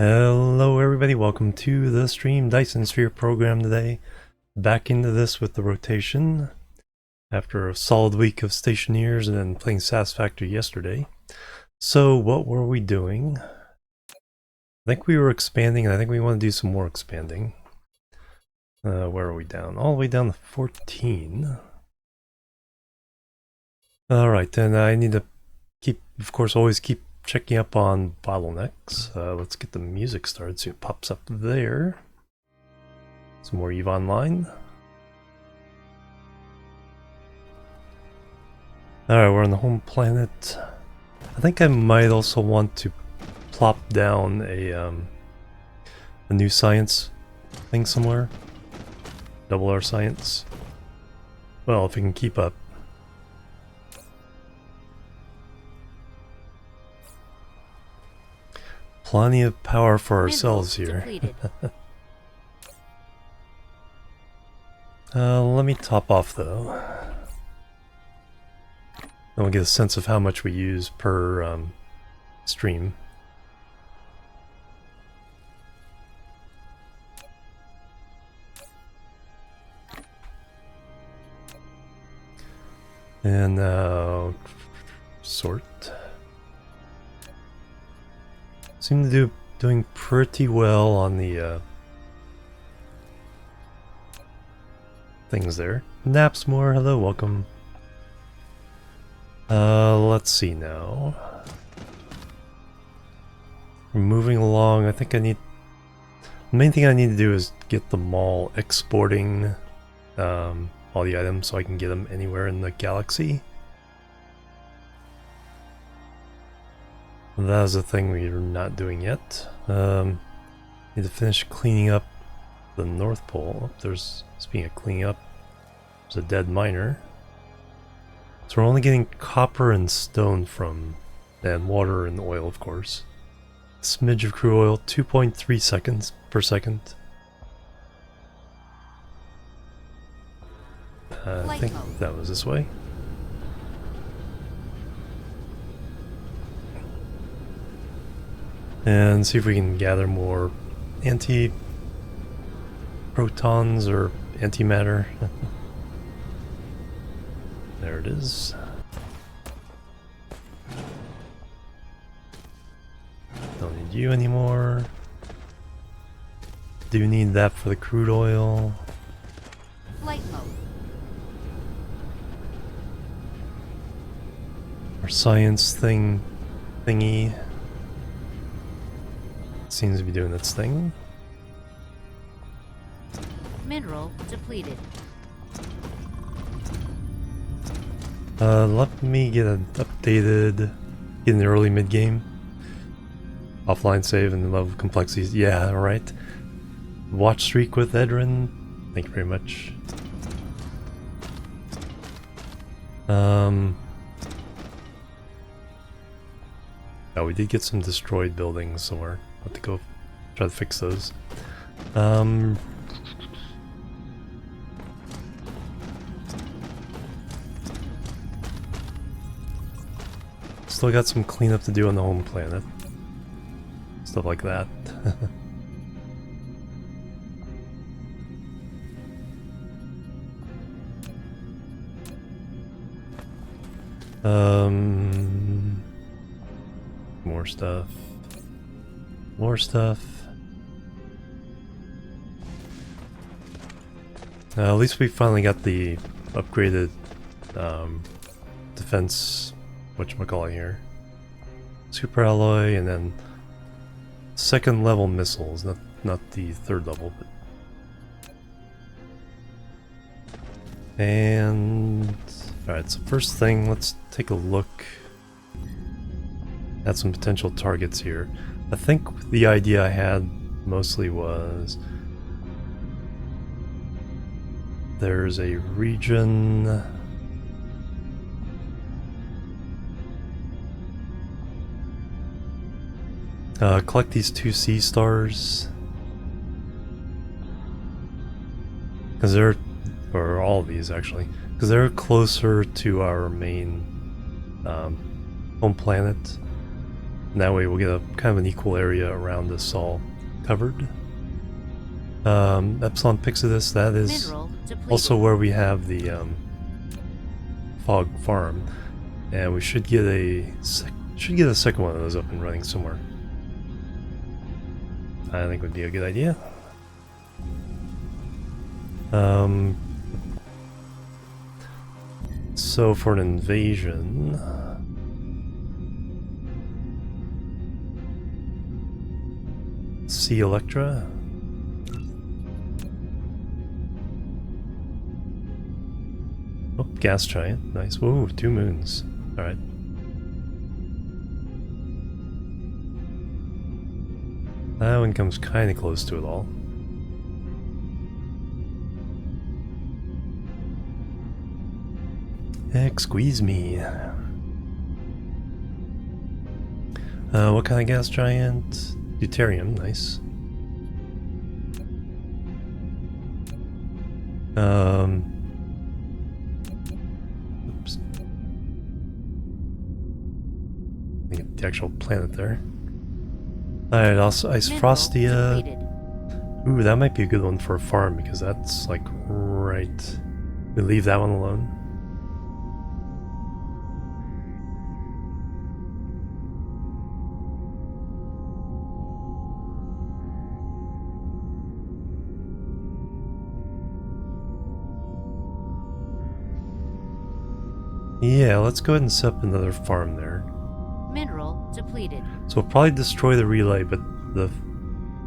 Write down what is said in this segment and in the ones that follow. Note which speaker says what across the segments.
Speaker 1: Hello everybody, welcome to the stream. Dyson Sphere Program today. Back into this with the rotation after a solid week of Stationeers and then playing Satisfactory yesterday. So what were we doing? I think we were expanding, and I think we want to do some more expanding. Where are we down? All the way down to 14. Alright, then I need to keep, of course, always keep checking up on bottlenecks. Let's get the music started so it pops up there. Some more EVE Online. Alright, we're on the home planet. I think I might also want to plop down a new science thing somewhere. Double our science. Well, if we can keep up. Plenty of power for ourselves here. Let me top off though. Then we'll get a sense of how much we use per stream. And now sort. Seem to be doing pretty well on the things there. Napsmore, hello, welcome. Let's see now. We're moving along. I think I need... The main thing I need to do is get them all exporting all the items so I can get them anywhere in the galaxy. That is a thing we're not doing yet. Need to finish cleaning up the North Pole. There's, speaking of cleaning up, there's a dead miner. So we're only getting copper and stone from, and water and oil, of course. A smidge of crude oil, 2.3 seconds per second. I think that was this way. And see if we can gather more anti-protons or antimatter. There it is. Don't need you anymore. Do need that for the crude oil.
Speaker 2: Flight mode.
Speaker 1: Our science thingy seems to be doing its thing.
Speaker 2: Mineral depleted.
Speaker 1: Let me get an updated, get in the early mid-game. Offline save and the level of complexities. Yeah, right. Watch streak with Edrin. Thank you very much. Oh, we did get some destroyed buildings somewhere. I'll have to go try to fix those. Still got some cleanup to do on the home planet. Stuff like that. More stuff. More stuff. At least we finally got the upgraded defense, whatchamacallit here. Super alloy, and then second level missiles, not the third level, but... And... Alright, so first thing, let's take a look at some potential targets here. I think the idea I had mostly was there's a region collect these 2 sea stars because they're, or all of these actually, because they're closer to our main home planet. And that way we'll get a kind of an equal area around this all covered. Epsilon Pixidus, that is
Speaker 2: Mineral depleted.
Speaker 1: also where we have the fog farm, and we should get a second one of those up and running somewhere. I think would be a good idea. So for an invasion, see Electra. Oh, gas giant, nice. Whoa, 2 moons. All right. That one comes kind of close to it all. Heck, squeeze me. What kind of gas giant? Deuterium, nice. Oops. Get the actual planet there. Alright, also Ice
Speaker 2: Mineral
Speaker 1: Frostia.
Speaker 2: depleted.
Speaker 1: Ooh, that might be a good one for a farm because that's like right. We leave that one alone. Yeah, let's go ahead and set up another farm there.
Speaker 2: Mineral depleted.
Speaker 1: So we'll probably destroy the relay, but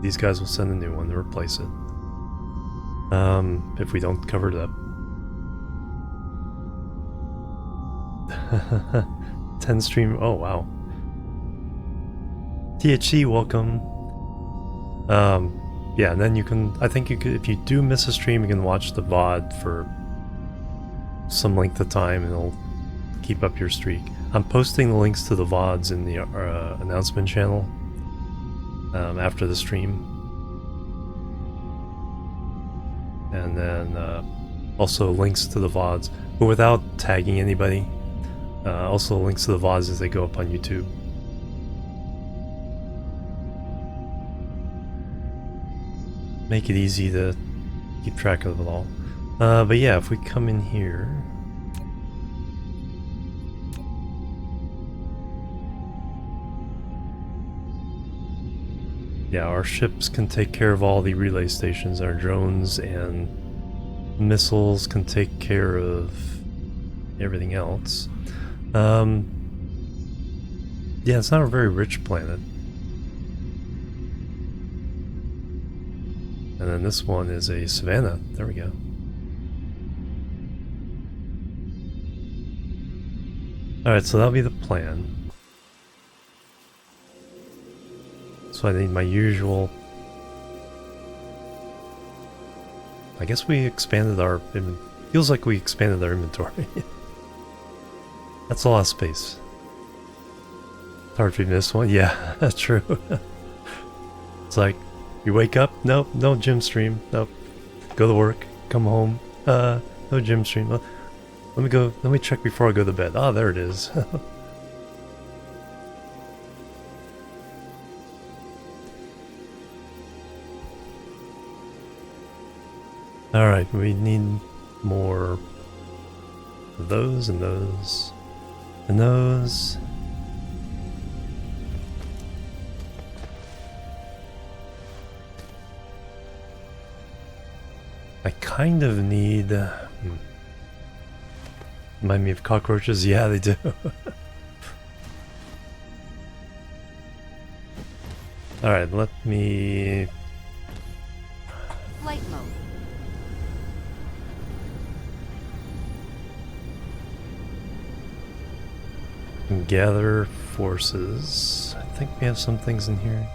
Speaker 1: these guys will send a new one to replace it. If we don't cover it up. 10 stream. Oh wow. THC, welcome. Yeah, and then you can. I think you could, if you do miss a stream, you can watch the VOD for some length of time, and it'll keep up your streak. I'm posting the links to the VODs in the announcement channel after the stream. And then also links to the VODs, but without tagging anybody. Also links to the VODs as they go up on YouTube. Make it easy to keep track of it all. But yeah, if we come in here... Yeah, our ships can take care of all the relay stations. Our drones and missiles can take care of everything else. Yeah, it's not a very rich planet. And then this one is a savanna. There we go. Alright, so that'll be the plan. So I need my usual... I guess we expanded our... Feels like we expanded our inventory. That's a lot of space. Hard to miss one. Yeah, that's true. It's like, you wake up, nope, no gym stream, nope. Go to work, come home, no gym stream. Let me check before I go to bed. Ah, there it is. Alright, we need more of those and those and those. I kind of need... Remind me of cockroaches? Yeah, they do. Alright, let me...
Speaker 2: Flight mode.
Speaker 1: Gather forces. I think we have some things in here.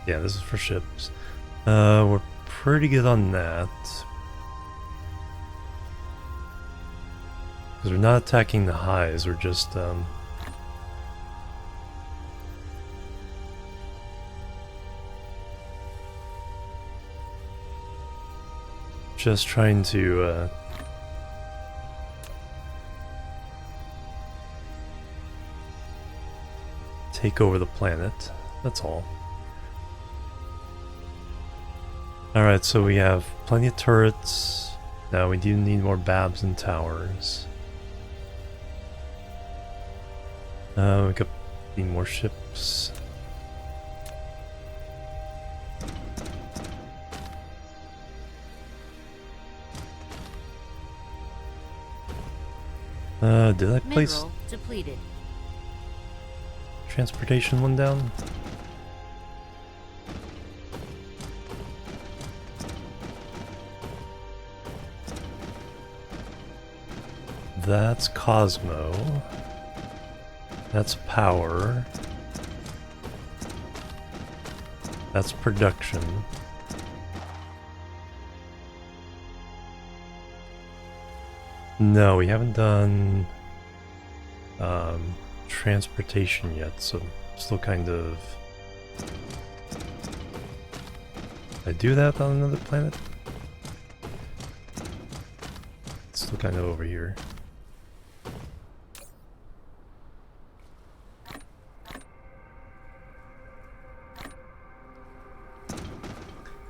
Speaker 1: Yeah, this is for ships. We're pretty good on that. Because we're not attacking the highs, we're just trying to take over the planet. That's all. Alright, so we have plenty of turrets. Now we do need more babs and towers. We could need more ships. Did I place
Speaker 2: Mineral depleted.
Speaker 1: transportation one down? That's Cosmo. That's power. That's production. No, we haven't done transportation yet, so still kind of... Did I do that on another planet? It's still kind of over here.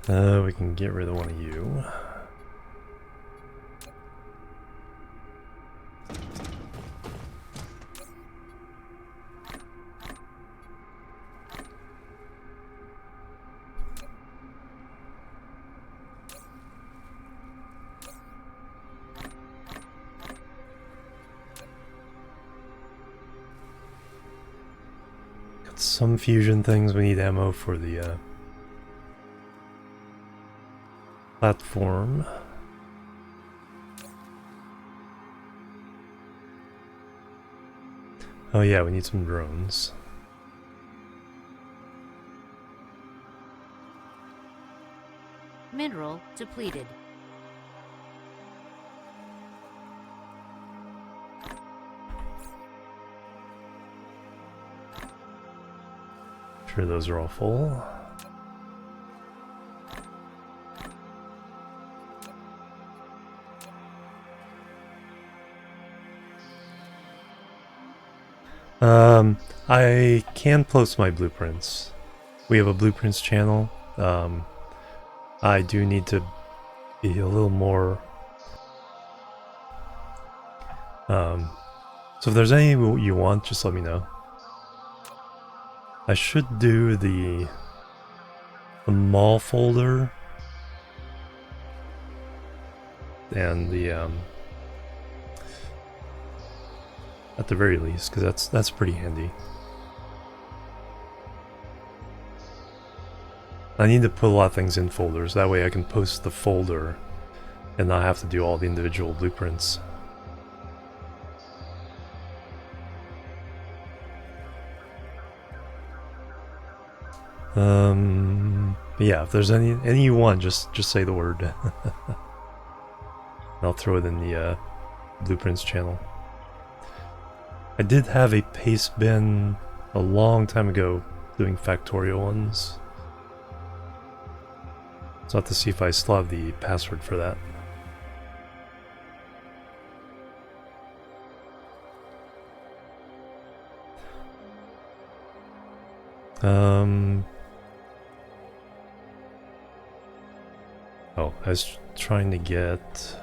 Speaker 1: We can get rid of one of you. Got some fusion things. We need ammo for the platform. Oh yeah, we need some drones.
Speaker 2: Mineral depleted.
Speaker 1: Sure, those are all full. I can post my blueprints. We have a blueprints channel. I do need to be a little more... so if there's any you want, just let me know. I should do the mall folder and the at the very least, because that's pretty handy. I need to put a lot of things in folders, that way I can post the folder and not have to do all the individual blueprints. But yeah, if there's any you want, just say the word. I'll throw it in the blueprints channel. I did have a paste bin a long time ago doing factorial ones. So I'll have to see if I still have the password for that. Oh, I was trying to get...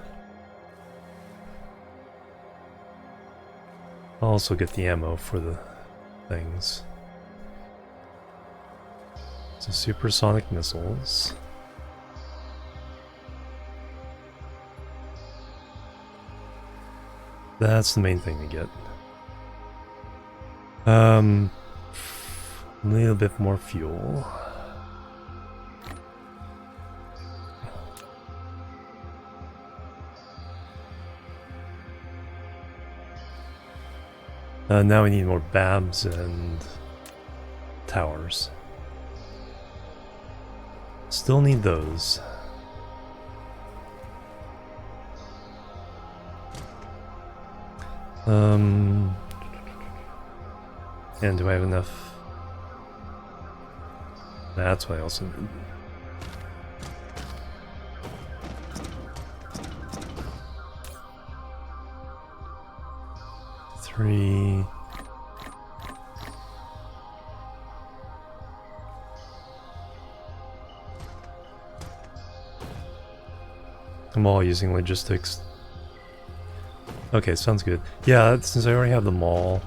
Speaker 1: I'll also get the ammo for the things. So supersonic missiles. That's the main thing to get. A little bit more fuel. Now we need more babs and towers. Still need those. And do I have enough? That's what I also need. Three. them all using logistics. Okay, sounds good. Yeah, since I already have them all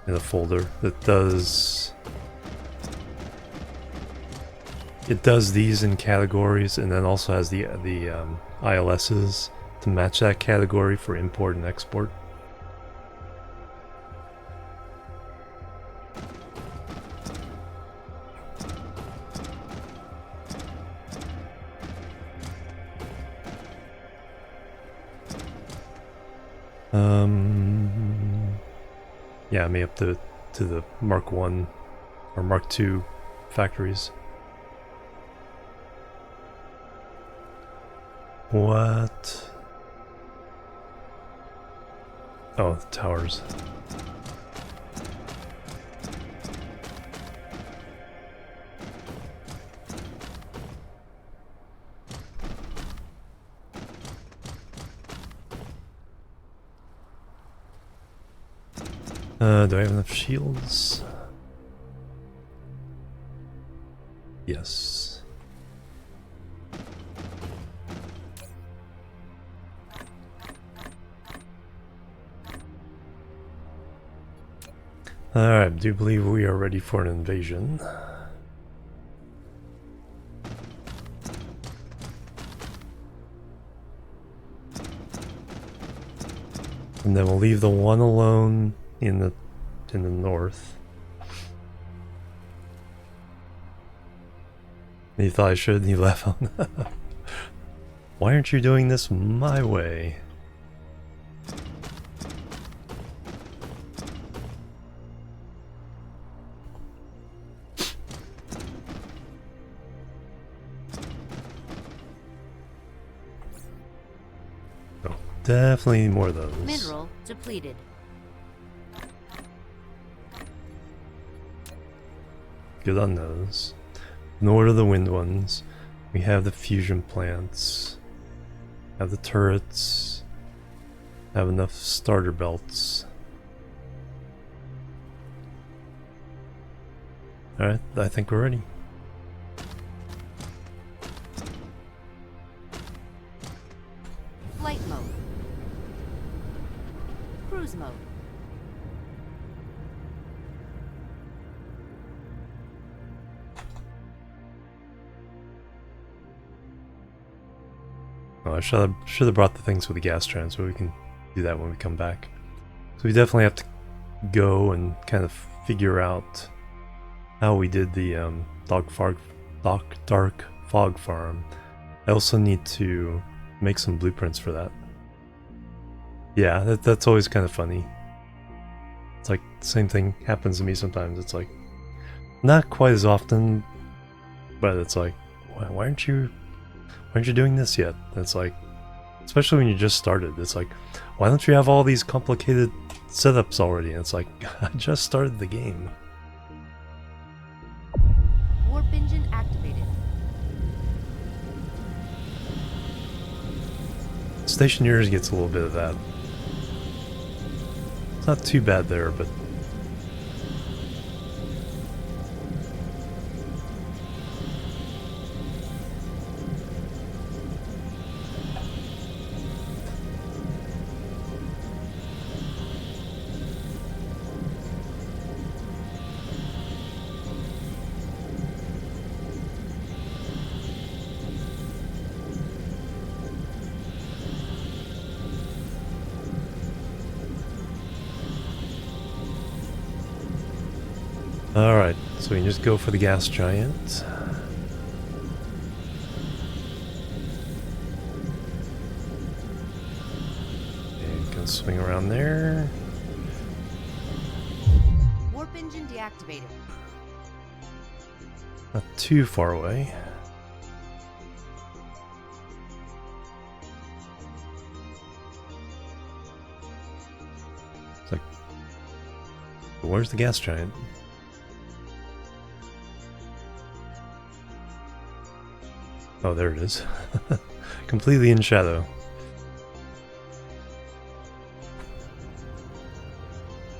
Speaker 1: in a folder that does... It does these in categories, and then also has the ILSs to match that category for import and export. Yeah, me up to the Mark 1 or Mark 2 factories. What? Oh, the towers. Do I have enough shields? Yes. Alright, I do believe we are ready for an invasion. And then we'll leave the one alone in the north. You thought I should, and you left on. Why aren't you doing this my way? Oh, definitely more of those.
Speaker 2: Mineral depleted.
Speaker 1: Good on those. Nor are the wind ones. We have the fusion plants. Have the turrets. Have enough starter belts. Alright, I think we're ready.
Speaker 2: Flight mode. Cruise mode.
Speaker 1: Oh, I should have brought the things with the gas transfer. We can do that when we come back. So we definitely have to go and kind of figure out how we did the dark fog farm. I also need to make some blueprints for that. Yeah, that's always kind of funny. It's like the same thing happens to me sometimes. It's like not quite as often, but it's like, why aren't you doing this yet? It's like, especially when you just started, it's like, why don't you have all these complicated setups already? And it's like, I just started the game.
Speaker 2: Warp engine activated.
Speaker 1: Stationeers gets a little bit of that. It's not too bad there, but alright, so we can just go for the gas giant. And can swing around there.
Speaker 2: Warp engine deactivated.
Speaker 1: Not too far away. It's like, where's the gas giant? Oh, there it is. Completely in shadow.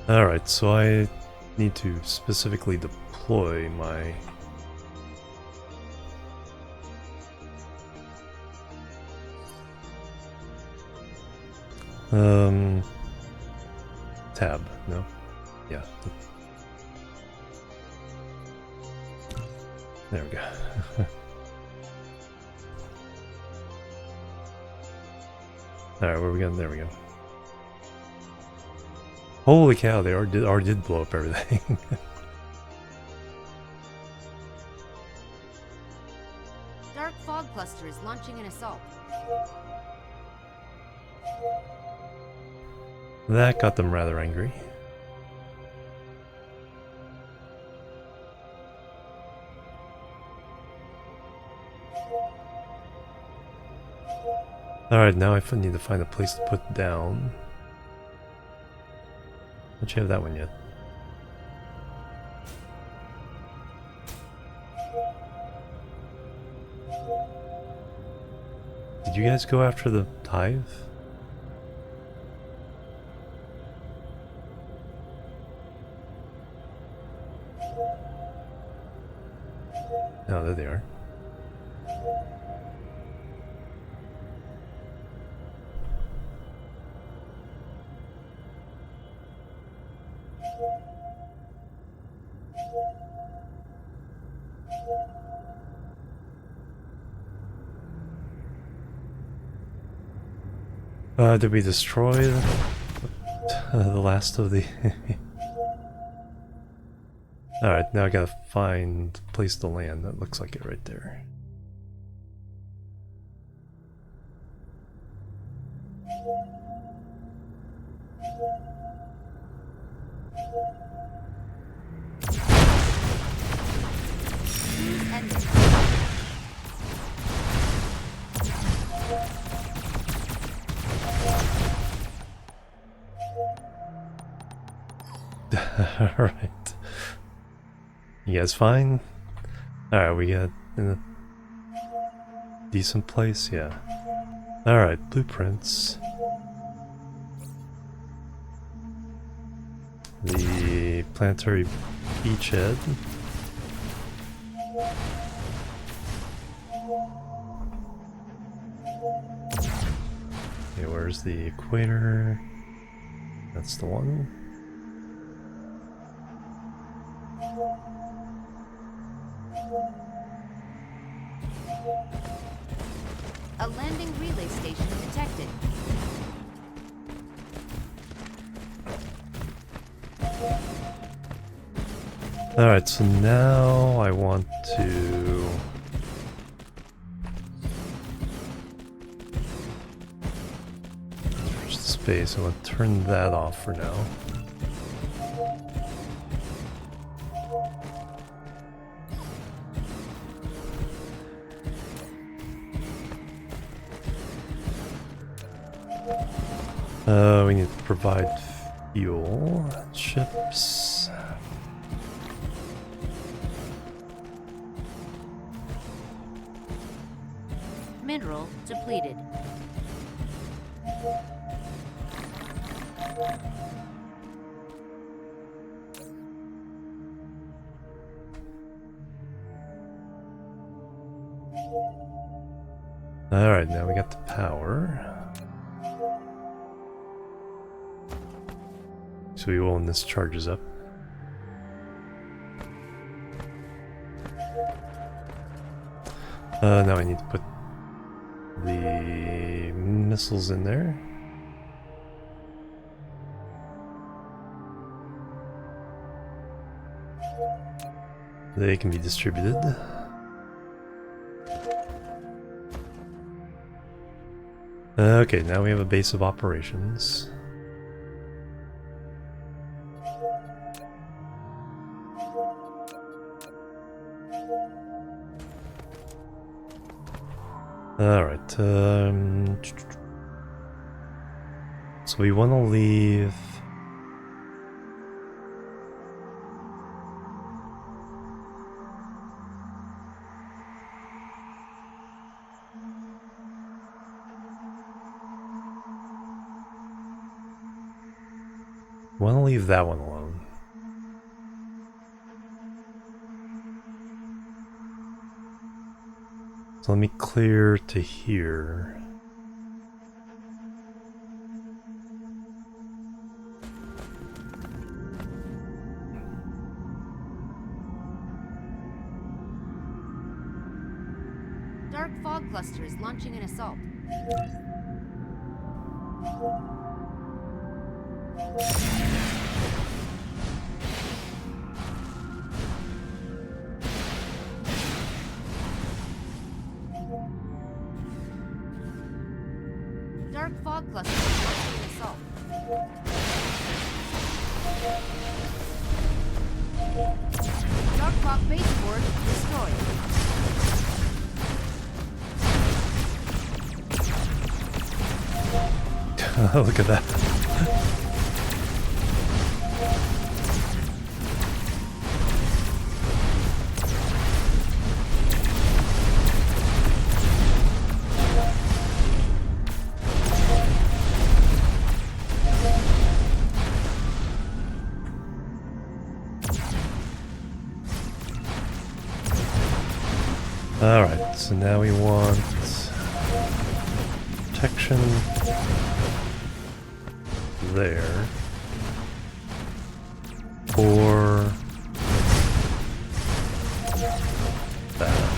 Speaker 1: Alright, so I need to specifically deploy my Tab, no? Yeah. There we go. Alright, where are we going? There we go. Holy cow, they already did blow up everything.
Speaker 2: Dark fog cluster is launching an assault.
Speaker 1: That got them rather angry. Alright, now I need to find a place to put down. Don't you have that one yet? Did you guys go after the hive? Oh, there they are. Did we destroy the last of the... Alright, now I gotta find a place to land. That looks like it right there. Alright. You guys fine? Alright, we got in a decent place, yeah. Alright, blueprints. The planetary beachhead. Okay, where's the equator? That's the one.
Speaker 2: A landing relay station detected.
Speaker 1: Alright, so now I want to... There's space, I want to turn that off for now. We need to provide fuel. Ships.
Speaker 2: Mineral depleted.
Speaker 1: Alright, now we got the power. So we will when this charges up. Now I need to put the missiles in there. They can be distributed. Okay, now we have a base of operations. Alright, so we want to leave... want to leave that one alone. So let me clear to here.
Speaker 2: Dark fog cluster is launching an assault. Dark fog cluster is launching an assault. Dark fog baseboard destroyed.
Speaker 1: Look at that. Alright, so now we want protection there for that.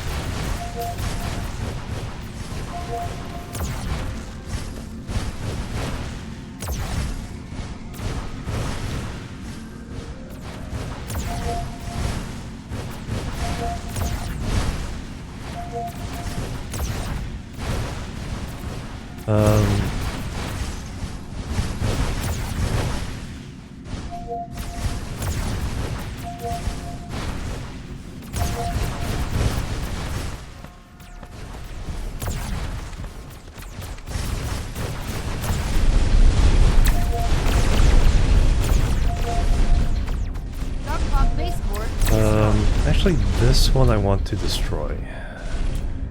Speaker 1: Actually, this one I want to destroy.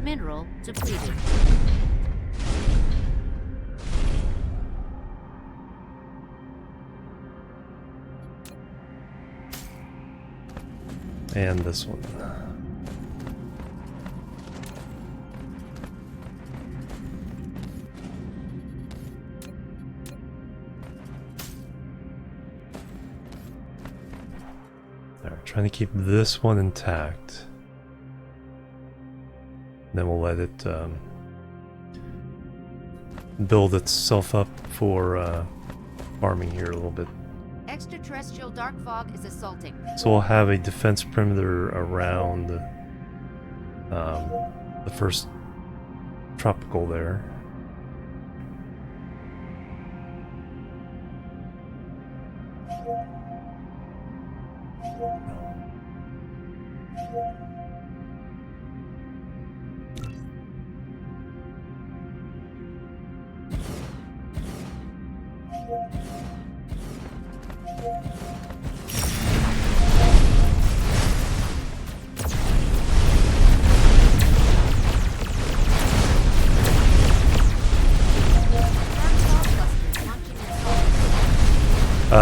Speaker 2: Mineral depleted.
Speaker 1: And this one. Alright, trying to keep this one intact. Then we'll let it build itself up for farming here a little bit.
Speaker 2: Extraterrestrial dark fog is assaulting.
Speaker 1: So we'll have a defense perimeter around the first tropical there.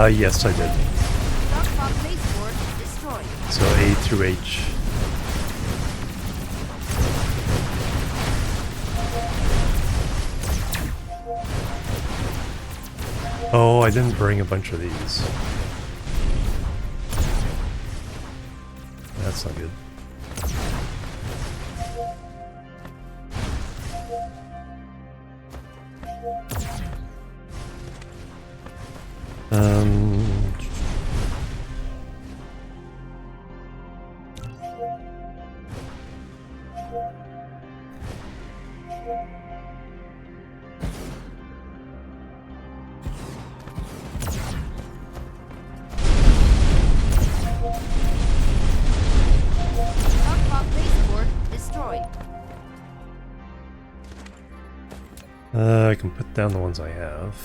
Speaker 1: Yes, I did.
Speaker 2: Dark fog baseboard destroyed.
Speaker 1: So A through H. Oh, I didn't bring a bunch of these. That's not good. I can put down the ones I have.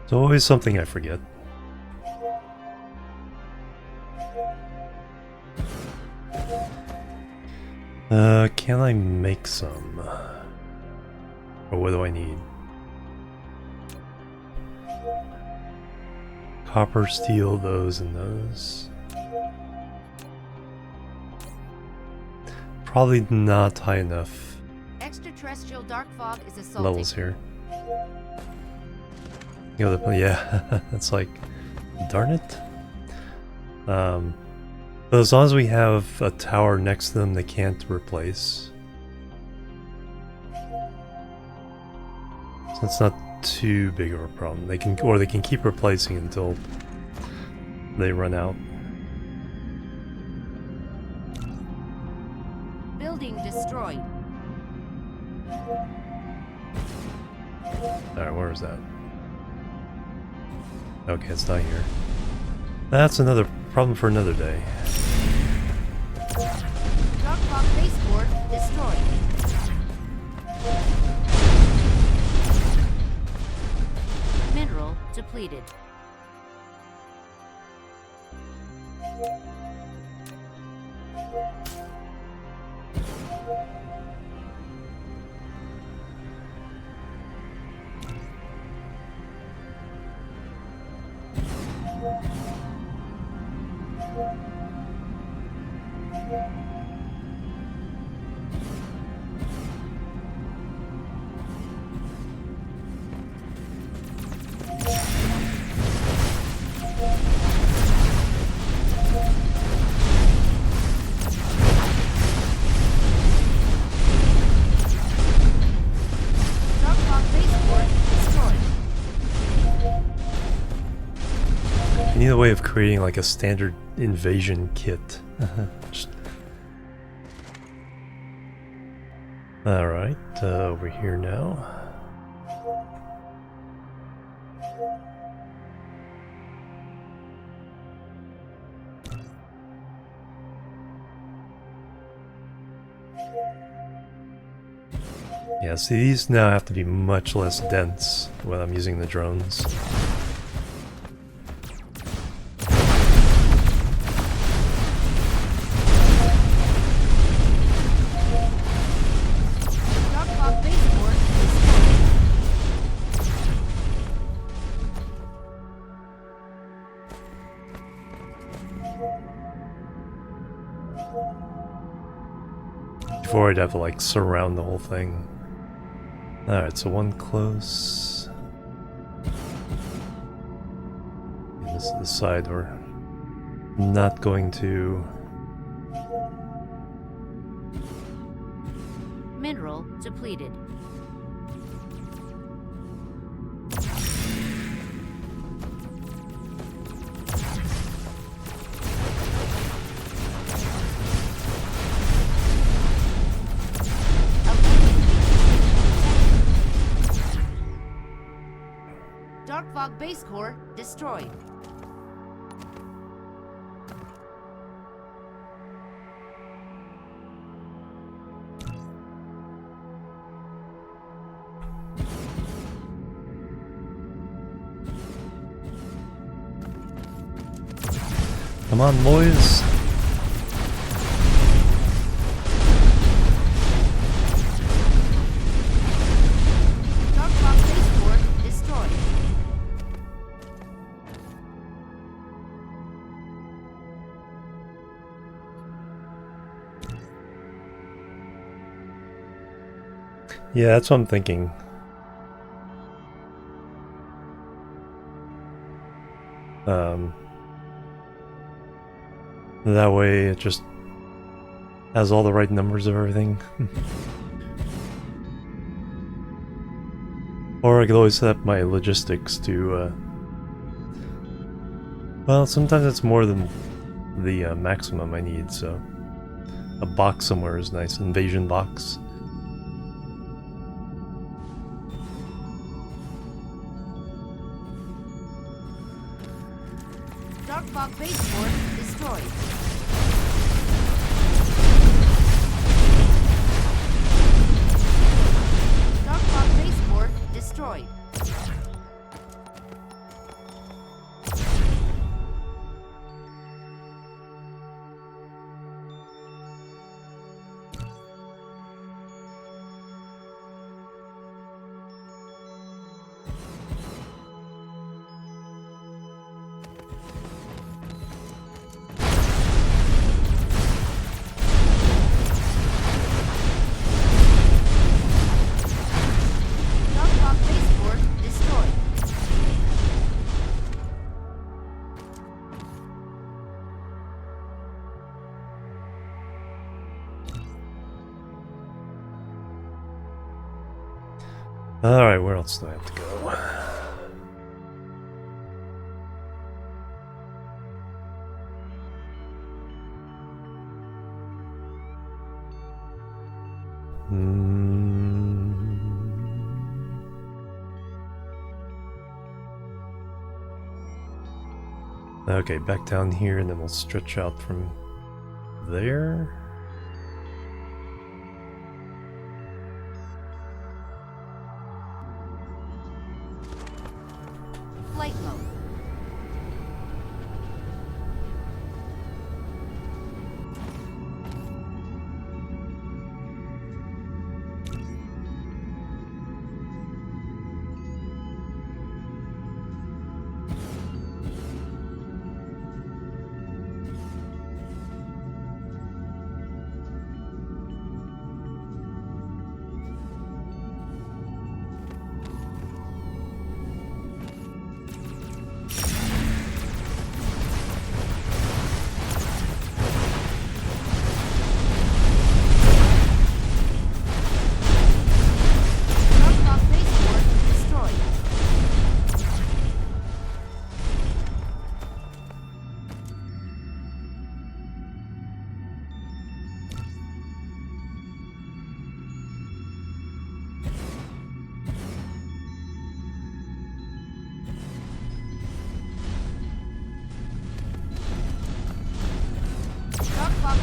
Speaker 1: It's always something I forget. Can I make some? Or what do I need? Copper, steel, those and those. Probably not high enough.
Speaker 2: Terrestrial dark fog is assaulting.
Speaker 1: levels here. You know, yeah, it's like, darn it. But as long as we have a tower next to them they can't replace. So it's not too big of a problem. They can keep replacing until they run out.
Speaker 2: Building destroyed.
Speaker 1: Alright, where is that? Okay, it's not here. That's another problem for another day.
Speaker 2: Dark fog base core destroyed. Mineral depleted.
Speaker 1: I need a way of creating like a standard invasion kit. Alright, over here now. Yeah, see, these now have to be much less dense when I'm using the drones. Before I'd have to like surround the whole thing. Alright, so one close. And this is the side we're not going to.
Speaker 2: Mineral depleted. Dark fog base core destroyed.
Speaker 1: Come on, boys.
Speaker 2: Dark fog base core destroyed.
Speaker 1: Yeah, that's what I'm thinking. That way it just has all the right numbers of everything. Or I could always set up my logistics to, well, sometimes it's more than the maximum I need, so a box somewhere is nice, invasion box.
Speaker 2: Dark fog base core destroyed. Dark fog base core destroyed.
Speaker 1: Alright, where else do I have to go? Okay, back down here, and then we'll stretch out from there.
Speaker 2: Flight mode.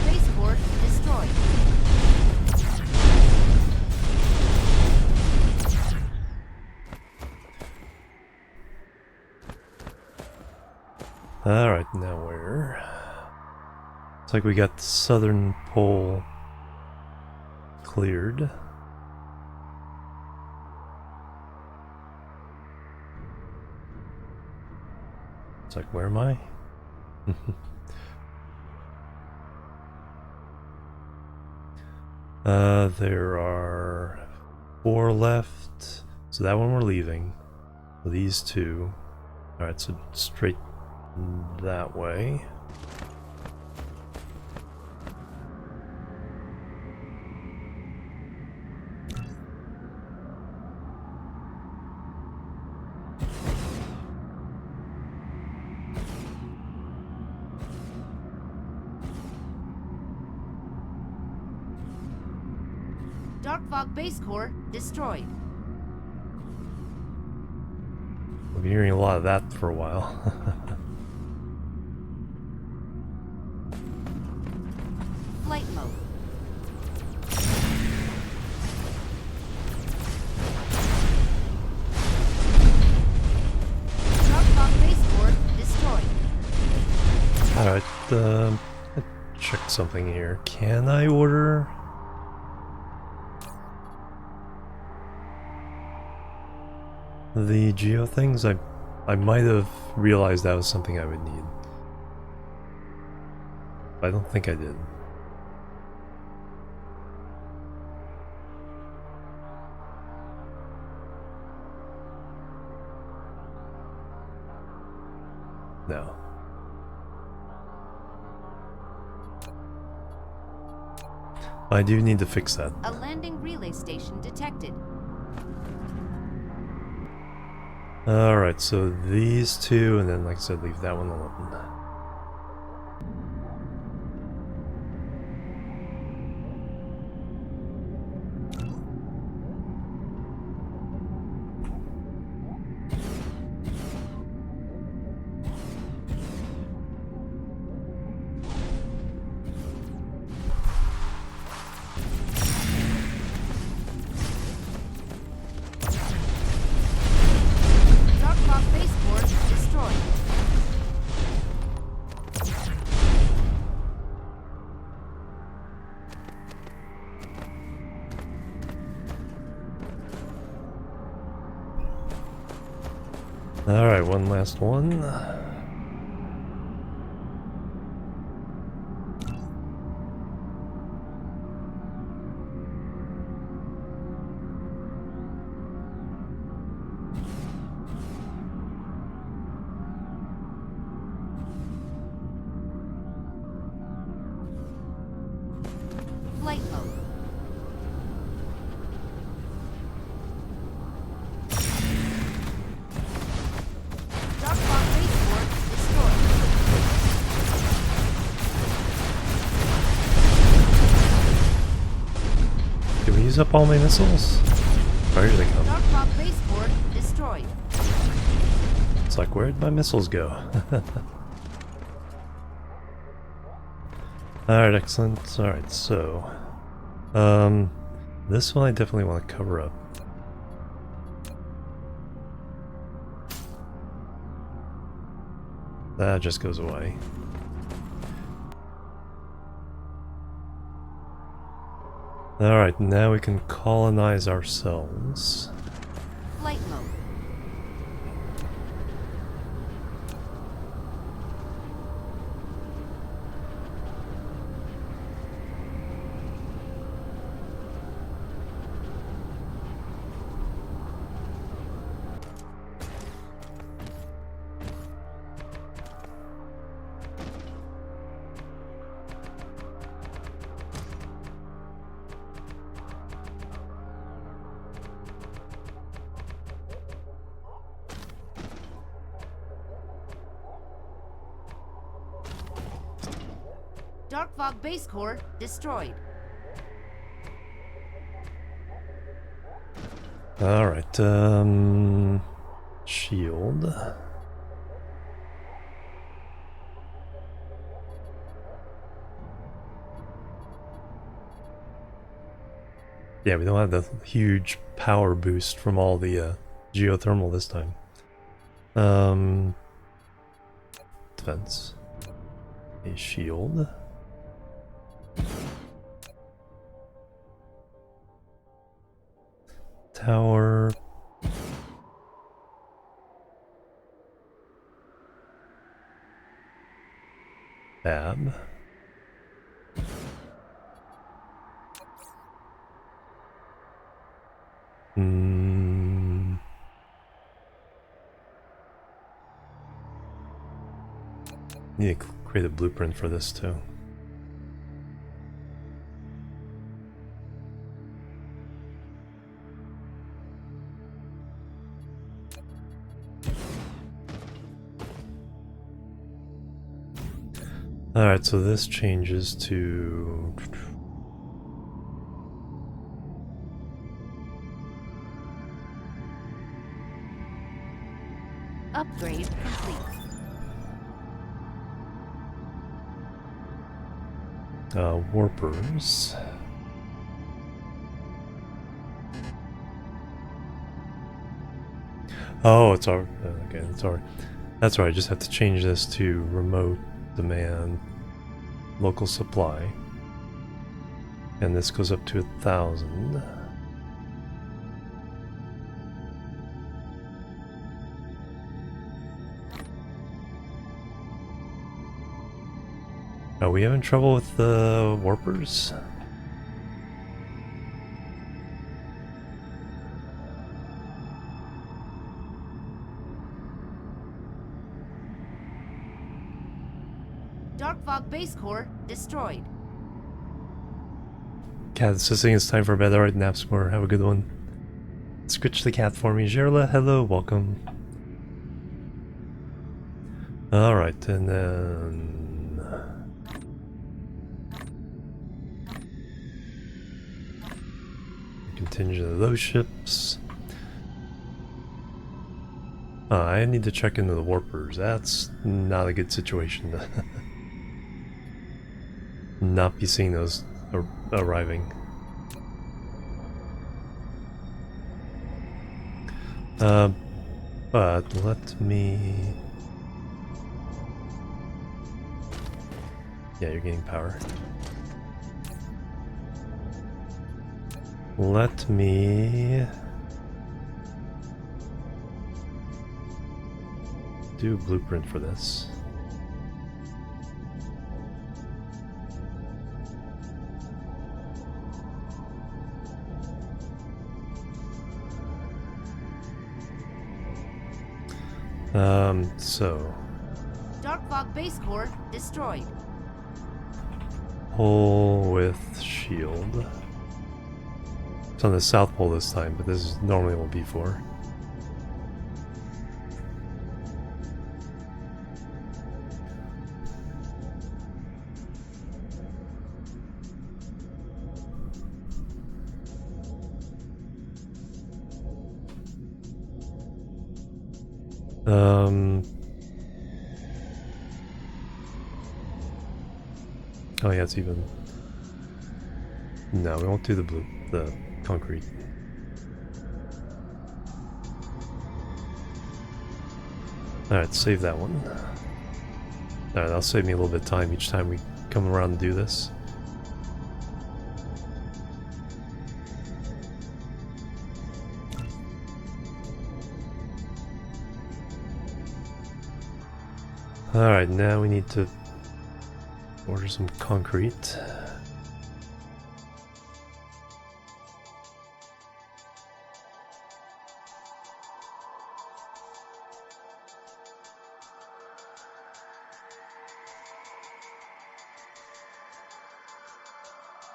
Speaker 2: Spaceport destroyed.
Speaker 1: Alright, now where? It's like we got the southern pole cleared. It's like, where am I? There are 4 left. So that one we're leaving. These 2. Alright, so straight that way.
Speaker 2: Dark Fog base core destroyed.
Speaker 1: I've been hearing a lot of that for a while.
Speaker 2: Flight mode. Dark Fog base core destroyed.
Speaker 1: Alright, let's check something here. Can I order? The geo things? I might have realized that was something I would need. But I don't think I did. No. I do need to fix that.
Speaker 2: A landing relay station detected.
Speaker 1: Alright, so these 2, and then like I said, leave that one alone.
Speaker 2: Dark Fog base core destroyed.
Speaker 1: Alright, one last one.
Speaker 2: Flight mode.
Speaker 1: use up all my missiles? Where do they come?
Speaker 2: Dark Fog base core destroyed.
Speaker 1: It's like, where'd my missiles go? Alright, excellent. Alright, so... this one I definitely want to cover up. That just goes away. Alright, now we can colonize ourselves.
Speaker 2: Flight mode. Dark Fog base core destroyed.
Speaker 1: Alright, shield. Yeah, we don't have the huge power boost from all the geothermal this time. Defense. A shield. Tower. Fab. Need to create a blueprint for this too. Alright, so this changes to...
Speaker 2: Upgrade complete.
Speaker 1: Warpers. Oh, it's our... okay, it's our... That's right, I just have to change this to remote demand, local supply. And this goes up to 1,000. Are we having trouble with the warpers?
Speaker 2: Dark Fog base core destroyed.
Speaker 1: Cat insisting it's time for bed. Alright, naps more. Have a good one. Scritch the cat for me. Gerla, hello, welcome. Alright, and then... contingent of those ships. I need to check into the warpers. That's not a good situation to not be seeing those arriving. But let me... Yeah, you're gaining power. Let me do a blueprint for this. So
Speaker 2: Dark Fog base core destroyed.
Speaker 1: pole with shield. It's on the South Pole this time, but this is normally what B4. Oh yeah, it's even. No, we won't do the blue, the concrete. Alright, save that one. Alright, that'll save me a little bit of time each time we come around and do this. Alright, now we need to order some concrete.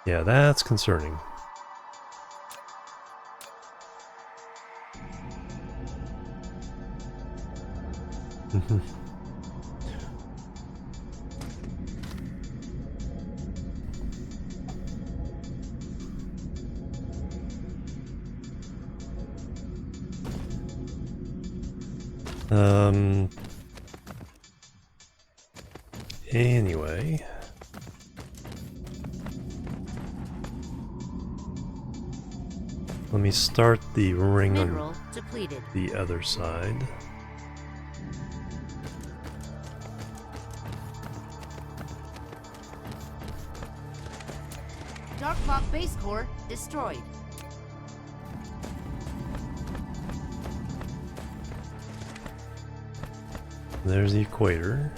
Speaker 1: Yeah, that's concerning. Anyway. Let me start the ring
Speaker 2: Mineral
Speaker 1: on
Speaker 2: depleted.
Speaker 1: the other side.
Speaker 2: Dark Fog base core destroyed.
Speaker 1: There's the equator.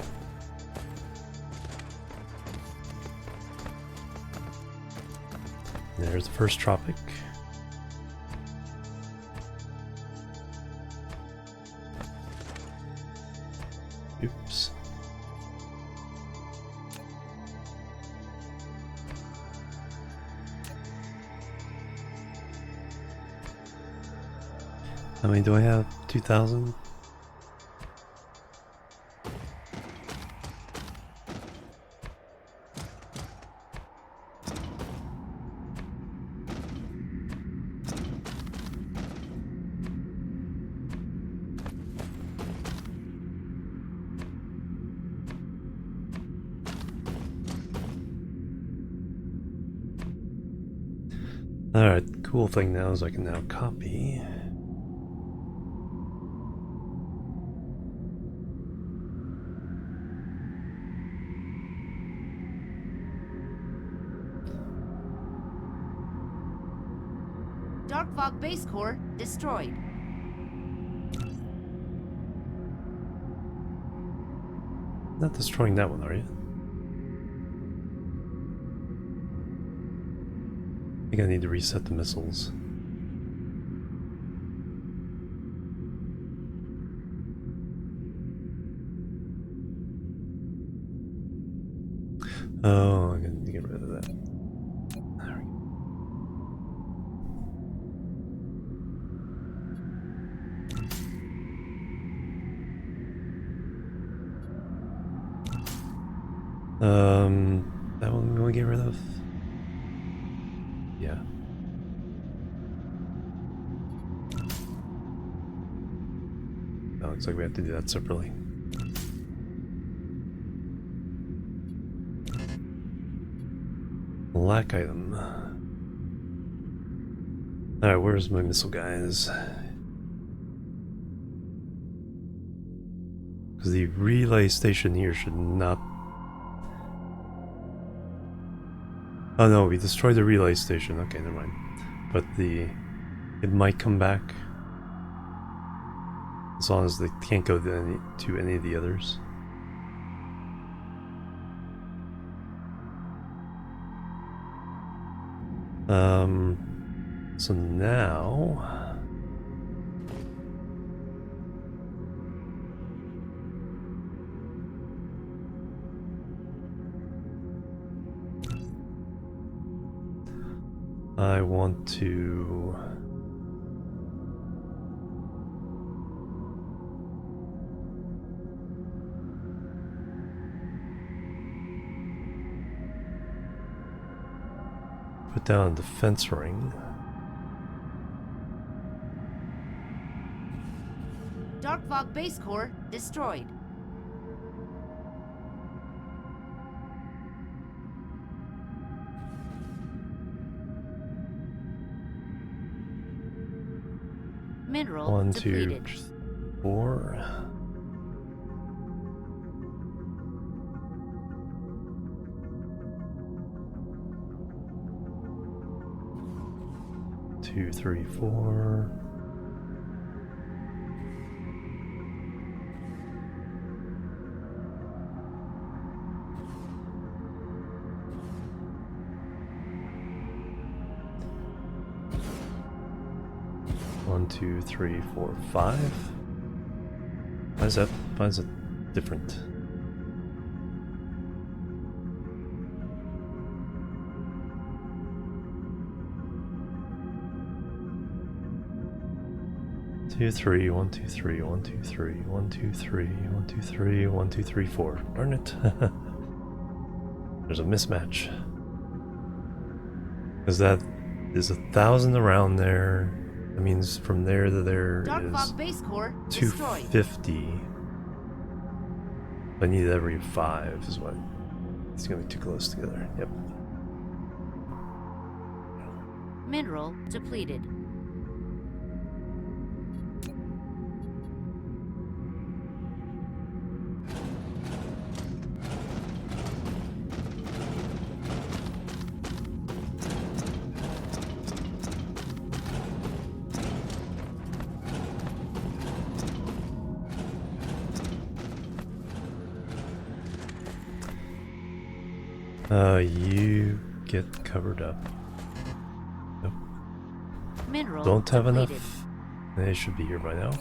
Speaker 1: There's the first tropic. Oops. How many do I have? 2,000? Alright, cool thing now is I can now copy.
Speaker 2: Dark Fog base core destroyed.
Speaker 1: Not destroying that one, are you? I think I need to reset the missiles. Oh, I'm gonna get rid of that. There we go. That one I'm gonna get rid of. Yeah. Oh, looks like we have to do that separately. Lack item. Alright, where's my missile guys? Because the relay station here should not... Oh no, we destroyed the relay station. Okay, never mind. But it might come back. As long as they can't go to any of the others. So now... I want to... put down a defense ring.
Speaker 2: Dark Fog base core destroyed. Mineral
Speaker 1: 1, 2,
Speaker 2: depleted.
Speaker 1: 4. Two, 3, 4. One, 2, 3, 4, 5. Why is that? Why is it different? Two, 3, 1, 2, 3, 1, 2, 3, 1, 2, 3, 1, 2, 3, 1, 2, 3, 4. Darn it. There's a mismatch. Because that is 1,000 around there. That means from there to there
Speaker 2: Dark
Speaker 1: is
Speaker 2: Fog base core destroyed.
Speaker 1: 250. I need every 5 is what. It's gonna be too close together. Yep.
Speaker 2: Mineral depleted.
Speaker 1: You get covered up. Nope.
Speaker 2: Mineral
Speaker 1: Don't have
Speaker 2: depleted.
Speaker 1: enough. They should be here by now.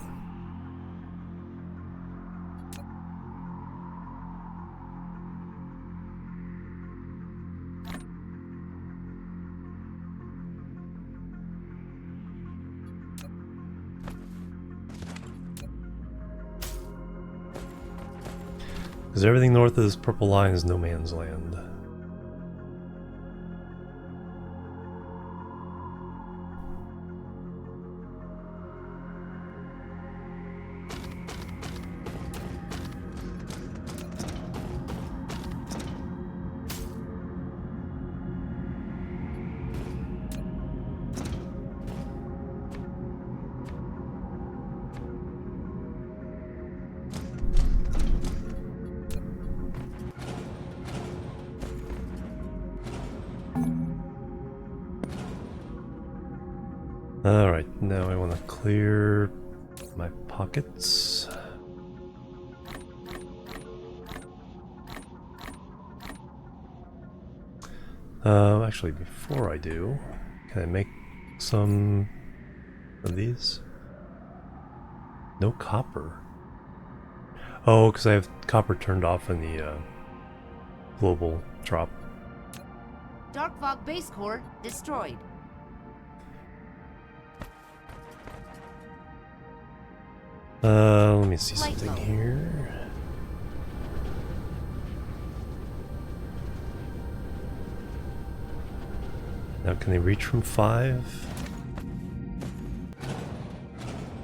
Speaker 1: Because everything north of this purple line is no man's land. Alright, now I want to clear my pockets. Actually, before I do, can I make some of these? No copper. Oh, because I have copper turned off in the global drop.
Speaker 2: Dark Fog base core destroyed.
Speaker 1: Let me see
Speaker 2: Light
Speaker 1: something
Speaker 2: mode.
Speaker 1: here. Now, can they reach from 5?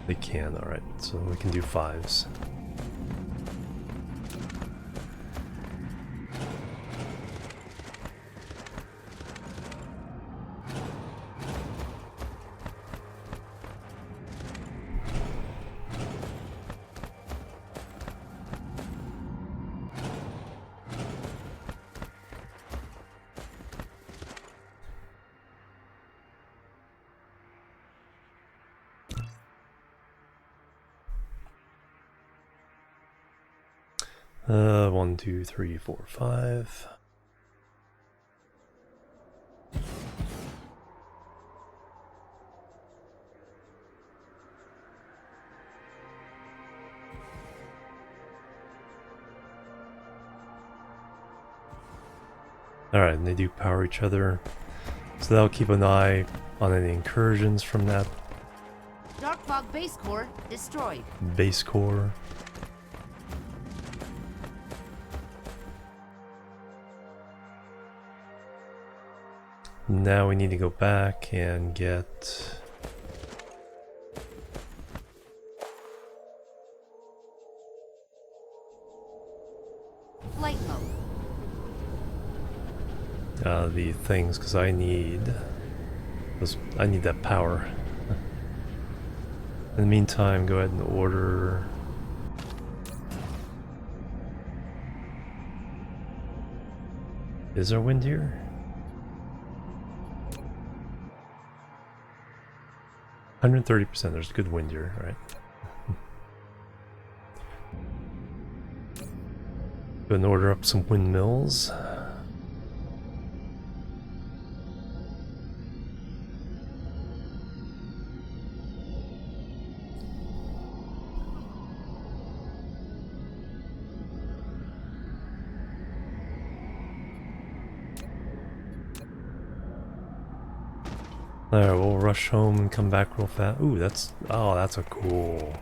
Speaker 1: They can, alright, so we can do 5s. One, 2, 3, 4, 5. Alright, and they do power each other. So that'll keep an eye on any incursions from that
Speaker 2: Dark Fog base core destroyed.
Speaker 1: base core. Now we need to go back and get the things because I need that power. In the meantime, go ahead and order. Is there wind here? 130%. There's good wind here, right? Go and order up some windmills. Alright, we'll rush home and come back real fast. Ooh, that's a cool.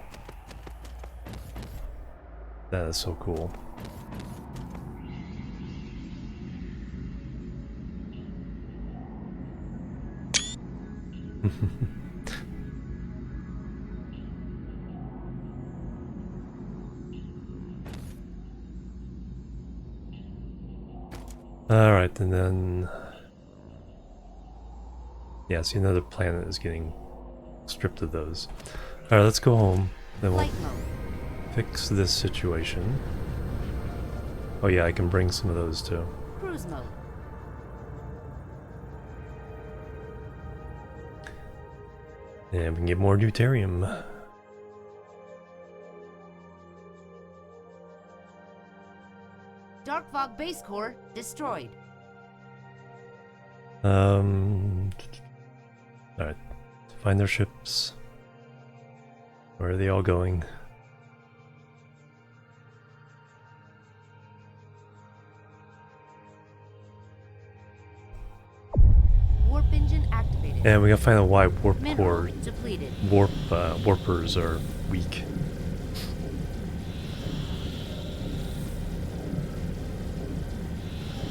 Speaker 1: That is so cool. Alright, and then... yeah, see, another planet is getting stripped of those. Alright, let's go home. Then we'll fix this situation. Oh yeah, I can bring some of those too.
Speaker 2: Cruise mode.
Speaker 1: And we can get more deuterium.
Speaker 2: Dark Fog base core destroyed.
Speaker 1: Alright. Find their ships. Where are they all going?
Speaker 2: Warp engine activated.
Speaker 1: And we gotta find out why warp
Speaker 2: Mineral
Speaker 1: core
Speaker 2: depleted.
Speaker 1: warpers are weak.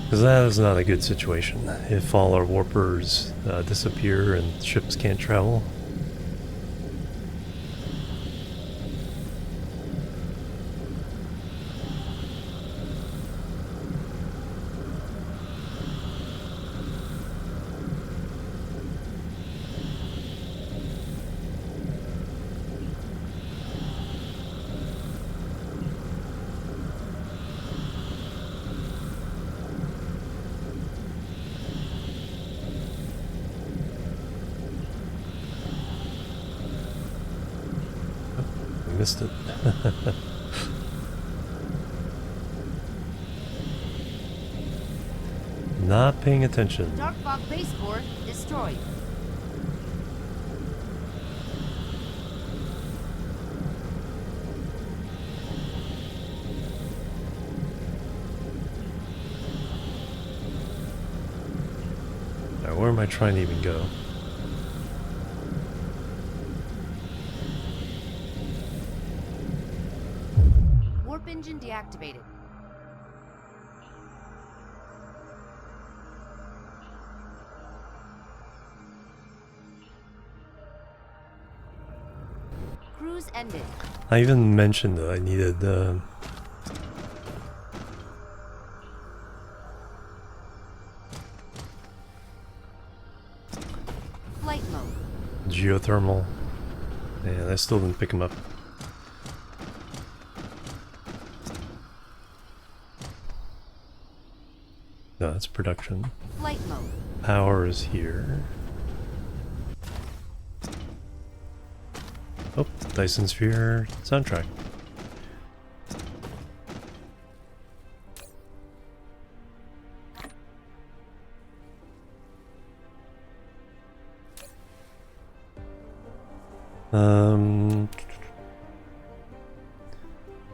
Speaker 1: Because that is not a good situation. If all our warpers disappear and ships can't travel. Missed it. Not paying attention.
Speaker 2: Dark Fog base core destroyed.
Speaker 1: Now, where am I trying to even go?
Speaker 2: Warp engine deactivated. Cruise ended.
Speaker 1: I even mentioned that I needed
Speaker 2: Flight mode.
Speaker 1: geothermal, and I still didn't pick them up. No, that's production.
Speaker 2: Flight mode.
Speaker 1: Power is here. Oh, Dyson Sphere soundtrack.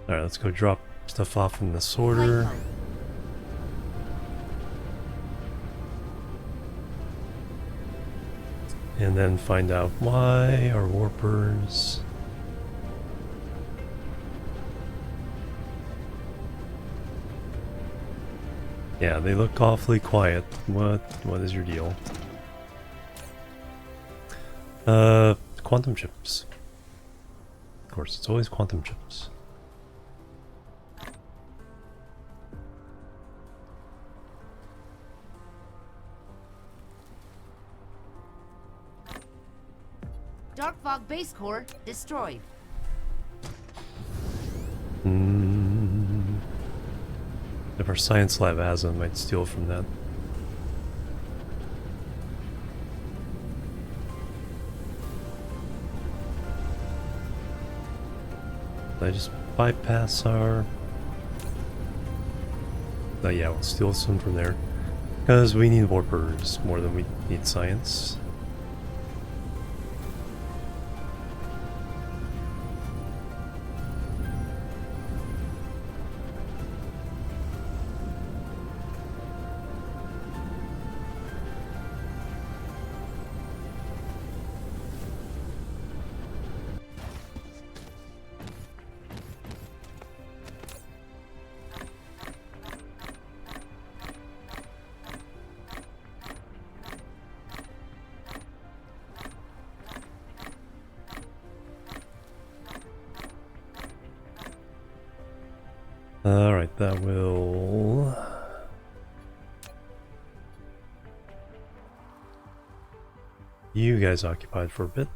Speaker 1: Alright, let's go drop stuff off in the sorter.
Speaker 2: Flight mode.
Speaker 1: And then find out why our warpers... yeah, they look awfully quiet. What is your deal? Quantum chips. Of course, it's always quantum chips.
Speaker 2: Dark Fog base core destroyed.
Speaker 1: If our science lab has them, I might steal from that. Did I just bypass our... Oh yeah, we'll steal some from there. Because we need warpers more than we need science. Alright, that will... You guys occupied for a bit.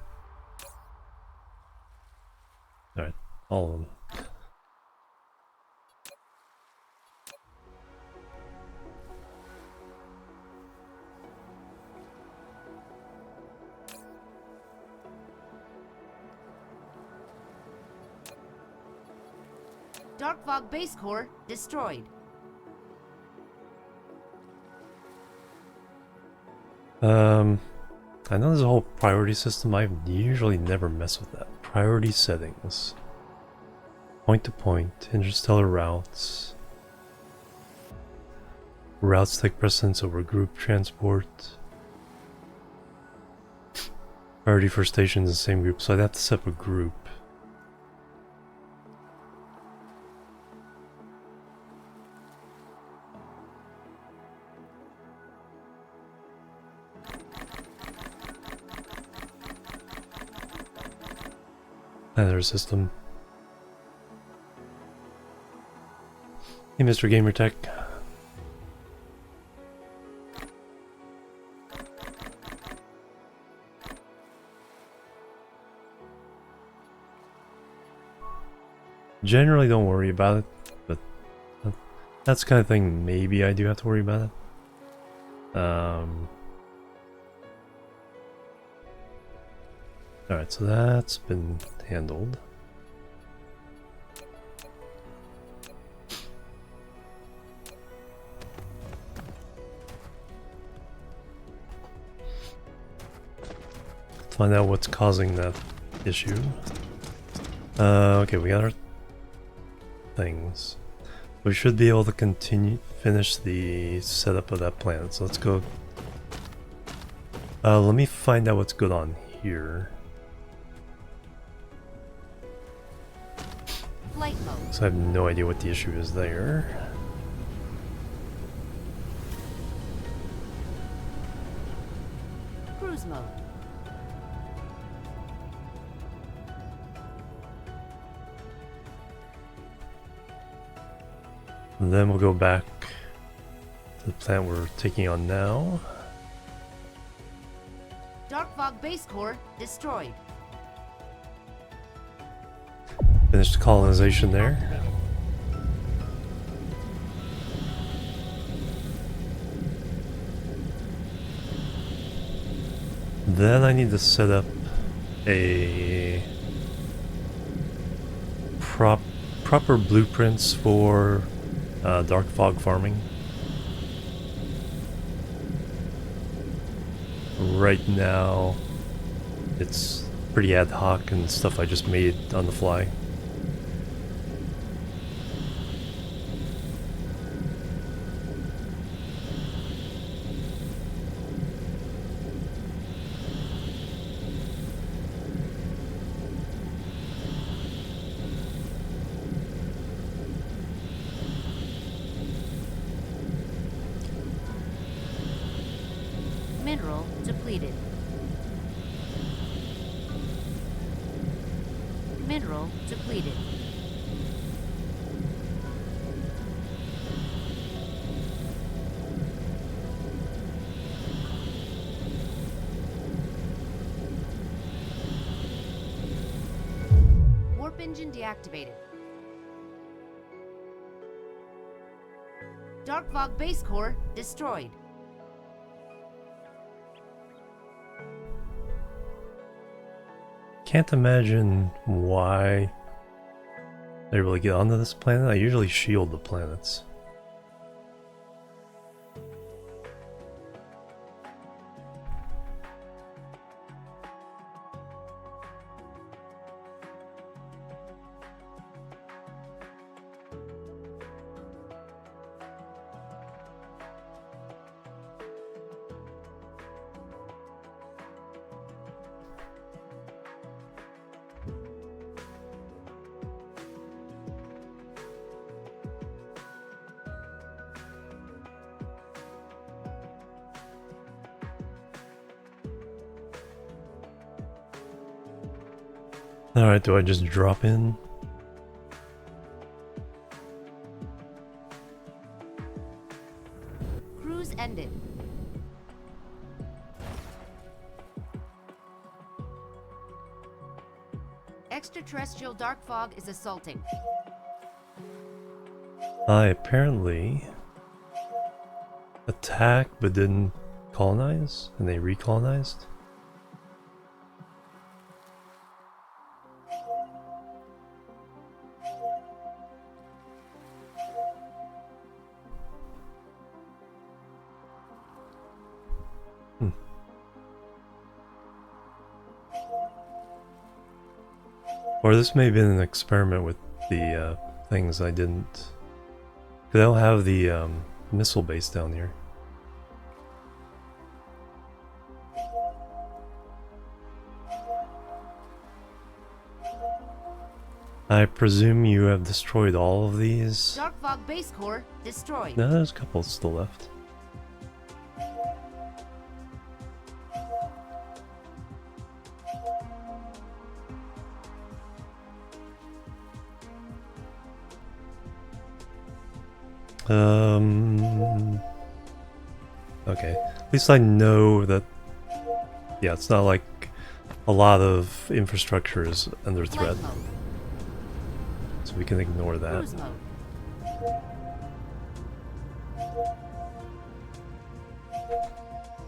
Speaker 1: Alright, all of them.
Speaker 2: Dark Fog base core destroyed.
Speaker 1: I know there's a whole priority system. I usually never mess with that. Priority settings. Point to point, interstellar routes. Routes take precedence over group transport. Priority for stations in the same group, so I'd have to set up a group. Another system. Hey, Mr. Gamertech. Generally don't worry about it, but that's the kind of thing maybe I do have to worry about it. Alright, so that's been handled. Let's find out what's causing that issue. Okay, we got our things. We should be able to finish the setup of that planet, so let's go. Let me find out what's good on here.
Speaker 2: Flight mode.
Speaker 1: So I have no idea what the issue is there.
Speaker 2: Cruise mode.
Speaker 1: And then we'll go back to the planet we're taking on now.
Speaker 2: Dark Fog base core destroyed.
Speaker 1: Finish the colonization there. Then I need to set up a proper blueprints for dark fog farming. Right now, it's pretty ad hoc and stuff I just made on the fly.
Speaker 2: Mineral depleted. Mineral depleted. engine deactivated. Dark fog base core destroyed.
Speaker 1: Can't imagine why they really get onto this planet. I usually shield the planets. Alright, do I just drop in?
Speaker 2: Cruise ended. Extraterrestrial dark fog is assaulting.
Speaker 1: I apparently attacked but didn't colonize, and they recolonized. Or this may have been an experiment with the things I didn't... Because I don't have the missile base down here. I presume you have destroyed all of these?
Speaker 2: Dark fog base core destroyed.
Speaker 1: No, there's a couple still left. Okay. At least I know that, yeah, it's not like a lot of infrastructure is under threat.
Speaker 2: Flight mode.
Speaker 1: So we can ignore that.
Speaker 2: Cruise mode.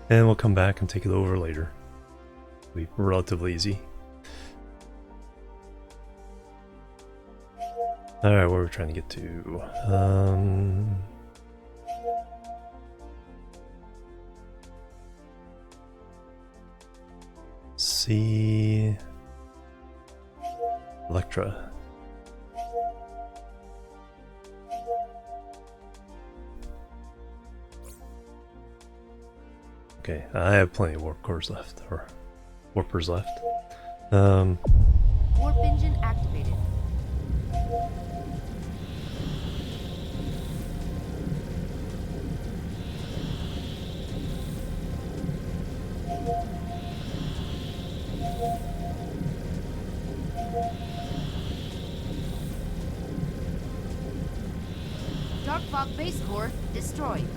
Speaker 1: And we'll come back and take it over later. It'll be relatively easy. Alright, where are we trying to get to? See... Electra. Okay, I have plenty of warp cores left, or warpers left.
Speaker 2: Warp engine activated. Dark fog base core destroyed.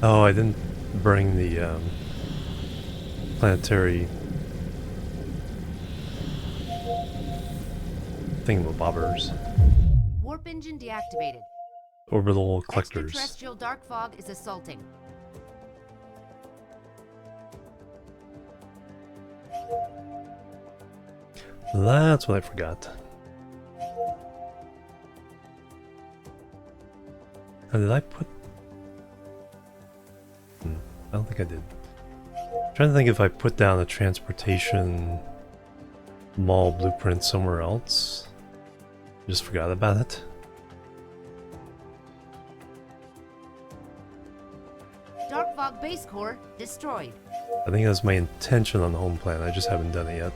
Speaker 1: Oh, I didn't bring the planetary thingamabobbers.
Speaker 2: Warp engine deactivated.
Speaker 1: Orbital collectors.
Speaker 2: Extraterrestrial dark fog is assaulting.
Speaker 1: That's what I forgot. Did I put... I don't think I did. I'm trying to think if I put down a transportation mall blueprint somewhere else. Just forgot about it.
Speaker 2: Dark Fog base core destroyed.
Speaker 1: I think that's my intention on the home plan. I just haven't done it yet.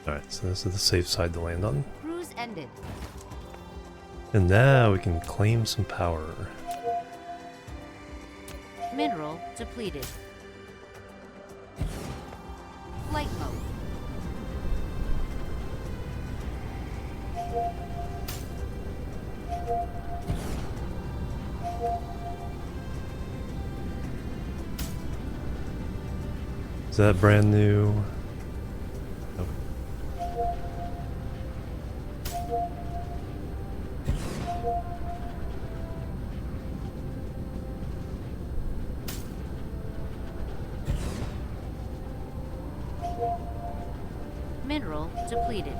Speaker 1: Alright, so this is the safe side to land on.
Speaker 2: Cruise ended.
Speaker 1: And now we can claim some power.
Speaker 2: Mineral depleted. Flight mode.
Speaker 1: Is that brand new? Nope.
Speaker 2: Mineral depleted.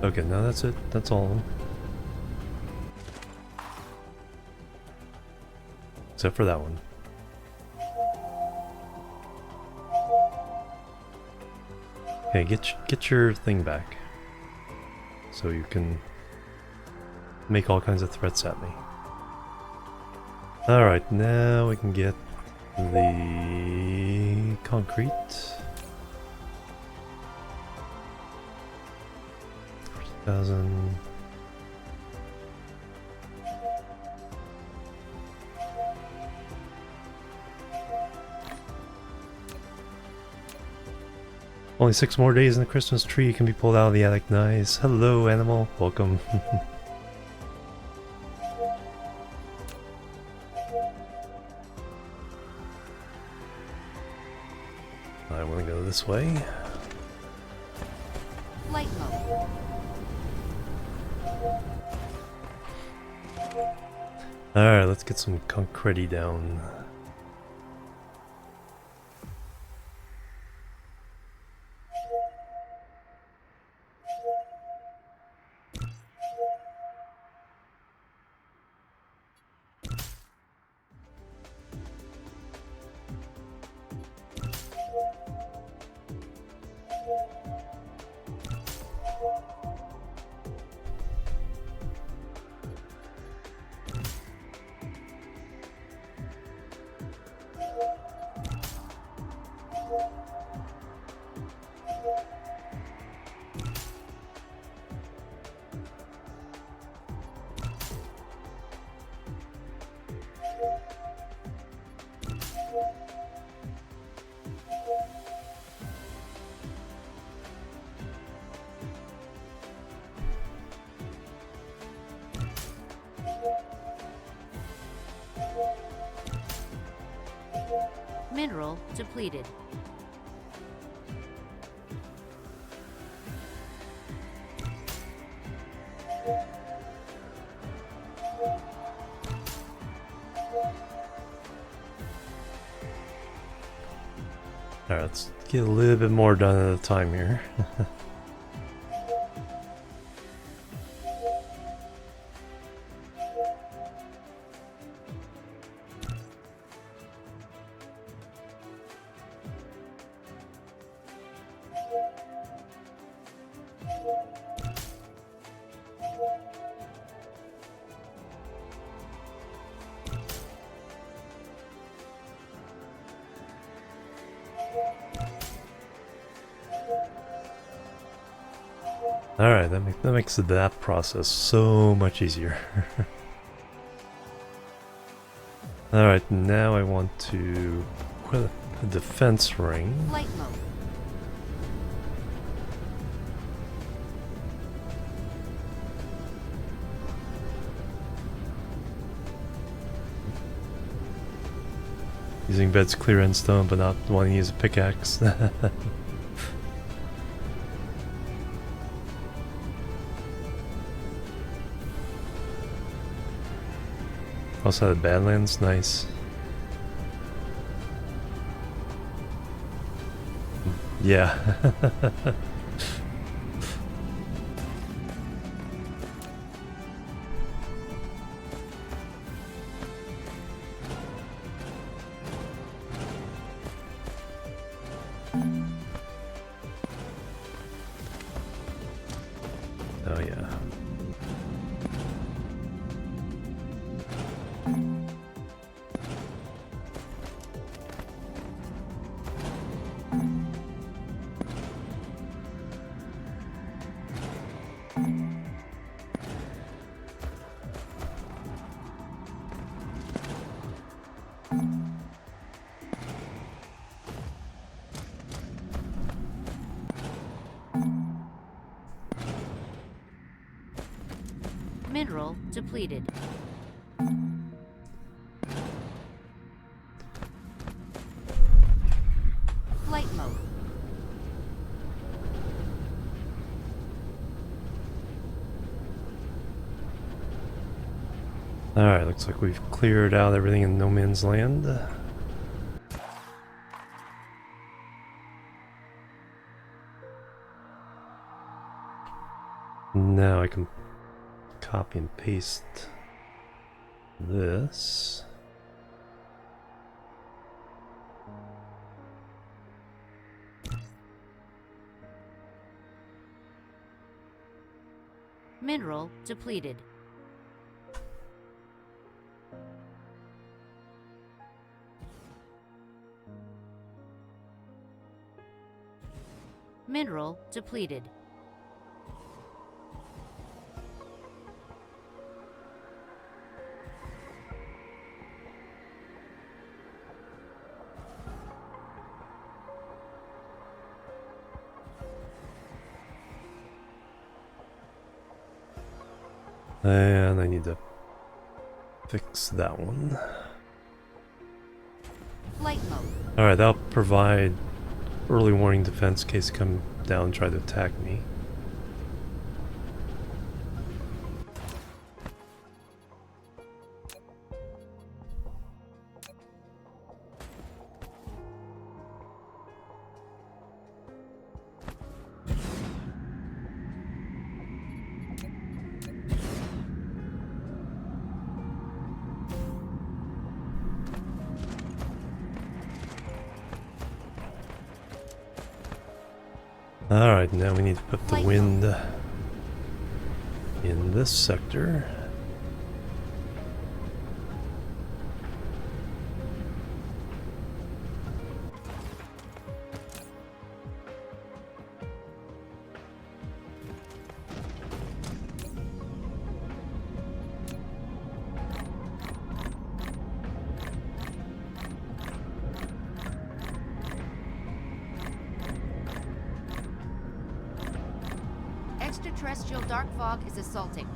Speaker 1: Okay, now that's it. That's all of them. Except for that one. Okay, get your thing back. So you can make all kinds of threats at me. Alright, now we can get the concrete. Thousand. Only 6 more days and the Christmas tree can be pulled out of the attic. Nice. Hello, animal. Welcome. I want to go this way.
Speaker 2: Flight mode.
Speaker 1: Alright, let's get some concrete down.
Speaker 2: Mineral depleted.
Speaker 1: Alright, let's get a little bit more done at a time here. Alright, that makes that process so much easier. Alright, now I want to put a defense ring.
Speaker 2: Flight mode.
Speaker 1: Using beds clear end stone, but not wanting to use a pickaxe. Also had Badlands, nice. Yeah. Oh yeah.
Speaker 2: Mineral depleted. Flight mode.
Speaker 1: Alright, looks like we've cleared out everything in no man's land. Now I can copy and paste this.
Speaker 2: Mineral depleted. Mineral depleted.
Speaker 1: And I need to fix that one.
Speaker 2: Flight mode.
Speaker 1: Alright, that'll provide early warning defense in case they come down and try to attack me. Alright, now we need to put the wind in this sector.
Speaker 2: Extraterrestrial dark fog is assaulting.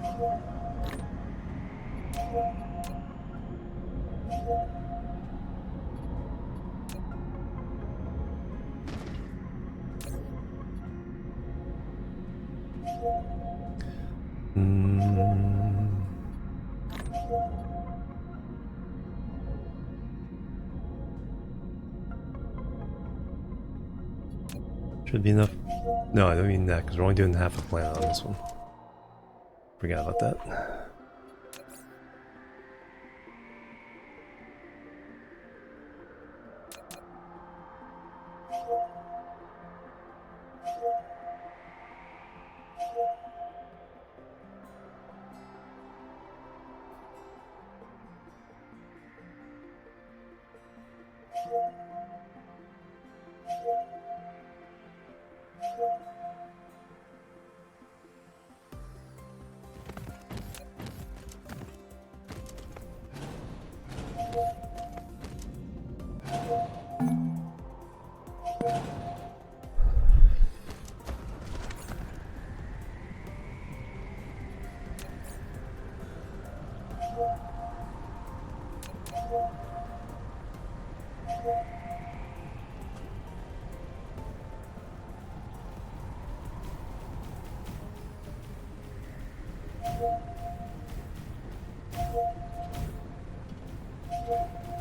Speaker 1: Should be enough. No, I don't mean that, because we're only doing half a planet on this one. Forgot about that.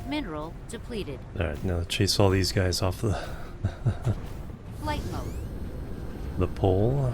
Speaker 2: Mineral depleted.
Speaker 1: Alright, now chase all these guys off the
Speaker 2: Flight mode.
Speaker 1: the pole.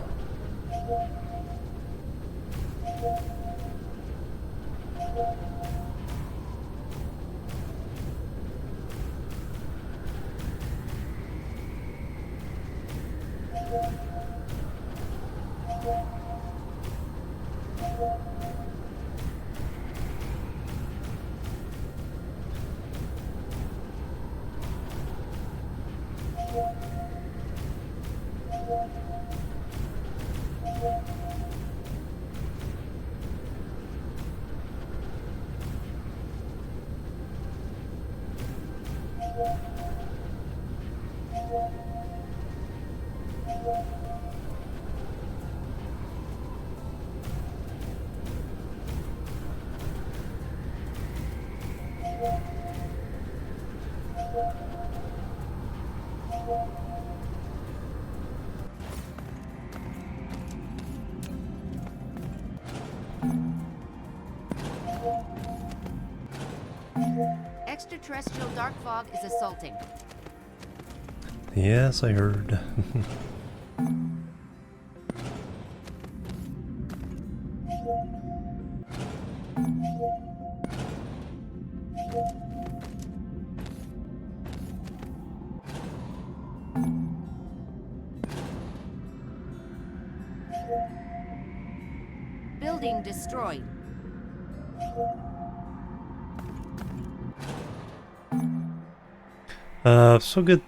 Speaker 2: Extraterrestrial dark fog is assaulting.
Speaker 1: Yes, I heard.
Speaker 2: Building destroyed.
Speaker 1: So good.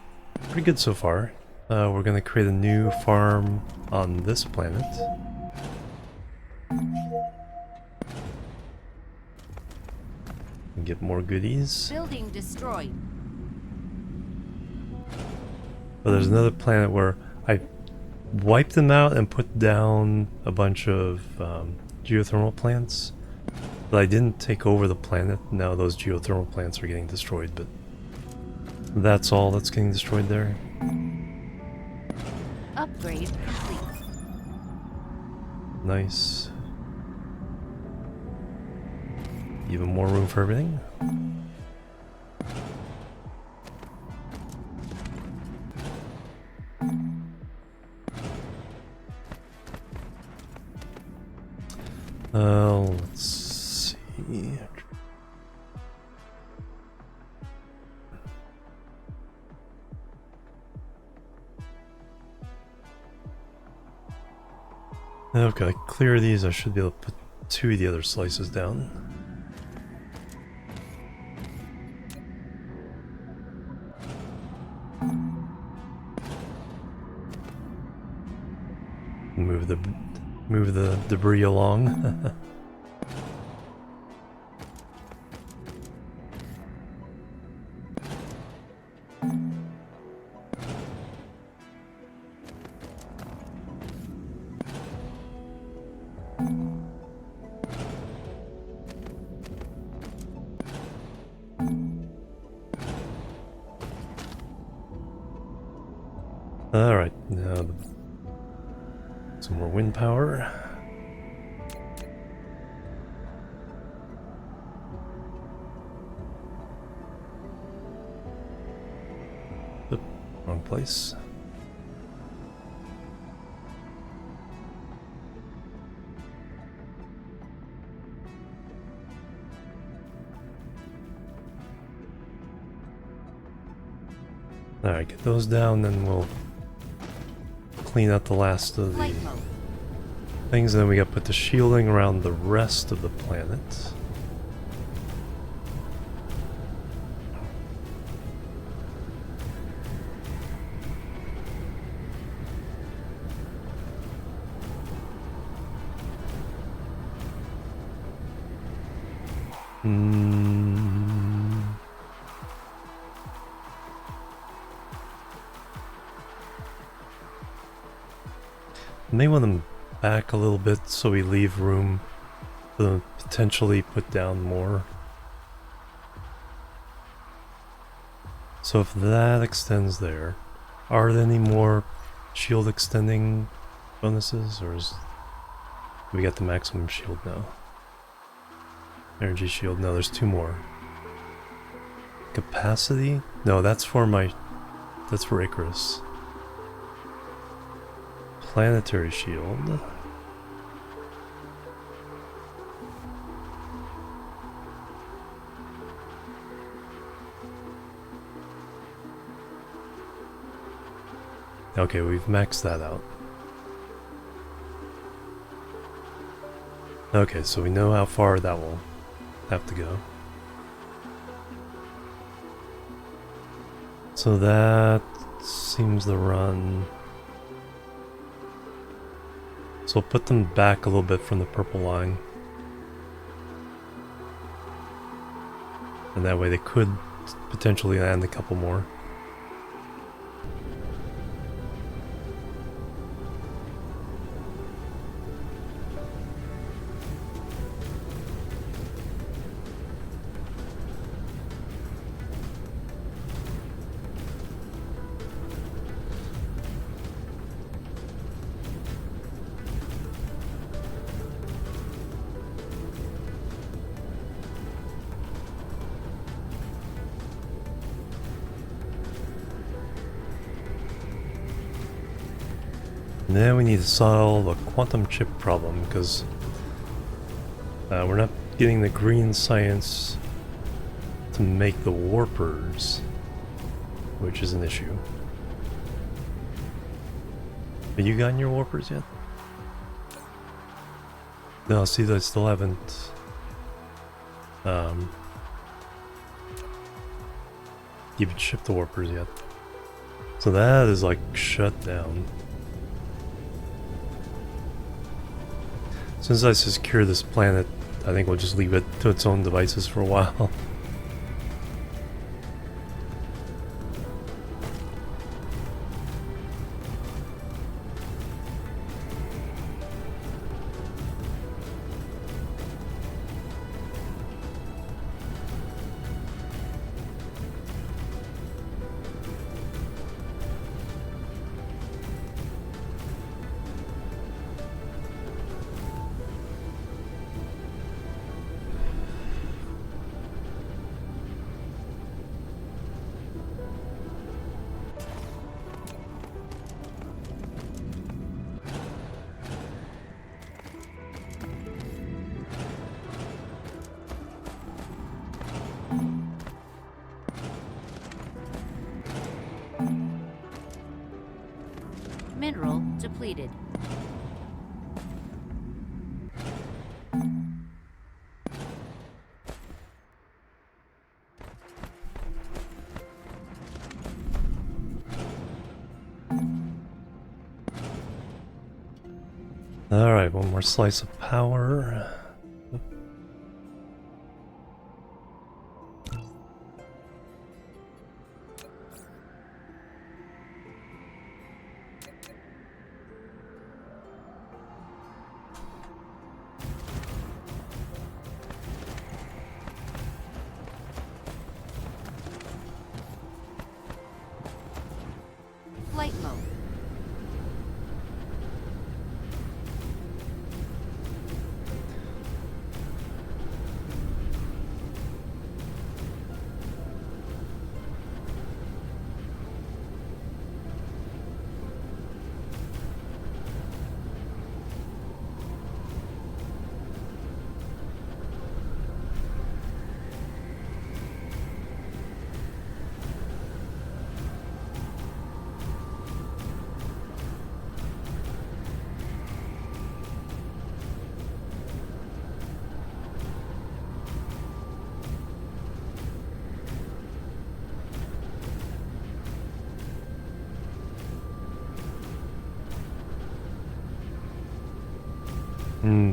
Speaker 1: Pretty good so far. We're gonna create a new farm on this planet. And get more goodies.
Speaker 2: Building destroyed.
Speaker 1: But there's another planet where I wiped them out and put down a bunch of geothermal plants. But I didn't take over the planet. Now those geothermal plants are getting destroyed, but that's all that's getting destroyed there.
Speaker 2: Upgrade complete.
Speaker 1: Nice. Even more room for everything. Let's see. Okay, clear these. I should be able to put 2 of the other slices down. Move the debris along. Alright, now some more wind power. Oop, wrong place. Alright, get those down, then we'll clean out the last of the things, and then we got to put the shielding around the rest of the planet. May want them back a little bit so we leave room for them to potentially put down more. So if that extends there, are there any more shield extending bonuses, or is We got the maximum shield now. Energy shield. No, there's 2 more. Capacity? No, that's for my... That's for Icarus. Planetary shield. Okay, we've maxed that out. Okay, so we know how far that will have to go. So that seems to run... So we'll put them back a little bit from the purple line. And that way they could potentially land a couple more. Now we need to solve the quantum chip problem because we're not getting the green science to make the warpers, which is an issue. Have you gotten your warpers yet? No, see, I still haven't even shipped the warpers yet. So that is like shut down. Since I secure this planet, I think we'll just leave it to its own devices for a while.
Speaker 2: Mineral depleted.
Speaker 1: Alright, one more slice of power.
Speaker 2: Flight mode.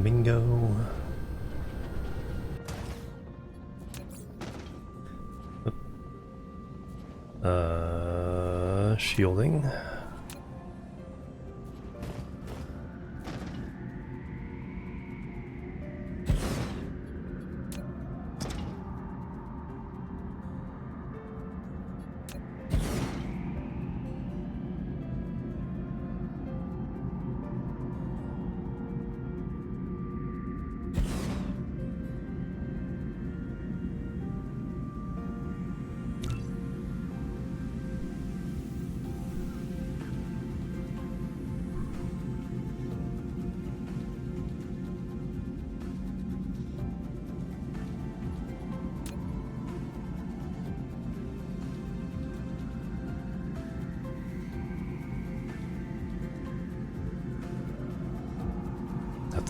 Speaker 1: Bingo. Shielding.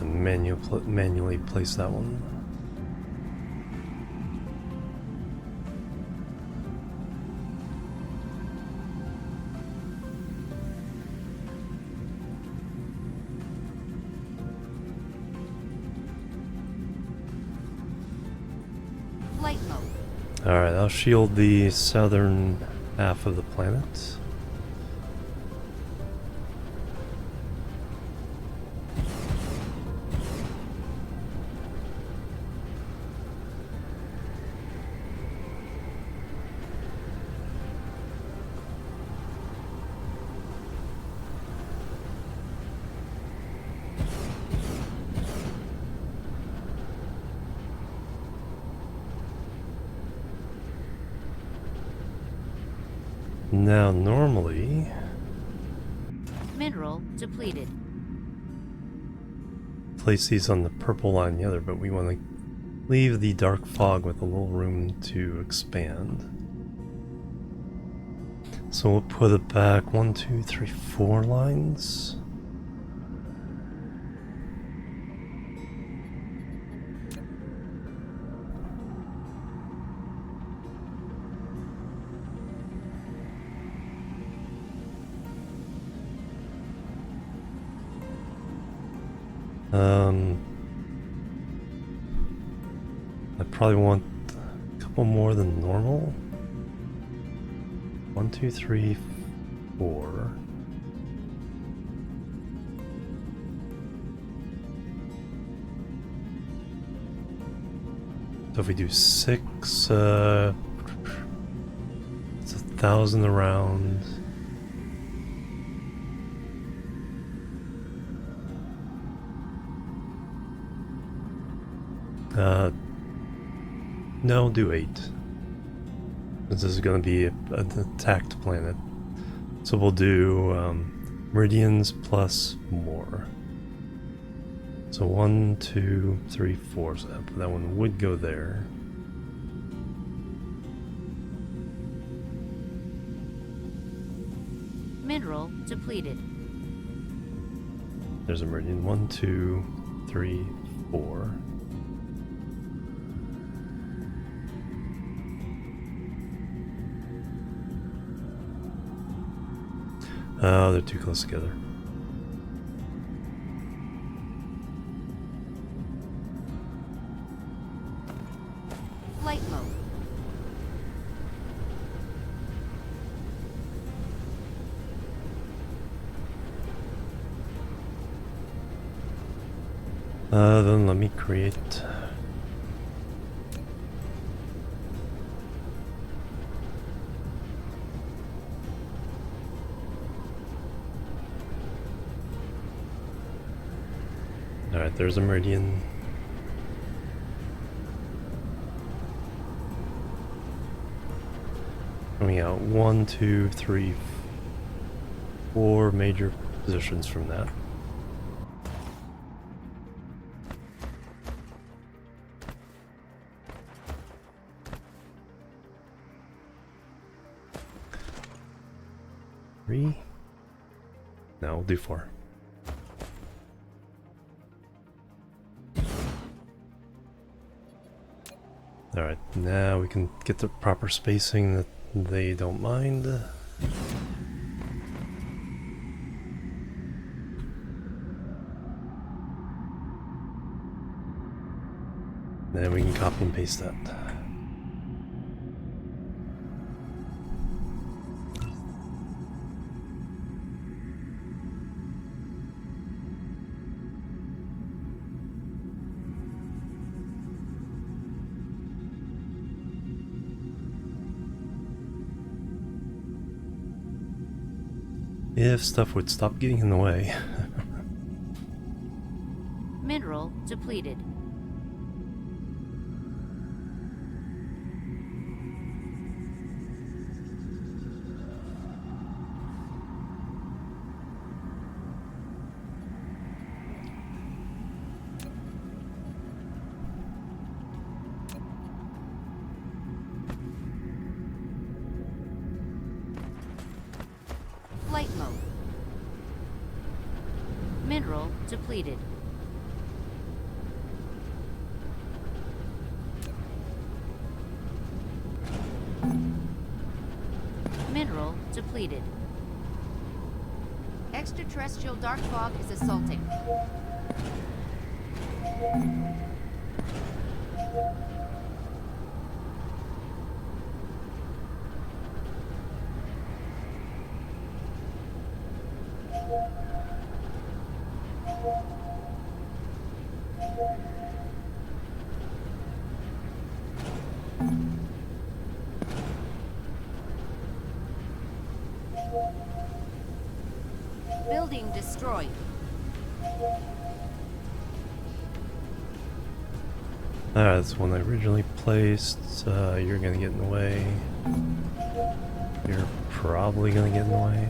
Speaker 1: to manually place that one.
Speaker 2: Flight mode.
Speaker 1: Alright, I'll shield the southern half of the planet. Now, normally,
Speaker 2: Mineral depleted.
Speaker 1: place these on the purple line the other, but we want to leave the dark fog with a little room to expand. So we'll put it back 1, 2, 3, 4 lines. I probably want a couple more than normal. 1, 2, 3, 4. So if we do 6, it's 1,000 around. No, do 8. This is going to be an attacked planet. So we'll do meridians plus more. So 1, 2, 3, 4. So that one would go there.
Speaker 2: Mineral depleted.
Speaker 1: There's a meridian. 1, 2, 3, 4. Oh, they're too close together.
Speaker 2: Flight mode.
Speaker 1: Then let me create. Alright, there's a meridian. Coming out 1, 2, 3, 4 major positions from that. Three? No, we'll do 4. Alright, now we can get the proper spacing that they don't mind. Then we can copy and paste that. If stuff would stop getting in the way.
Speaker 2: Mineral depleted. Flight mode. Mineral depleted. depleted. Extraterrestrial dark fog is assaulting. Building destroyed.
Speaker 1: Alright, that's one I originally placed. You're gonna get in the way. You're probably gonna get in the way.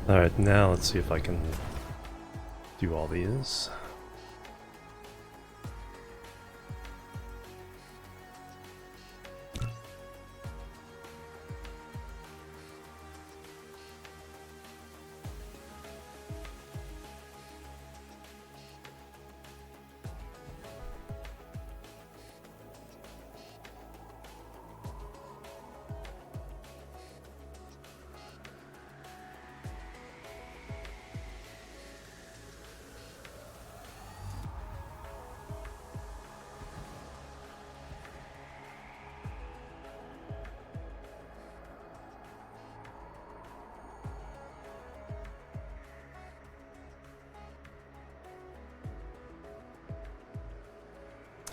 Speaker 1: Alright, now let's see if I can do all these.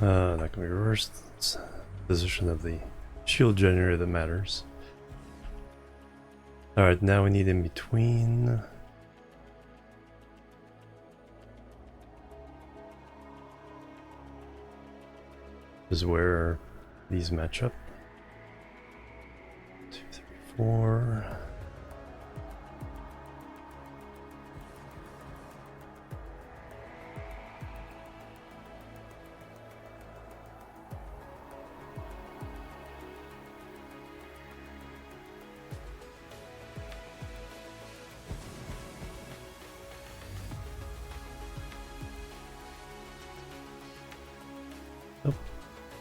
Speaker 1: That can be reversed. It's the position of the shield generator that matters. Alright, now we need in between. Is where these match up. 2, 3, 4.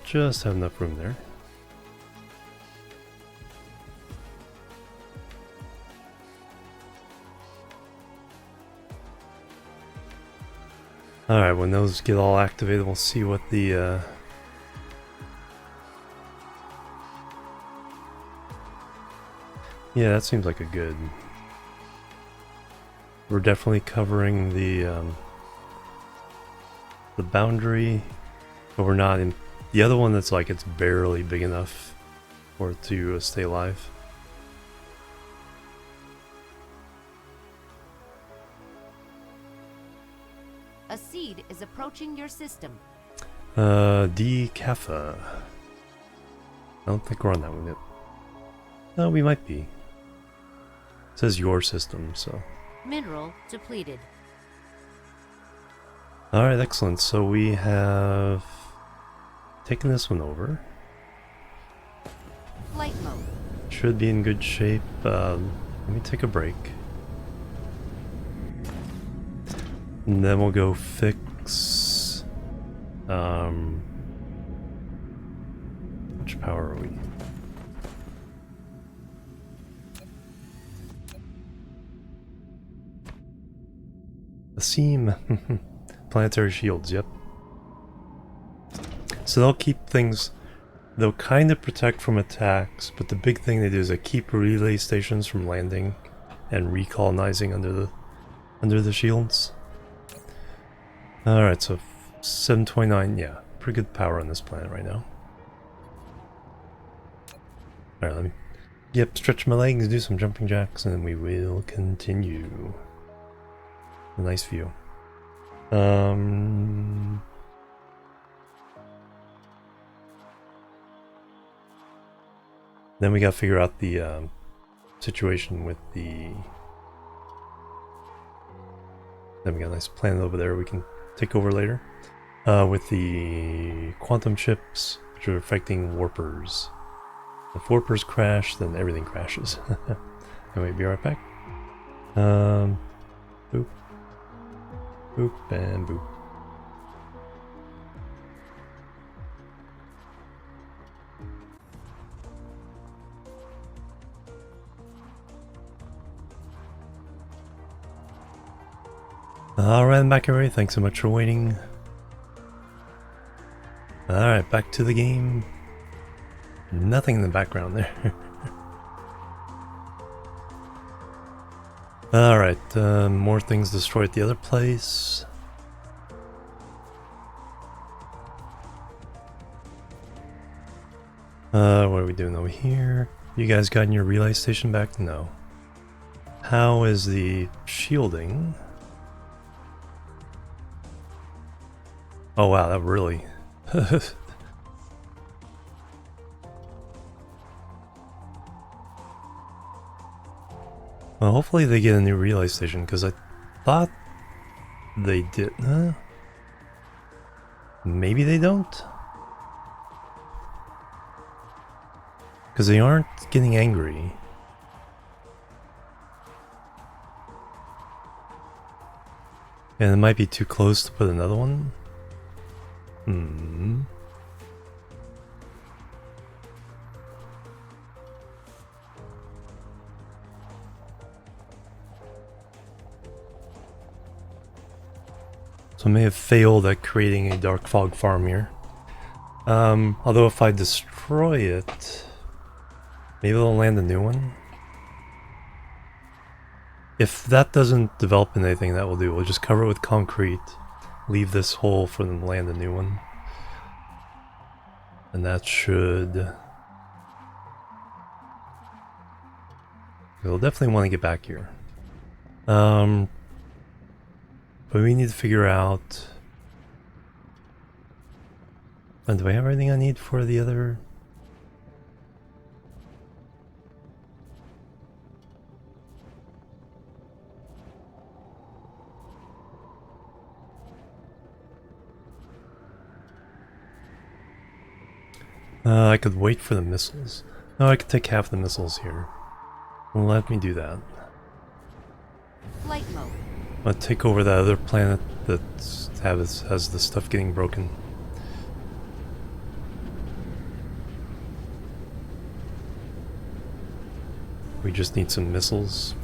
Speaker 1: Just have enough room there. Alright, when those get all activated, we'll see what the yeah, that seems like a good... We're definitely covering the boundary, but we're not in... The other one that's like, it's barely big enough for it to stay alive.
Speaker 2: A seed is approaching your system.
Speaker 1: Decapha. I don't think we're on that one yet. No, we might be. It says your system, so.
Speaker 2: Mineral depleted.
Speaker 1: Alright, excellent. So we have taken this one over.
Speaker 2: Flight mode.
Speaker 1: Should be in good shape. Let me take a break. And then we'll go fix... which power are we? The seam. Planetary shields, yep. So they'll keep things... They'll kind of protect from attacks, but the big thing they do is they keep relay stations from landing and recolonizing under the shields. Alright, so 729, yeah. Pretty good power on this planet right now. Alright, let me... Yep, stretch my legs, do some jumping jacks, and we will continue. A nice view. Then we gotta figure out the situation with the... Then we got a nice planet over there we can take over later. With the quantum chips, which are affecting warpers. If warpers crash, then everything crashes. Anyway, be right back. Boop. Boop and boop. Alright, I'm back everybody. Thanks so much for waiting. Alright, back to the game. Nothing in the background there. Alright, more things destroyed at the other place. What are we doing over here? You guys gotten your relay station back? No. How is the shielding? Oh wow, that really... Well, hopefully they get a new relay station, because I thought they did. Maybe they don't? Because they aren't getting angry. And it might be too close to put another one. So I may have failed at creating a dark fog farm here. Although if I destroy it, maybe they'll land a new one. If that doesn't develop into anything, that will do. We'll just cover it with concrete, leave this hole for them to land a new one. And that should... We'll definitely want to get back here. But we need to figure out... And do I have everything I need for the other... I could wait for the missiles. No, I could take half the missiles here. Well, let me do that.
Speaker 2: Flight mode.
Speaker 1: I'm gonna take over that other planet that has the stuff getting broken. We just need some missiles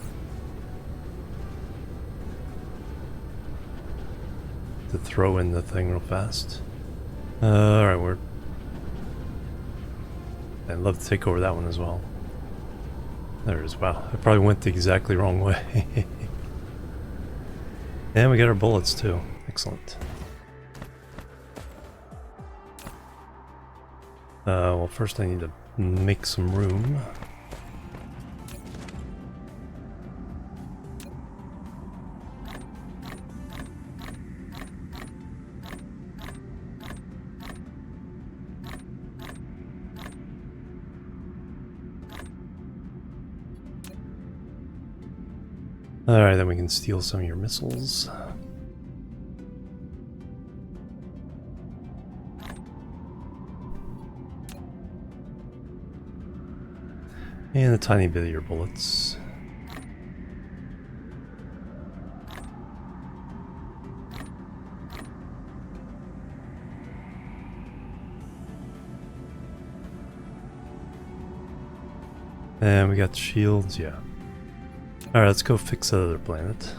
Speaker 1: to throw in the thing real fast. Alright, I'd love to take over that one as well. There it is. Wow, I probably went the exactly wrong way. And we got our bullets too. Excellent. Well, first I need to make some room. Alright, then we can steal some of your missiles. And a tiny bit of your bullets. And we got the shields, yeah. Alright, let's go fix the other planet.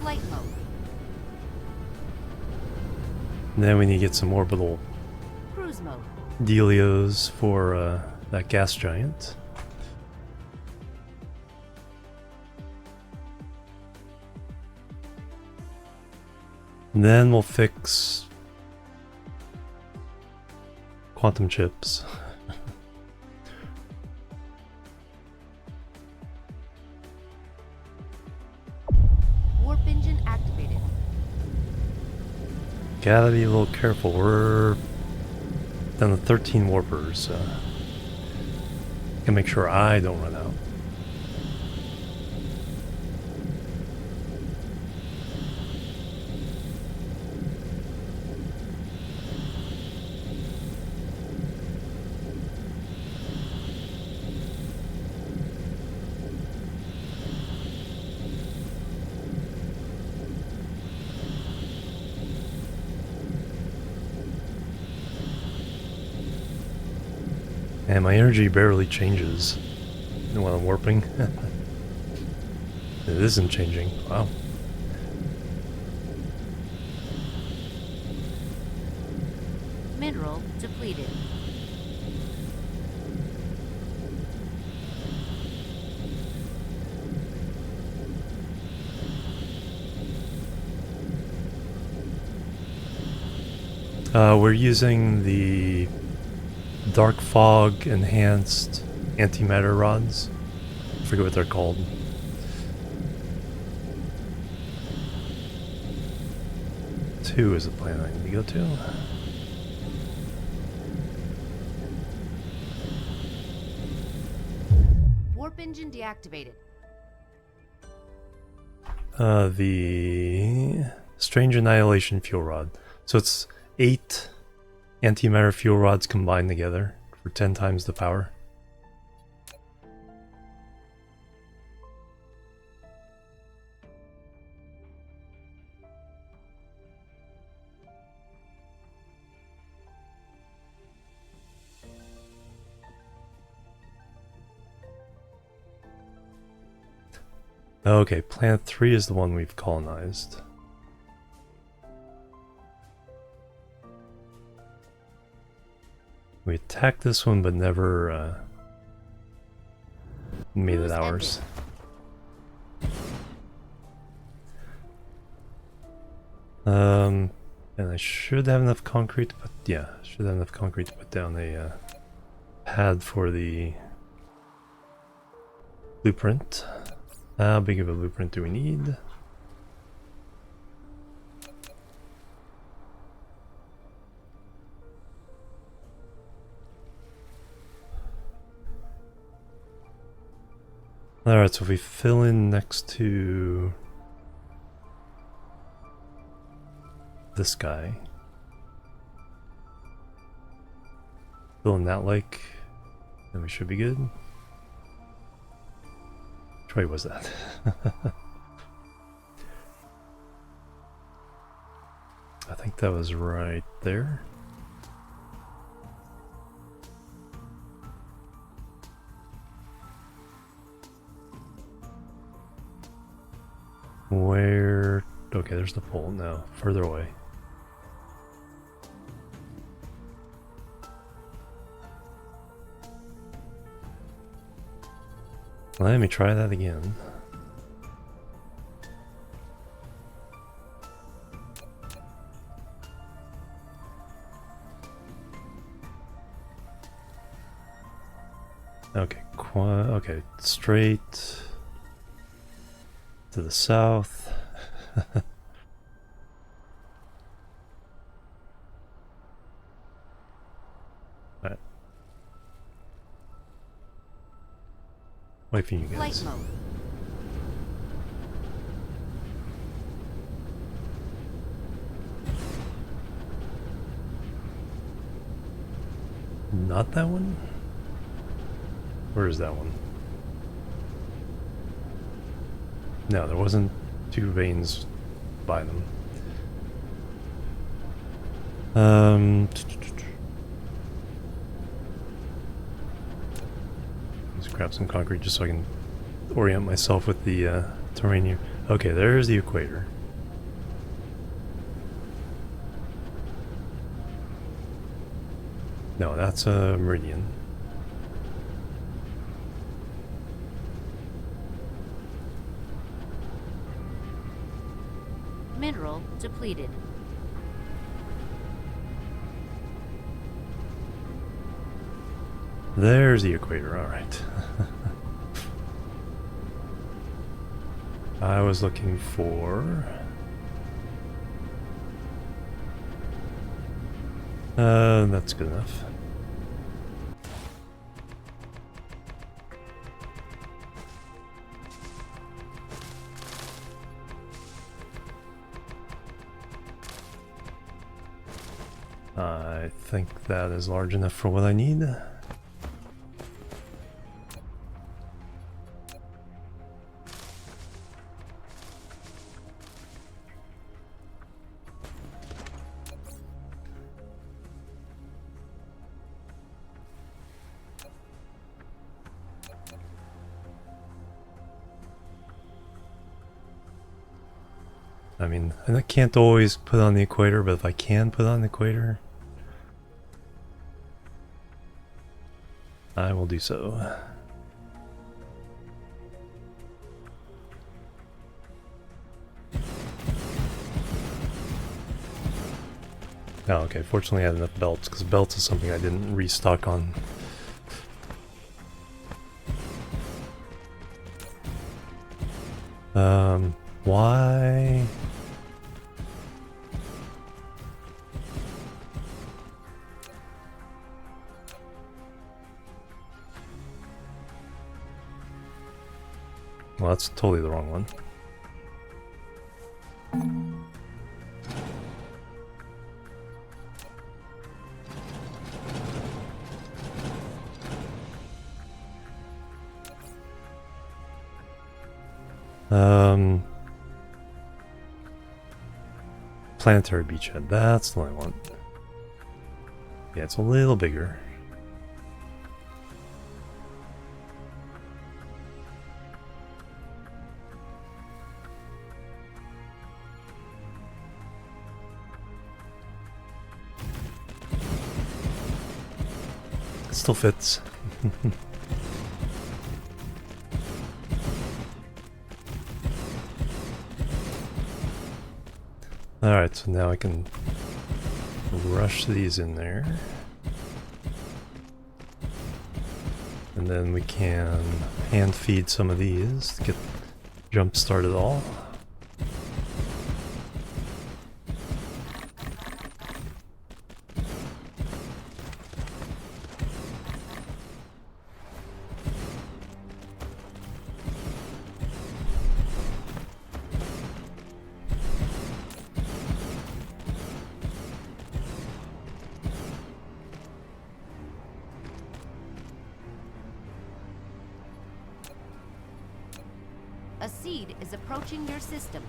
Speaker 2: Flight mode.
Speaker 1: And then we need to get some orbital
Speaker 2: Cruise mode.
Speaker 1: dealios for that gas giant. And then we'll fix quantum chips.
Speaker 2: Warp engine activated.
Speaker 1: Gotta be a little careful. We're down to 13 warpers. Can make sure I don't run out. And my energy barely changes when I'm warping. It isn't changing. Wow.
Speaker 2: Mineral depleted.
Speaker 1: We're using the dark fog enhanced antimatter rods. I forget what they're called. Two is the planet I need to go to.
Speaker 2: Warp engine deactivated.
Speaker 1: The Strange Annihilation fuel rod. So it's 8 antimatter fuel rods combined together for 10 times the power. Okay, Planet 3 is the one we've colonized. We attacked this one, but never made it ours. And I should have enough concrete to put, yeah, should have enough concrete to put down a pad for the blueprint. How big of a blueprint do we need? Alright, so if we fill in next to this guy, fill in that lake, then we should be good. Which way was that? I think that was right there. Where? Okay, there's the pole now. Further away. Let me try that again. Okay, okay, straight to the south. Alright. Wait for you guys.
Speaker 2: Flight mode.
Speaker 1: Not that one? Where is that one? No, there wasn't 2 veins by them. Let's grab some concrete just so I can orient myself with the terrain here. Okay, there's the equator. No, that's a meridian.
Speaker 2: Mineral depleted.
Speaker 1: There's the equator, alright. I was looking for... that's good enough. I think that is large enough for what I need. I mean, I can't always put on the equator, but if I can put on the equator, I will do so. Oh, okay. Fortunately, I had enough belts, because belts is something I didn't restock on. Why? Well, that's totally the wrong one. Planetary beachhead, that's the one I want. Yeah, it's a little bigger. It still fits. Alright, so now I can rush these in there. And then we can hand feed some of these to get jump started all.
Speaker 2: A seed is approaching your system.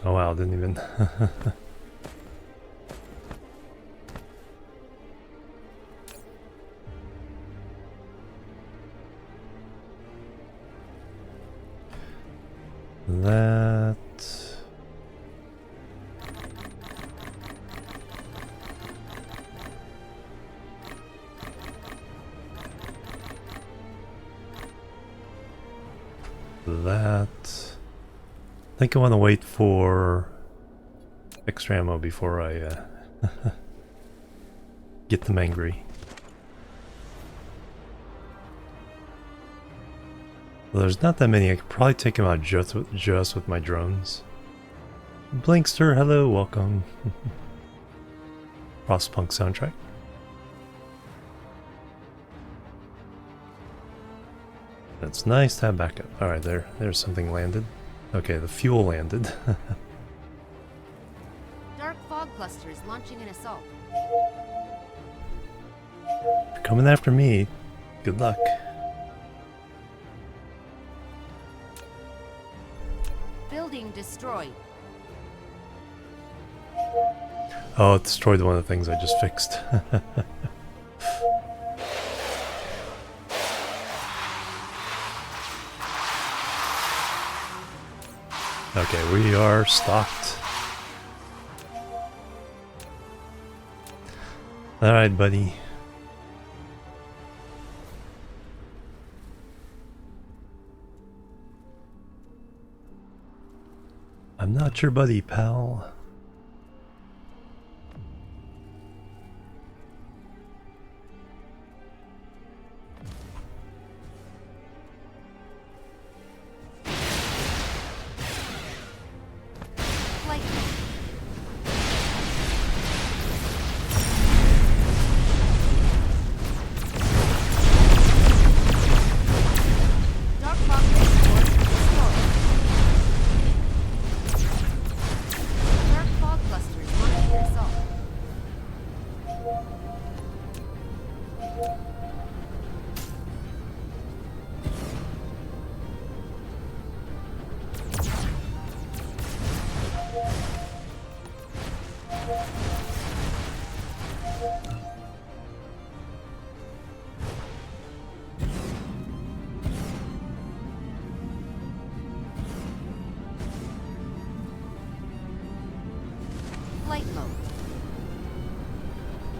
Speaker 1: Oh wow, didn't even... That... That... I think I want to wait for extra ammo before I get them angry. Well, there's not that many. I could probably take them out just with my drones. Blinkster, hello, welcome. Frostpunk soundtrack. It's nice to have backup. Alright, there's something landed. Okay, the fuel landed.
Speaker 2: Dark fog cluster is launching an assault.
Speaker 1: You're coming after me. Good luck.
Speaker 2: Building destroyed.
Speaker 1: Oh, it destroyed one of the things I just fixed. Okay, we are stocked. Alright, buddy. I'm not your buddy, pal.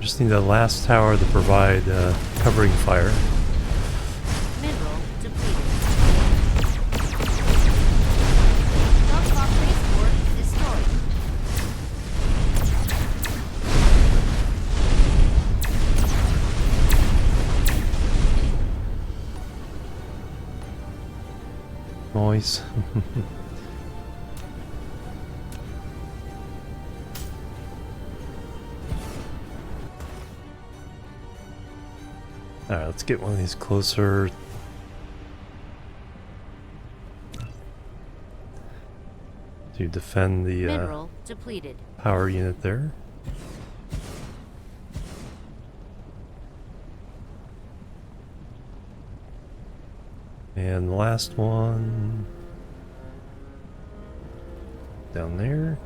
Speaker 1: just need that last tower to provide covering fire.
Speaker 2: Mineral depleted. Dogpop base core destroyed.
Speaker 1: Noise. Alright, let's get one of these closer. To defend the
Speaker 2: Mineral depleted.
Speaker 1: power unit there. And the last one down there.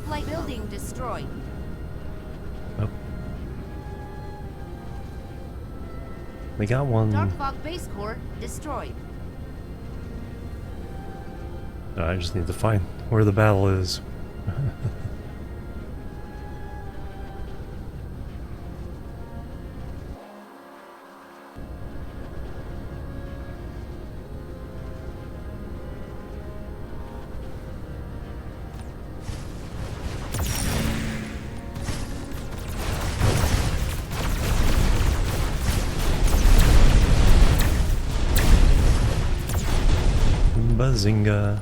Speaker 2: Flight building destroyed.
Speaker 1: Oh. We got one.
Speaker 2: Dark fog base core destroyed.
Speaker 1: I just need to find where the battle is. Bazinga.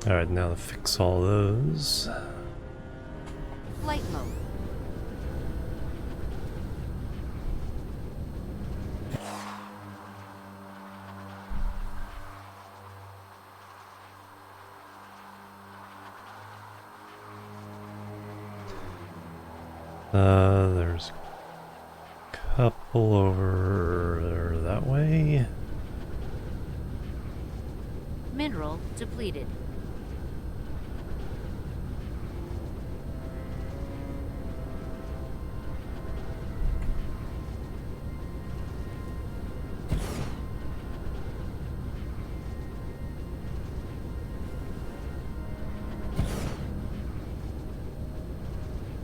Speaker 1: Alright, now to fix all those.
Speaker 2: Flight mode.
Speaker 1: There's a couple over there that way.
Speaker 2: Mineral depleted.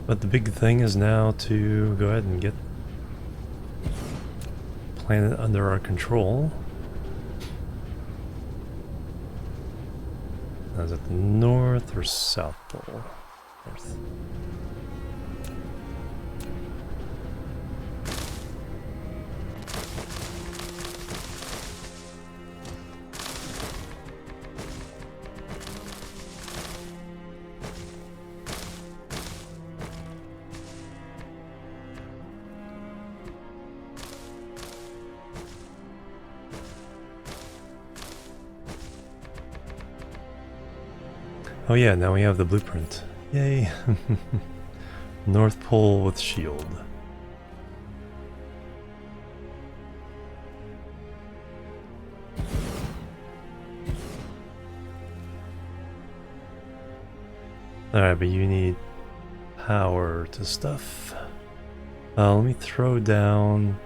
Speaker 1: But the big thing is now to go ahead and get the planet under our control. Is it the North or South Pole? North. Oh yeah, now we have the blueprint. Yay! North Pole with shield. Alright, but you need power to stuff. Let me throw down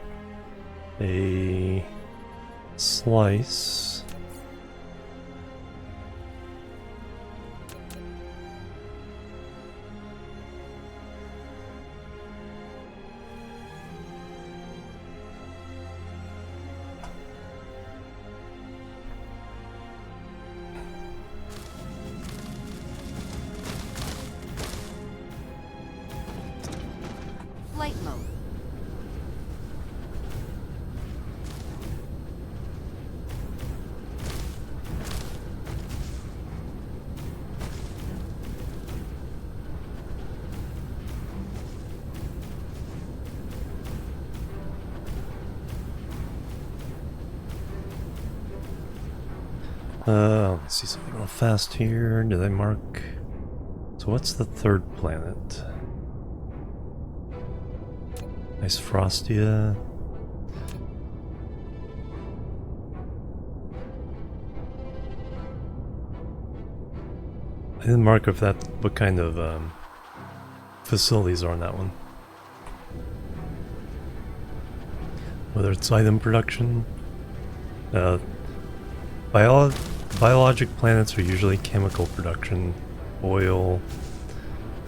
Speaker 1: a slice.
Speaker 2: Flight mode.
Speaker 1: Let me see something real fast here. Did I mark? So what's the third planet? Nice Frostia. I didn't mark if that what kind of facilities are on that one. Whether it's item production. Biologic planets are usually chemical production, oil,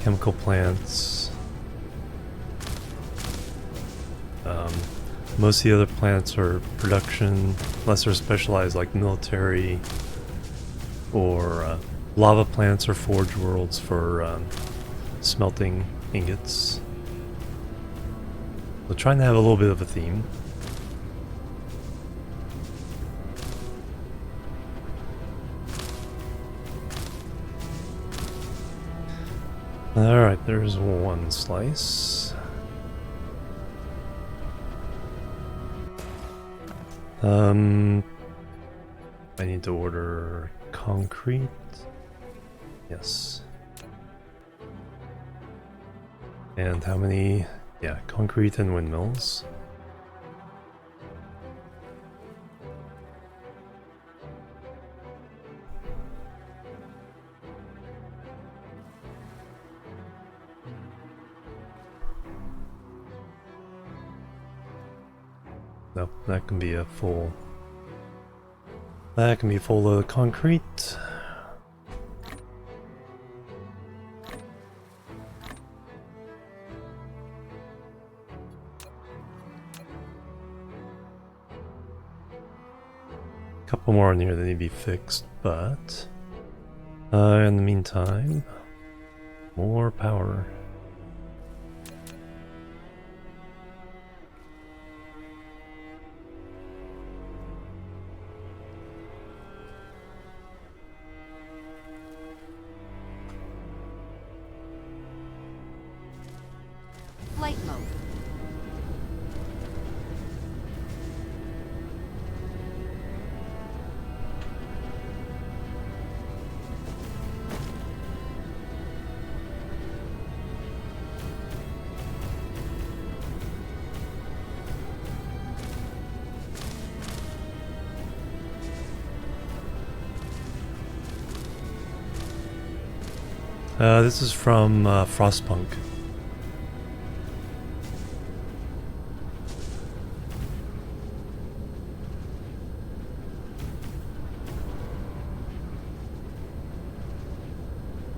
Speaker 1: chemical plants. Most of the other planets are production, unless they're specialized like military, or lava planets or forge worlds for smelting ingots. So trying to have a little bit of a theme. Alright, there's one slice. I need to order concrete. Yes. And how many? Yeah, concrete and windmills. Nope, that can be a full. That can be full of concrete. Couple more in here that need to be fixed, but in the meantime, more power.
Speaker 2: Flight mode.
Speaker 1: This is from Frostpunk.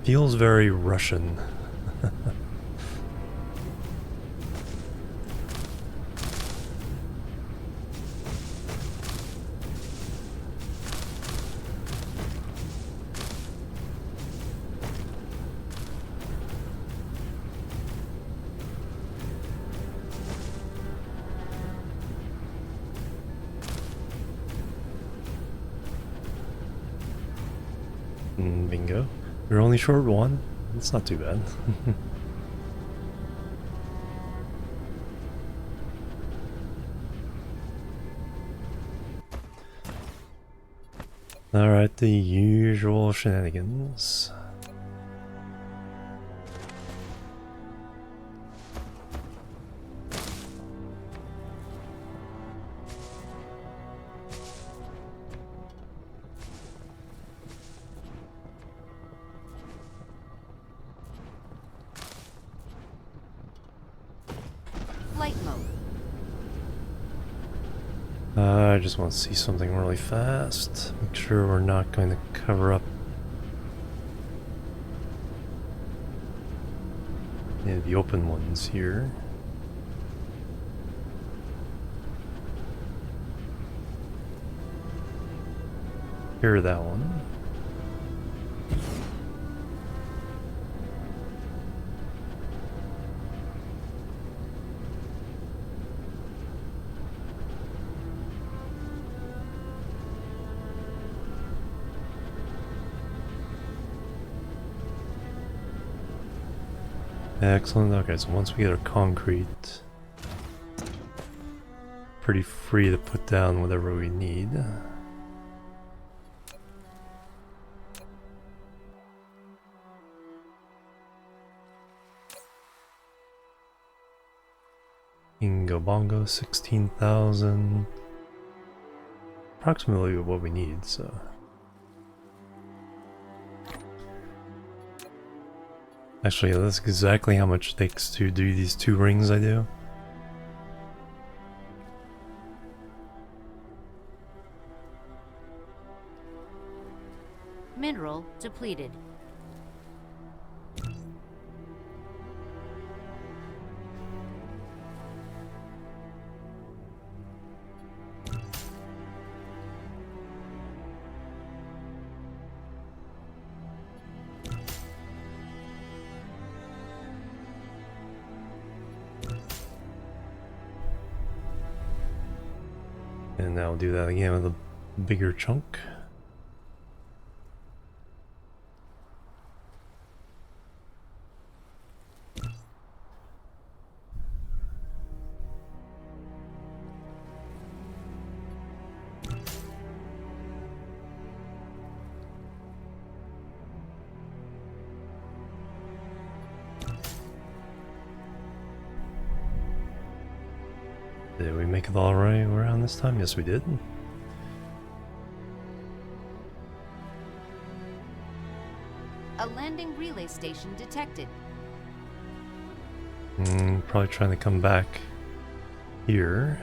Speaker 1: Feels very Russian. Bingo. We're only short one. It's not too bad. Alright, the usual shenanigans.
Speaker 2: Flight mode.
Speaker 1: I just want to see something really fast. Make sure we're not going to cover up. Yeah, the open ones here. Here, that one. Excellent. Okay, so once we get our concrete, pretty free to put down whatever we need. Ingo Bongo, 16,000. Approximately what we need, so. Actually, that's exactly how much it takes to do these 2 rings I do.
Speaker 2: Mineral depleted.
Speaker 1: And now we'll do that again with a bigger chunk. Did we make it all right around this time? Yes, we did.
Speaker 2: A landing relay station detected.
Speaker 1: Probably trying to come back here.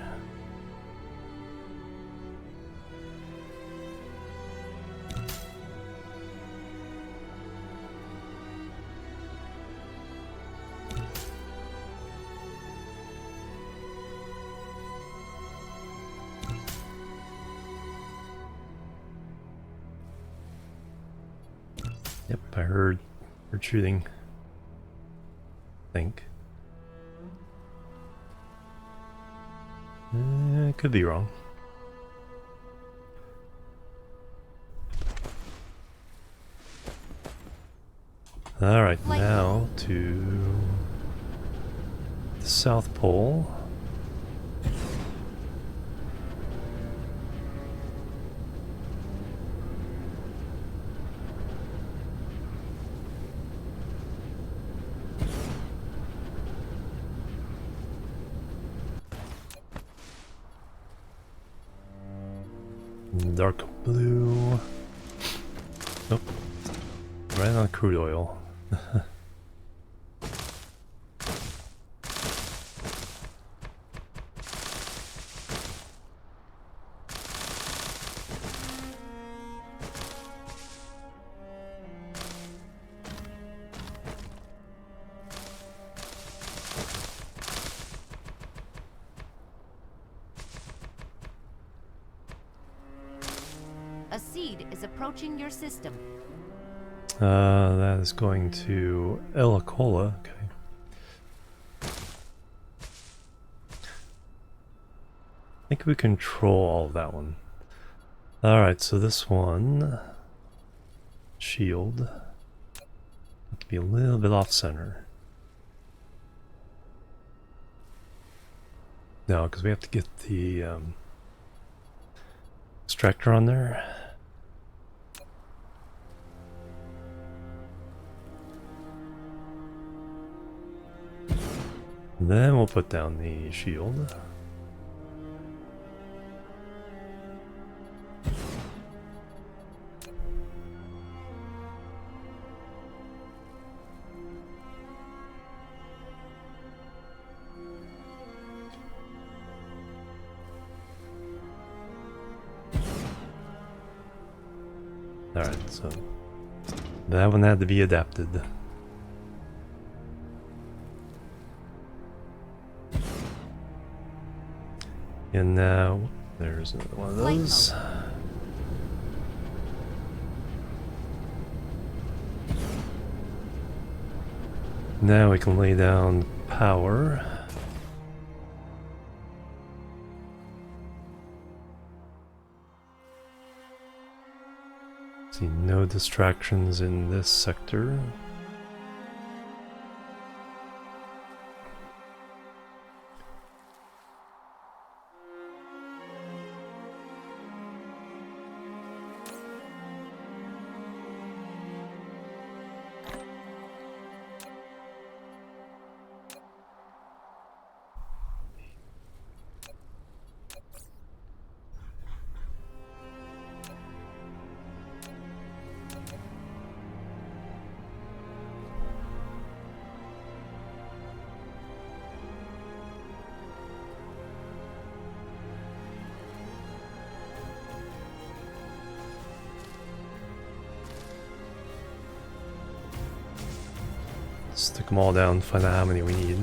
Speaker 1: Yep, I heard shooting. I think. Could be wrong. Alright, now to the South Pole. Dark blue. Nope. Right on crude oil.
Speaker 2: A seed is approaching your system.
Speaker 1: That is going to Elacola. Okay. I think we control all of that one. Alright, so this one... Shield. Have to be a little bit off center. No, because we have to get the extractor on there. Then we'll put down the shield. Alright, so that one had to be adapted. And now there's another one of those. Now we can lay down power. See, no distractions in this sector. Stick them all down, find out how many we need.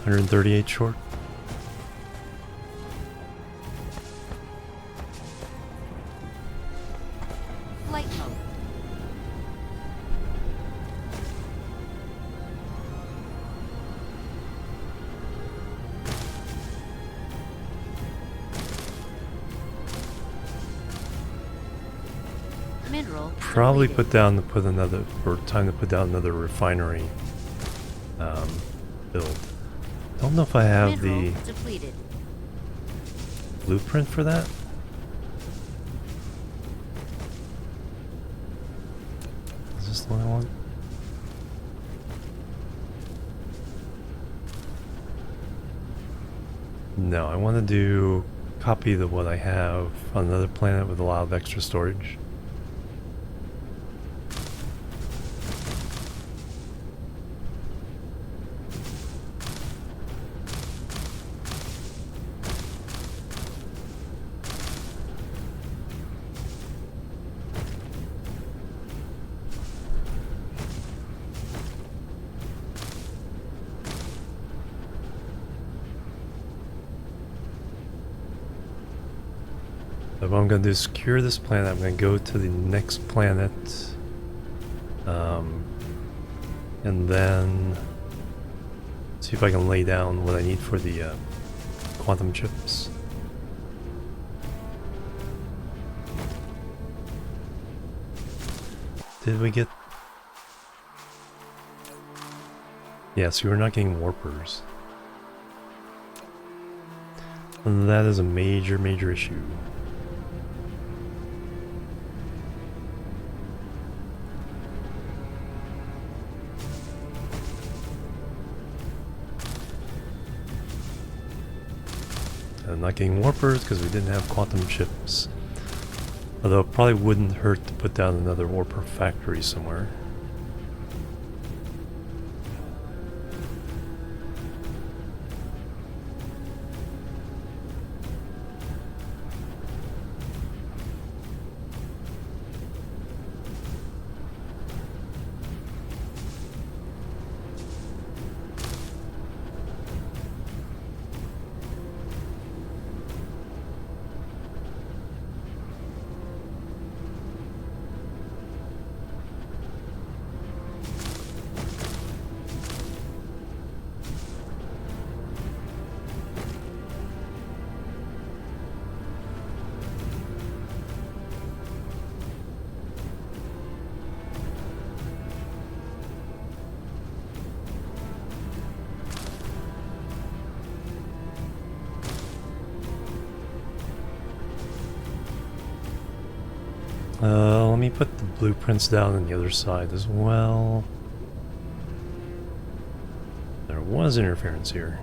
Speaker 1: $138 short.
Speaker 2: Flight mode. Mineral.
Speaker 1: Probably
Speaker 2: depleted.
Speaker 1: time to put down another refinery build. Don't know if I have
Speaker 2: Mineral
Speaker 1: the
Speaker 2: depleted.
Speaker 1: blueprint for that. Is this the one I want? No, I want to do copy what I have on another planet with a lot of extra storage. So what I'm going to do is secure this planet. I'm going to go to the next planet. And then see if I can lay down what I need for the quantum chips. Did we get... Yeah, so we're not getting warpers. And that is a major, major issue. I'm not getting warpers because we didn't have quantum chips. Although it probably wouldn't hurt to put down another warper factory somewhere. Let me put the blueprints down on the other side as well. There was interference here.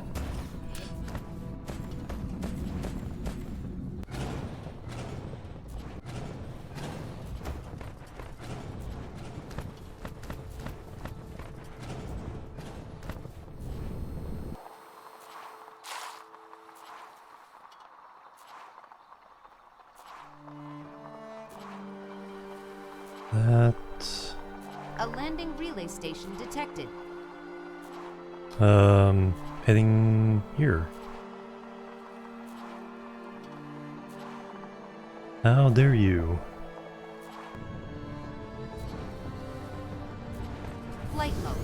Speaker 1: That...
Speaker 2: A landing relay station detected.
Speaker 1: Heading here. How dare you?
Speaker 2: Flight mode.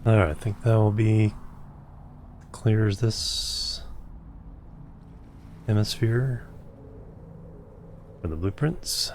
Speaker 1: Alright, I think that will be clear as this hemisphere for the blueprints.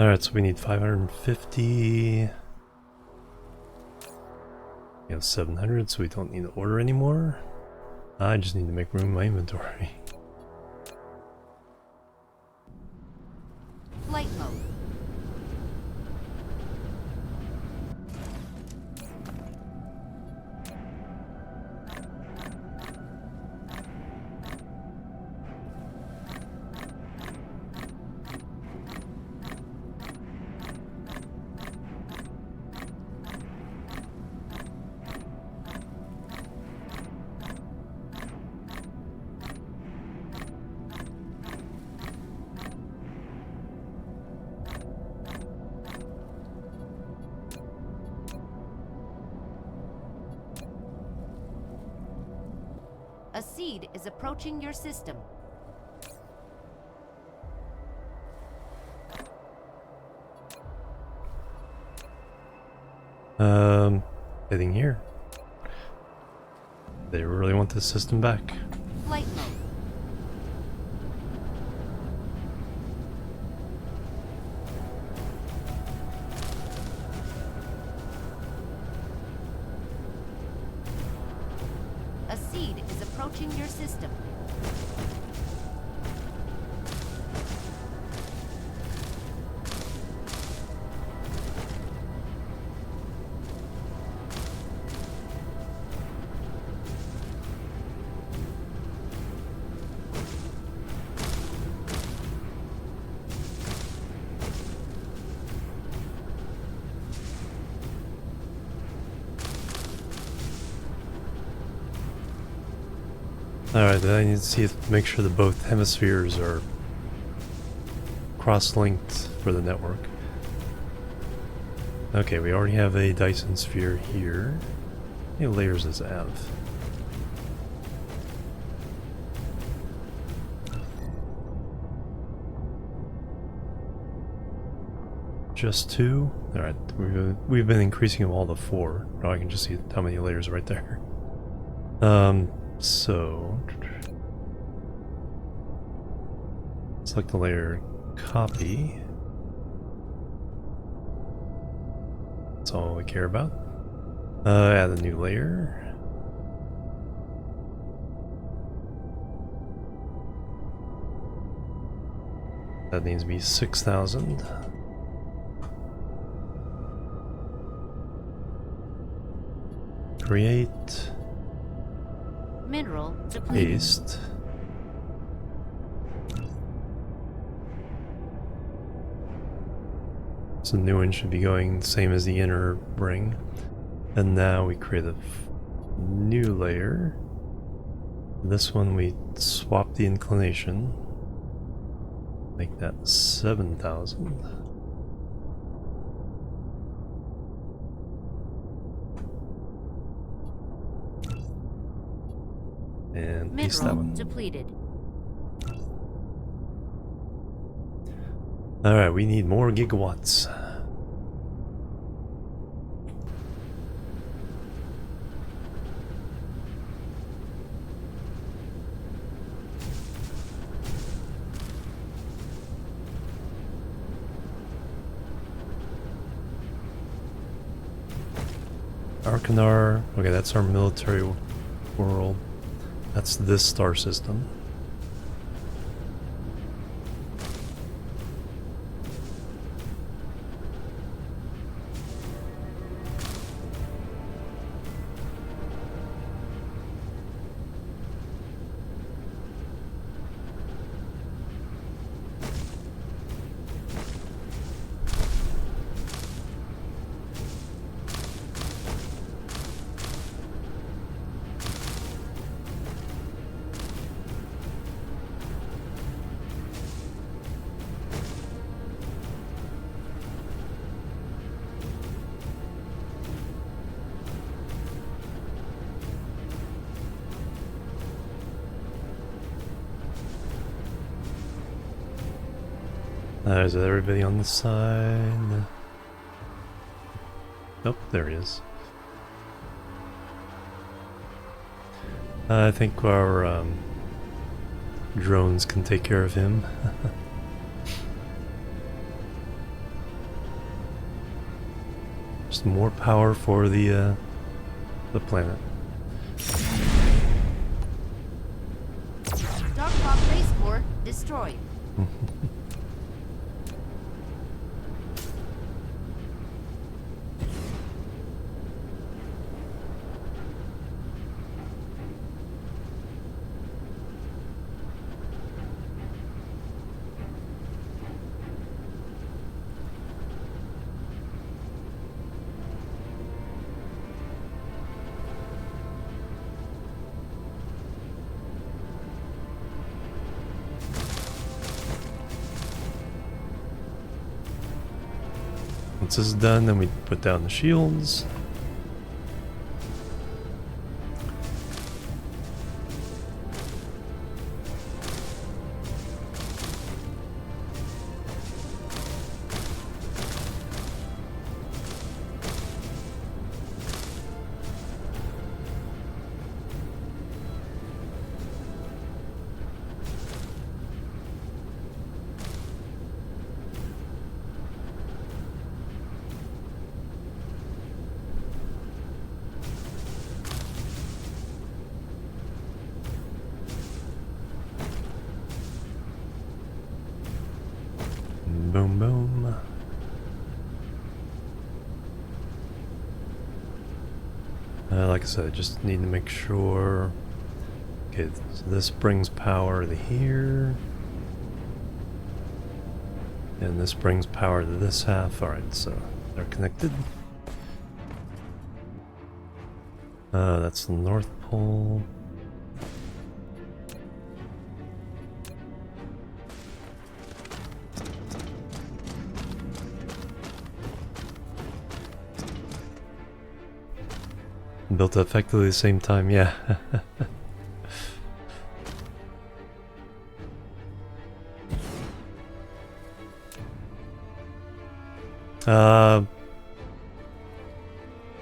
Speaker 1: Alright, so we need 550. We have 700, so we don't need to order anymore. I just need to make room in my inventory.
Speaker 2: Flight mode. A seed is approaching your system.
Speaker 1: Heading here. They really want this system back.
Speaker 2: Flight mode. A seed is approaching your system.
Speaker 1: Alright, then I need to see if, make sure that both hemispheres are cross-linked for the network. Okay, we already have a Dyson Sphere here. How many layers does it have? Just 2? Alright, we've been increasing them all to 4. Now I can just see how many layers right there. So select the layer, copy. That's all we care about. Add a new layer. That needs to be 6,000. Create.
Speaker 2: Mineral depleted.
Speaker 1: Paste. So the new one should be going the same as the inner ring. And now we create a new layer. This one we swap the inclination. Make that 7,000. And paste that one.
Speaker 2: Depleted.
Speaker 1: Alright, we need more gigawatts. Arcanar, okay, that's our military world. That's this star system. Is everybody on the side? Nope, there he is. I think our drones can take care of him. just more power for the planet.
Speaker 2: Dark Fog base core destroyed.
Speaker 1: Once this is done, then we put down the shields. Boom, boom. Like I said, I just need to make sure. Okay, so this brings power to here. And this brings power to this half. Alright, so they're connected. That's the North Pole. Built effectively the same time, yeah.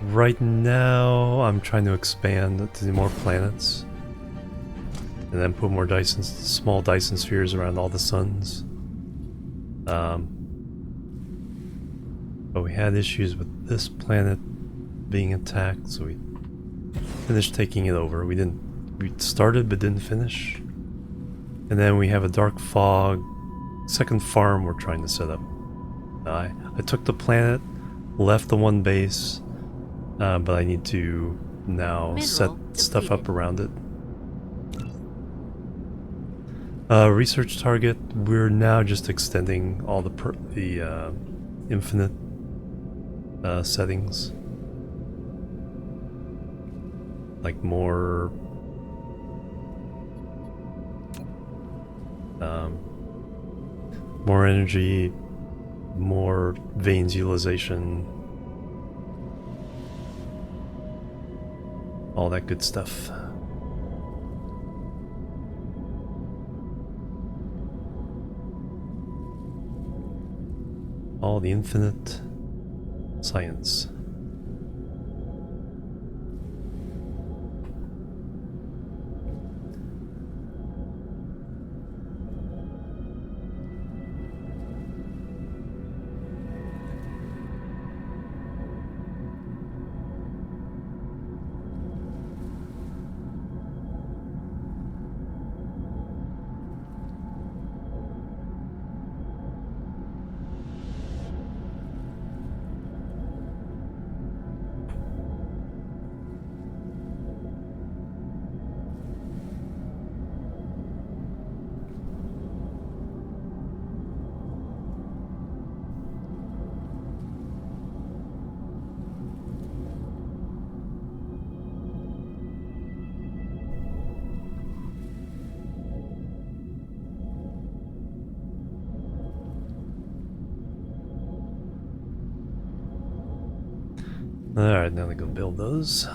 Speaker 1: Right now I'm trying to expand to more planets. And then put more small Dyson spheres around all the suns. But we had issues with this planet being attacked, so we finished taking it over. We started but didn't finish. And then we have a dark fog second farm we're trying to set up. I took the planet, left the one base, but I need to now
Speaker 2: Mineral
Speaker 1: set stuff up
Speaker 2: depleted.
Speaker 1: around it. Research target, we're now just extending all the infinite settings. Like more more energy, more veins utilization, all that good stuff. All the infinite science. Alright, now we go build those.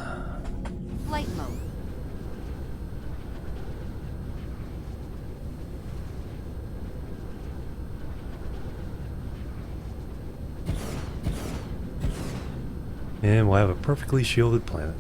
Speaker 2: Flight mode.
Speaker 1: And we'll have a perfectly shielded planet.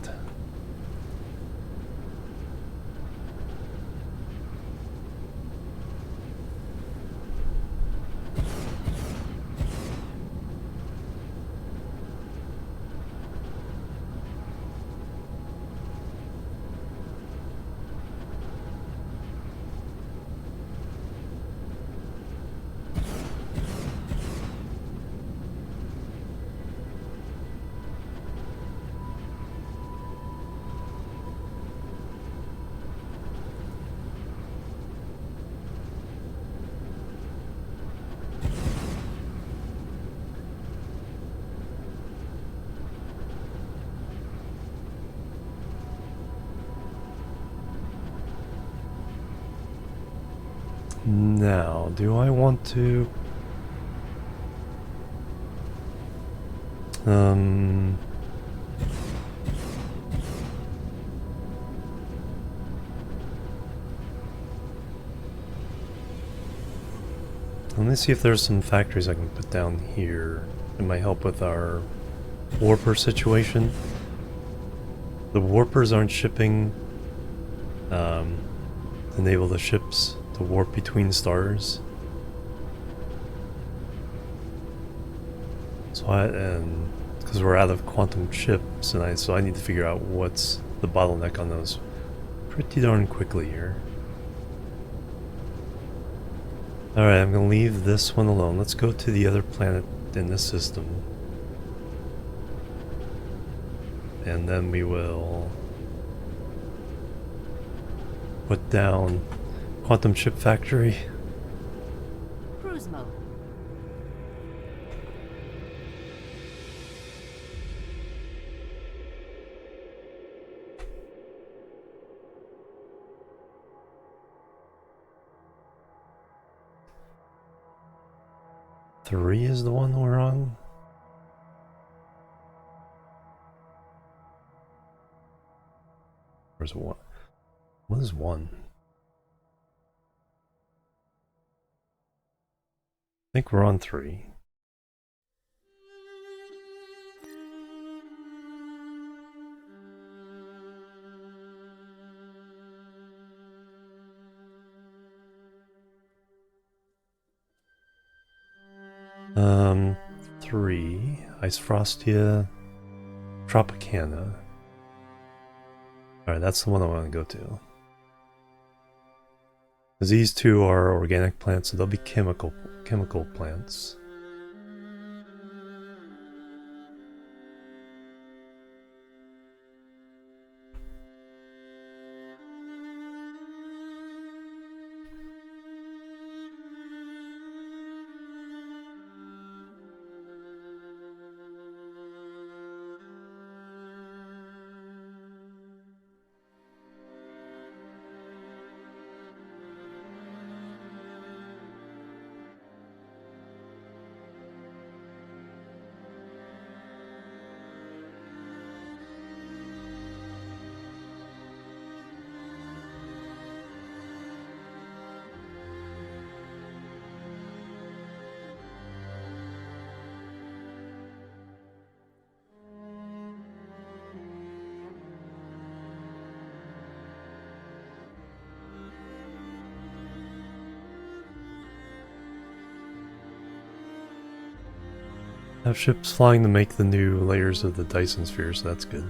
Speaker 1: Now, do I want to... Let me see if there's some factories I can put down here. It might help with our warper situation. The warpers aren't shipping to enable the ships to warp between stars. So and because we're out of quantum chips, and so I need to figure out what's the bottleneck on those pretty darn quickly here. Alright, I'm gonna leave this one alone. Let's go to the other planet in this system. And then we will put down quantum chip factory.
Speaker 2: Cruise mode.
Speaker 1: Three is the one we're on. Where's one? What is one? I think we're on 3. Um, 3, Ice Frostia, Tropicana. Alright, that's the one I want to go to. Because these two are organic plants, so they'll be chemical plants. Have ships flying to make the new layers of the Dyson Spheres, so that's good.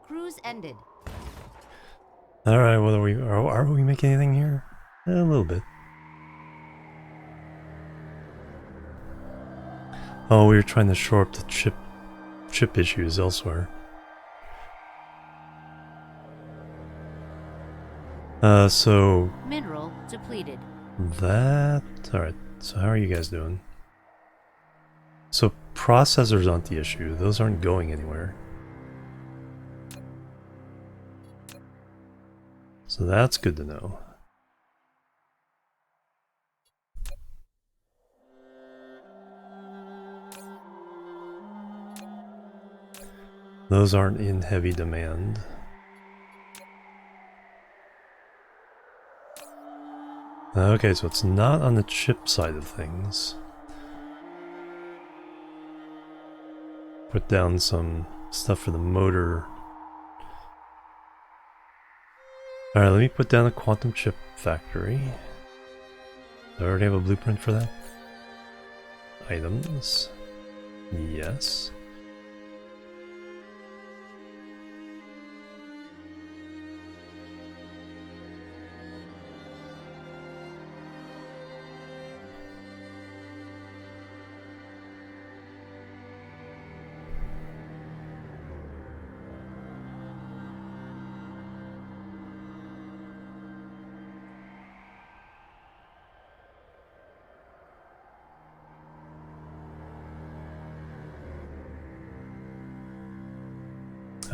Speaker 2: Cruise ended.
Speaker 1: Alright, what are we making anything here? A little bit. Oh, we were trying to shore up the chip issues elsewhere. So...
Speaker 2: Mineral depleted.
Speaker 1: That... Alright, so how are you guys doing? So processors aren't the issue, those aren't going anywhere. So that's good to know. Those aren't in heavy demand. Okay, so it's not on the chip side of things. Put down some stuff for the motor. Alright, let me put down a quantum chip factory. Do I already have a blueprint for that? Items. Yes.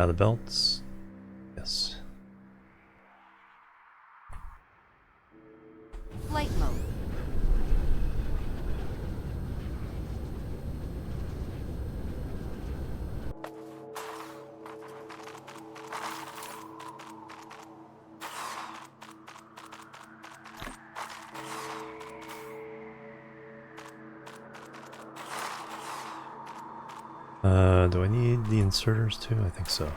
Speaker 1: Out of belts? Yes.
Speaker 2: Flight mode.
Speaker 1: Do I need the inserters too? I think so.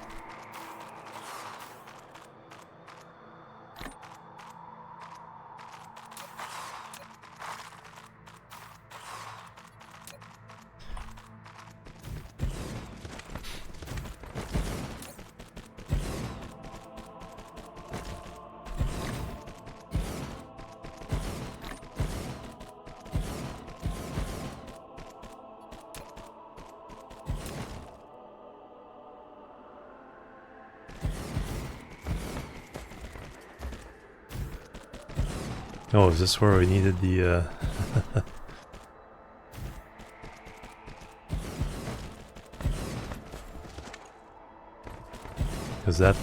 Speaker 1: Oh, is this where we needed the, Because that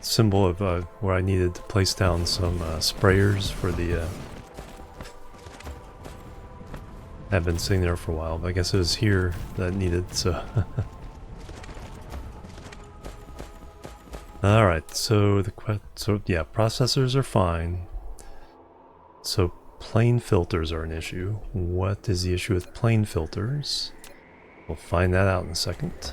Speaker 1: symbol of where I needed to place down some sprayers for the... I've been sitting there for a while, but I guess it was here that needed, so... Alright, so yeah, processors are fine. So plane filters are an issue. What is the issue with plane filters? We'll find that out in a second.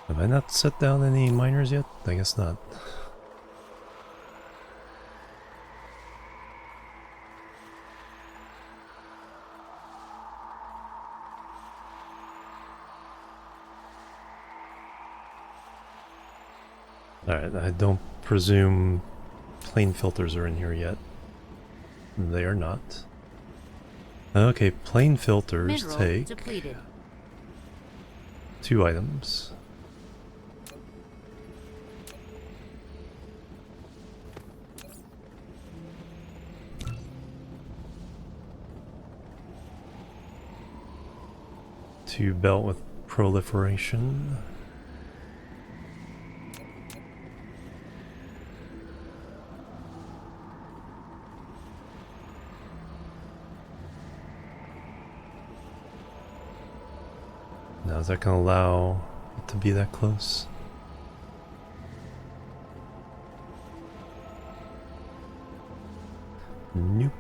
Speaker 1: Have I not set down any miners yet? I guess not. Alright, I don't presume plane filters are in here yet. They are not. Okay, plane filters
Speaker 2: Mineral
Speaker 1: take
Speaker 2: depleted.
Speaker 1: 2 items. To belt with proliferation. Now is that going to allow it to be that close? Nope.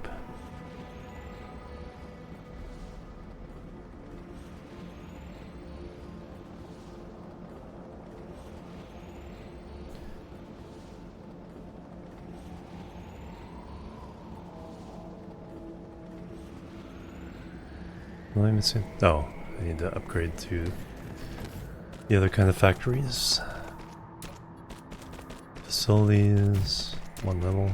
Speaker 1: What am I missing? Oh, I need to upgrade to the other kind of factories. Facilities, 1 level.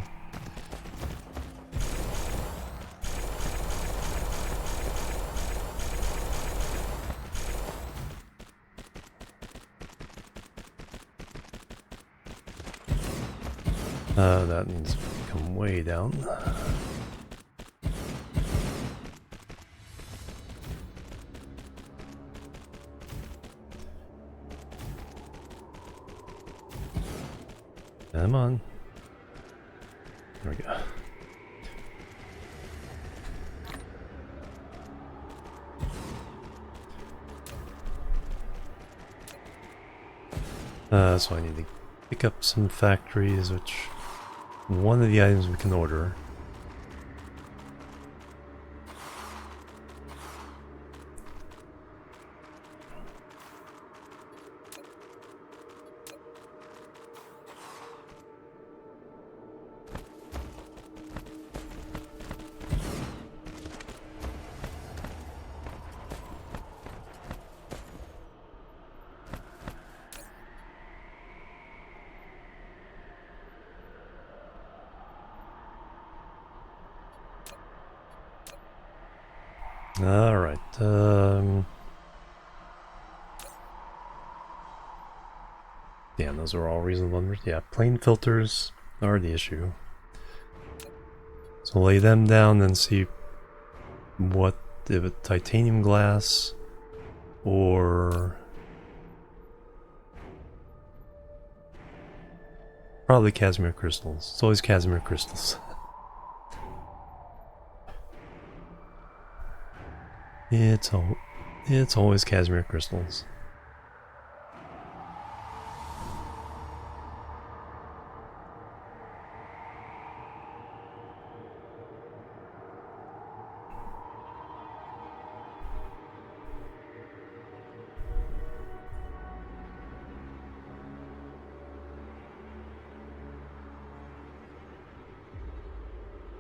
Speaker 1: That needs to come way down. Come on. There we go. So I need to pick up some factories, which one of the items we can order. Alright, yeah, those are all reasonable numbers. Yeah, plane filters are the issue. So lay them down and see what, if it's titanium glass or probably casimir crystals. It's always casimir crystals. It's always casimir crystals.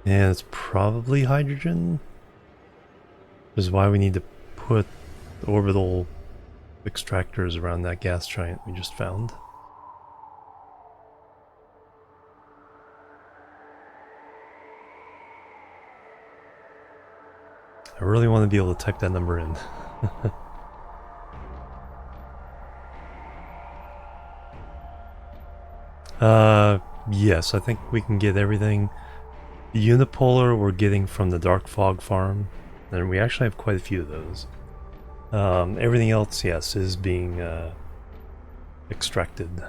Speaker 1: And it's probably hydrogen, which is why we need to put orbital extractors around that gas giant we just found. I really want to be able to type that number in. Yes, I think we can get everything. The unipolar we're getting from the Dark Fog farm, and we actually have quite a few of those. Everything else, yes, is being extracted.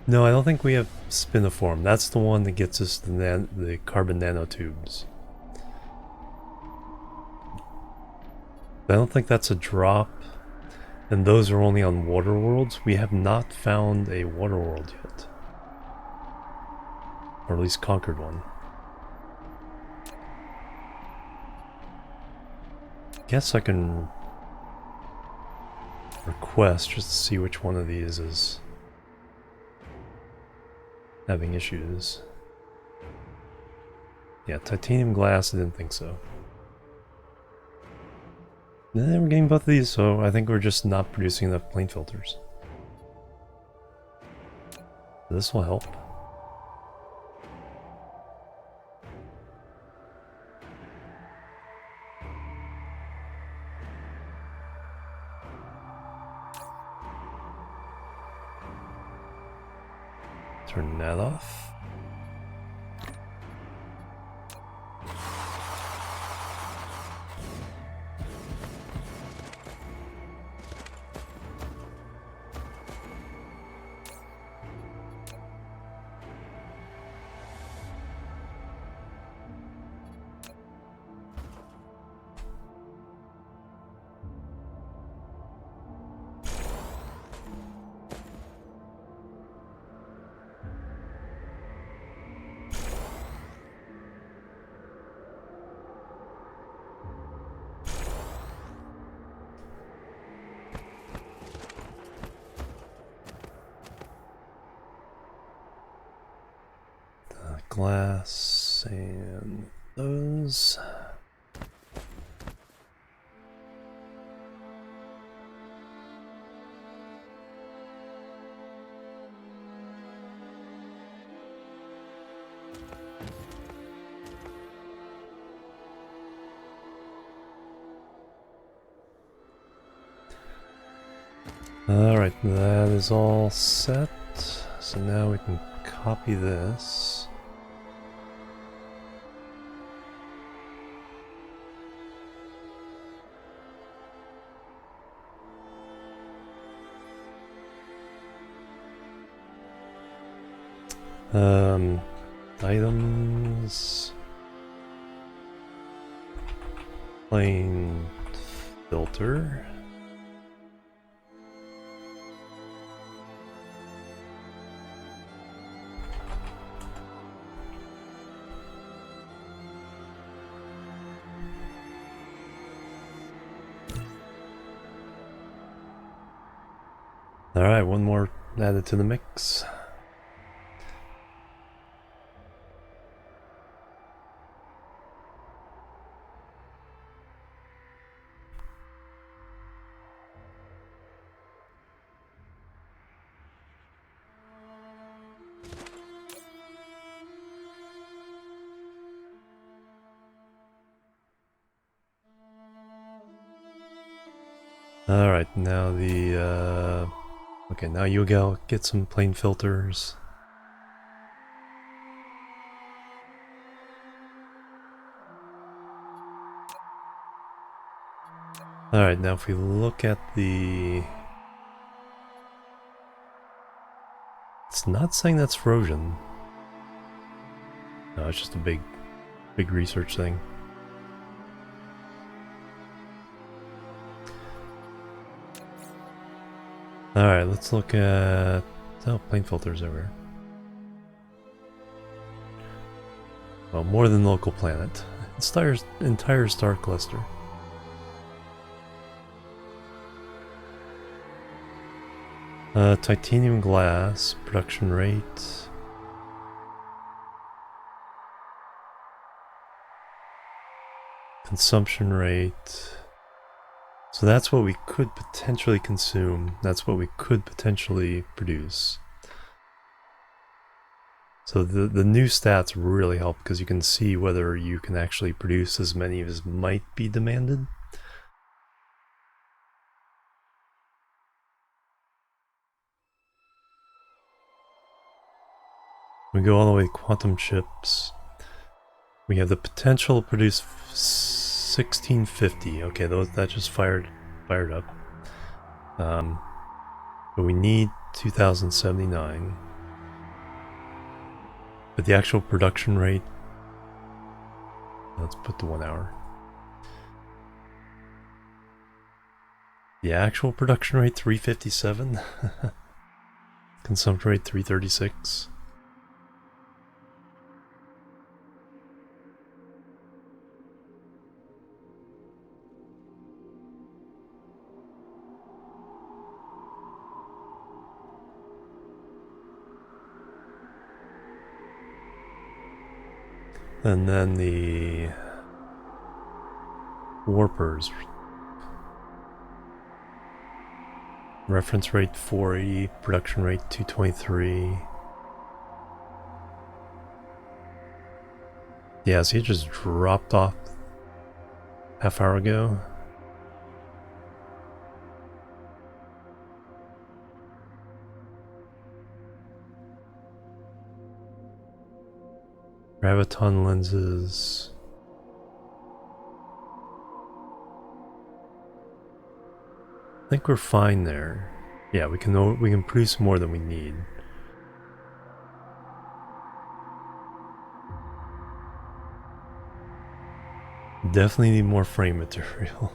Speaker 1: No, I don't think we have spiniform. That's the one that gets us the carbon nanotubes. I don't think that's a drop, and those are only on water worlds. We have not found a water world yet. Or at least conquered one. Guess I can request just to see which one of these is having issues. Yeah, titanium glass, I didn't think so. We're getting both of these, so I think we're just not producing enough plane filters. This will help. Turn that off. Glass and those. Alright, that is all set. So now we can copy this. Items. Plane filter. Alright, one more added to the mix. Alright, now the okay, now you'll get some plane filters. Alright, now if we look at the... It's not saying that's frozen. No, it's just a big research thing. Alright, let's look at... Oh, plane filters everywhere. Well, more than local planet. Entire star cluster. Titanium glass, production rate. Consumption rate. So that's what we could potentially consume. That's what we could potentially produce. So the new stats really help because you can see whether you can actually produce as many as might be demanded. We go all the way to quantum chips. We have the potential to produce 1650. Okay, that just fired up. But we need 2079. But the actual production rate, let's put the 1 hour. The actual production rate 357. Consumption rate 336. And then the warpers. Reference rate 480, production rate 223. Yeah, so it just dropped off half hour ago. Graviton lenses. I think we're fine there. Yeah, we can produce more than we need. Definitely need more frame material.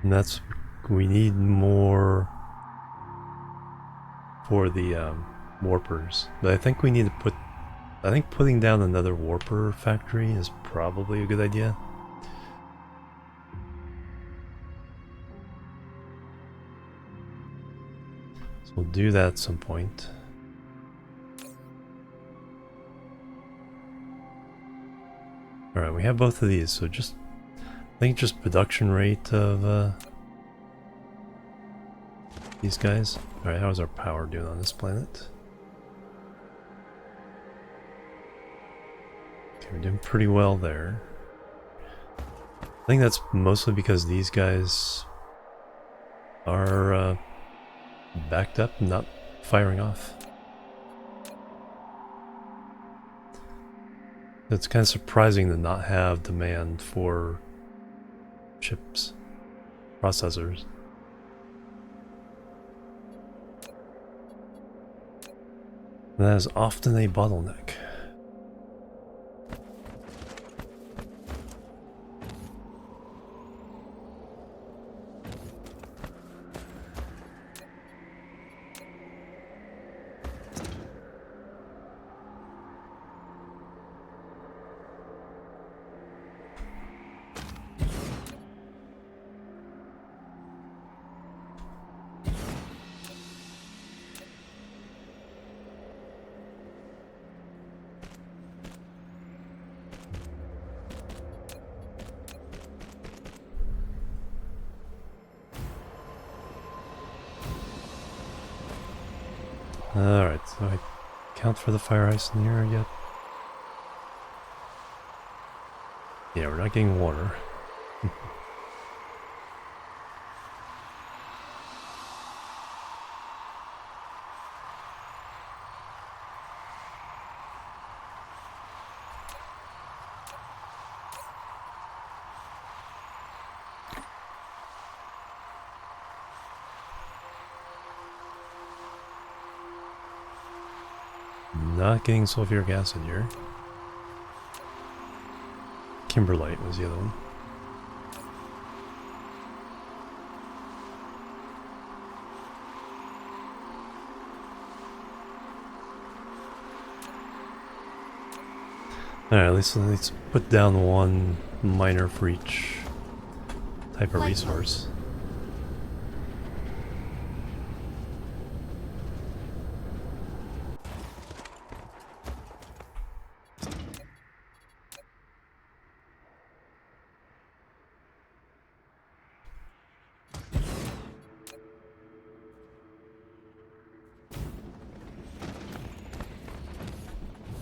Speaker 1: And we need more for the warpers. But I think we need to putting down another warper factory is probably a good idea. So we'll do that at some point. Alright, we have both of these, so I think just production rate of these guys. Alright, how's our power doing on this planet? Okay, we're doing pretty well there. I think that's mostly because these guys are backed up and not firing off. It's kind of surprising to not have demand for chips, processors. And that is often a bottleneck. Alright, so I count for the fire ice in here yet? Yeah, we're not getting water. Not getting sulfuric acid here. Kimberlite was the other one. Alright, at least let's put down one miner for each type of resource.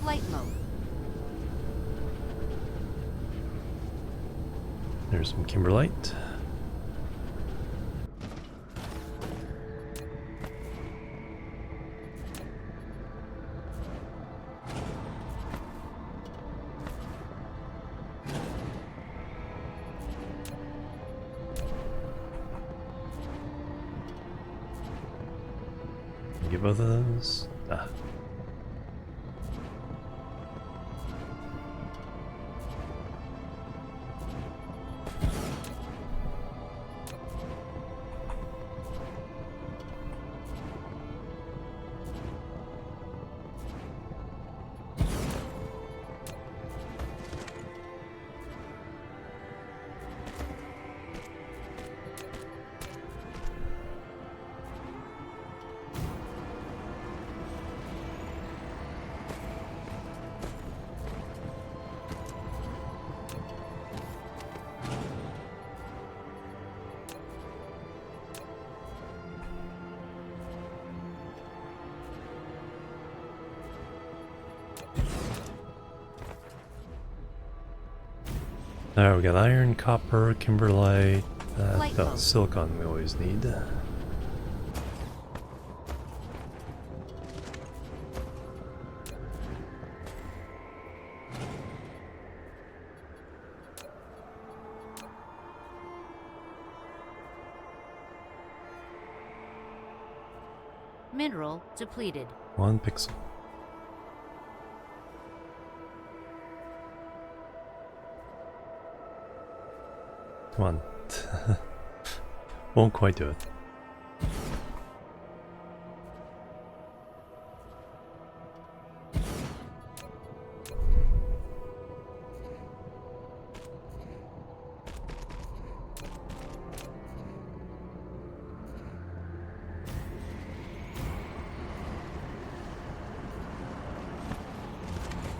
Speaker 2: Flight mode.
Speaker 1: There's some kimberlite. Get both of those. Ah. Alright, we got iron, copper, kimberlite, silicon we always need.
Speaker 2: Mineral depleted.
Speaker 1: 1 pixel. Come on. Won't quite do it.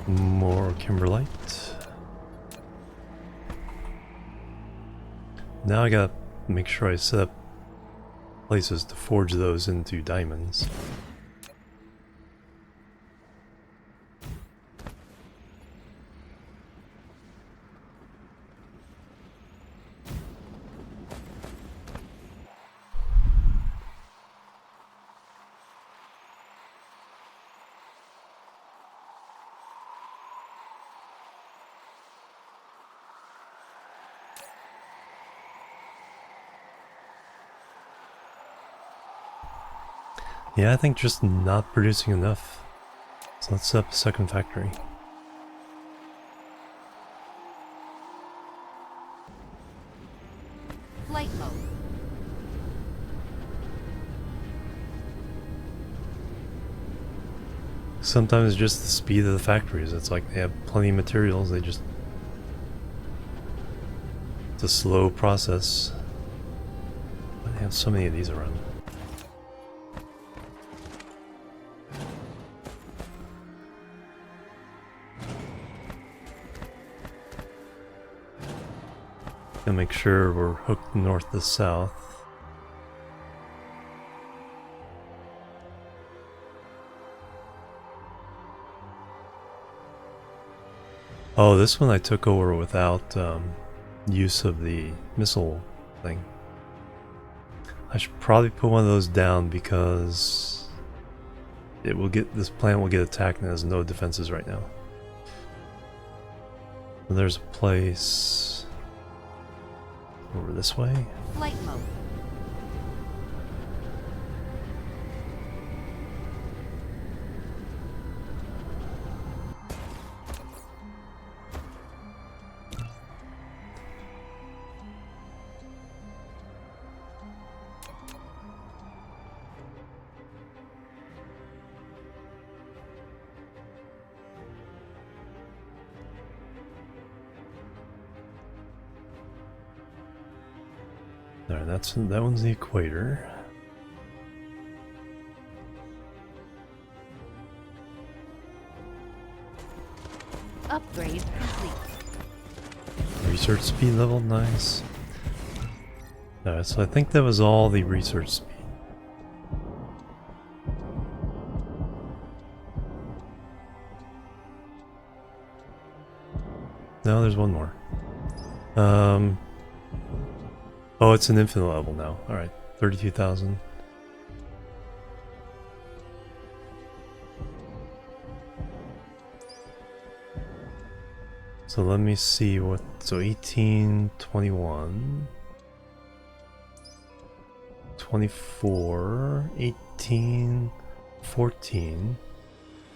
Speaker 1: More kimberlite. Now I gotta make sure I set up places to forge those into diamonds. Yeah, I think just not producing enough. So let's set up a second factory.
Speaker 2: Flight mode.
Speaker 1: Sometimes just the speed of the factories. It's like they have plenty of materials, they just... It's a slow process. But they have so many of these around. Gotta make sure we're hooked north to south. Oh, this one I took over without use of the missile thing. I should probably put one of those down because this planet will get attacked and has no defenses right now. And there's a place over this way.
Speaker 2: Flight mode.
Speaker 1: There, that one's the equator.
Speaker 2: Upgrade complete.
Speaker 1: Research speed level, nice. Alright, so I think that was all the research speed. No, there's one more. Oh, it's an infinite level now. Alright, 32,000. So let me see what, so 18, 21, 24, 18, 14,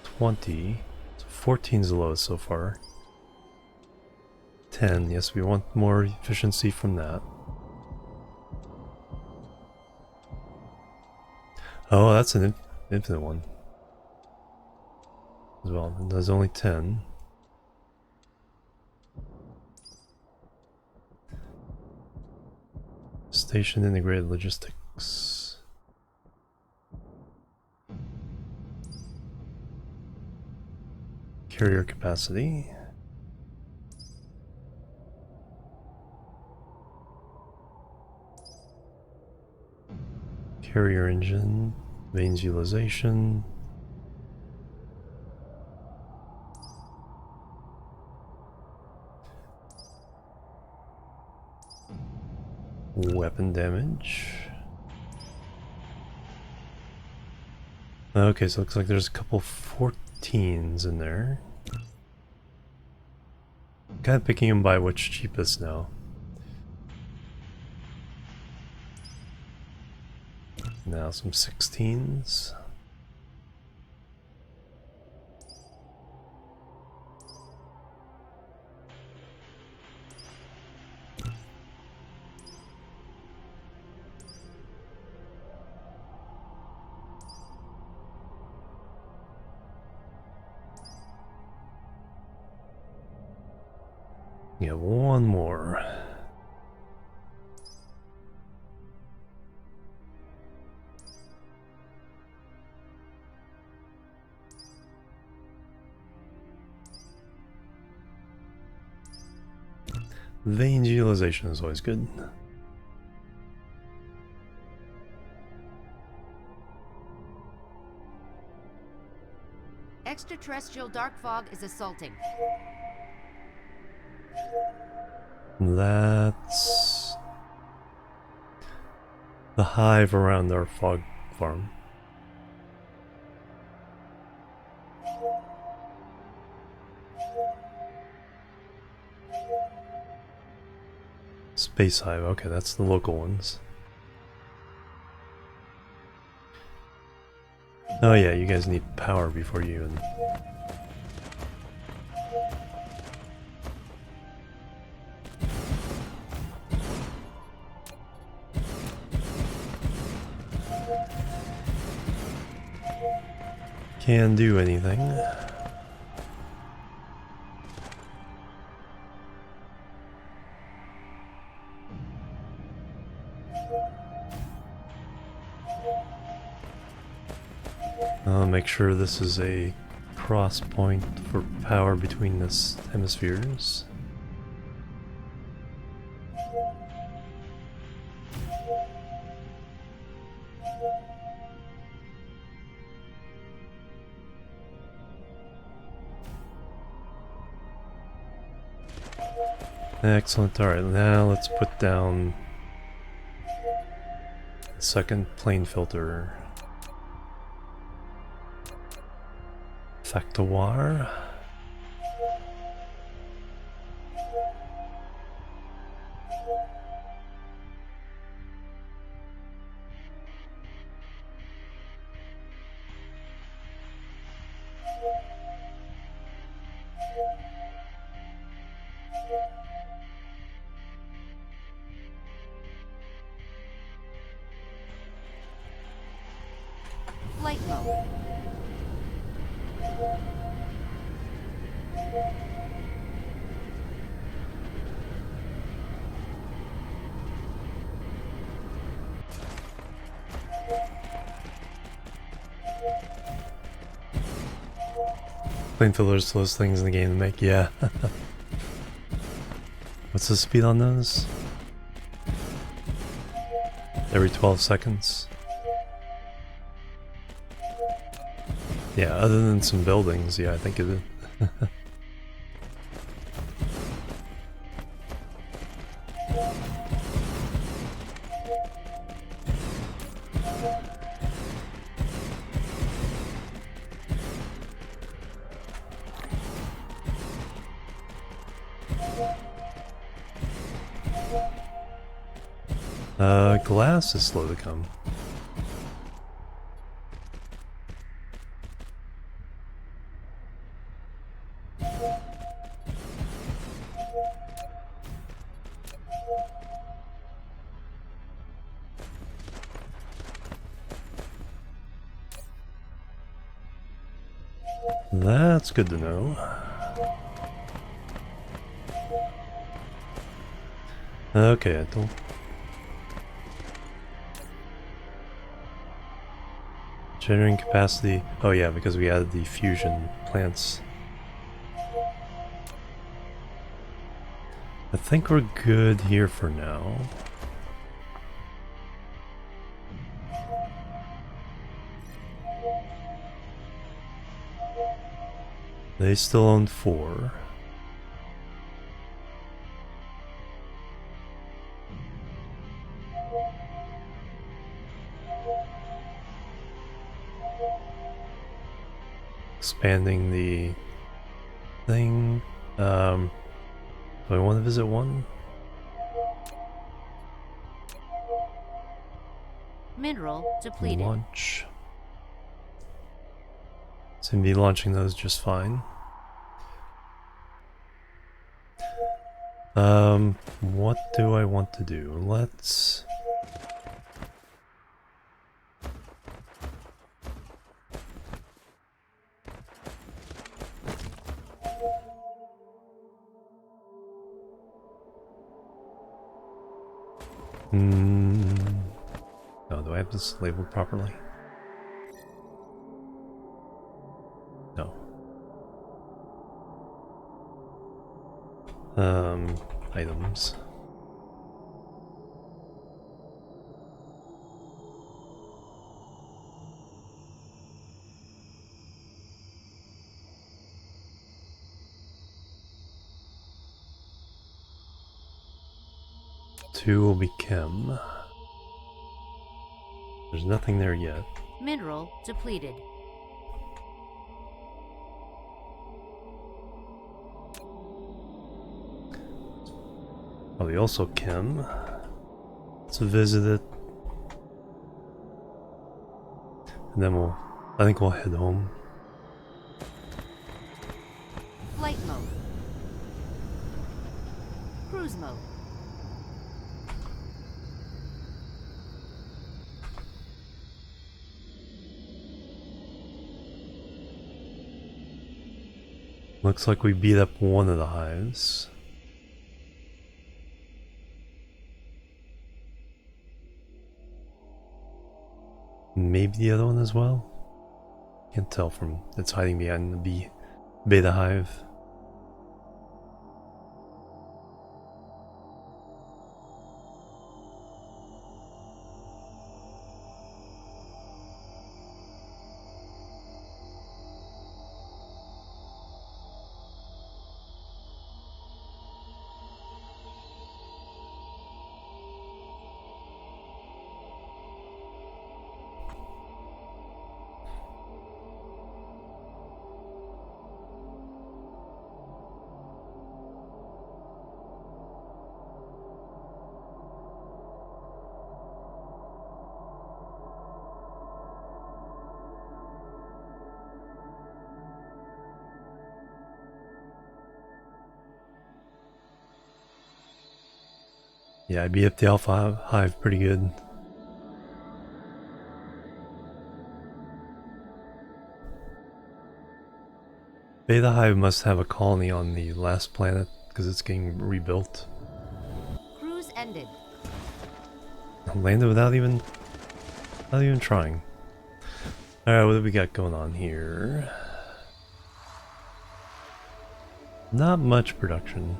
Speaker 1: 20, so 14 is the lowest so far. 10, yes, we want more efficiency from that. Oh, that's an infinite one as well. It does only 10. Station integrated logistics. Carrier capacity. Carrier engine, mains utilization. Weapon damage. Okay, so it looks like there's a couple 14s in there. Kind of picking them by which cheapest now. Now some 16s. Yeah, one more. Vein utilization is always good.
Speaker 2: Extraterrestrial dark fog is assaulting.
Speaker 1: That's the hive around our fog farm. Space hive, okay, that's the local ones. Oh yeah, you guys need power before you even... can do anything. I'll make sure this is a cross point for power between this hemispheres. Excellent. Alright, now let's put down the second plane filter. Factoire.
Speaker 2: Flight mode.
Speaker 1: Plane filters, slowest things in the game to make, yeah. What's the speed on those? Every 12 seconds? Yeah, other than some buildings, yeah, I think it is. Glass is slow to come. That's good to know. Okay, I don't... Generating capacity... Oh yeah, because we added the fusion plants. I think we're good here for now. They still own 4. Expanding the thing. Do I want to visit one?
Speaker 2: Mineral depleted.
Speaker 1: Launch. Seem to be launching those just fine. What do I want to do? Let's... Oh, do I have this labeled properly? No. Items. Two will be chem. There's nothing there yet.
Speaker 2: Mineral depleted.
Speaker 1: Probably also chem. Let's visit it. And then I think we'll head home.
Speaker 2: Flight mode. Cruise mode.
Speaker 1: Looks like we beat up one of the hives. Maybe the other one as well? Can't tell from it's hiding behind the beta hive. Yeah, I beat up the Alpha Hive pretty good. Beta Hive must have a colony on the last planet because it's getting rebuilt.
Speaker 2: Cruise ended.
Speaker 1: Landed without even trying. Alright, what do we got going on here? Not much production.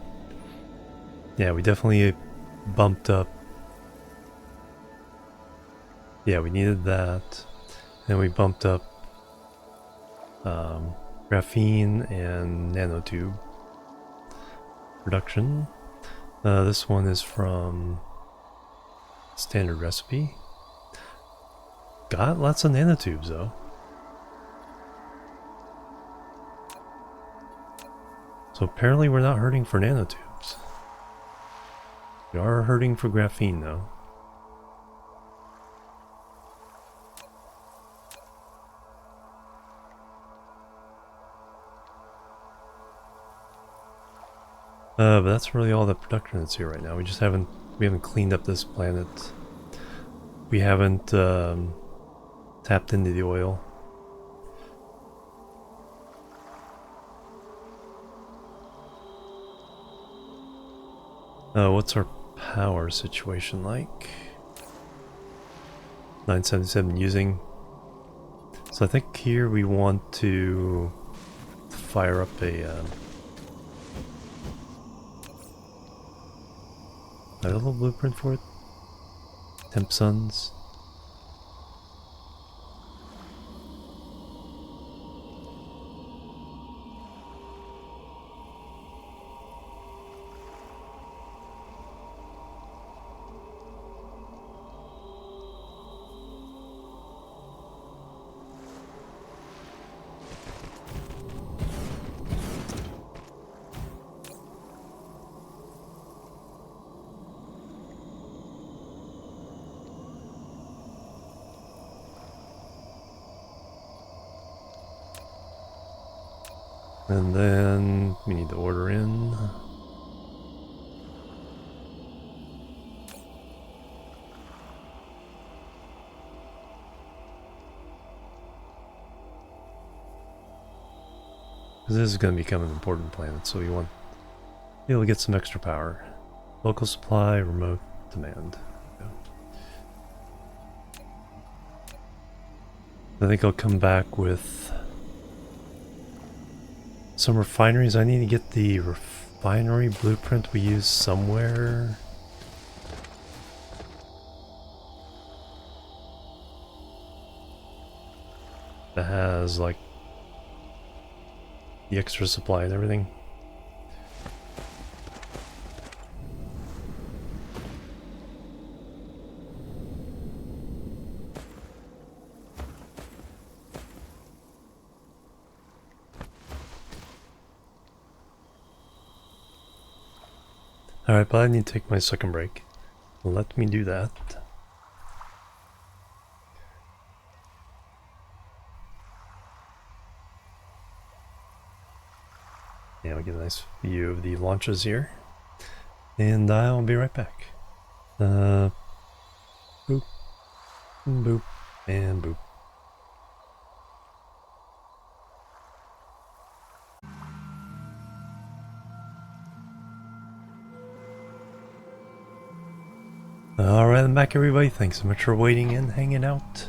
Speaker 1: Yeah, we definitely bumped up. Yeah, we needed that. And we bumped up graphene and nanotube production. This one is from standard recipe. Got lots of nanotubes though. So apparently we're not hurting for nanotubes. We are hurting for graphene though. But that's really all the production that's here right now. We haven't cleaned up this planet. We haven't tapped into the oil. What's our power situation like? 977 using. So I think here we want to fire up a little blueprint for it. Temp Suns. And then we need to order in. Because this is going to become an important planet, so we want to be able to get some extra power. Local supply, remote demand. I think I'll come back with some refineries. I need to get the refinery blueprint we use somewhere. That has like the extra supply and everything. Alright, but I need to take my second break. Let me do that. Yeah, we get a nice view of the launches here. And I'll be right back. Boop, boop, and boop. Alright, I'm back everybody. Thanks so much for waiting and hanging out.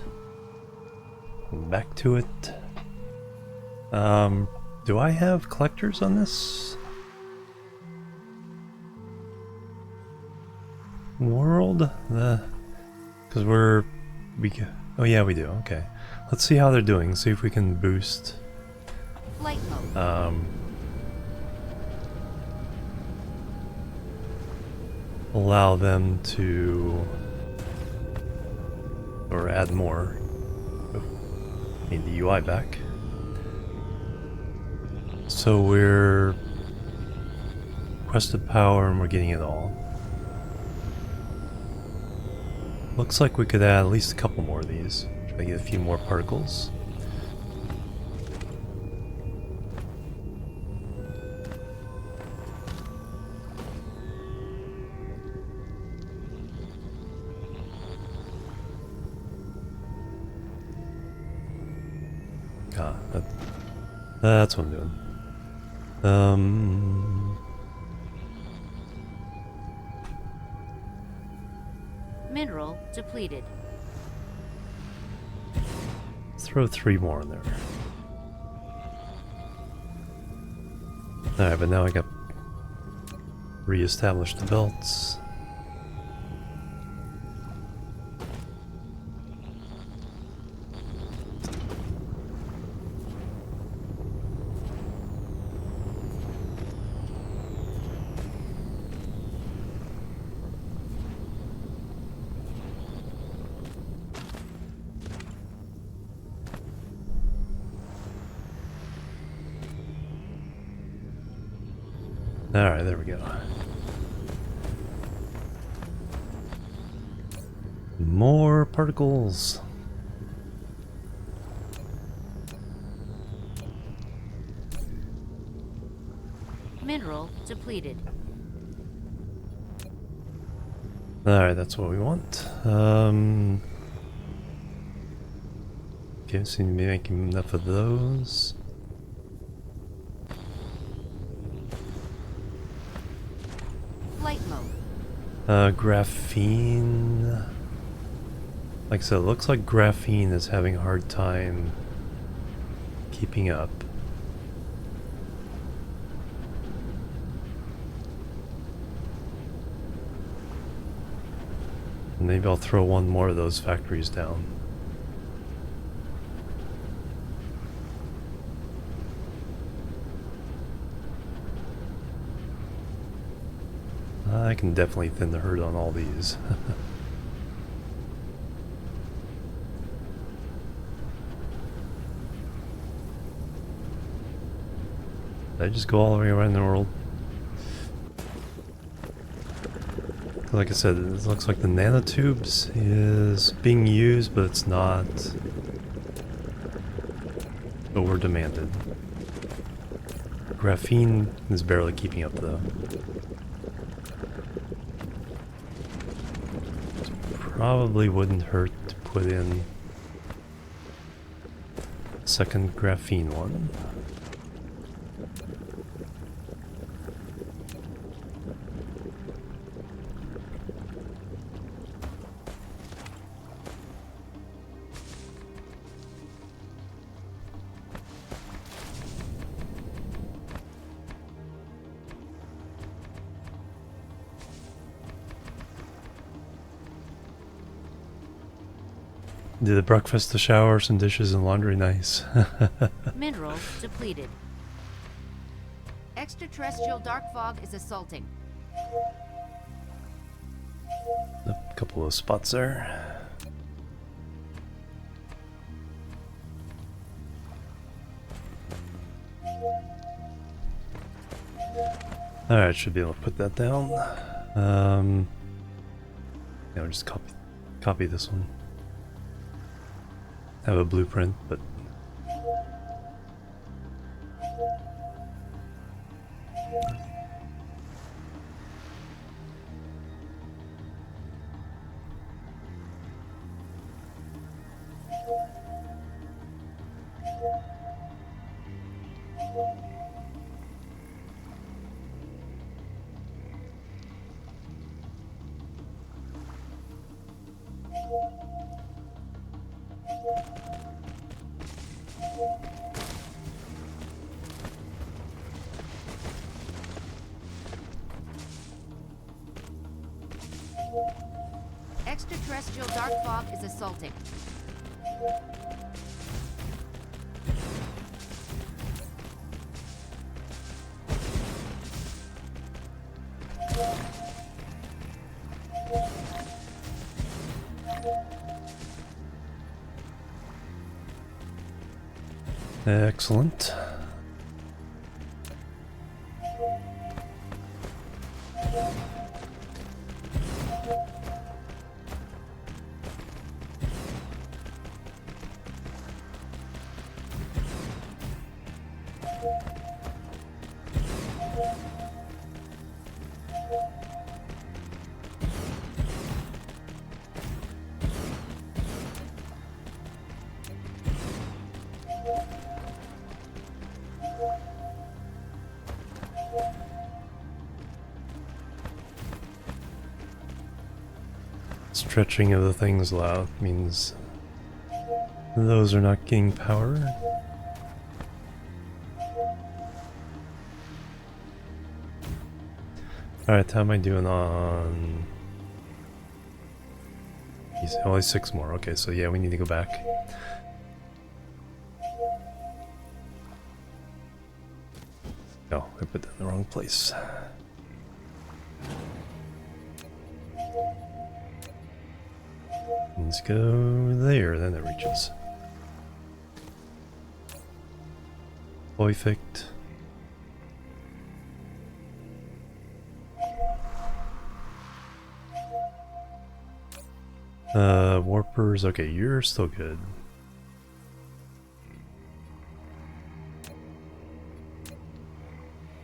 Speaker 1: Back to it. Do I have collectors on this world? Because oh yeah, we do. Okay, let's see how they're doing. See if we can boost.
Speaker 2: Flight mode.
Speaker 1: Allow them to, or add more. Oh, need the UI back. So we're requested power and we're getting it all. Looks like we could add at least a couple more of these. Try to get a few more particles. Ah, that's what I'm doing.
Speaker 2: Mineral depleted.
Speaker 1: Throw 3 more in there. Alright, but now I got re-establish the belts. Alright, there we go. More particles.
Speaker 2: Mineral depleted.
Speaker 1: Alright, that's what we want. Okay, seem to be making enough of those.
Speaker 2: Flight mode.
Speaker 1: Graphene. Like I said, it looks like graphene is having a hard time keeping up. Maybe I'll throw one more of those factories down. I can definitely thin the herd on all these. Did I just go all the way around the world? Like I said, it looks like the nanotubes is being used, but it's not over demanded. Graphene is barely keeping up though. Probably wouldn't hurt to put in a second graphene one. Did the breakfast, the shower, some dishes, and laundry. Nice.
Speaker 2: Mineral depleted. Extraterrestrial dark fog is assaulting.
Speaker 1: A couple of spots there. Alright, should be able to put that down. Yeah, I'll just copy this one. Have a blueprint, but
Speaker 2: Extraterrestrial dark fog is assaulting.
Speaker 1: excellent. stretching of the things allowed means those are not getting power. Alright, how am I doing on... He's only 6 more. Okay, so yeah, we need to go back. Oh, I put that in the wrong place. Let's go there, then it reaches. Perfect. Warpers, okay, you're still good.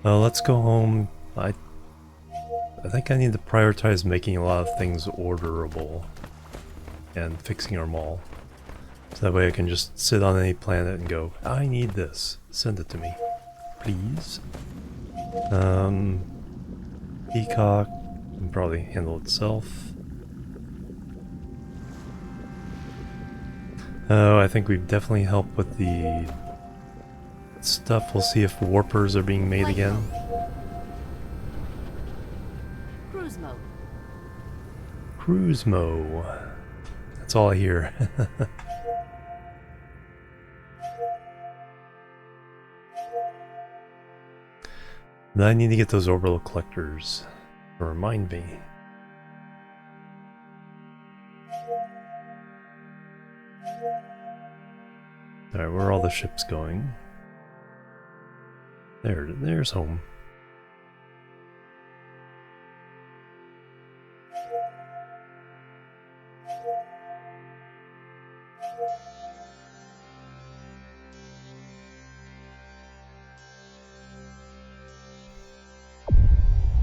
Speaker 1: Let's go home. I think I need to prioritize making a lot of things orderable and fixing our mall. So that way I can just sit on any planet and go, I need this. Send it to me. Please. Peacock can probably handle itself. Oh, I think we've definitely helped with the stuff. We'll see if warpers are being made again.
Speaker 2: Cruise mode.
Speaker 1: Cruise mode. That's all I hear. Then I need to get those orbital collectors to remind me. Alright, where are all the ships going? There's home.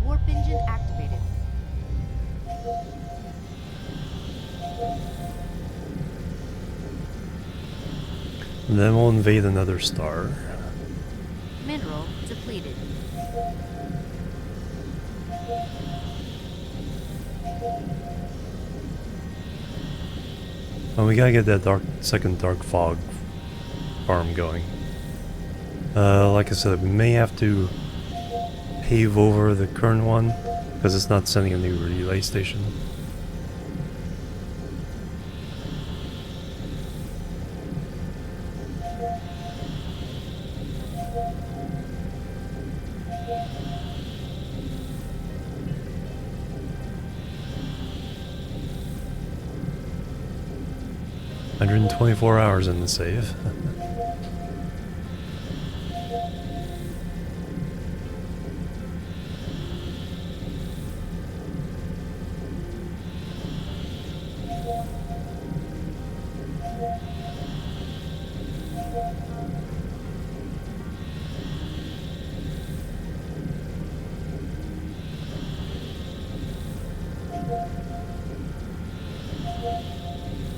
Speaker 2: Warp engine activated.
Speaker 1: And then we'll invade another star.
Speaker 2: Mineral depleted.
Speaker 1: Oh, we gotta get that second dark fog farm going. Like I said, we may have to pave over the current one because it's not sending a new relay station. $124 hours in the save.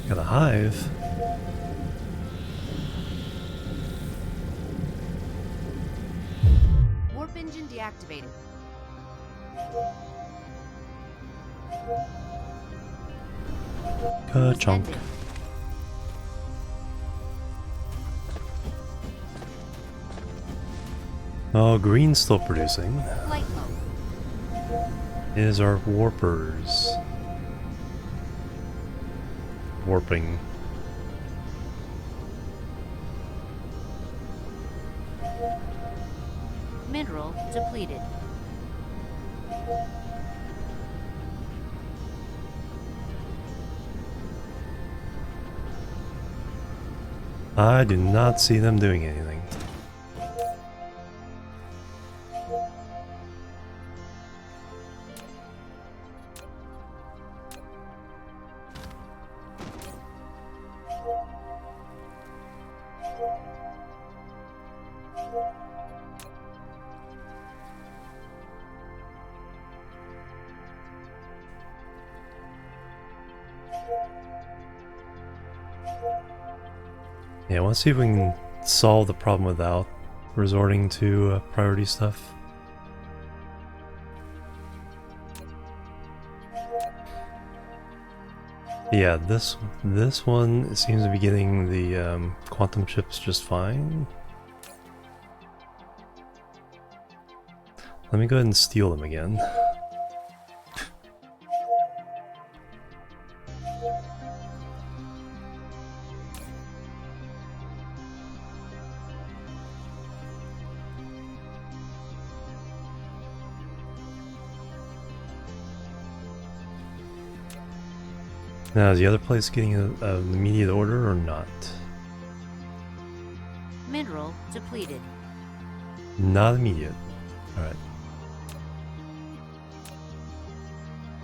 Speaker 1: Got a hive.
Speaker 2: Warp engine deactivated.
Speaker 1: Ka-chunk.
Speaker 2: Ended.
Speaker 1: Oh, green's still producing.
Speaker 2: Flight mode.
Speaker 1: Is our warpers warping?
Speaker 2: Mineral depleted.
Speaker 1: I do not see them doing anything. Yeah, I want to see if we can solve the problem without resorting to priority stuff. Yeah, this one seems to be getting the quantum chips just fine. Let me go ahead and steal them again. Now, is the other place getting an immediate order or not?
Speaker 2: Mineral depleted.
Speaker 1: Not immediate. Alright.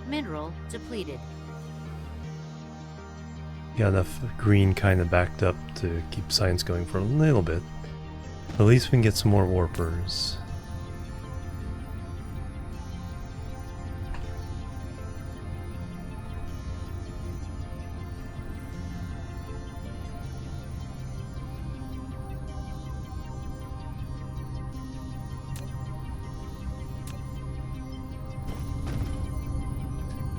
Speaker 2: Mineral depleted.
Speaker 1: Got enough green kind of backed up to keep science going for a little bit. At least we can get some more warpers.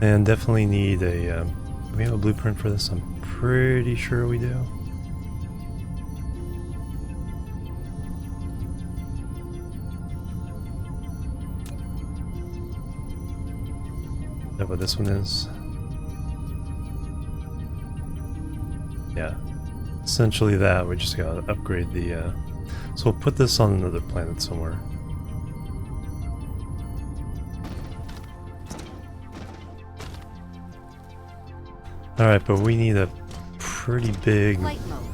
Speaker 1: And definitely need a, do we have a blueprint for this? I'm pretty sure we do. Is that what this one is? Yeah. Essentially that, we just gotta upgrade the, so we'll put this on another planet somewhere. Alright, but we need a pretty big...
Speaker 2: Flight mode.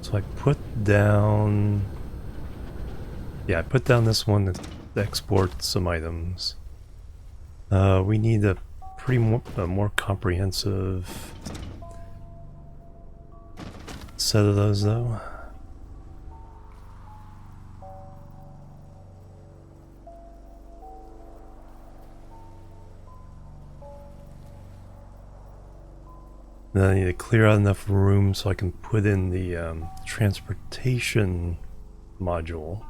Speaker 1: So I put down... Yeah, I put down this one to export some items. We need a more comprehensive set of those though. Then I need to clear out enough room so I can put in the transportation module.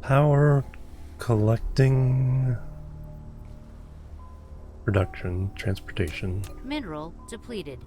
Speaker 1: Power collecting, production, transportation.
Speaker 2: Mineral depleted.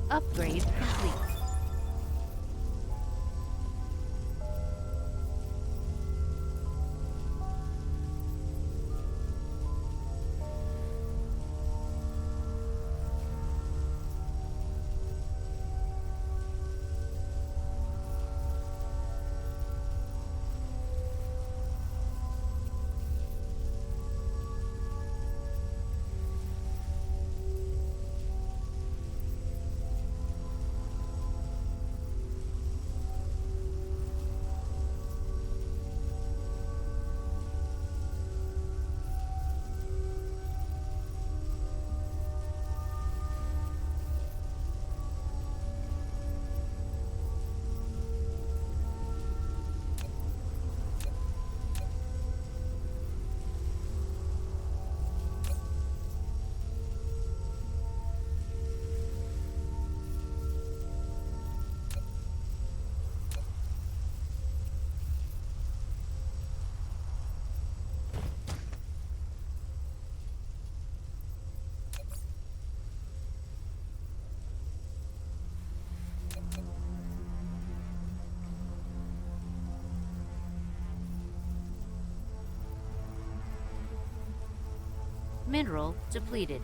Speaker 2: Upgrade complete. Mineral depleted.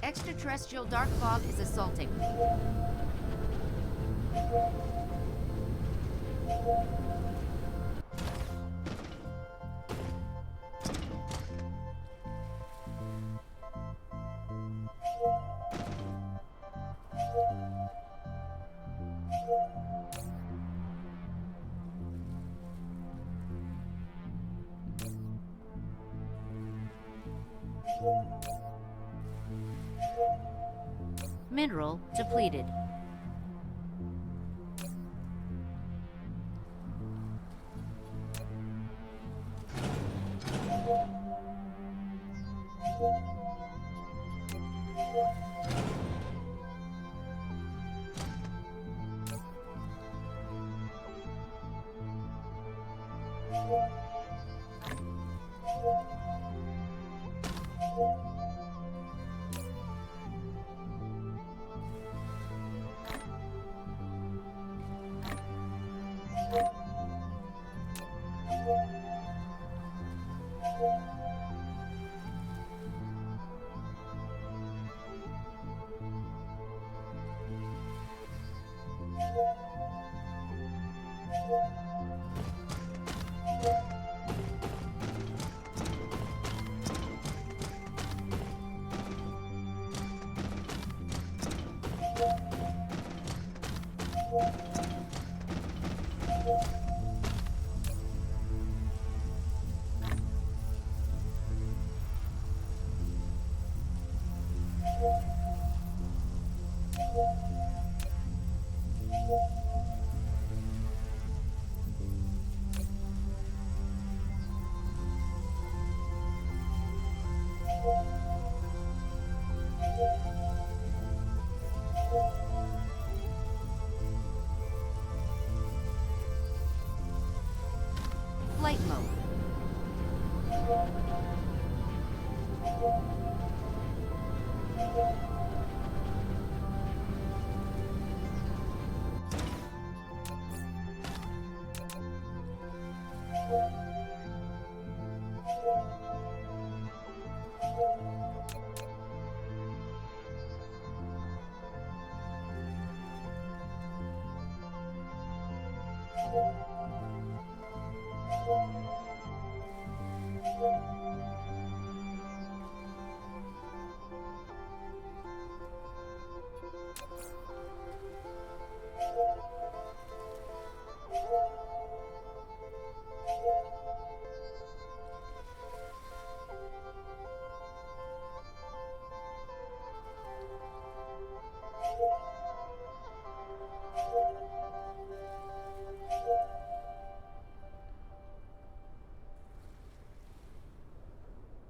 Speaker 2: Extraterrestrial dark fog is assaulting. Mineral depleted.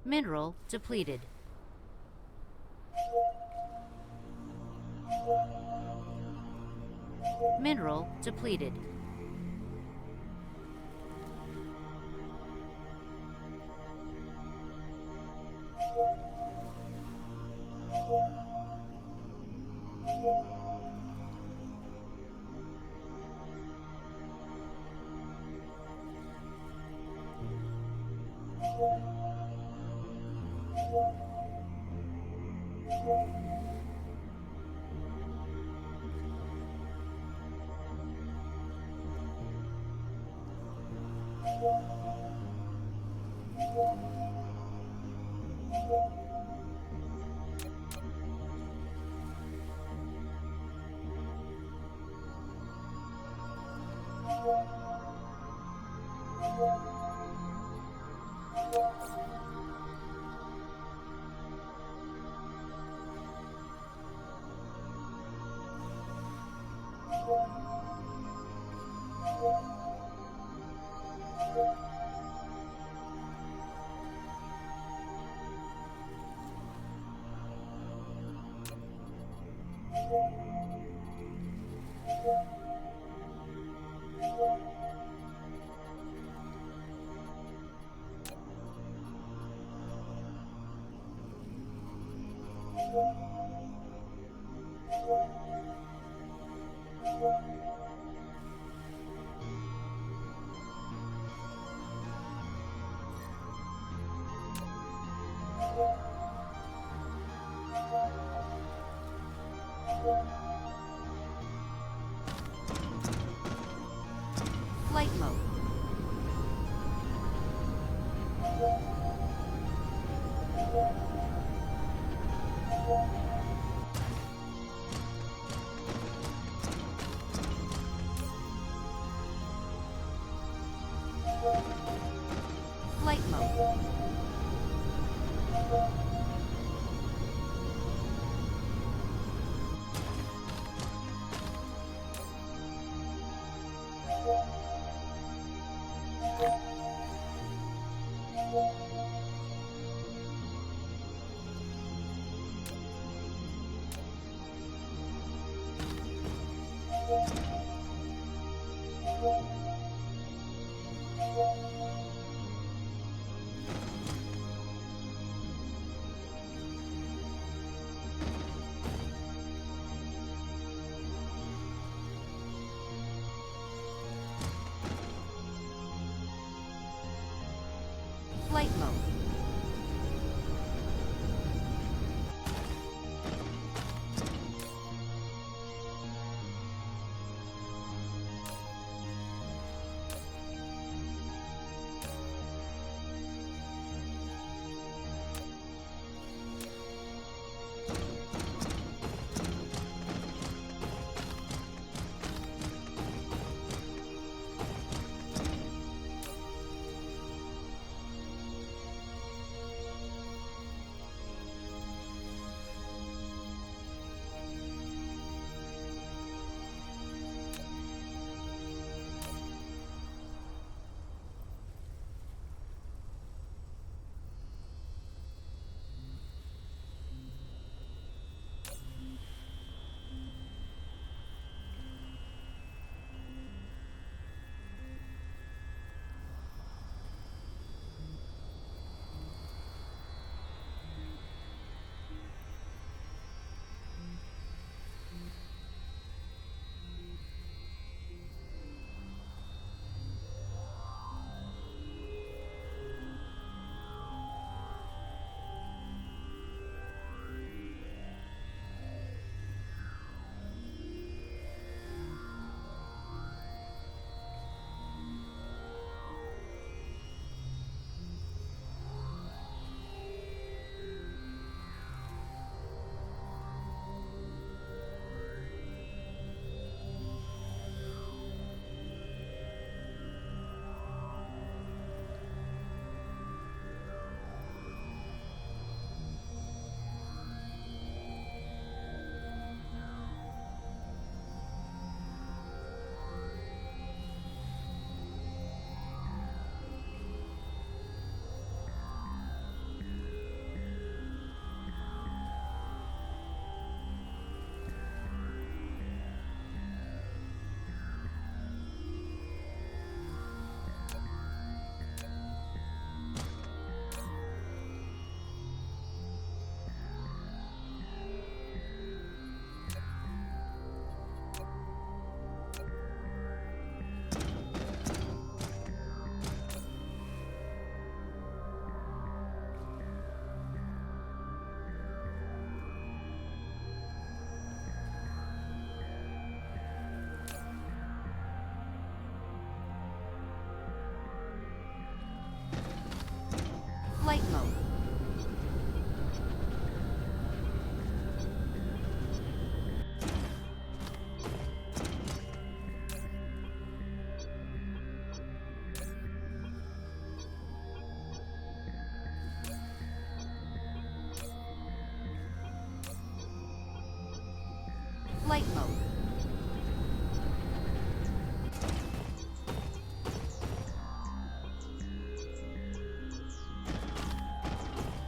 Speaker 2: Mineral depleted. Mineral depleted. Flight mode. Flight mode. Flight mode.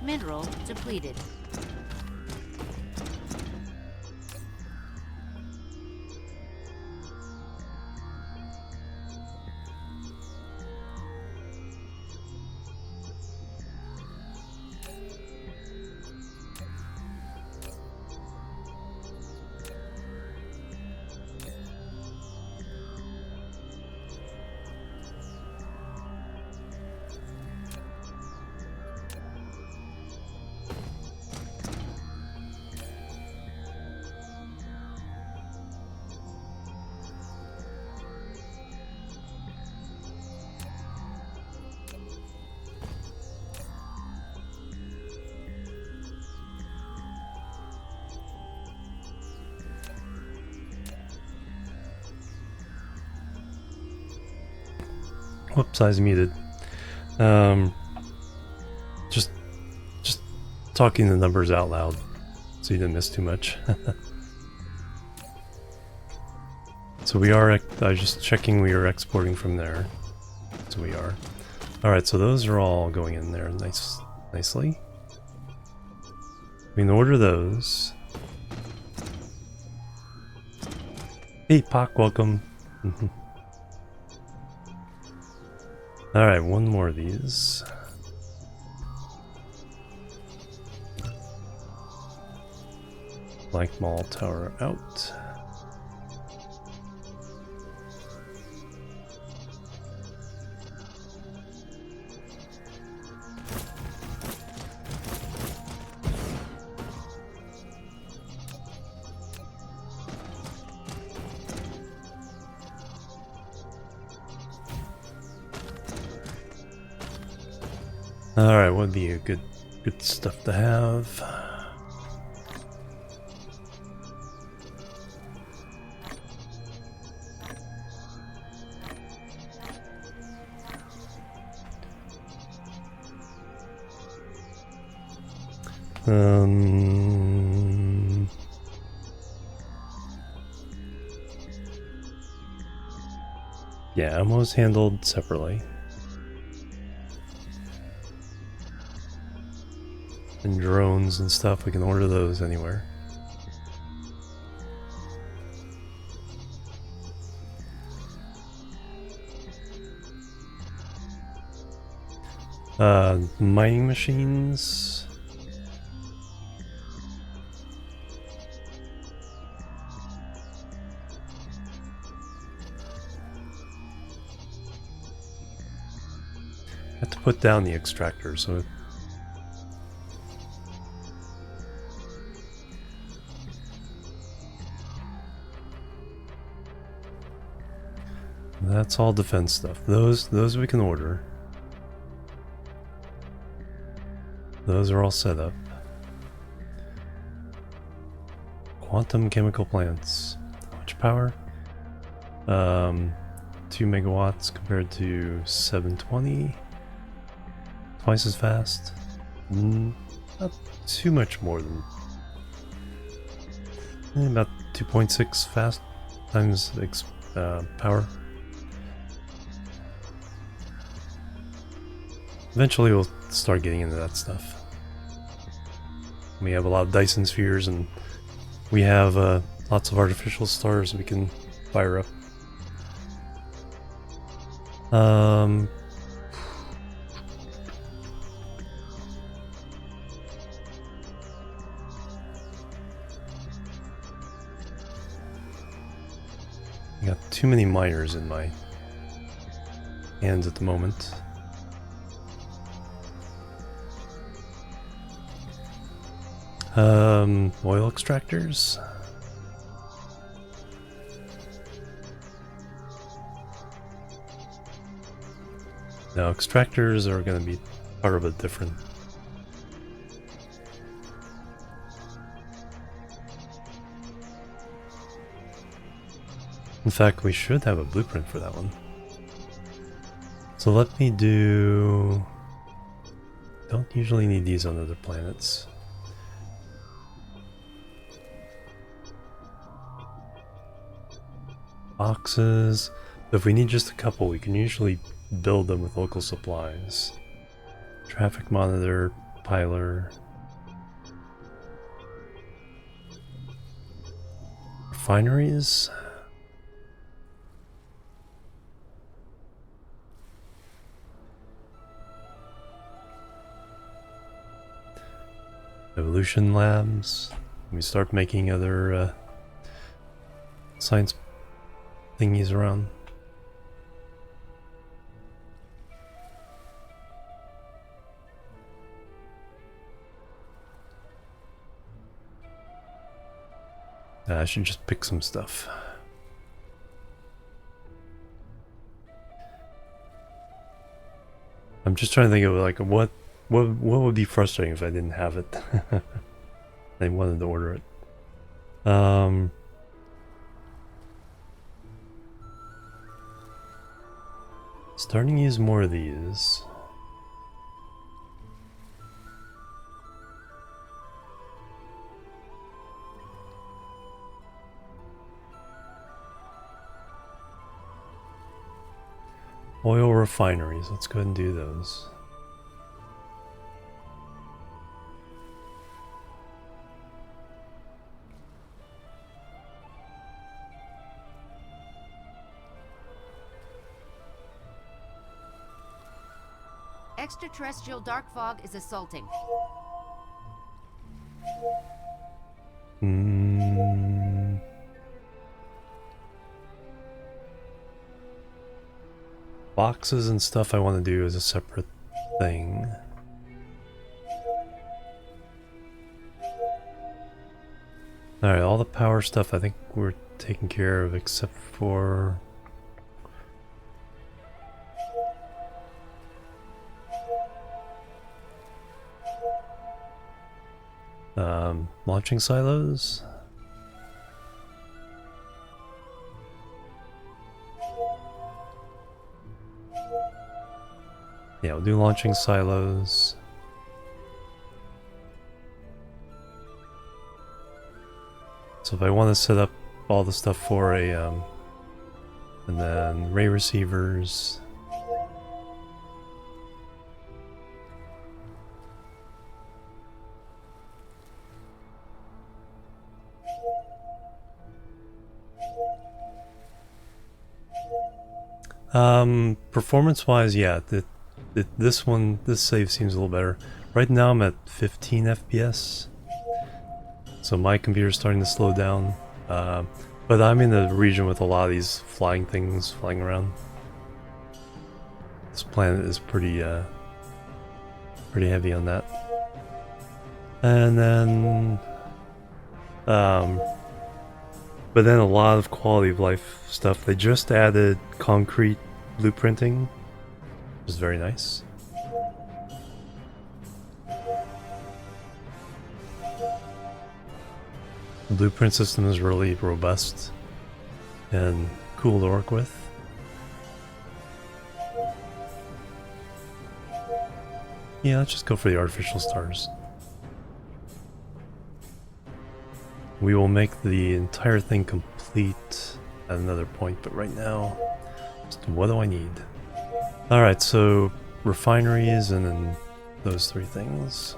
Speaker 2: Mineral depleted.
Speaker 1: Whoops, I was muted. Um, just talking the numbers out loud, so you didn't miss too much. So we are. I was just checking. We are exporting from there. So we are. All right. So those are all going in there, nicely. We can order those. Hey, Pock, welcome. Alright, one more of these. Blank Mall Tower out. Alright, what would be a good stuff to have? Yeah, ammo's handled separately. And drones and stuff, we can order those anywhere. Mining machines. I have to put down the extractor, so that's all defense stuff. Those we can order. Those are all set up. Quantum chemical plants. How much power? 2 megawatts compared to 720. Twice as fast. Not too much more than about 2.6 fast times power. Eventually we'll start getting into that stuff. We have a lot of Dyson Spheres and we have lots of artificial stars we can fire up. I got too many miners in my hands at the moment. Oil extractors. No, extractors are going to be part of a different. In fact, we should have a blueprint for that one. So let me do. Don't usually need these on other planets. Boxes. If we need just a couple, we can usually build them with local supplies. Traffic monitor. Compiler. Refineries. Evolution labs. We start making other science thingies around. I should just pick some stuff. I'm just trying to think of like what would be frustrating if I didn't have it. I wanted to order it. Starting to use more of these. Oil refineries, let's go ahead and do those.
Speaker 2: Extraterrestrial dark fog is assaulting.
Speaker 1: Boxes and stuff I want to do as a separate thing. Alright, all the power stuff I think we're taking care of except for... launching silos? Yeah, we'll do launching silos. So if I want to set up all the stuff for a, and then ray receivers. Performance-wise, yeah, this save seems a little better. Right now I'm at 15 FPS, so my computer's starting to slow down. But I'm in the region with a lot of these flying things flying around. This planet is pretty heavy on that. And then, but then a lot of quality of life stuff. They just added concrete blueprinting, which is very nice. The blueprint system is really robust and cool to work with. Yeah, let's just go for the artificial stars. We will make the entire thing complete at another point, but right now, just what do I need? Alright, so refineries and then those three things.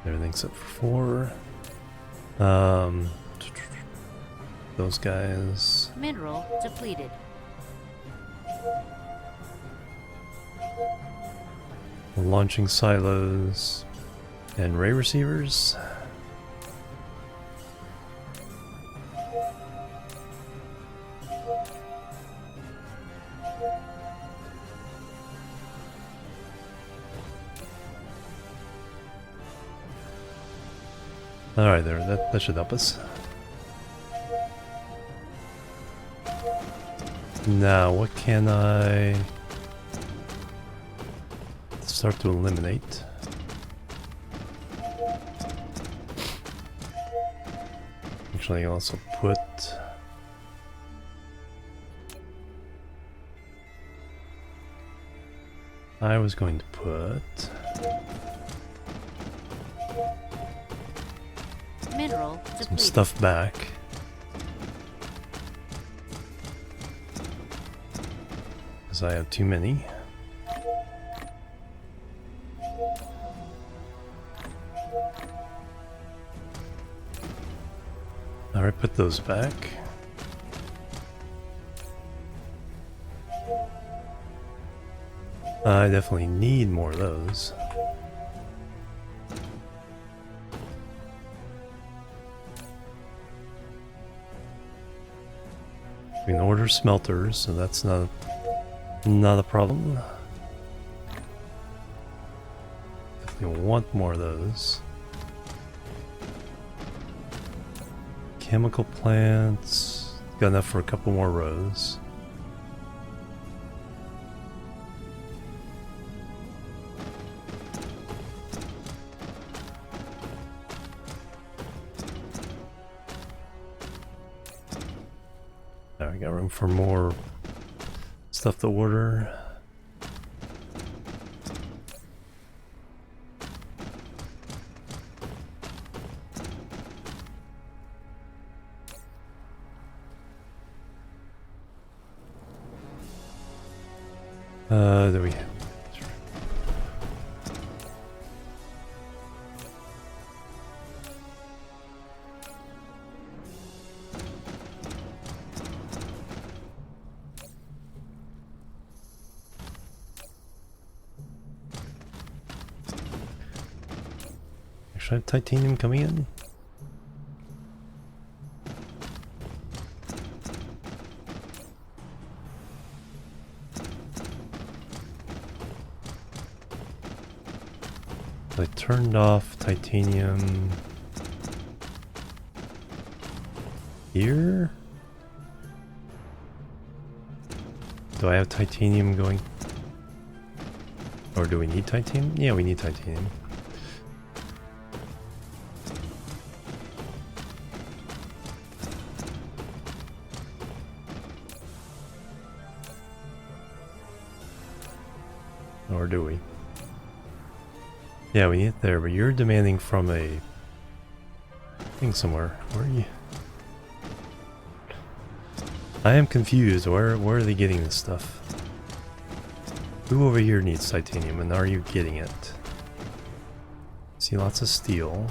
Speaker 1: Everything except for 4. Those guys.
Speaker 2: Mineral depleted.
Speaker 1: Launching silos and ray receivers. Alright, there, that should help us. Now, what can I start to eliminate? Actually, I also put I was going to put
Speaker 2: Mineral
Speaker 1: some
Speaker 2: depleted.
Speaker 1: stuff back. Because I have too many. Alright, put those back. I definitely need more of those. We can order smelters, so that's not a problem. Definitely want more of those. Chemical plants, got enough for a couple more rows. There, we got room for more stuff to order. Do we? Actually, I have titanium coming in. I turned off titanium here. Do I have titanium going? Or do we need titanium? Yeah, we need titanium. Or do we? Yeah, we need it there, but you're demanding from a thing somewhere. Where are you? I am confused. Where are they getting this stuff? Who over here needs titanium, and are you getting it? See lots of steel.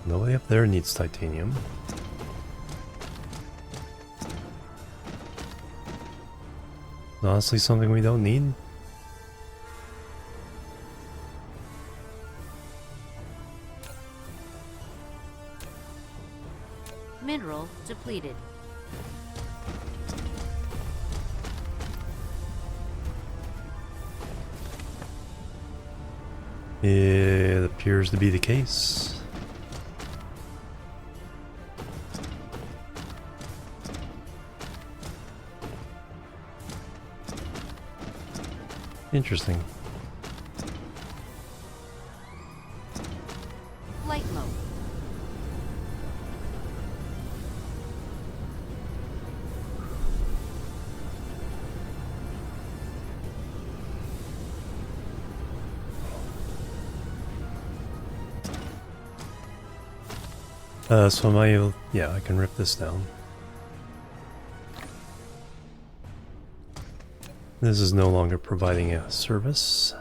Speaker 1: Nobody up there needs titanium. Honestly, something we don't need.
Speaker 2: Mineral depleted.
Speaker 1: It appears to be the case. Interesting.
Speaker 2: Flight mode.
Speaker 1: So am I able, yeah, I can rip this down. This is no longer providing a service.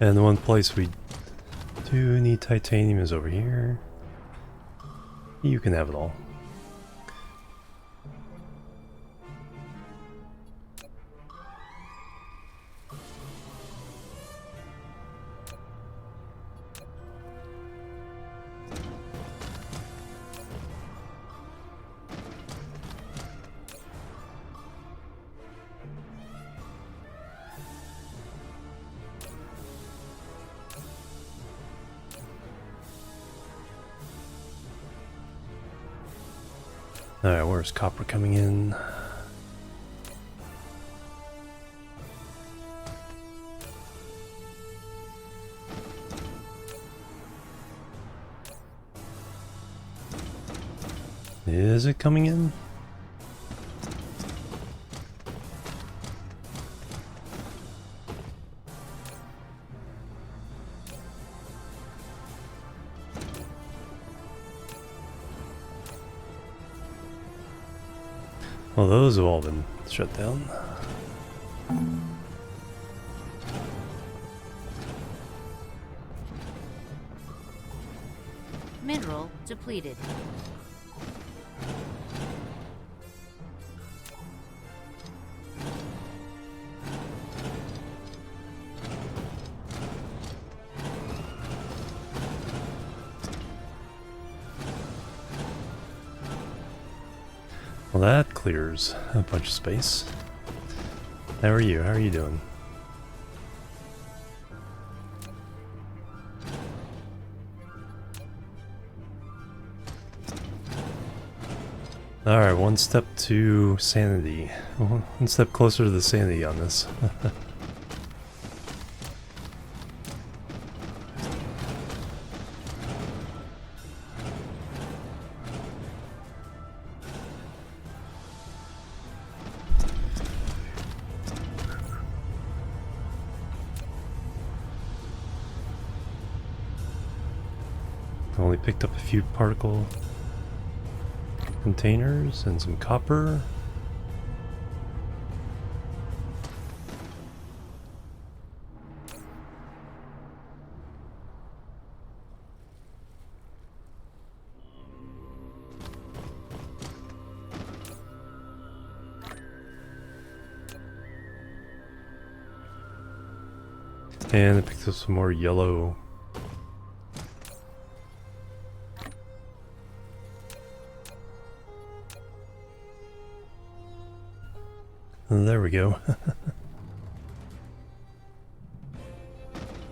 Speaker 1: And the one place we do need titanium is over here. You can have it all. Alright, where's copper coming in? Is it coming in? Well, those have all been shut down.
Speaker 2: Mineral depleted.
Speaker 1: Well, that clears a bunch of space. How are you? How are you doing? Alright, one step to sanity. One step closer to the sanity on this. Only picked up a few particle containers and some copper. And I picked up some more yellow. There we go.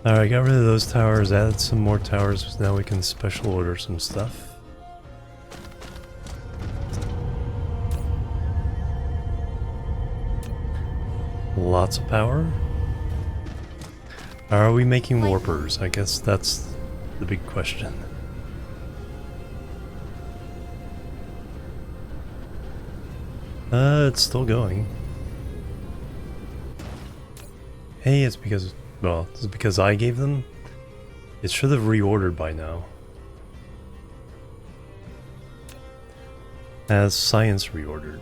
Speaker 1: Alright, got rid of those towers, added some more towers, now we can special order some stuff. Lots of power. Are we making warpers? I guess that's the big question. It's still going. Hey, it's because, well, it's because I gave them. It should have reordered by now. As science reordered.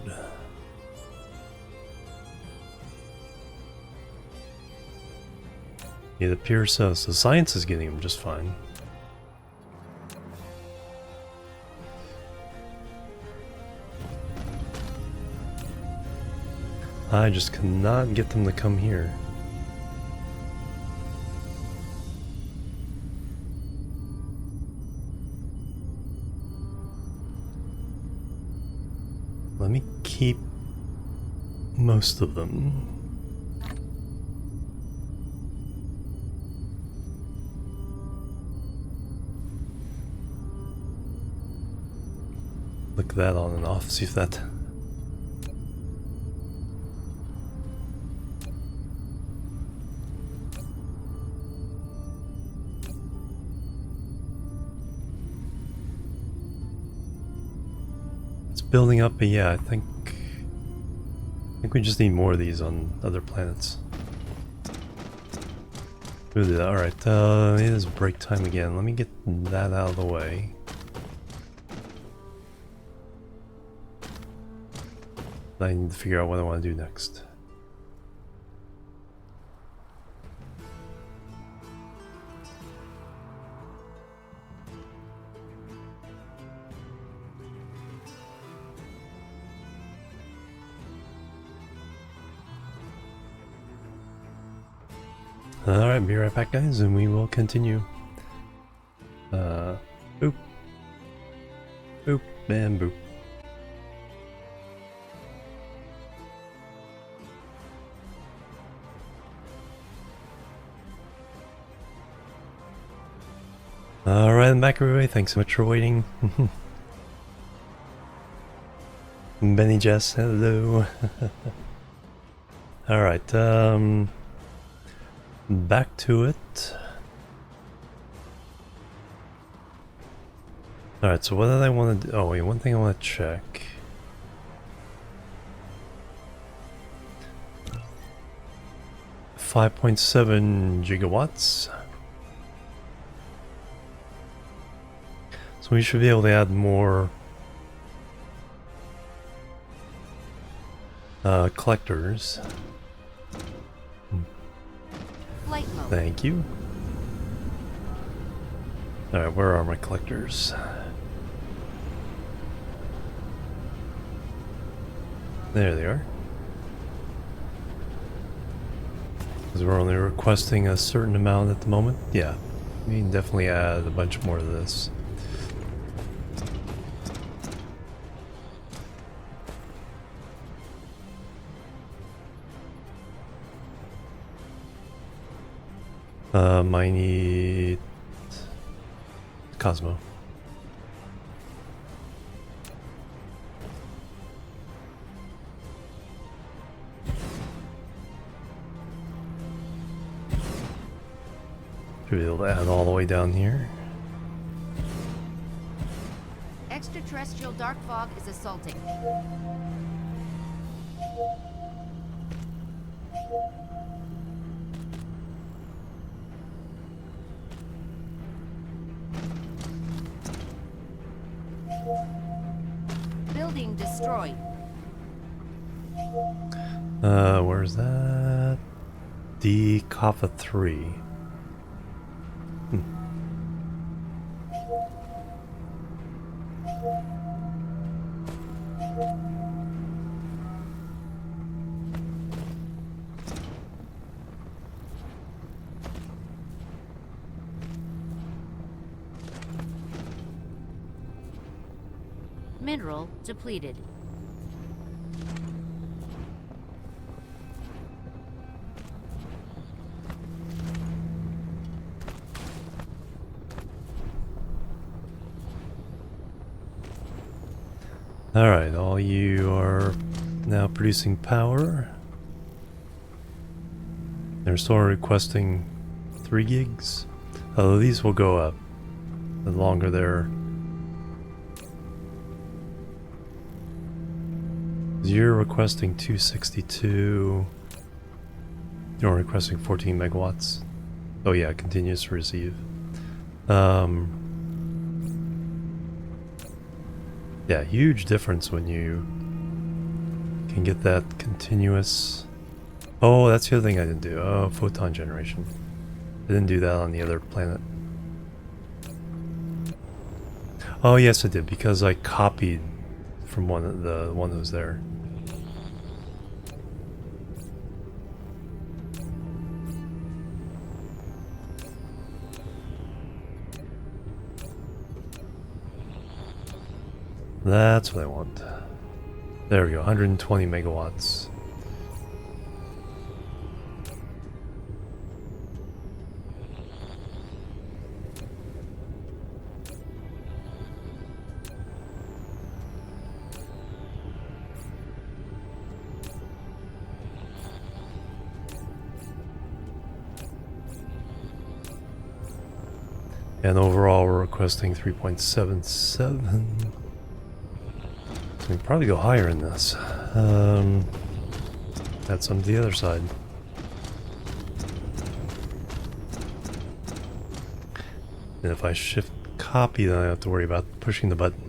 Speaker 1: It appears so. So science is getting them just fine. I just cannot get them to come here. Let me keep most of them. Look that on and off, see if that... It's building up, but yeah, I think we just need more of these on other planets. We'll do that. Alright, it is break time again. Let me get that out of the way. I need to figure out what I want to do next. Alright, be right back guys, and we will continue. Boop. Boop, and boop. Alright, I'm back everybody, thanks so much for waiting. Benny Jess, hello. Alright, back to it. Alright, so what did I want to do? Oh wait, one thing I want to check. $5.7 gigawatts. So we should be able to add more collectors.
Speaker 2: Flight mode.
Speaker 1: Thank you. Alright, where are my collectors? There they are. Because we're only requesting a certain amount at the moment. Yeah, we can definitely add a bunch more to this. I need Cosmo. Should be able to add all the way down here.
Speaker 2: Extraterrestrial dark fog is assaulting. Building destroyed.
Speaker 1: Where's that? D Kappa 3.
Speaker 2: Mineral depleted.
Speaker 1: Alright, all you are now producing power. They're still requesting 3 gigs. Although these will go up the longer they're... You're requesting 262. You're requesting 14 megawatts. Oh yeah, continues to receive. Yeah, huge difference when you can get that continuous. Oh, that's the other thing I didn't do. Oh, photon generation. I didn't do that on the other planet. Oh yes, I did, because I copied from the one that was there. That's what I want. There we go, 120 megawatts. And overall we're requesting 3.77. We can probably go higher in this. Add some to the other side. And if I shift copy, then I don't have to worry about pushing the button.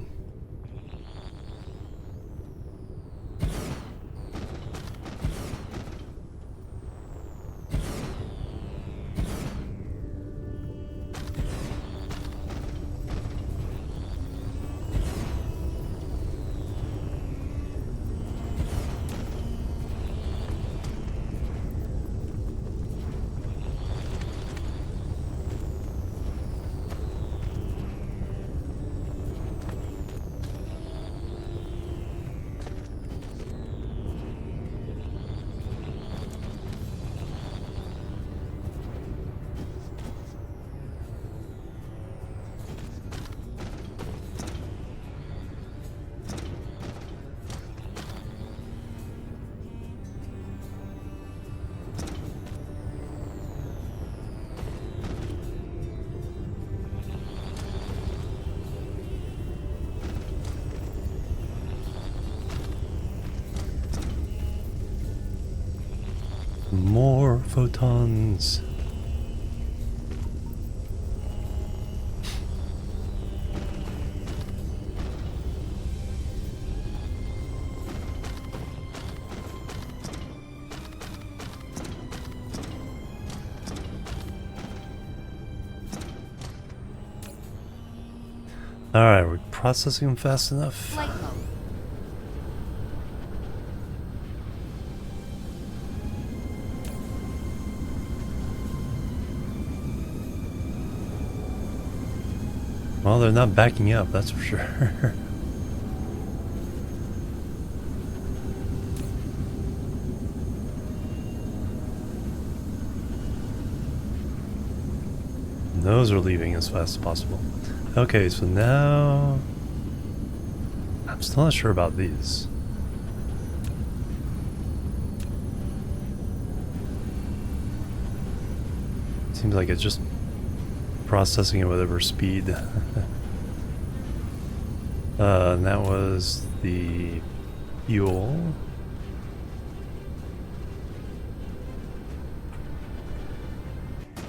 Speaker 1: More photons. Alright, we're processing them fast enough.
Speaker 2: Flight mode.
Speaker 1: Well, they're not backing up, that's for sure. Those are leaving as fast as possible. Okay, so now I'm still not sure about these. Seems like it's just processing at whatever speed. And that was the fuel.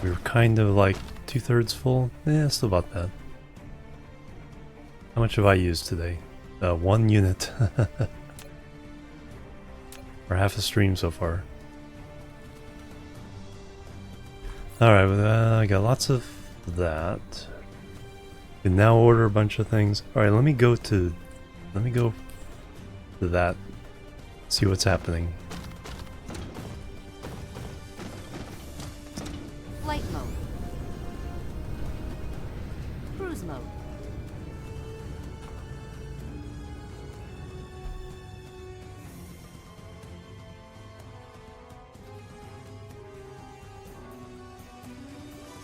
Speaker 1: We were kind of like 2/3 full. Yeah, still about that. How much have I used today? 1 unit. Or half a stream so far. Alright, I got lots of that. Can now order a bunch of things. Alright, let me go to that. See what's happening.
Speaker 2: Flight mode. Cruise mode.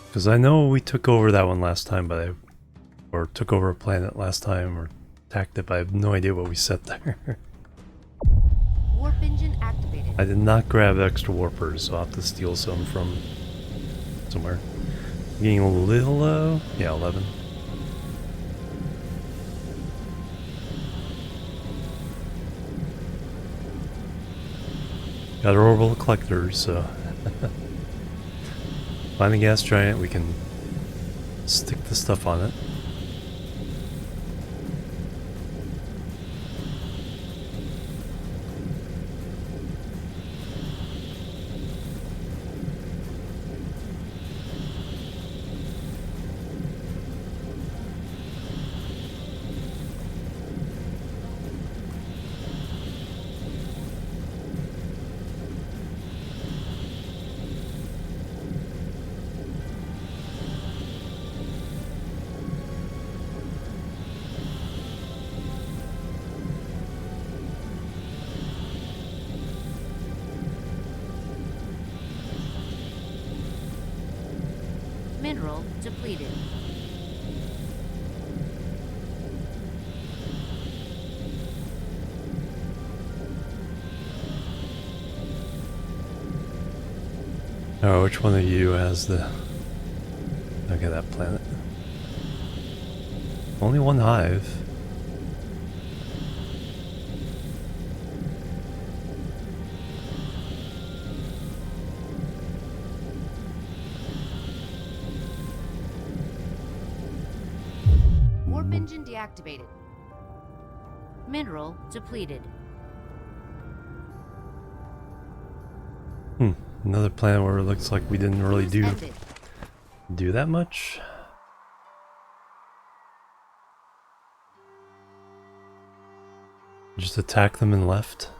Speaker 1: Because I know we took over that one last time, but or took over a planet last time, or attacked it, but I have no idea what we set there.
Speaker 2: Warp engine activated.
Speaker 1: I did not grab extra warpers, so I'll have to steal some from somewhere. Getting a little low? Yeah, 11. Got our orbital collectors, so... Find the gas giant, we can stick the stuff on it.
Speaker 2: Mineral depleted.
Speaker 1: Oh, which one of you has the... Look at that planet. Only one hive.
Speaker 2: Warp engine deactivated. Mineral depleted.
Speaker 1: Another planet where it looks like we didn't really do that much. Just attack them and left.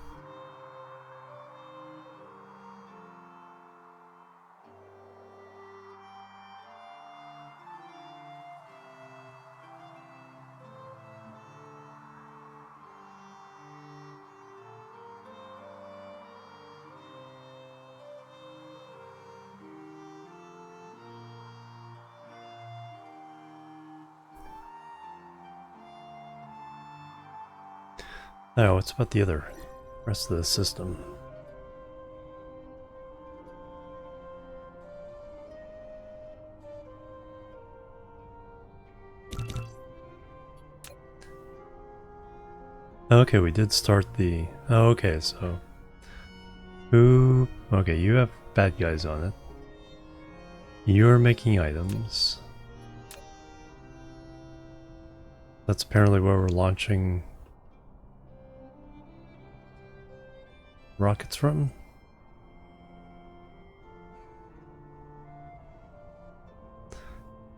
Speaker 1: Oh, what's about the other rest of the system? Okay, we did start the... Oh, okay, so... Who Okay, you have bad guys on it. You're making items. That's apparently where we're launching rockets from.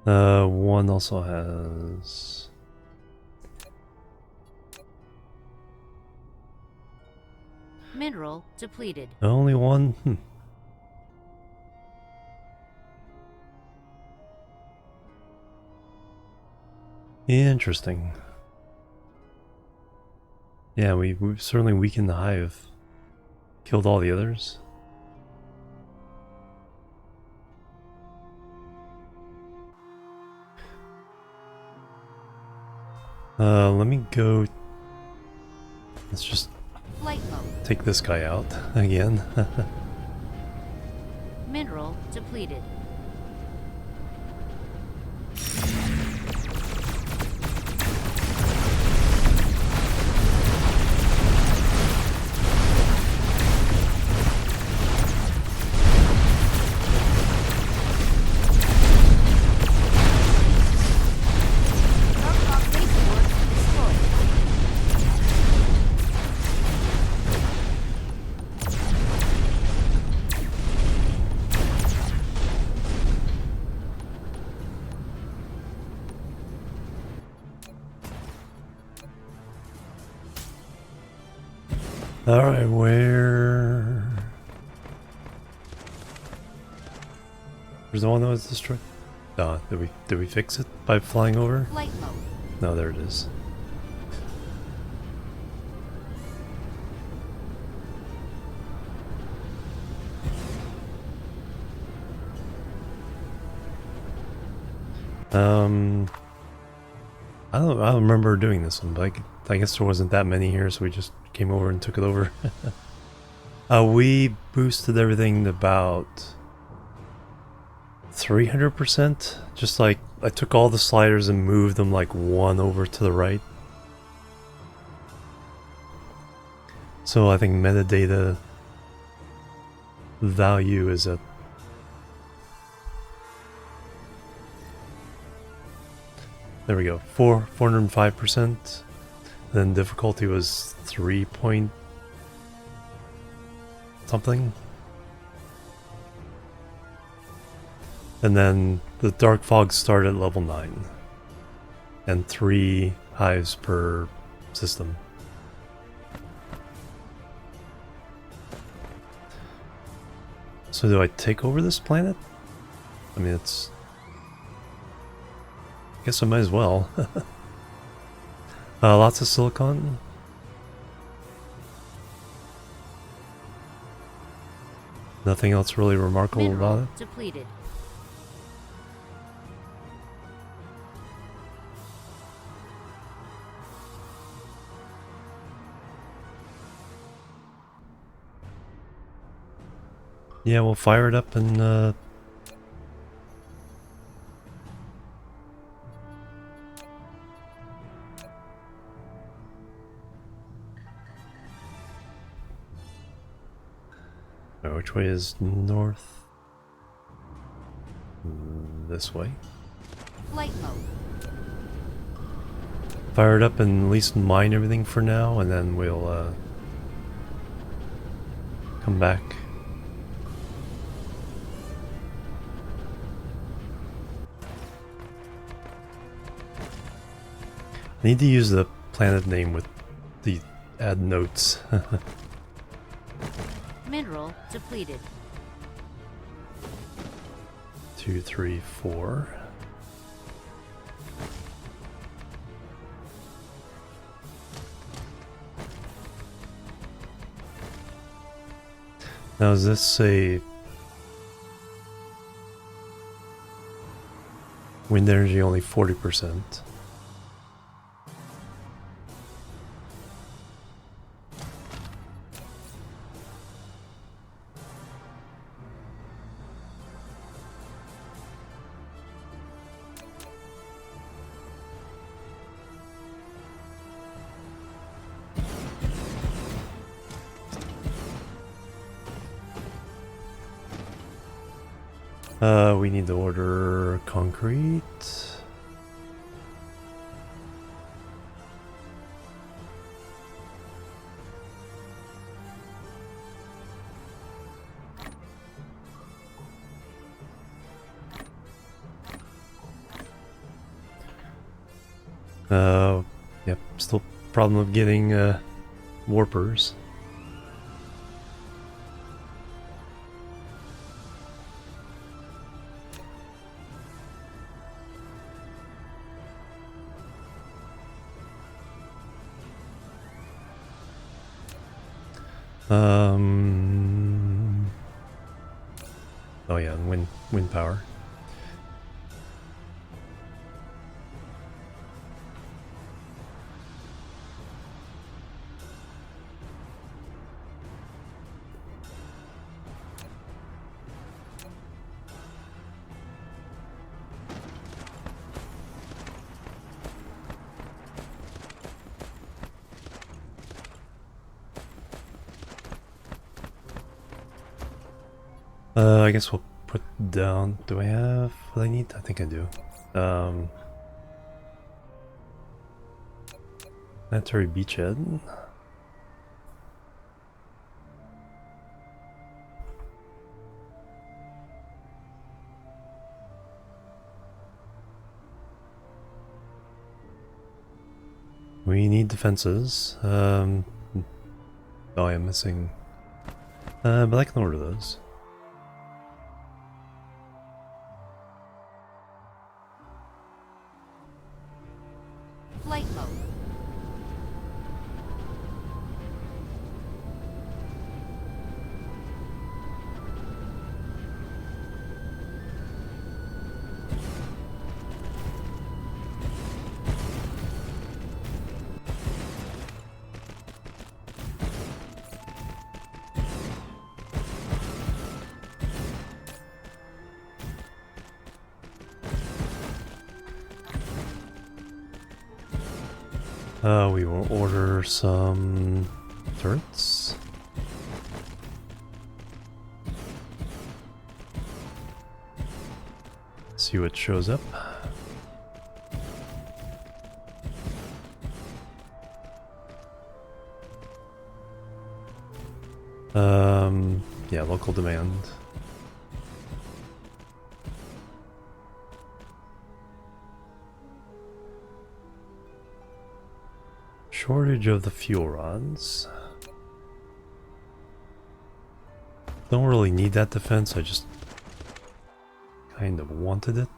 Speaker 1: One also has...
Speaker 2: Mineral depleted.
Speaker 1: Only one? Interesting. Yeah, we've certainly weakened the hive. Killed all the others. Let me go... Let's just
Speaker 2: Flight mode.
Speaker 1: take this guy out again.
Speaker 2: Mineral depleted. Dark base board destroyed.
Speaker 1: Alright, where... Where's the one that was destroyed? Did we fix it by flying over?
Speaker 2: Flight mode.
Speaker 1: No, there it is. I don't remember doing this one, but I guess there wasn't that many here, so we just came over and took it over. We boosted everything to about 300%. Just like, I took all the sliders and moved them like one over to the right. So I think metadata value is at... There we go, 405%. Then difficulty was 3 point something. And then the dark fog started at level 9. And 3 hives per system. So do I take over this planet? I mean, it's... I guess I might as well. Lots of silicon. Nothing else really remarkable
Speaker 2: Mineral
Speaker 1: about it.
Speaker 2: depleted.
Speaker 1: Yeah, we'll fire it up and which way is north? This way.
Speaker 2: Flight mode.
Speaker 1: Fire it up and at least mine everything for now, and then we'll come back. I need to use the planet name with the add notes.
Speaker 2: Mineral depleted.
Speaker 1: 2, 3, 4. Now is this a wind energy only 40%? We need to order concrete. Yep, still problem of getting warpers. Oh yeah, wind power. I guess we'll put down. Do I have what I need? I think I do. Planetary beachhead. We need defenses. Oh, I'm missing. But I can order those.
Speaker 2: Flight mode.
Speaker 1: We will order some turrets. See what shows up. Yeah, local demand. Shortage of the fuel rods. Don't really need that defense, I just kind of wanted it.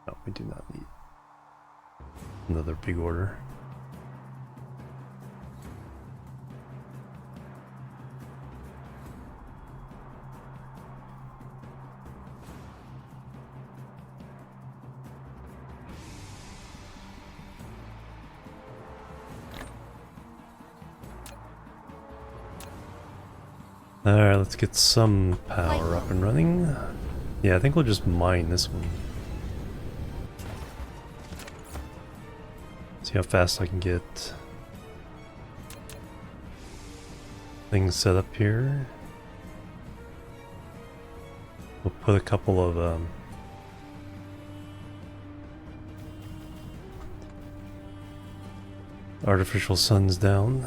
Speaker 1: No, we do not need another big order. Alright, let's get some power up and running. Yeah, I think we'll just mine this one. See how fast I can get things set up here. We'll put a couple of artificial suns down.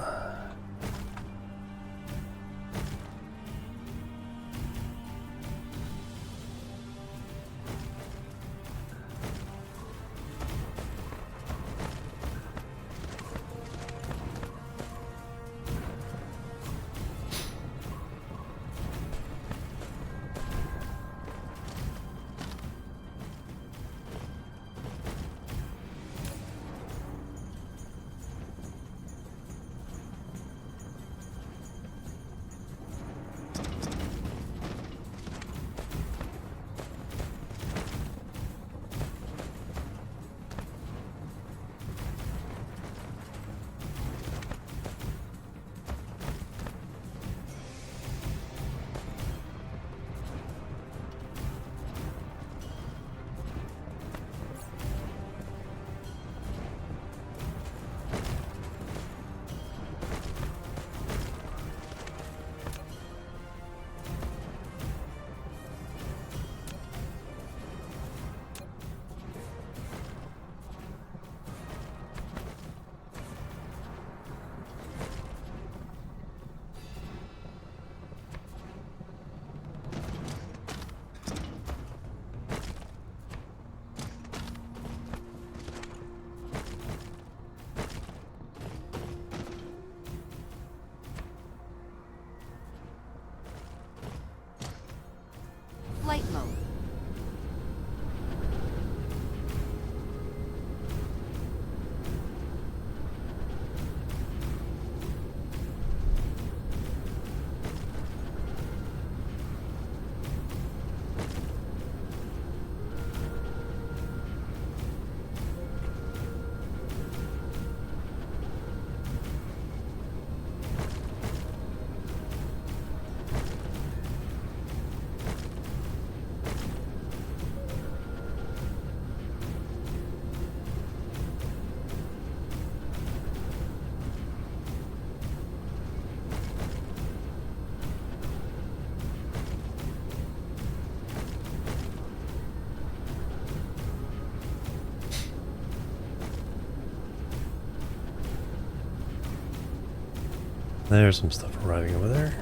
Speaker 1: There's some stuff arriving over there.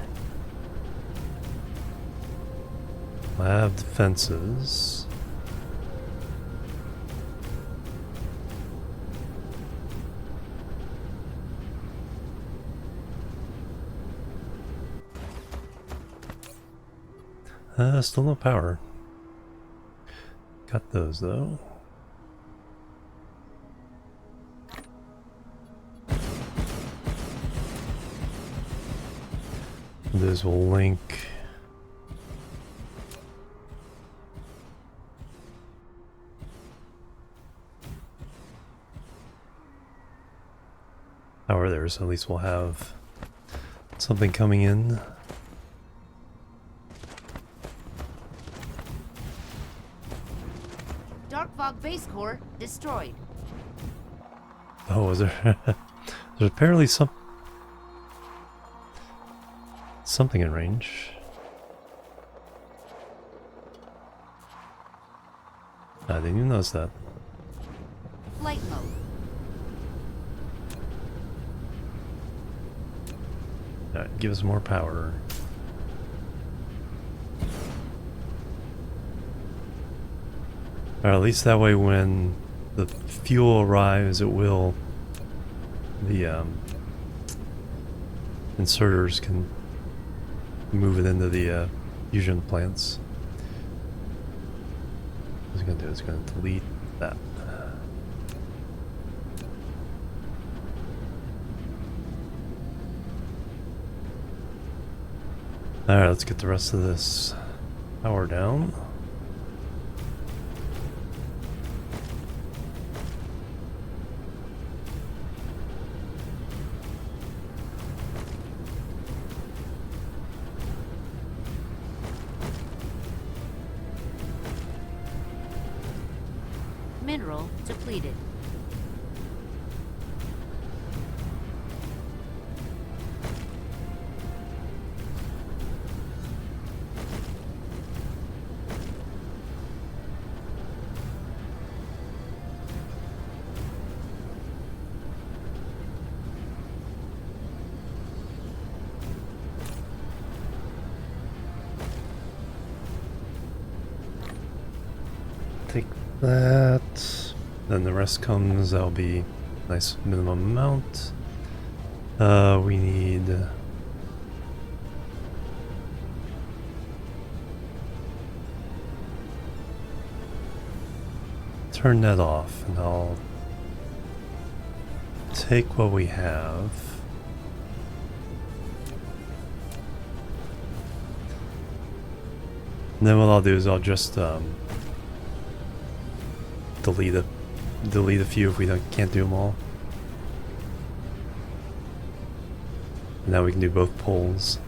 Speaker 1: Lab defenses. Still no power. Got those though. This will link. Power there, so at least we'll have something coming in.
Speaker 2: Dark Fog base core destroyed.
Speaker 1: Oh, is there? There's apparently something in range. I didn't even notice that.
Speaker 2: Flight mode.
Speaker 1: Alright, give us more power. Or at least that way when the fuel arrives, it will... The inserters can move it into the fusion plants. What it's going to do is going to delete that. Alright, let's get the rest of this power down.
Speaker 2: Mineral depleted.
Speaker 1: Take that. Then the rest comes. That'll be nice minimum amount. We need turn that off, and I'll take what we have. And then what I'll do is I'll just delete a few if we can't do them all. And now we can do both poles.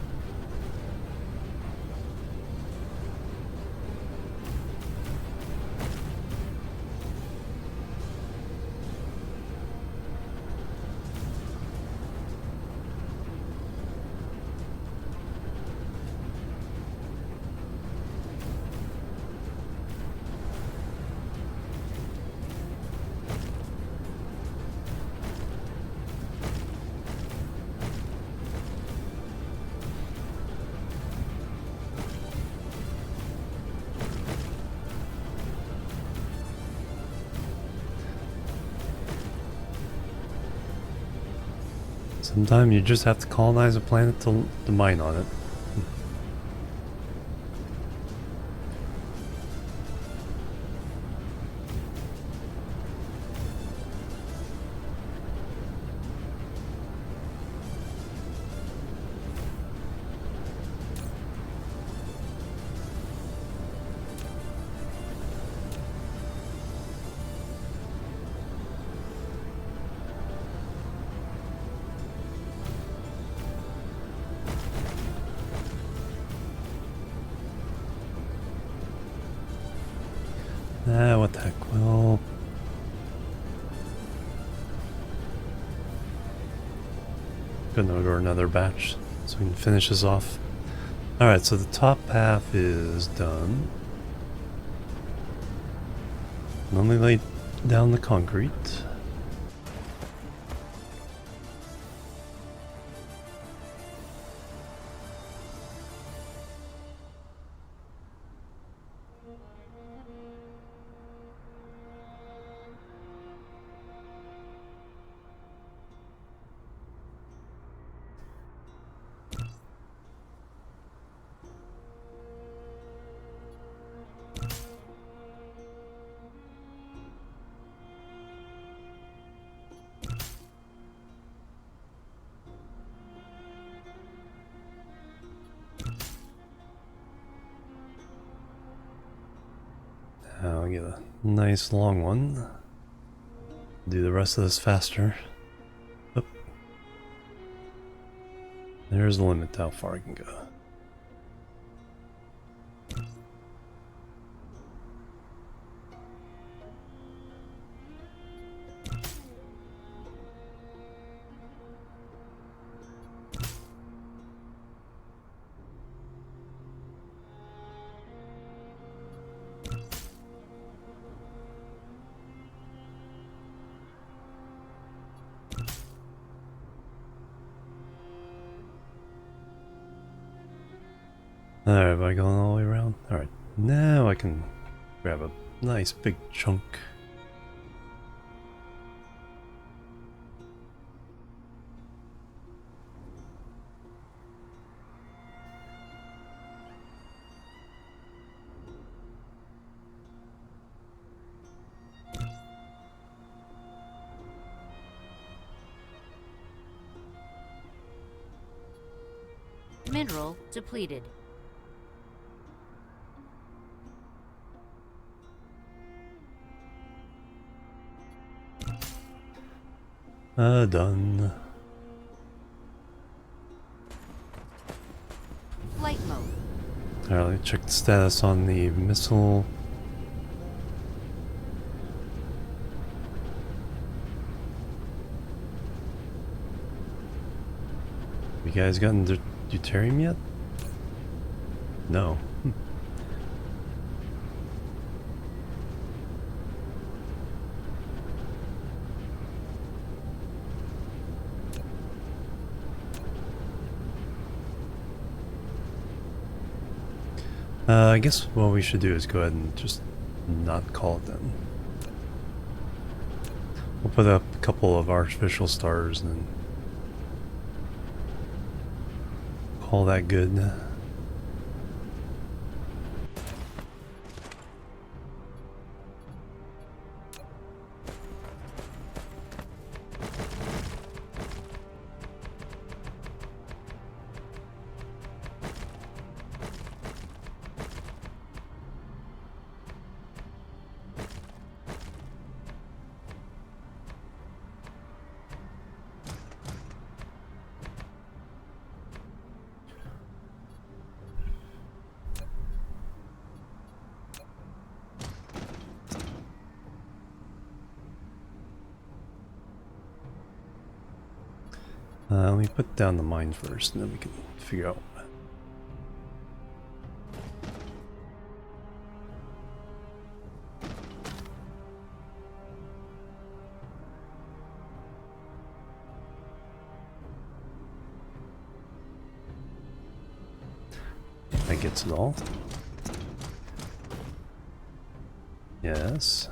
Speaker 1: Sometimes you just have to colonize a planet to mine on it. What the heck, well... Gonna order another batch so we can finish this off. Alright, so the top half is done. Let me lay down the concrete. I'll get a nice long one. Do the rest of this faster. Oop. There's the limit to how far I can go. Alright, have I gone all the way around? Alright, now I can grab a nice big chunk.
Speaker 2: Mineral depleted.
Speaker 1: Done.
Speaker 2: Flight mode.
Speaker 1: Alright, let me check the status on the missile. You guys gotten deuterium yet? No. I guess what we should do is go ahead and just not call it then. We'll put up a couple of artificial stars and then call that good. Let me put down the mine first, and then we can figure out. That gets it all. Yes.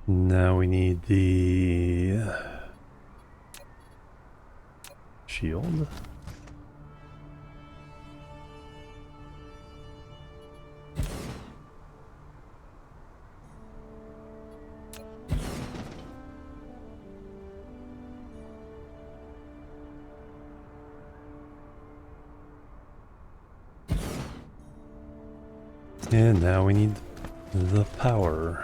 Speaker 1: Now we need the shield. And now we need the power.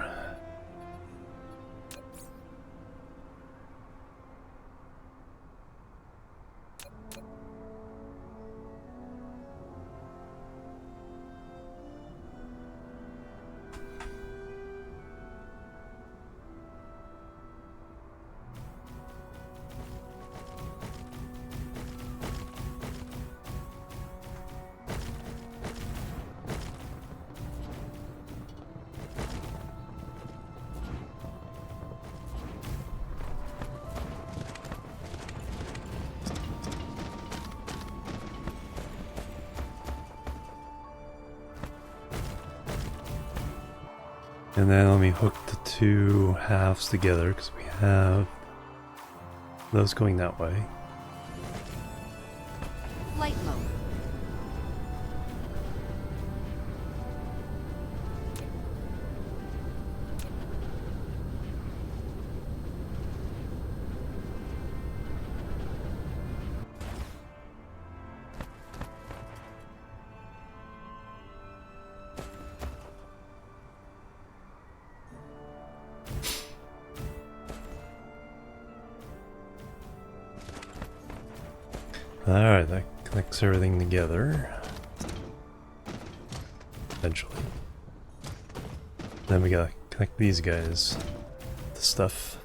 Speaker 1: And then let me hook the two halves together because we have those going that way.
Speaker 2: Flight mode.
Speaker 1: Alright, that connects everything together. Eventually. Then we gotta connect these guys to stuff.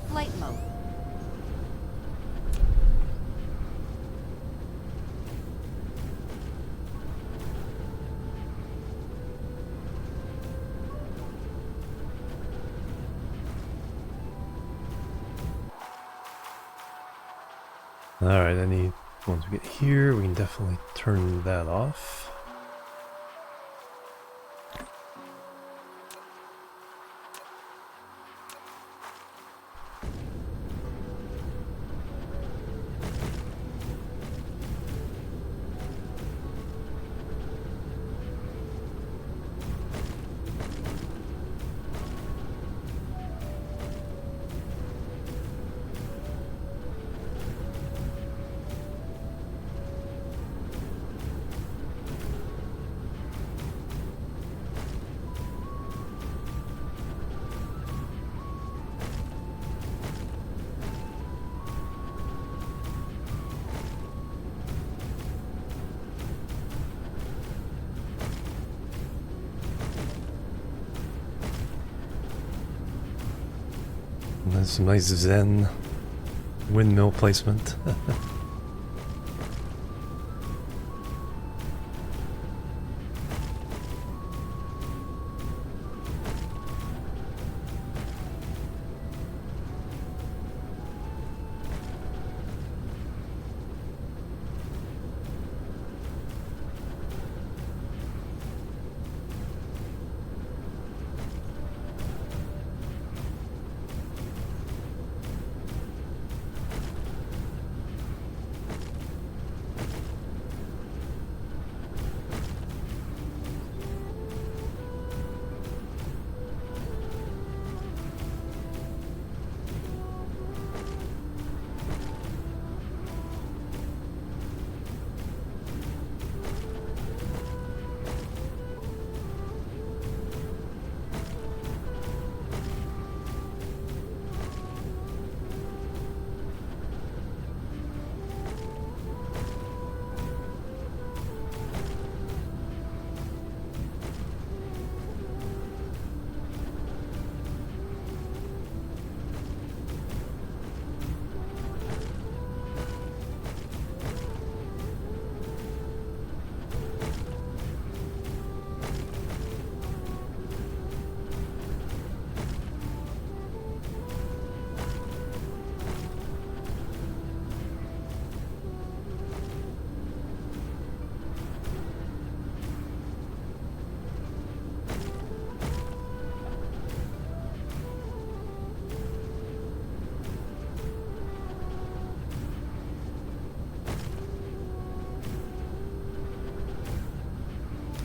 Speaker 2: Flight mode.
Speaker 1: Alright, once we get here, we can definitely turn that off. And there's some nice Zen windmill placement.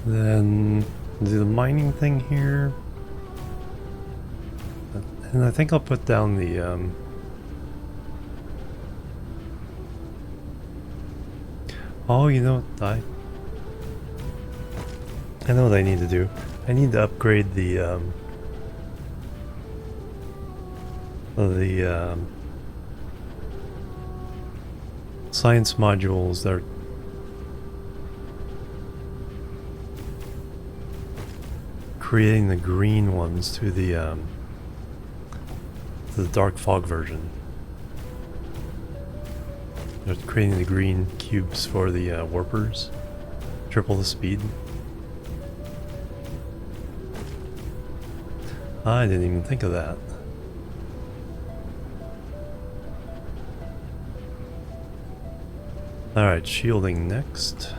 Speaker 1: Then do the mining thing here. And I think I'll put down the oh, you know what I know what I need to do. I need to upgrade the science modules that are creating the green ones to the dark fog version. They're creating the green cubes for the warpers. Triple the speed. I didn't even think of that. Alright, shielding next.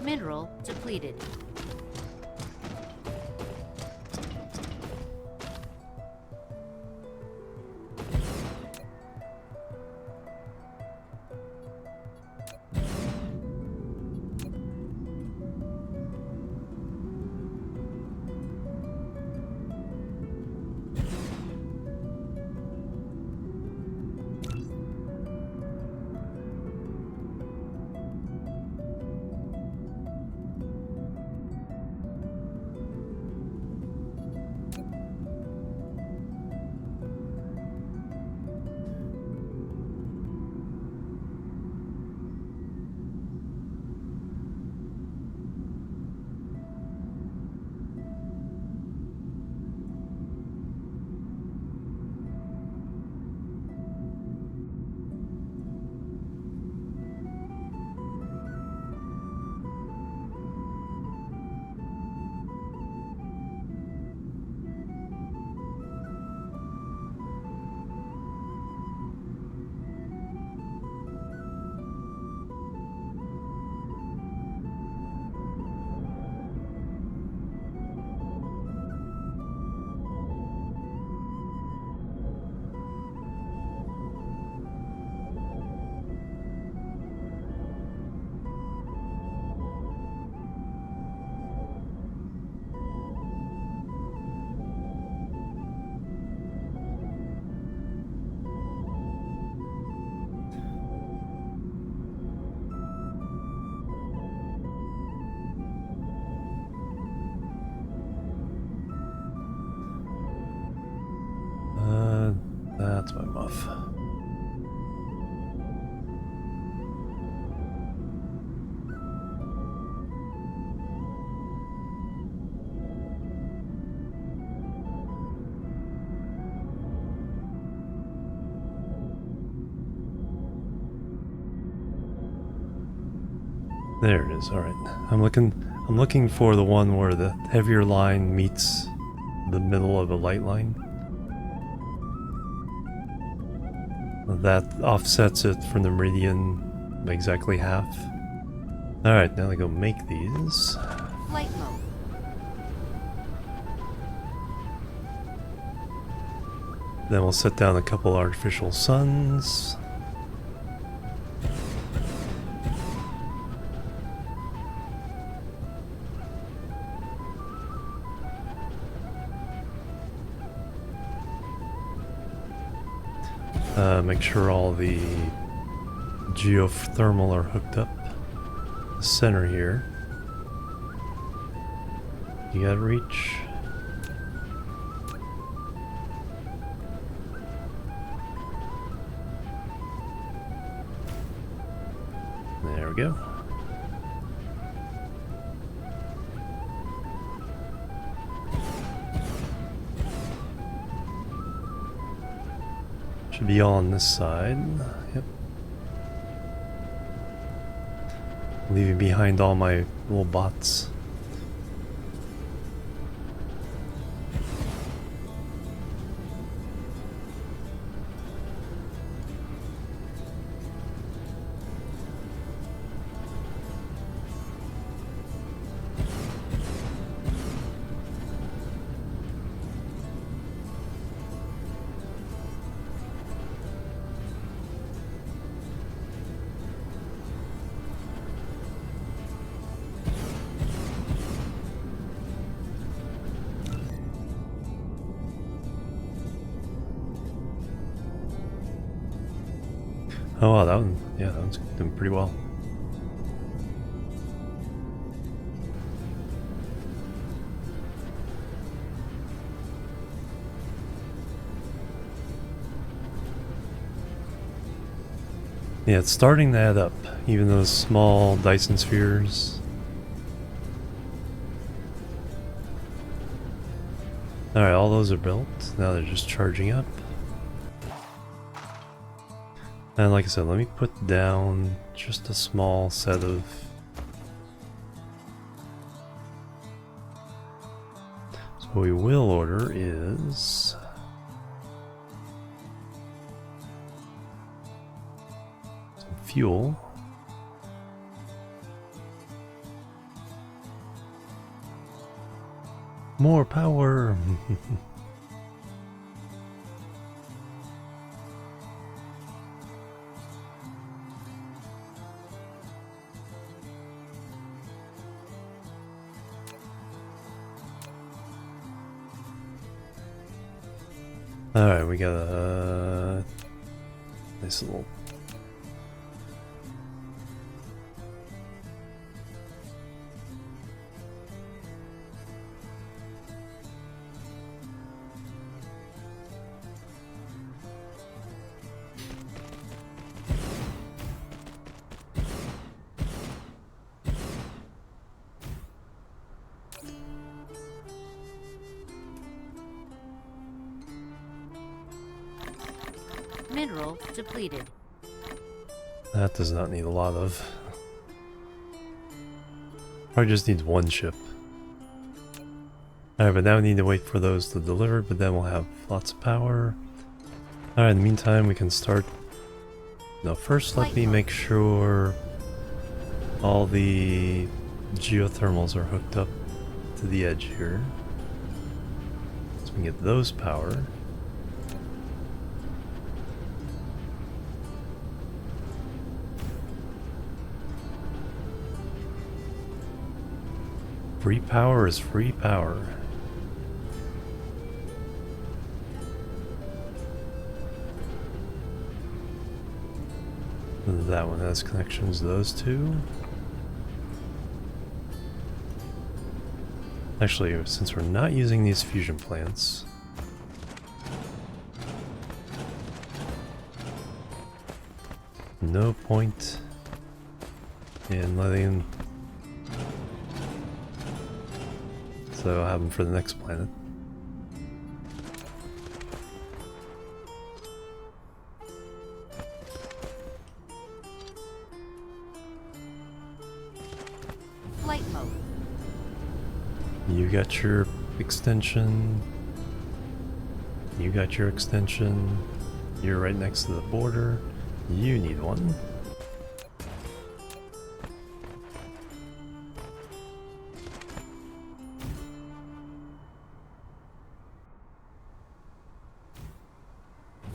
Speaker 2: Mineral depleted.
Speaker 1: There it is. All right. I'm looking for the one where the heavier line meets the middle of a light line. That offsets it from the meridian by exactly half. All right, now I go make these.
Speaker 2: Flight mode.
Speaker 1: Then we'll set down a couple artificial suns. Make sure all the geothermal are hooked up. The center here. You gotta reach. There we go. Should be all on this side. Yep. Leaving behind all my little bots. Oh wow, that one's doing pretty well. Yeah, it's starting to add up, even those small Dyson spheres. Alright, all those are built. Now they're just charging up. And like I said, let me put down just a small set of... So what we will order is... some fuel. More power! Alright, we got a nice little...
Speaker 2: Mineral depleted.
Speaker 1: That does not need a lot of... Probably just needs one ship. Alright, but now we need to wait for those to deliver, but then we'll have lots of power. Alright, in the meantime we can start... No, first let me make sure all the geothermals are hooked up to the edge here. So we can get those power. Free power is free power. That one has connections to those two. Actually, since we're not using these fusion plants, no point in letting... So I'll have them for the next planet. You got your extension. You got your extension. You're right next to the border. You need one.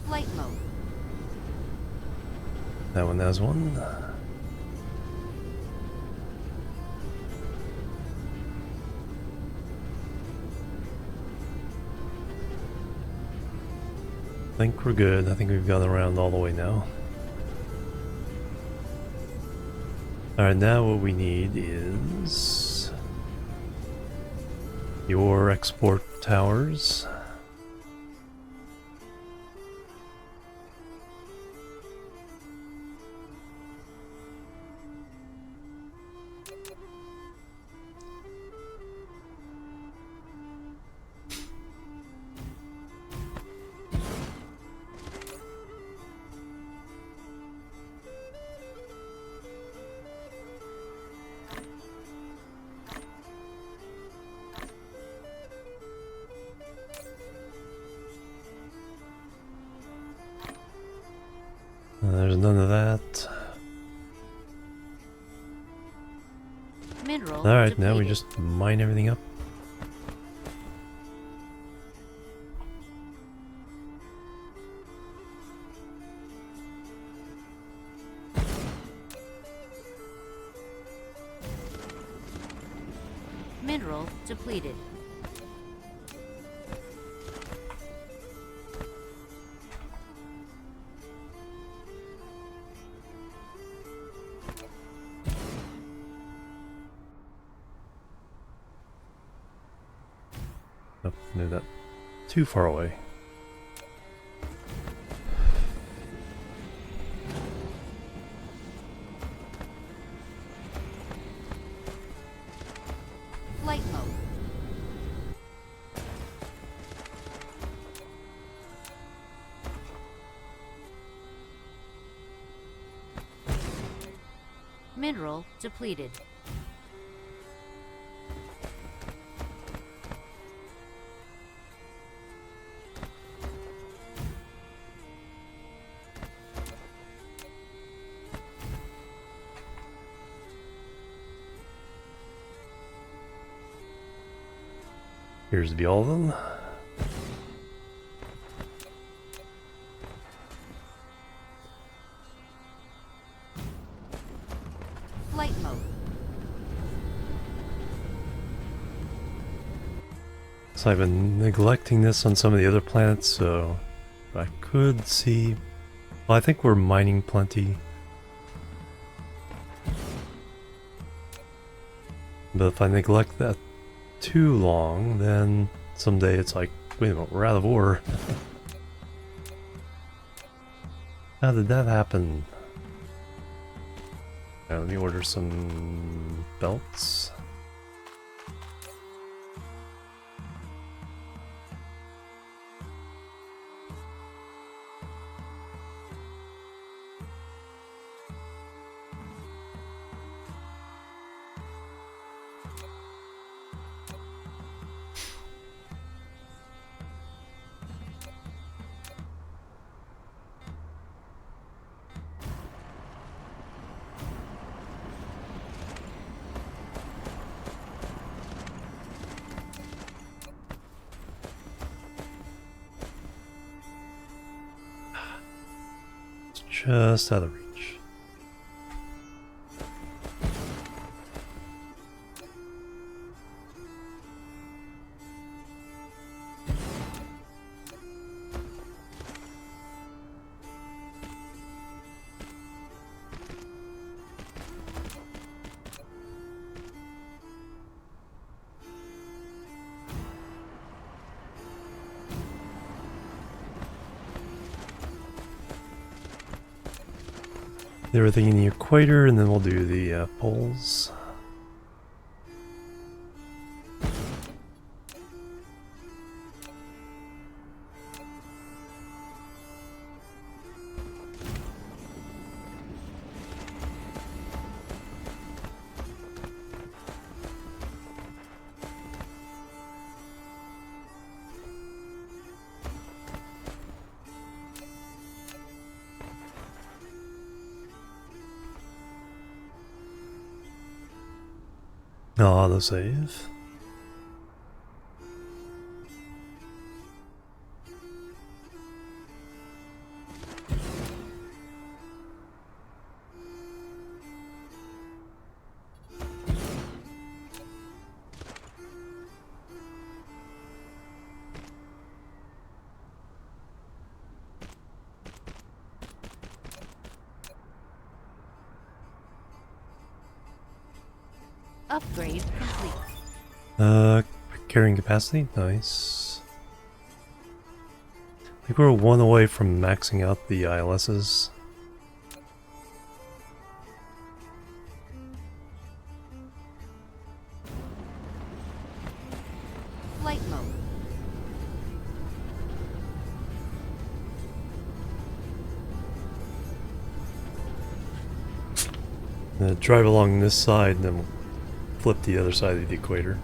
Speaker 2: Flight mode.
Speaker 1: That one has one. I think we're good. I think we've gone around all the way now. Alright, now what we need is your export towers. There's none of that.
Speaker 2: Mineral
Speaker 1: Alright, now we
Speaker 2: depleted.
Speaker 1: just mine everything up.
Speaker 2: Mineral depleted.
Speaker 1: Nope, no, that too far away.
Speaker 2: Flight mode. Mineral depleted.
Speaker 1: Here's to be all of them.
Speaker 2: Flight mode.
Speaker 1: So I've been neglecting this on some of the other planets, so I could see... Well, I think we're mining plenty. But if I neglect that too long, then someday it's like, wait a minute, we're out of ore. How did that happen? Let me order some belts. Just out of reach. Everything in the equator, and then we'll do the poles. Autosave.
Speaker 2: Upgrade complete.
Speaker 1: Carrying capacity, nice. I think we're one away from maxing out the ILSs.
Speaker 2: Flight mode.
Speaker 1: Drive along this side and then we'll flip the other side of the equator.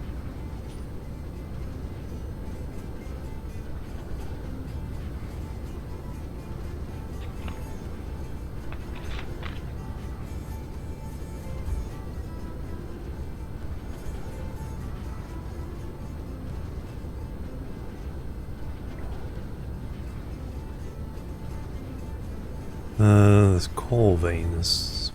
Speaker 1: This coal vein is...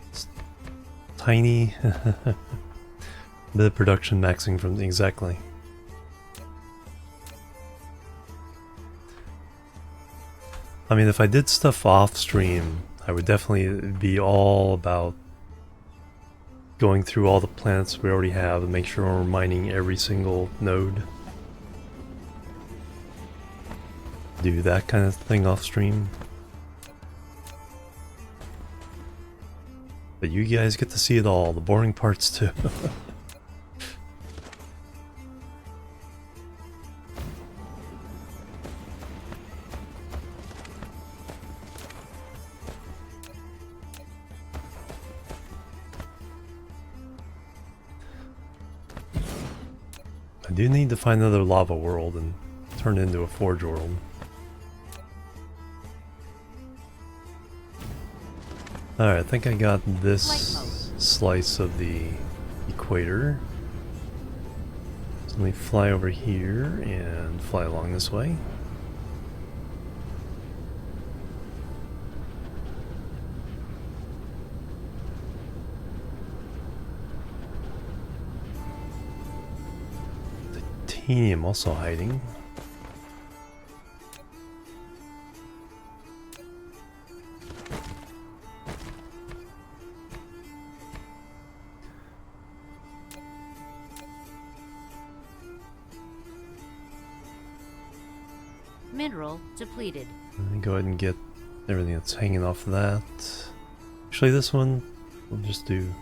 Speaker 1: it's tiny. Bit of production maxing from... exactly. I mean, if I did stuff off stream, I would definitely be all about going through all the planets we already have and make sure we're mining every single node. Do that kind of thing off stream. But you guys get to see it all, the boring parts too. I do need to find another lava world and turn it into a forge world. Alright, I think I got this slice of the equator. So let me fly over here and fly along this way. Titanium also hiding.
Speaker 2: Mineral depleted.
Speaker 1: Let me go ahead and get everything that's hanging off of that. Actually, this one we'll just do.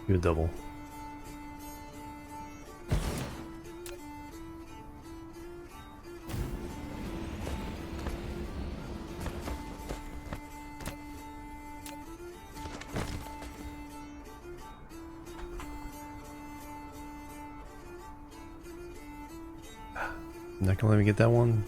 Speaker 1: Do a double. Not gonna let me get that one.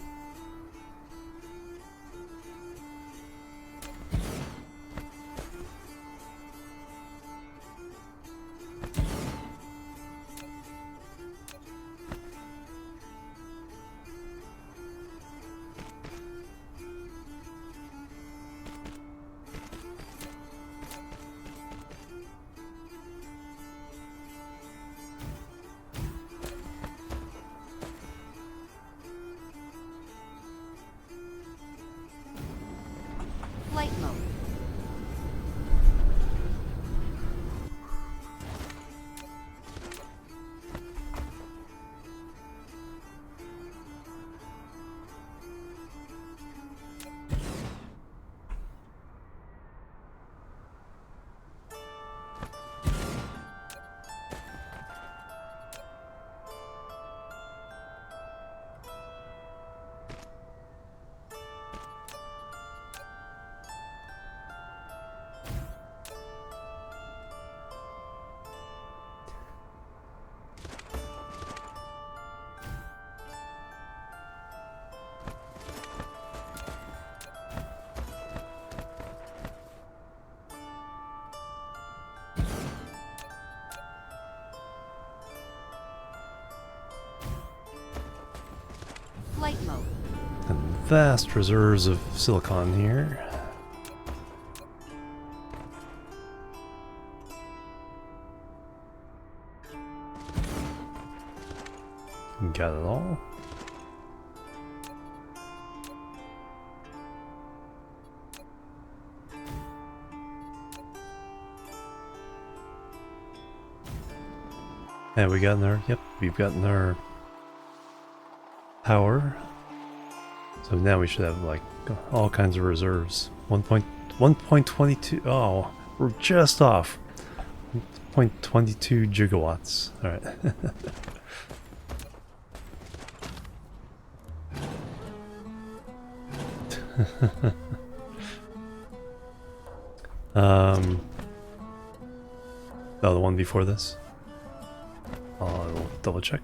Speaker 2: Flight mode.
Speaker 1: And vast reserves of silicon here. Got it all. And we got our, yep, we've gotten our power. So now we should have like all kinds of reserves. 1.22. Oh, we're just off. 1.22 gigawatts. All right. Oh, the one before this. I'll double check.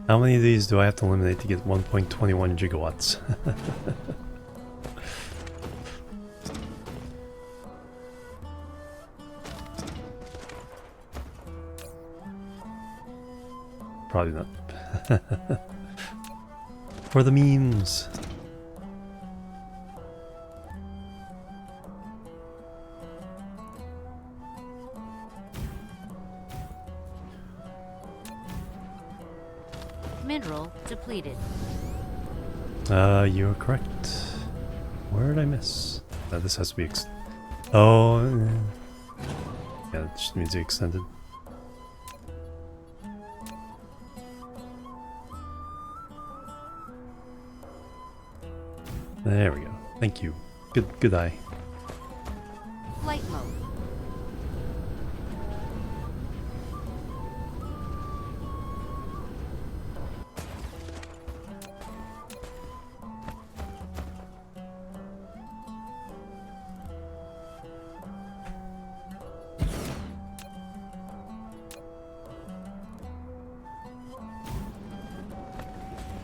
Speaker 1: How many of these do I have to eliminate to get 1.21 gigawatts? Probably not. For the memes.
Speaker 2: Mineral depleted.
Speaker 1: You're correct. Where did I miss? This has to be oh, yeah, it just means it extended. There we go. Thank you. Good eye.
Speaker 2: Flight mode.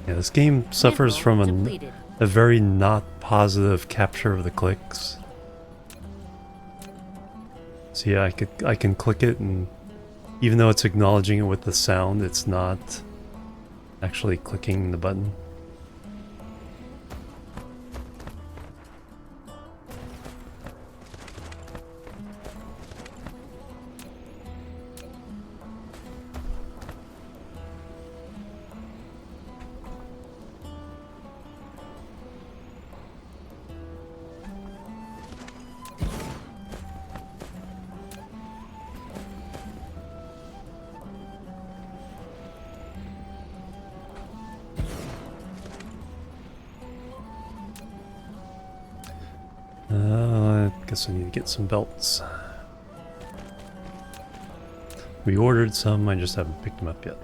Speaker 1: Yeah, this game suffers from a very not positive capture of the clicks. So yeah, I can click it, and even though it's acknowledging it with the sound, it's not actually clicking the button. I guess I need to get some belts. We ordered some, I just haven't picked them up yet.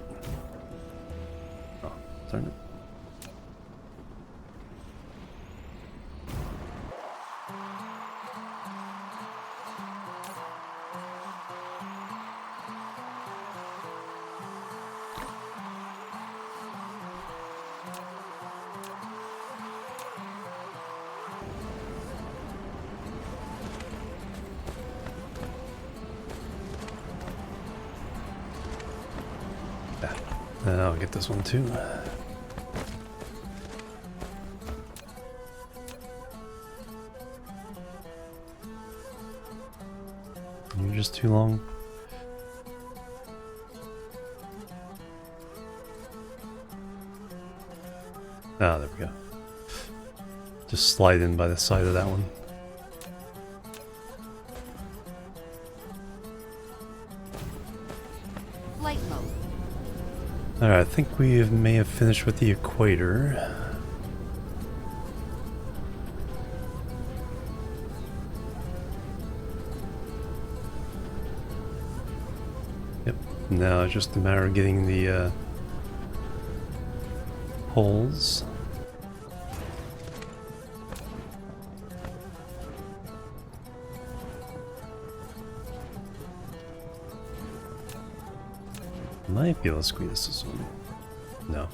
Speaker 1: Oh, darn it. I'll get this one too. You're just too long. Ah, there we go. Just slide in by the side of that one.
Speaker 2: Flight mode.
Speaker 1: Alright, I think we may have finished with the equator. Yep, now it's just a matter of getting the holes. Might be able to squeeze this one. No.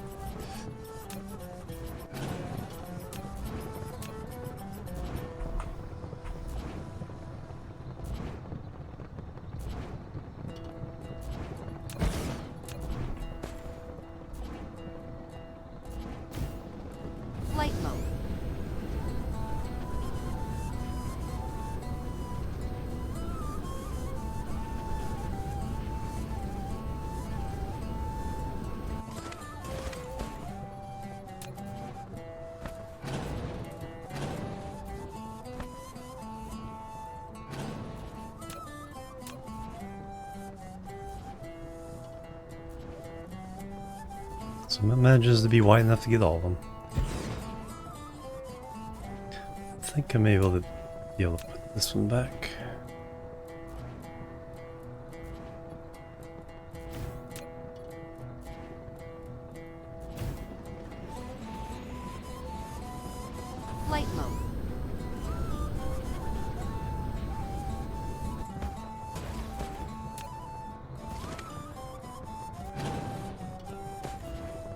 Speaker 1: So it manages to be wide enough to get all of them. I think I'm able to put this one back.
Speaker 2: Flight mode.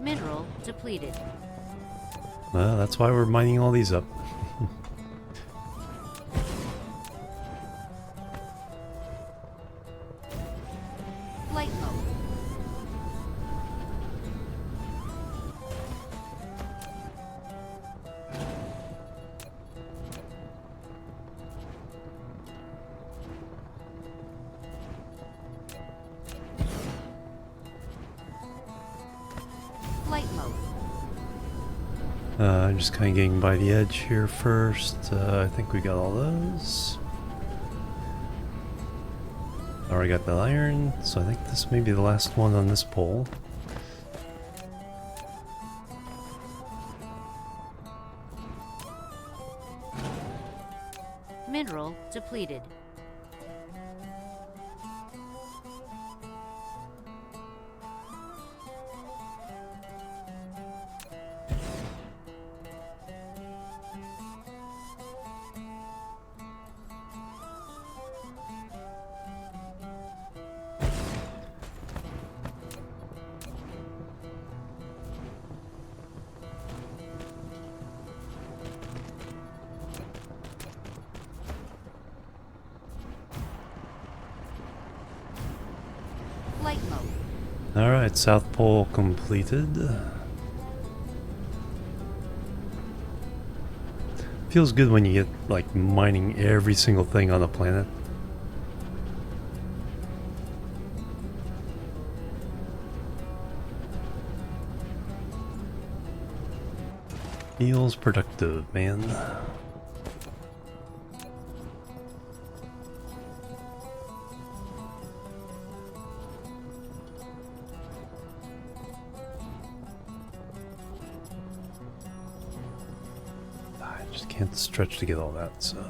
Speaker 2: Mineral depleted.
Speaker 1: Well, that's why we're mining all these up.
Speaker 2: Flight mode. Flight mode.
Speaker 1: I'm just kind of getting by the edge here first. I think we got all those. Already got the iron, so I think this may be the last one on this pole.
Speaker 2: Mineral depleted. Flight mode.
Speaker 1: Alright, South Pole completed. Feels good when you get, like, mining every single thing on the planet. Feels productive, man. I just can't stretch to get all that, so...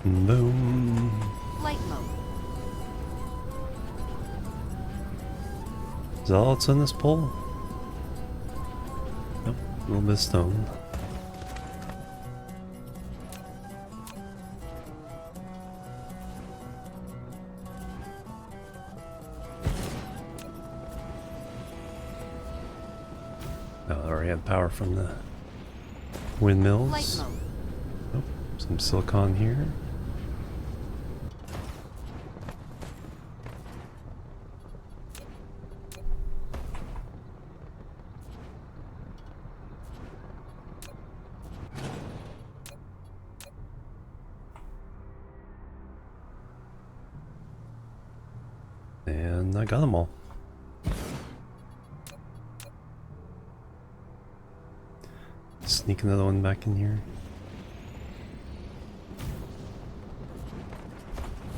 Speaker 1: Boom.
Speaker 2: Flight mode.
Speaker 1: Is that all that's on this pole? Nope, a little bit of stone. Oh, I already had power from the windmills.
Speaker 2: Flight mode.
Speaker 1: Oh, some silicon here. And I got them all. Sneak another one back in here.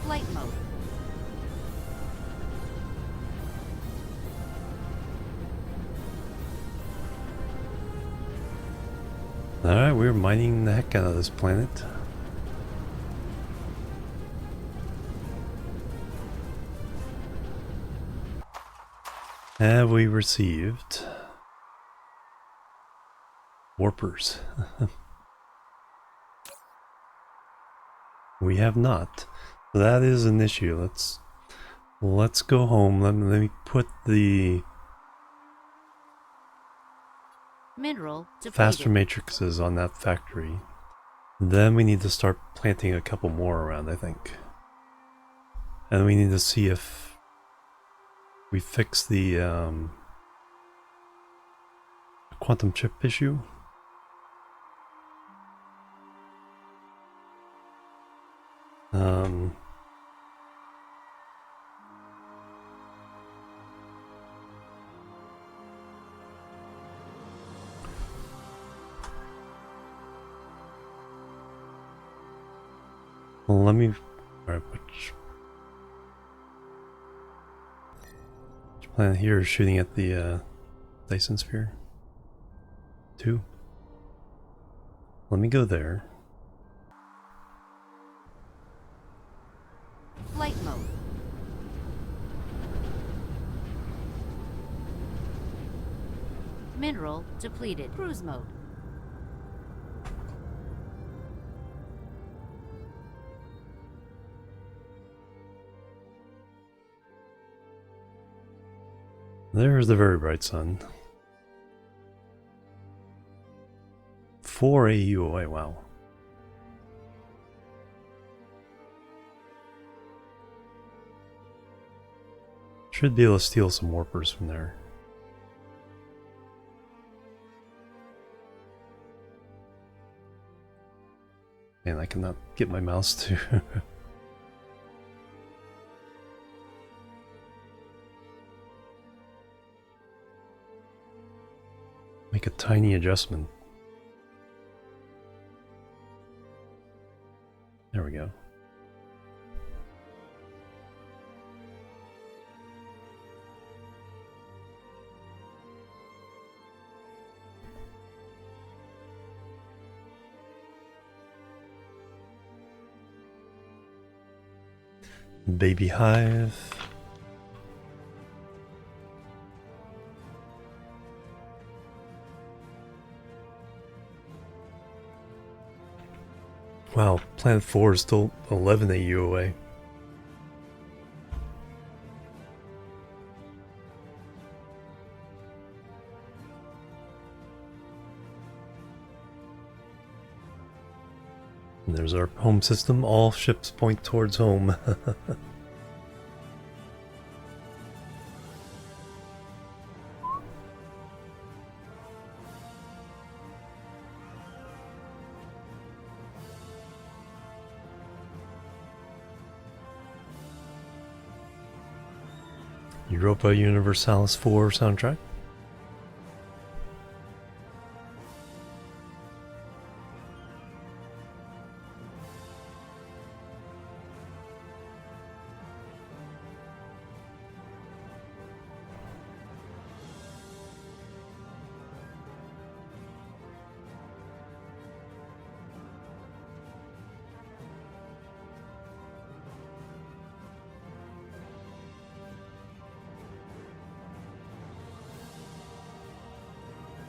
Speaker 2: Flight mode.
Speaker 1: Alright, we're mining the heck out of this planet. Have we received warpers? We have not. That is an issue. Let's go home. Let me put the
Speaker 2: Mineral depleted.
Speaker 1: faster matrices on that factory. Then we need to start planting a couple more around, I think. And we need to see if we fix the quantum chip issue. Well, let me. Alright, which planet here is shooting at the Dyson Sphere? 2. Let me go there.
Speaker 2: Flight mode. Mineral depleted. Cruise mode.
Speaker 1: There's the very bright sun. 4 AU away, wow. Should be able to steal some warpers from there. And I cannot get my mouse to make a tiny adjustment. There we go. Baby hive. Wow, Planet 4 is still 11 AU away. And there's our home system. All ships point towards home. Europa Universalis 4 soundtrack.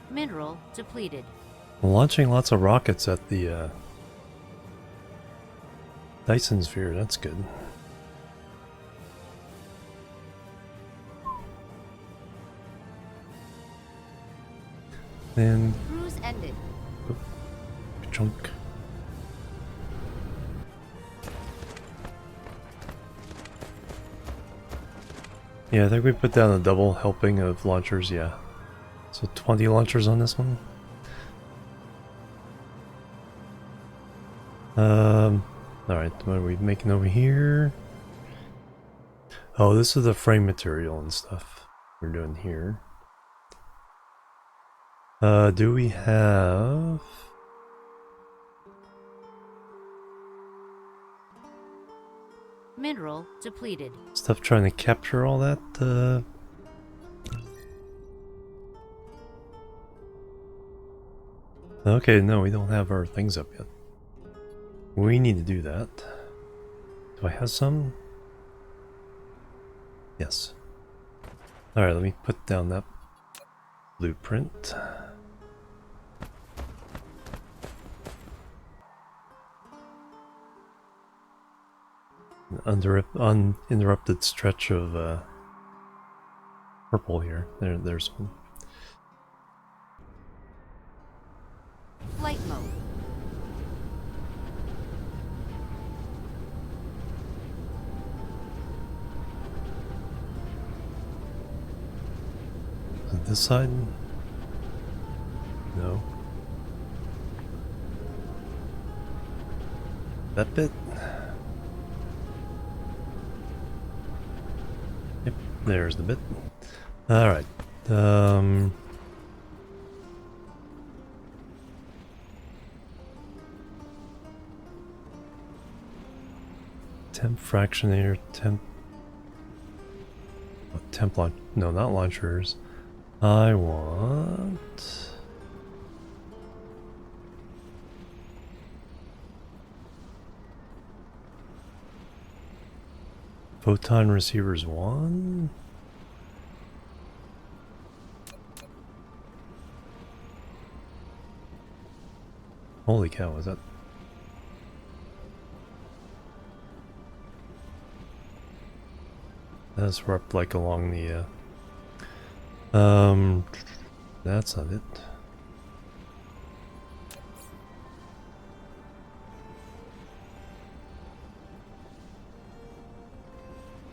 Speaker 2: Mineral depleted.
Speaker 1: Launching lots of rockets at the Dyson Sphere, that's good. And
Speaker 2: Cruise ended.
Speaker 1: chunk. Yeah, I think we put down a double helping of launchers, yeah. So 20 launchers on this one. Alright, what are we making over here? Oh, this is the frame material and stuff we're doing here. Do we have...
Speaker 2: Mineral depleted.
Speaker 1: stuff trying to capture all that? Okay, no, we don't have our things up yet. We need to do that. Do I have some? Yes. Alright, let me put down that blueprint. An uninterrupted stretch of purple here. There's one.
Speaker 2: Flight mode.
Speaker 1: On this side. No. That bit? Yep, there's the bit. Alright. Temp fractionator, temp launch. No, not launchers. I want. Photon receivers 1. Holy cow, is that? That's wrapped like along the that's not it.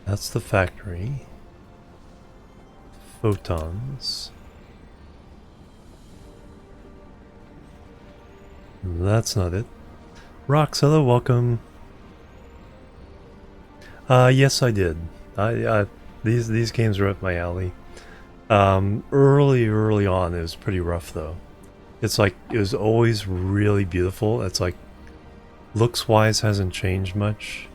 Speaker 1: That's the factory. Photons. That's not it. Rocks, hello, welcome. Yes, I did. These games are up my alley. Early on, it was pretty rough though. It's like it was always really beautiful. It's like looks-wise hasn't changed much.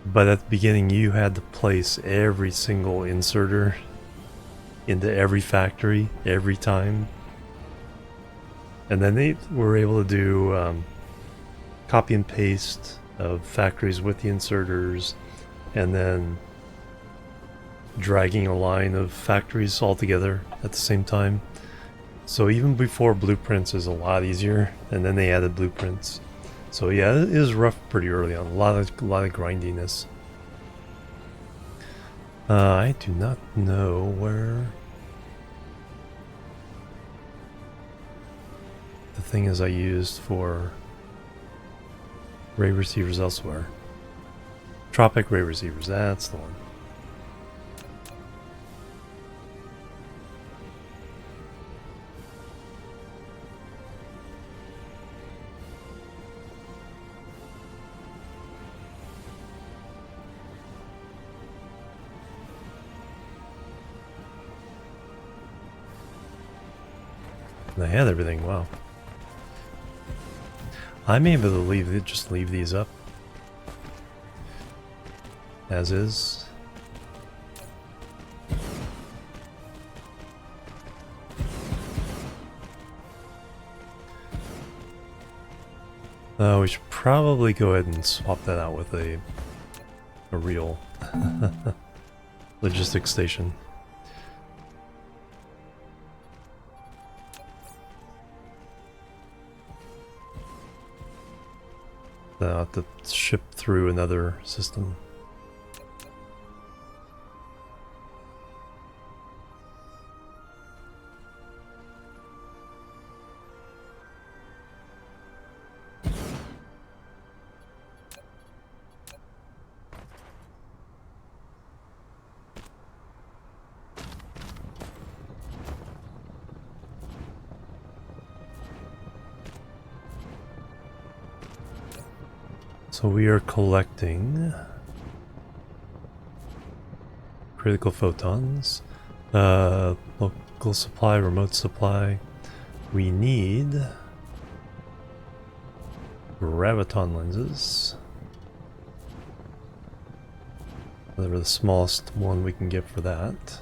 Speaker 1: But at the beginning, you had to place every single inserter into every factory every time. And then they were able to do copy and paste of factories with the inserters, and then dragging a line of factories all together at the same time. So even before blueprints is a lot easier, and then they added blueprints. So yeah, it is rough pretty early on. A lot of grindiness. I do not know where the thing is I used for ray receivers elsewhere. Tropic ray receivers, that's the one. I had everything, wow. I'm able to just leave these up as is. We should probably go ahead and swap that out with a real logistics station. I'll have to ship through another system. So we are collecting critical photons, local supply, remote supply. We need graviton lenses. Whatever the smallest one we can get for that.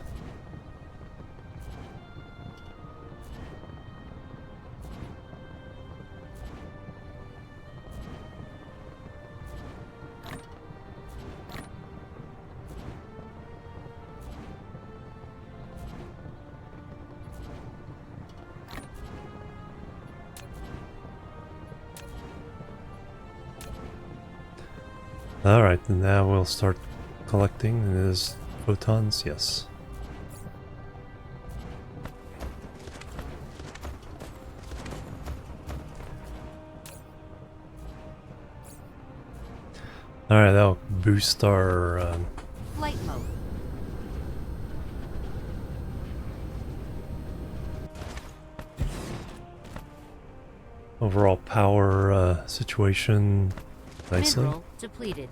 Speaker 1: Alright, and now we'll start collecting. It is photons, yes. Alright, that'll boost our
Speaker 2: Flight mode.
Speaker 1: overall power situation nicely.
Speaker 2: Mineral depleted.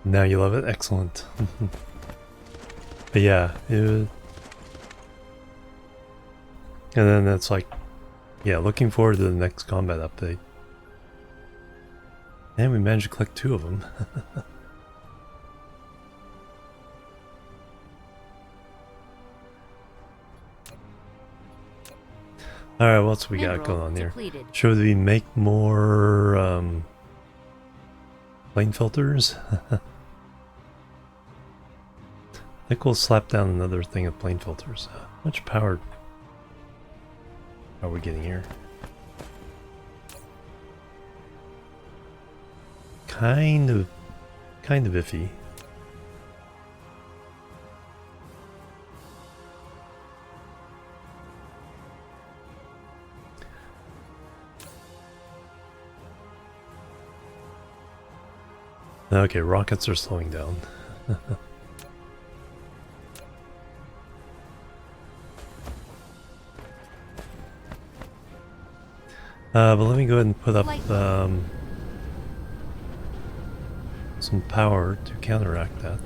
Speaker 1: Now you love it? Excellent. But yeah, and then it's like, yeah, looking forward to the next combat update. And we managed to collect 2 of them. Alright, what else we got going on here?
Speaker 2: Depleted.
Speaker 1: Should we make more plane filters? I think we'll slap down another thing of plane filters. How much power are we getting here? Kind of iffy. Okay, rockets are slowing down. But let me go ahead and put up some power to counteract that.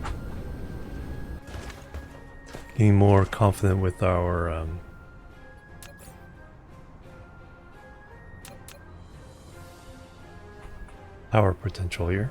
Speaker 1: Getting more confident with our power potential here.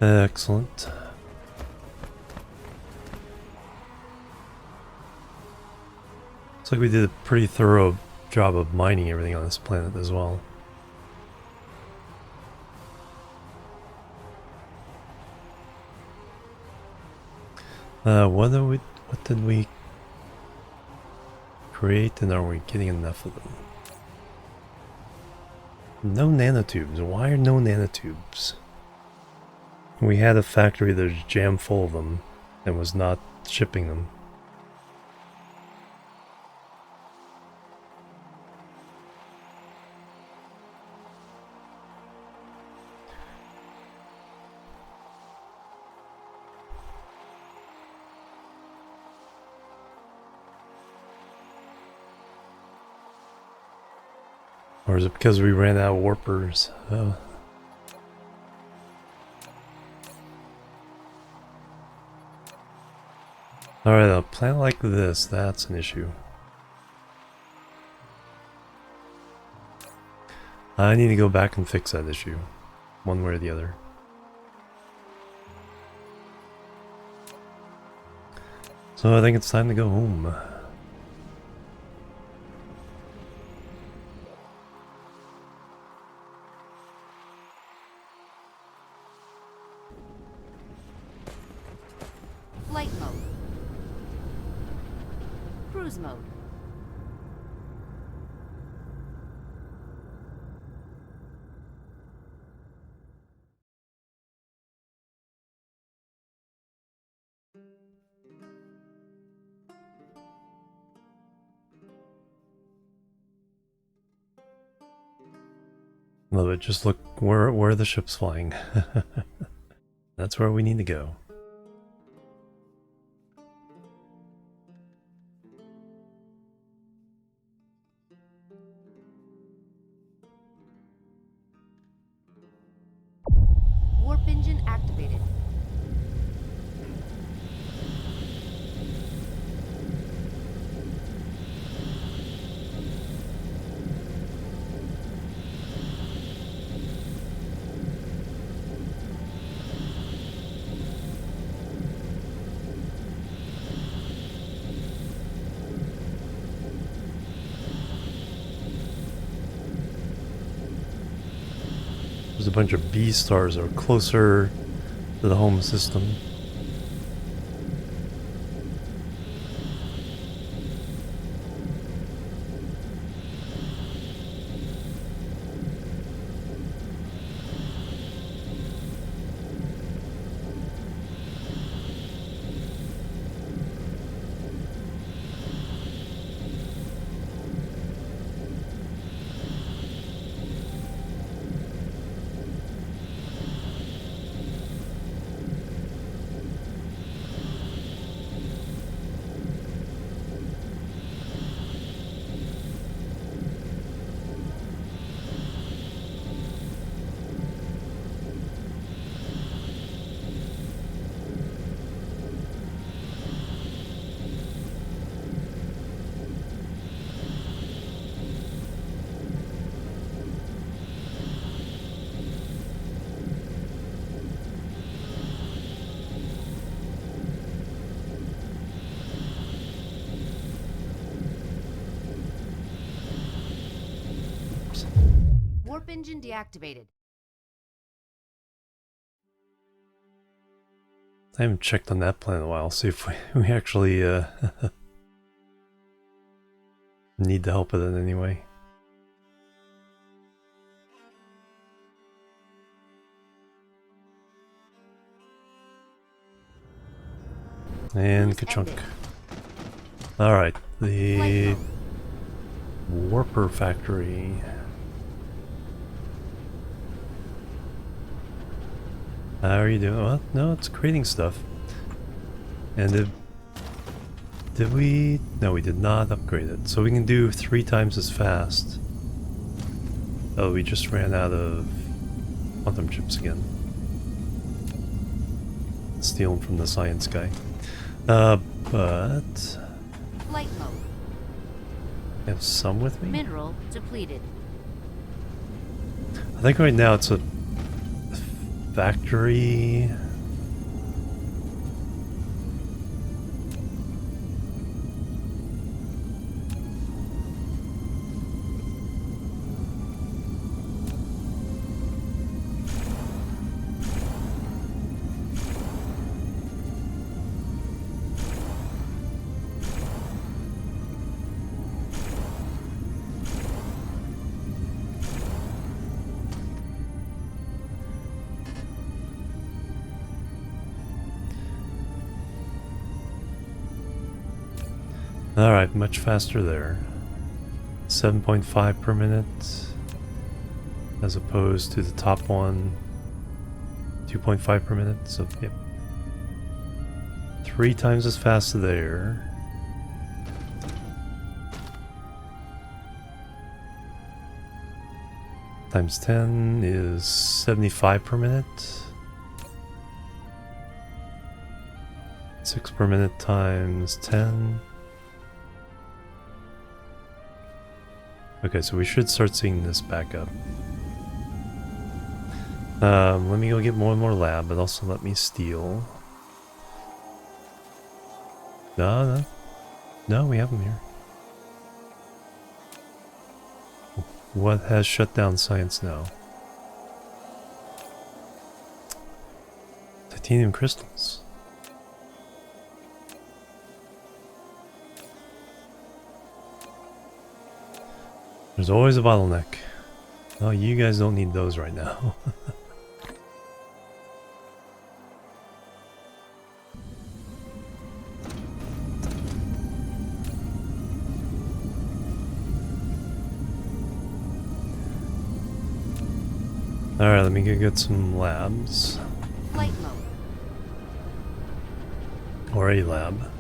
Speaker 1: Excellent. Looks like we did a pretty thorough job of mining everything on this planet as well. What did we create, and are we getting enough of them? No nanotubes. Why are no nanotubes? We had a factory that was jam full of them and was not shipping them. Or is it because we ran out of warpers? Alright, a planet like this, that's an issue. I need to go back and fix that issue, one way or the other. So I think it's time to go home.
Speaker 2: Flight mode. Cruise mode.
Speaker 1: Love it. Just look where the ship's flying. That's where we need to go.
Speaker 2: Warp engine activated.
Speaker 1: a bunch of B stars that are closer to the home system.
Speaker 2: Warp engine deactivated.
Speaker 1: I haven't checked on that plan in a while. See if we actually need the help with it anyway. And ka-chunk. Alright, the Warper Factory. How are you doing? Well, no, it's creating stuff. And did we? No, we did not upgrade it. So we can do 3 times as fast. Oh, we just ran out of quantum chips again. Steal them from the science guy. But
Speaker 2: Flight mode.
Speaker 1: I have some with me.
Speaker 2: Mineral depleted.
Speaker 1: I think right now it's a factory. Alright, much faster there. 7.5 per minute as opposed to the top one 2.5 per minute, so yep. 3 times as fast there. Times 10 is 75 per minute. 6 per minute times 10. Okay, so we should start seeing this back up. Let me go get more and more lab, but also let me steal. No, we have them here. What has shut down science now? Titanium crystals. There's always a bottleneck. Oh, you guys don't need those right now. Alright, let me go get some labs.
Speaker 2: Flight mode.
Speaker 1: Or a lab.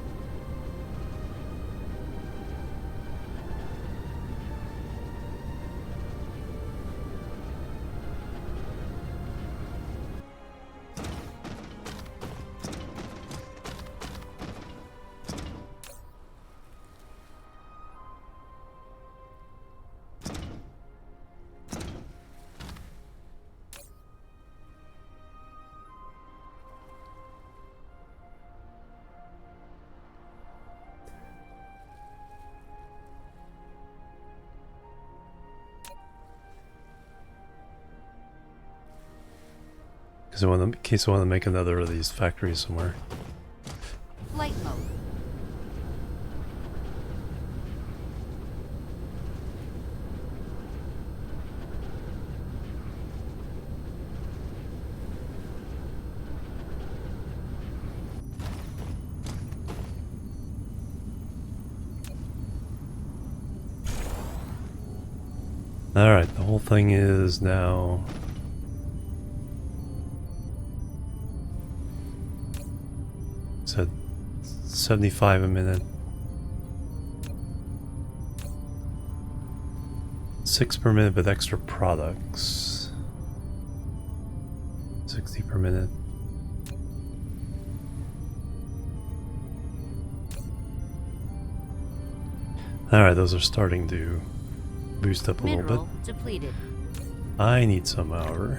Speaker 1: in case I want to make another of these factories somewhere.
Speaker 2: Flight mode.
Speaker 1: Alright, the whole thing is now... said 75 a minute. 6 per minute with extra products. 60 per minute. Alright, those are starting to boost up a little bit.
Speaker 2: Depleted.
Speaker 1: I need some power.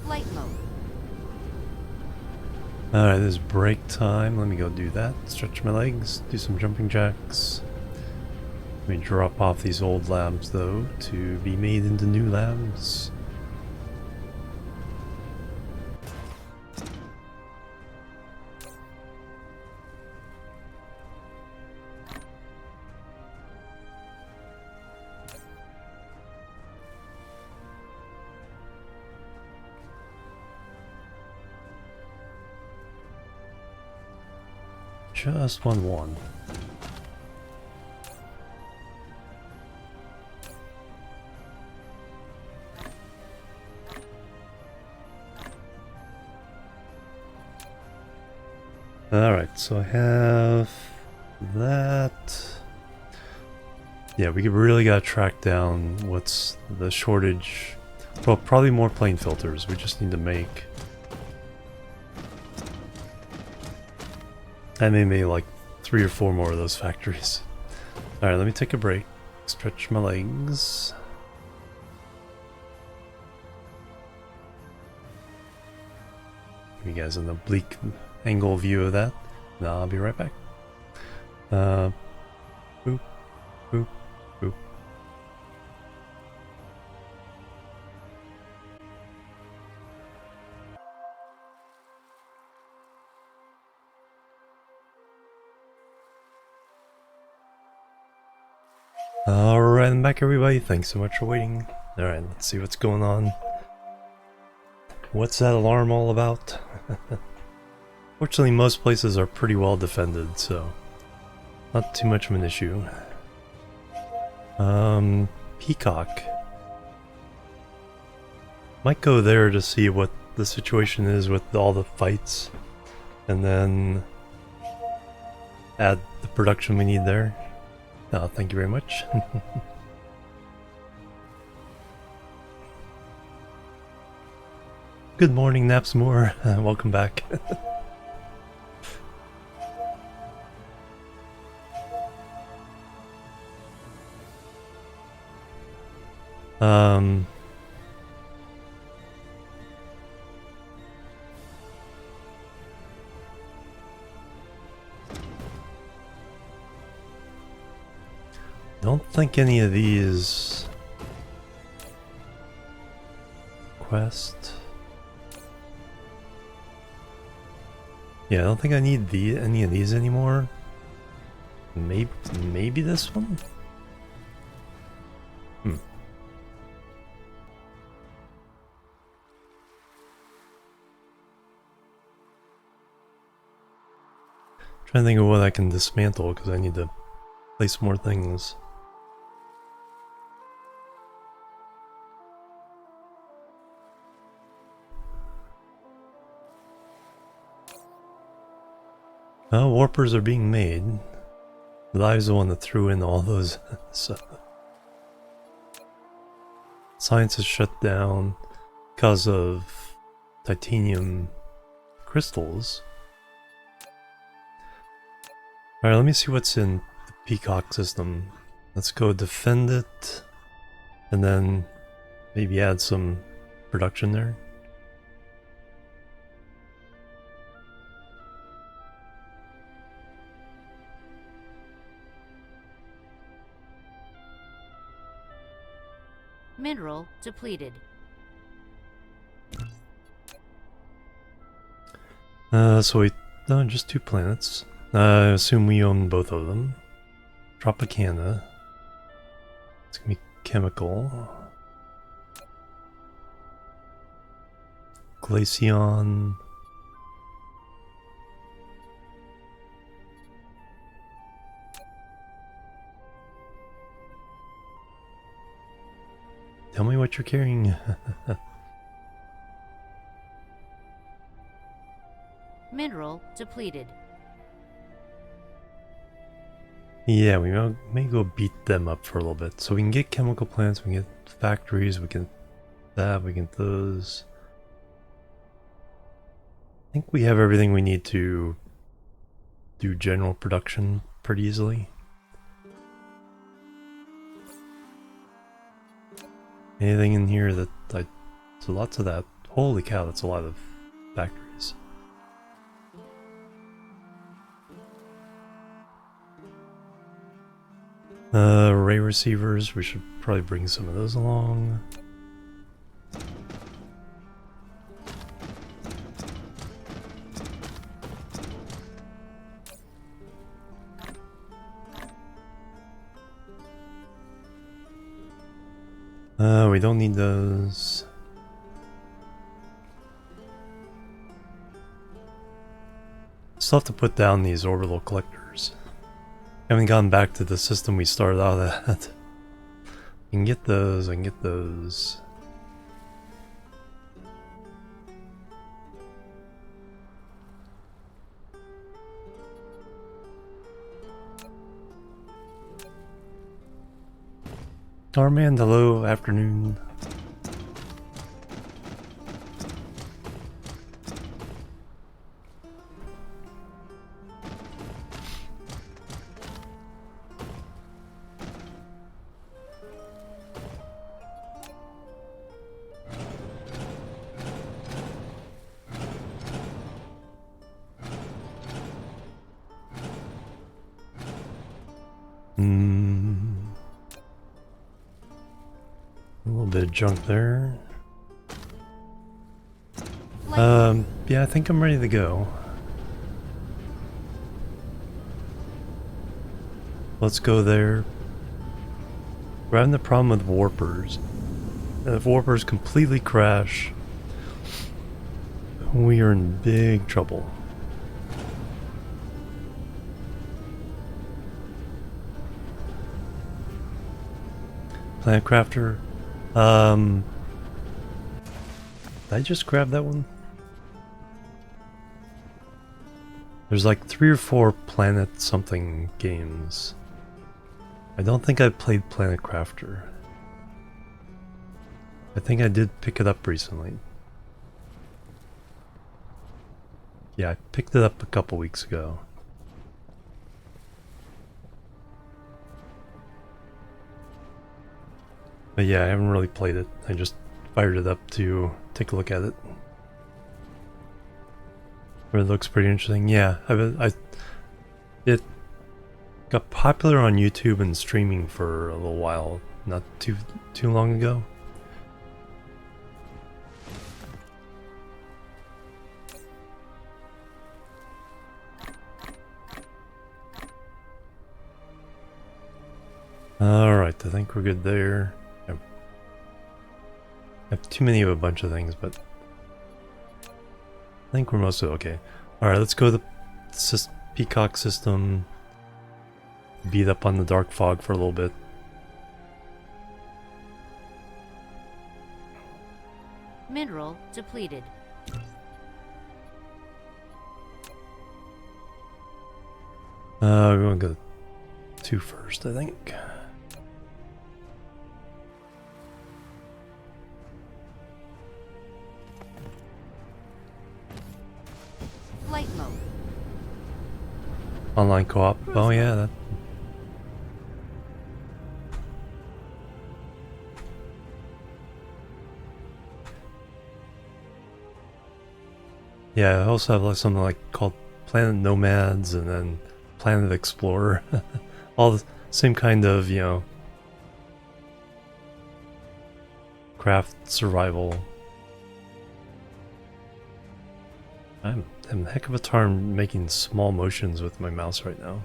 Speaker 2: Flight mode.
Speaker 1: Alright, this is break time. Let me go do that. Stretch my legs, do some jumping jacks. Let me drop off these old labs though to be made into new labs. Just one. Alright, so I have that. Yeah, we really gotta track down what's the shortage. Well, probably more plane filters. We just need to make... I may make like 3 or 4 more of those factories. Alright, let me take a break. Stretch my legs. Give you guys an oblique angle view of that. Now I'll be right back. Boop, boop, boop. Alright, I'm back everybody. Thanks so much for waiting. Alright, let's see what's going on. What's that alarm all about? Fortunately, most places are pretty well defended, so not too much of an issue. Peacock. Might go there to see what the situation is with all the fights, and then add the production we need there. Oh, thank you very much. Good morning, Napsmore. Welcome back. Don't think any of these quest. Yeah, I don't think I need any of these anymore. Maybe this one? Trying to think of what I can dismantle because I need to place more things. Oh, warpers are being made. I was the one that threw in all those. So. Science is shut down because of titanium crystals. Alright, let me see what's in the Peacock system. Let's go defend it, and then maybe add some production there.
Speaker 2: Mineral depleted.
Speaker 1: So we... No, just 2 planets. I assume we own both of them. Tropicana. It's gonna be chemical. Glaceon. Tell me what you're carrying.
Speaker 2: Mineral depleted.
Speaker 1: Yeah, we may go beat them up for a little bit. So we can get chemical plants, we can get factories, we can that, we can those. I think we have everything we need to do general production pretty easily. Anything in here that so lots of that. Holy cow, that's a lot of factories. Array receivers, we should probably bring some of those along. We don't need those. Still have to put down these orbital collectors. Haven't gone back to the system we started out at. I can get those, I can get those. Armand, hello, afternoon. A little bit of junk there. Yeah, I think I'm ready to go. Let's go there. We're having the problem with warpers. And if warpers completely crash, we are in big trouble. Plant crafter. Did I just grab that one? There's like 3 or 4 Planet something games. I don't think I played Planet Crafter. I think I did pick it up recently. Yeah, I picked it up a couple weeks ago. But yeah, I haven't really played it. I just fired it up to take a look at it. But it looks pretty interesting. Yeah, it got popular on YouTube and streaming for a little while, not too long ago. Alright, I think we're good there. I have too many of a bunch of things, but I think we're mostly okay. Alright, let's go to the Peacock system. Beat up on the dark fog for a little bit.
Speaker 2: Mineral depleted.
Speaker 1: We're gonna go 2 first, I think.
Speaker 2: Flight mode.
Speaker 1: Online co-op. Oh yeah, that. Yeah, I also have like something like called Planet Nomads and then Planet Explorer. All the same kind of, you know, craft survival. I'm having a heck of a time making small motions with my mouse right now.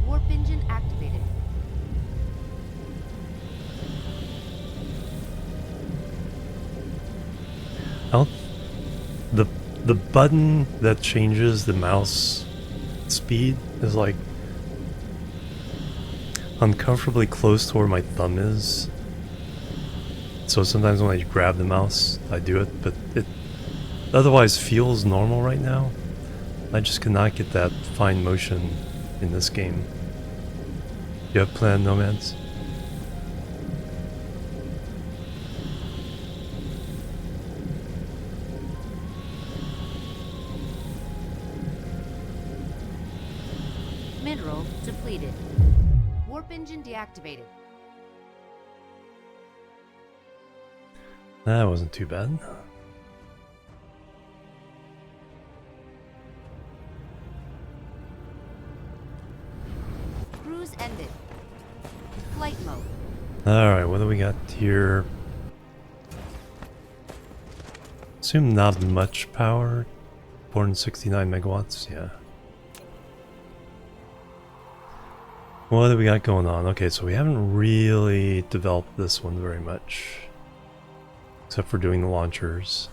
Speaker 2: Warp engine activated.
Speaker 1: The button that changes the mouse speed is like uncomfortably close to where my thumb is. So sometimes when I grab the mouse, I do it, but it otherwise feels normal right now. I just cannot get that fine motion in this game. You have planned nomads?
Speaker 2: Mineral depleted. Warp engine deactivated.
Speaker 1: That wasn't too bad.
Speaker 2: Cruise ended. Flight mode.
Speaker 1: Alright, what do we got here? Assume not much power. 469 megawatts, yeah. What do we got going on? Okay, so we haven't really developed this one very much. Except for doing the launchers.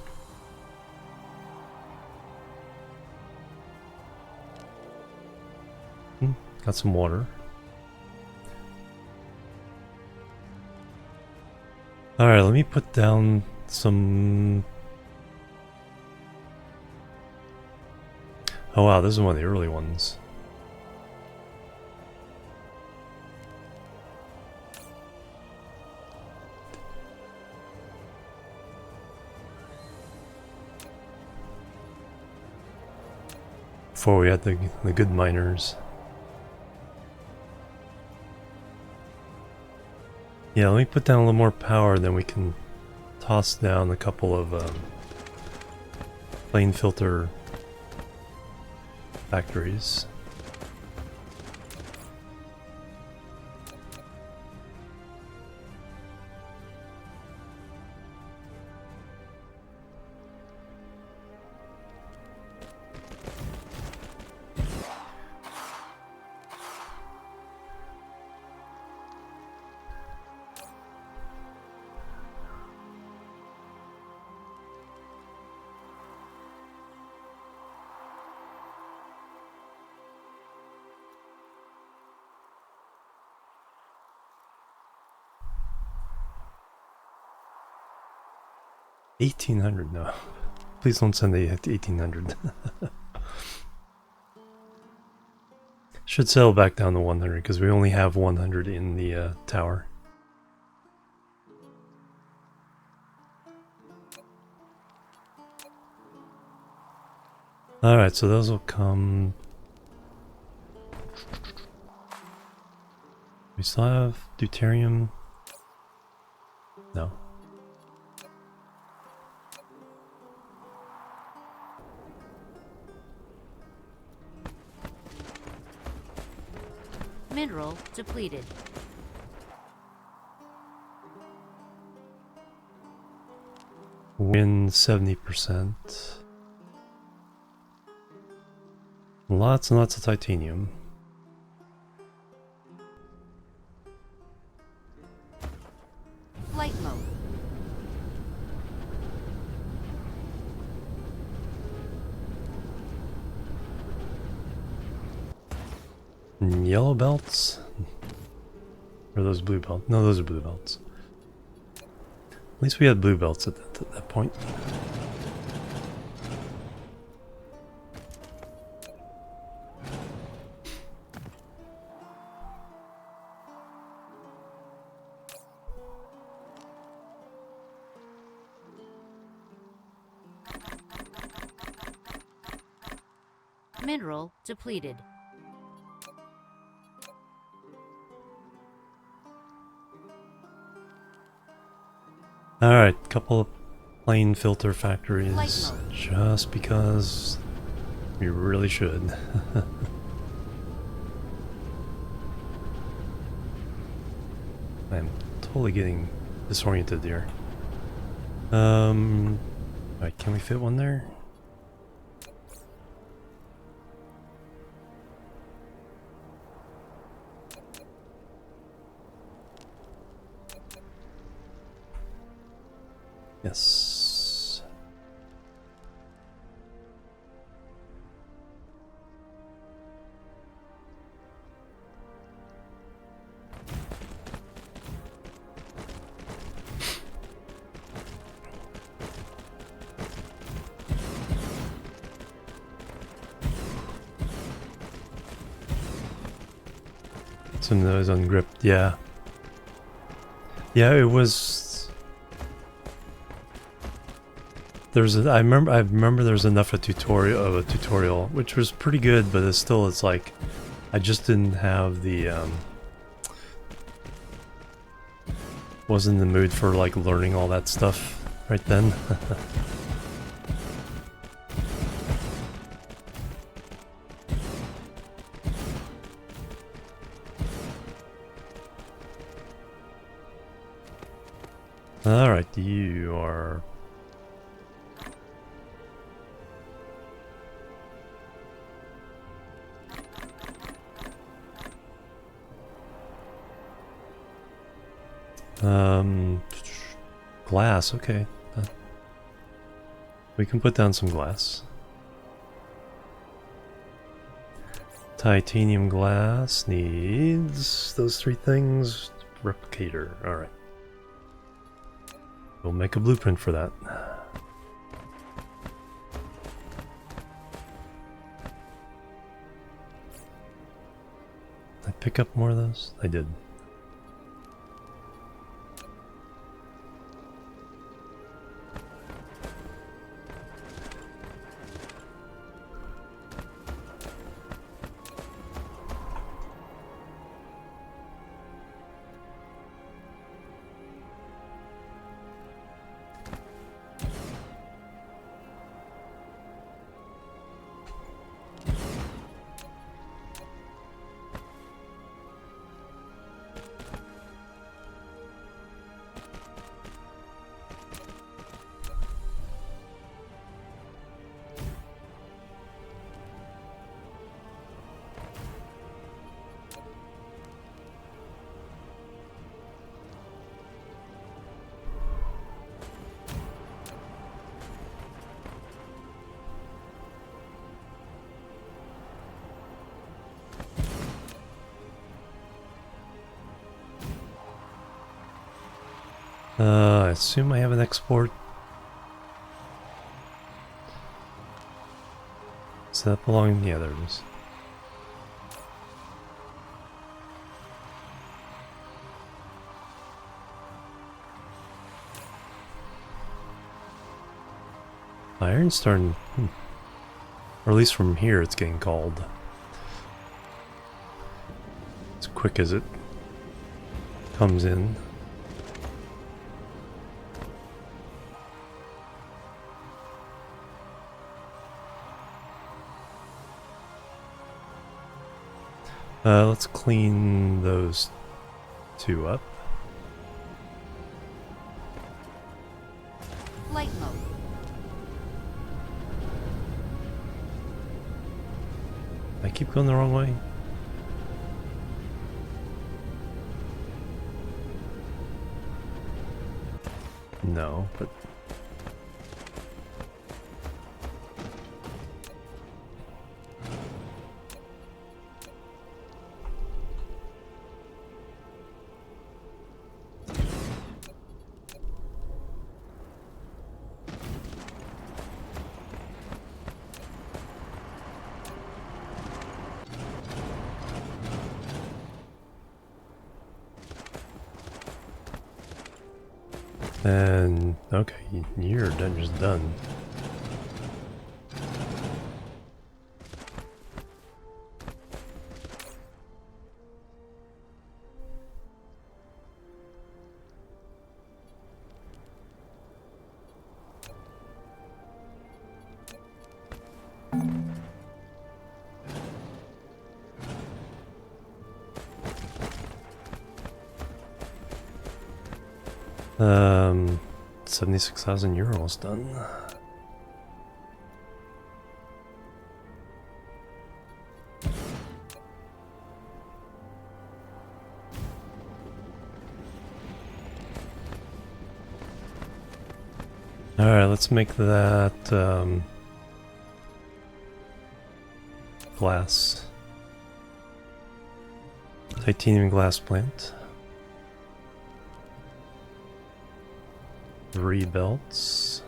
Speaker 1: Got some water. Alright, let me put down some... Oh wow, this is one of the early ones. Before we had the good miners. Yeah, let me put down a little more power, then we can toss down a couple of plane filter factories. $1,800, no. Please don't send the $1,800. Should settle back down to 100 because we only have 100 in the tower. Alright, so those will come... We still have deuterium? No.
Speaker 2: Mineral depleted.
Speaker 1: Win 70%. Lots and lots of titanium.
Speaker 2: Flight mode.
Speaker 1: Yellow belts? Or are those blue belts? No, those are blue belts. At least we had blue belts at that point.
Speaker 2: Mineral depleted.
Speaker 1: Alright, couple of plane filter factories, just because we really should. I'm totally getting disoriented here. Alright, can we fit one there? Yes. Some of those ungripped, yeah. Yeah, it was. I remember there's enough of a tutorial, which was pretty good, but it's like I just didn't have the wasn't in the mood for like learning all that stuff right then. Alright, you are... glass, okay. We can put down some glass. Titanium glass needs those three things. Replicator, alright. We'll make a blueprint for that. Did I pick up more of those? I did. I assume I have an export. Does that belong? Yeah, there it is. Iron's starting, or at least from here it's getting called. As quick as it comes in. Let's clean those two up.
Speaker 2: Flight mode.
Speaker 1: I keep going the wrong way. No, but... And okay, you're done, just done. 76,000 euros done. Alright, let's make that glass. Titanium glass plant. 3 belts.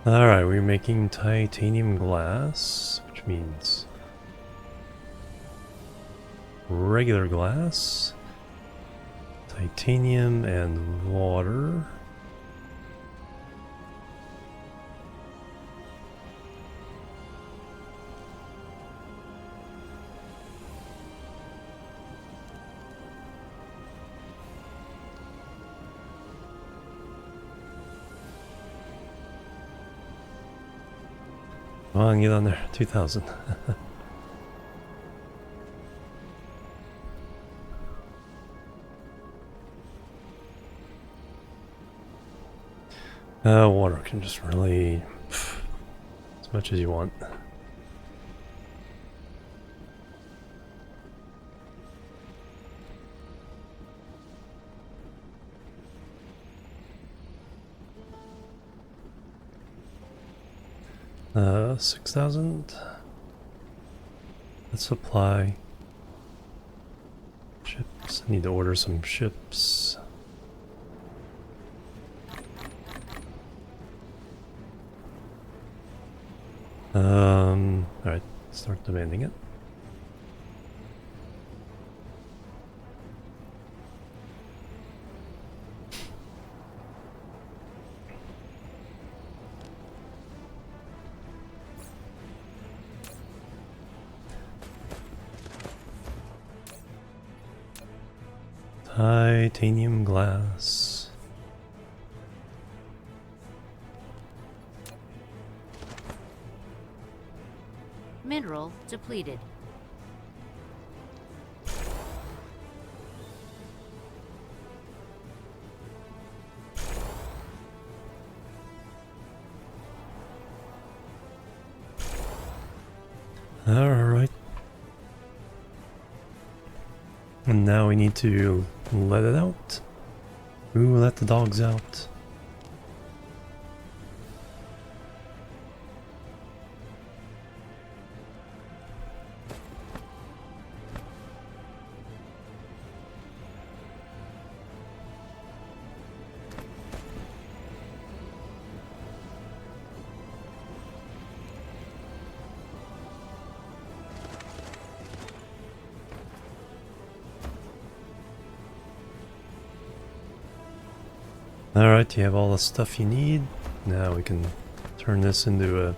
Speaker 1: Alright, we're making titanium glass, which means regular glass, titanium, and water. Come on, get on there. 2,000. Water can just really... as much as you want. Uh, 6,000. Let's supply ships. I need to order some ships. Alright, start demanding it. Titanium glass.
Speaker 2: Mineral depleted.
Speaker 1: Alright. And now we need to let it out. Ooh, let the dogs out. Alright, you have all the stuff you need. Now we can turn this into a...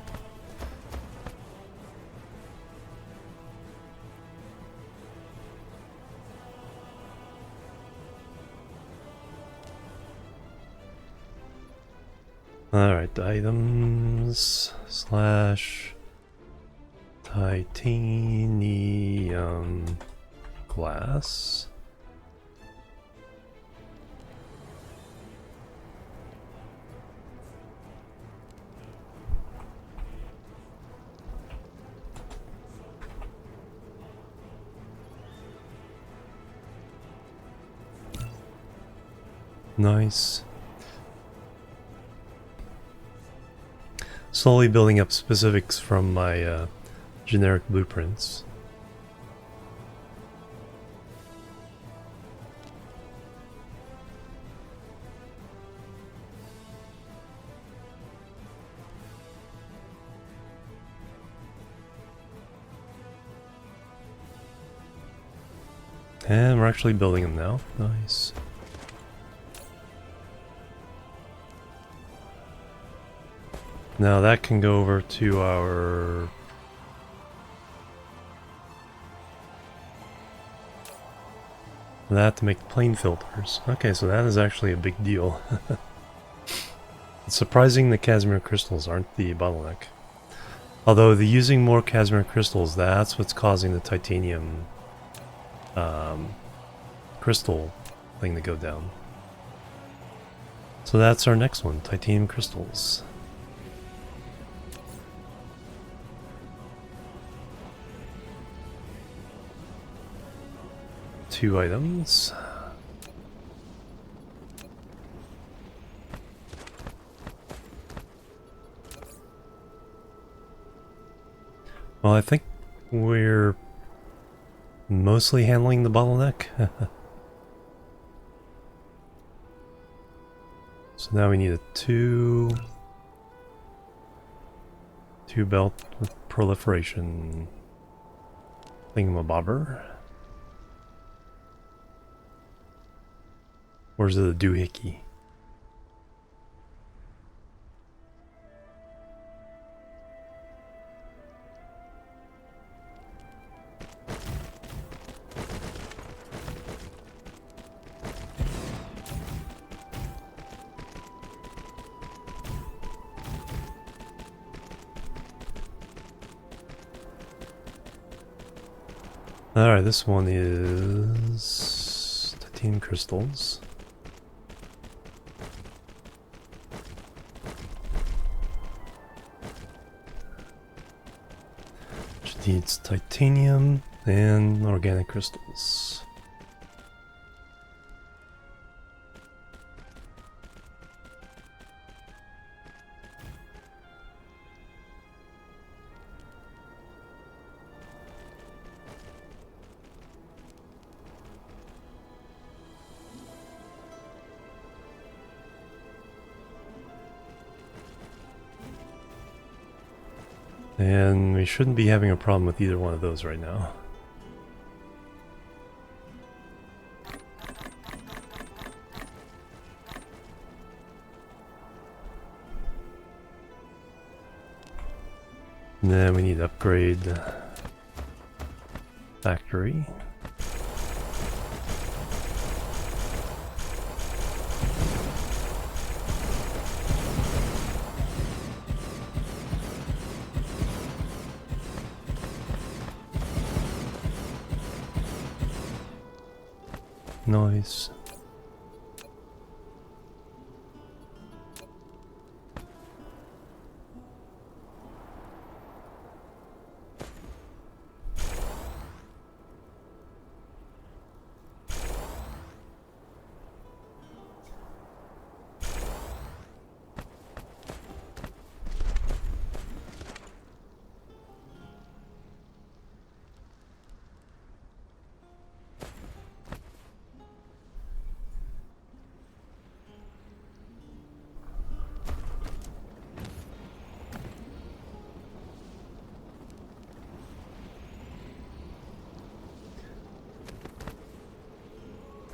Speaker 1: Alright, items slash titanium glass. Nice. Slowly building up specifics from my generic blueprints. And we're actually building them now. Nice. Now that can go over to our... that to make plane filters. Okay, so that is actually a big deal. It's surprising the Casimir crystals aren't the bottleneck. Although the using more Casimir crystals, that's what's causing the titanium crystal thing to go down. So that's our next one, titanium crystals. Two items. Well, I think we're mostly handling the bottleneck. So now we need a two belt with proliferation thingamabobber. Where's the doohickey? Alright, this one is titanium crystals. Which needs titanium and organic crystals. And we shouldn't be having a problem with either one of those right now. And then we need to upgrade factory. Nice.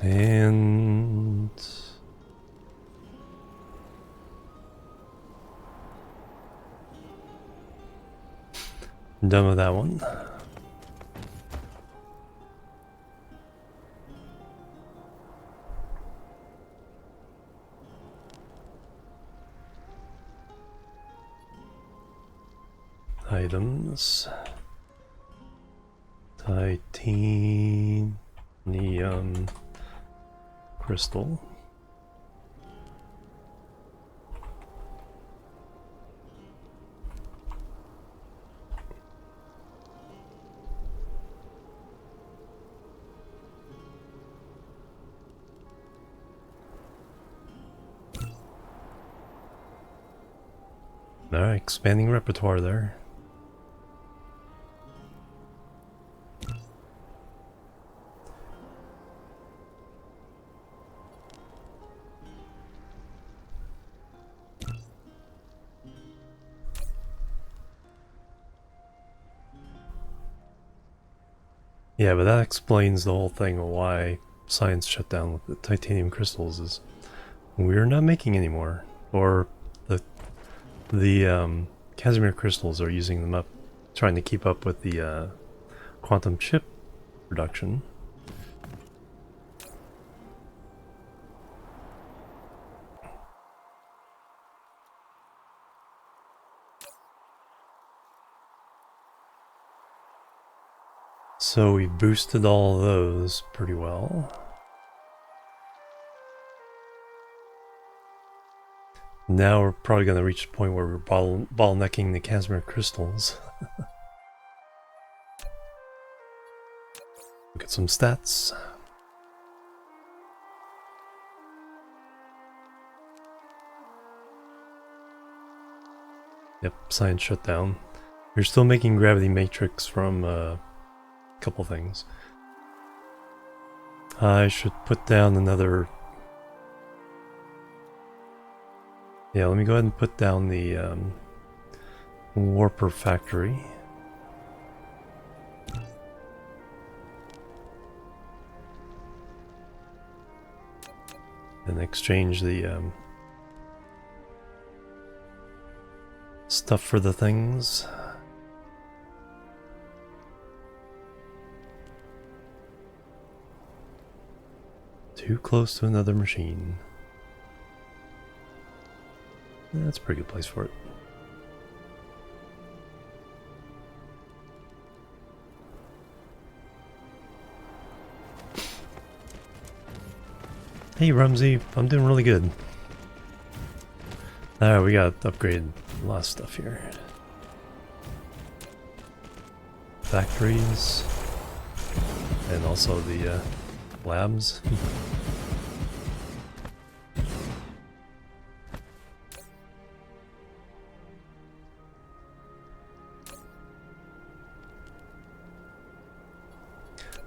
Speaker 1: And Done with that one. Items. Titanium crystal. Alright, expanding repertoire there. Yeah, but that explains the whole thing of why science shut down with the titanium crystals is we're not making any more. Or the Casimir crystals are using them up, trying to keep up with the quantum chip production. So we boosted all of those pretty well. Now we're probably going to reach the point where we're bottlenecking the Casimir crystals. Look at some stats. Yep, science shut down. You're still making gravity matrix from a couple things. I should put down another... Yeah, let me go ahead and put down the warper factory. And exchange the stuff for the things. Too close to another machine. That's a pretty good place for it. Hey Rumsey, I'm doing really good. Alright, we got to upgrade a lot of stuff here. Factories. And also the labs.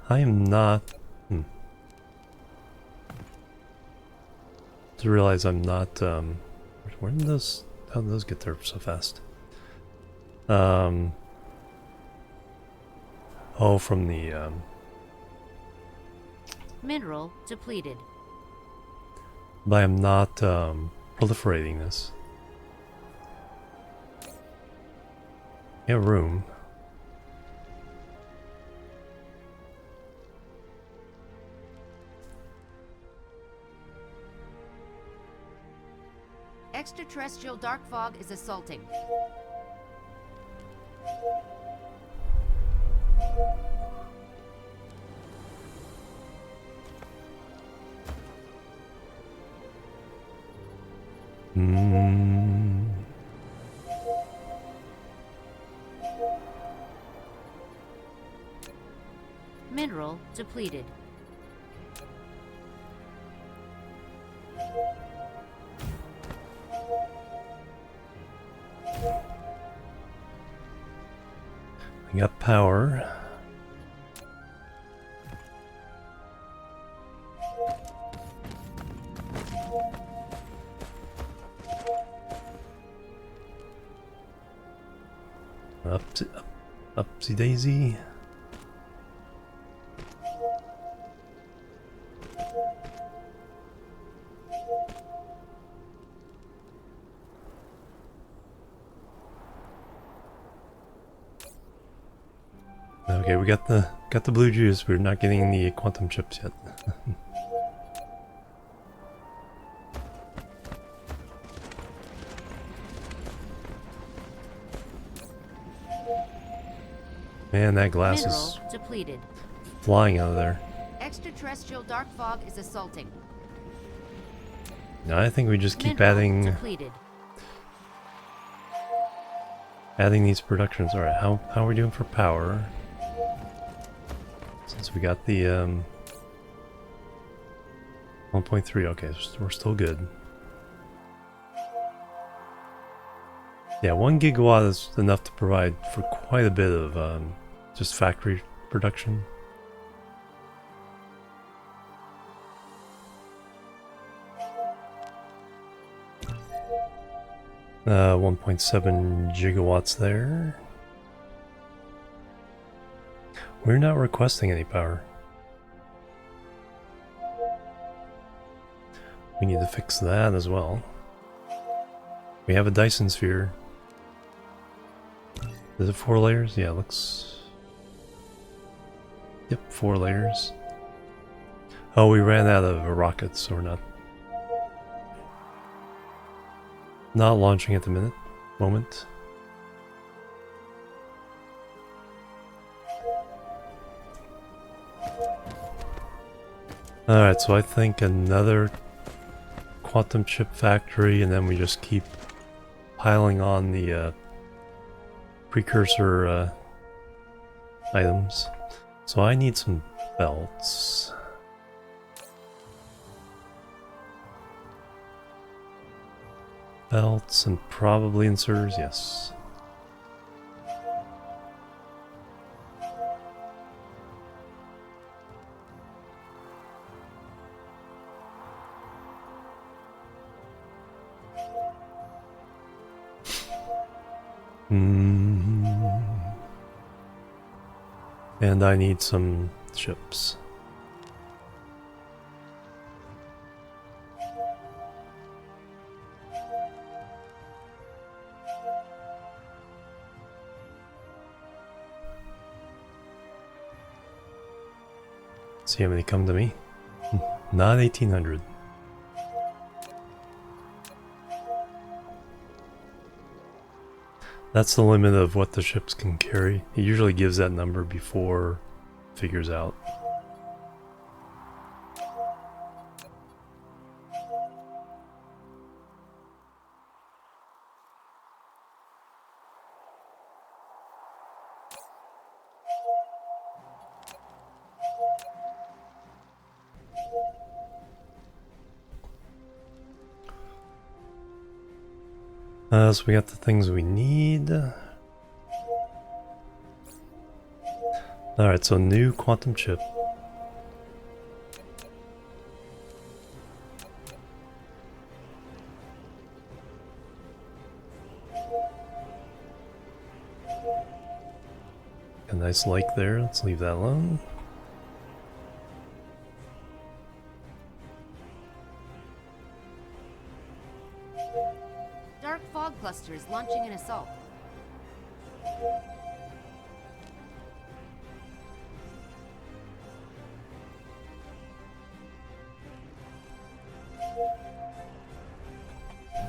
Speaker 1: I am not... To realize I'm not... where did those... How did those get there so fast? Oh, from the...
Speaker 2: Mineral depleted.
Speaker 1: But I'm not proliferating this. Yeah, room.
Speaker 2: Extraterrestrial dark fog is assaulting. Mineral depleted.
Speaker 1: I got power. Upsy daisy. Okay, we got the blue juice. We're not getting the quantum chips yet. Man, that glass is
Speaker 2: Mineral depleted.
Speaker 1: flying out of there.
Speaker 2: Extraterrestrial dark fog is assaulting.
Speaker 1: No, I think we just keep
Speaker 2: Mineral
Speaker 1: adding
Speaker 2: depleted.
Speaker 1: these productions. All right, how are we doing for power? Since we got the 1.3, okay, so we're still good. Yeah, 1 gigawatt is enough to provide for quite a bit of just factory production. Uh, 1.7 gigawatts there. We're not requesting any power. We need to fix that as well. We have a Dyson Sphere. Is it 4 layers? Yeah, it looks... Yep, 4 layers. Oh, we ran out of rockets, so we're not launching at the moment. Alright, so I think another quantum chip factory, and then we just keep piling on the precursor items. So I need some belts. Belts and probably inserters, yes. And I need some chips. See how many come to me? Not 1800. That's the limit of what the ships can carry. It usually gives that number before it figures out. So we got the things we need. Alright, so new quantum chip. A nice lake there, let's leave that alone.
Speaker 2: Dark fog cluster is launching an assault.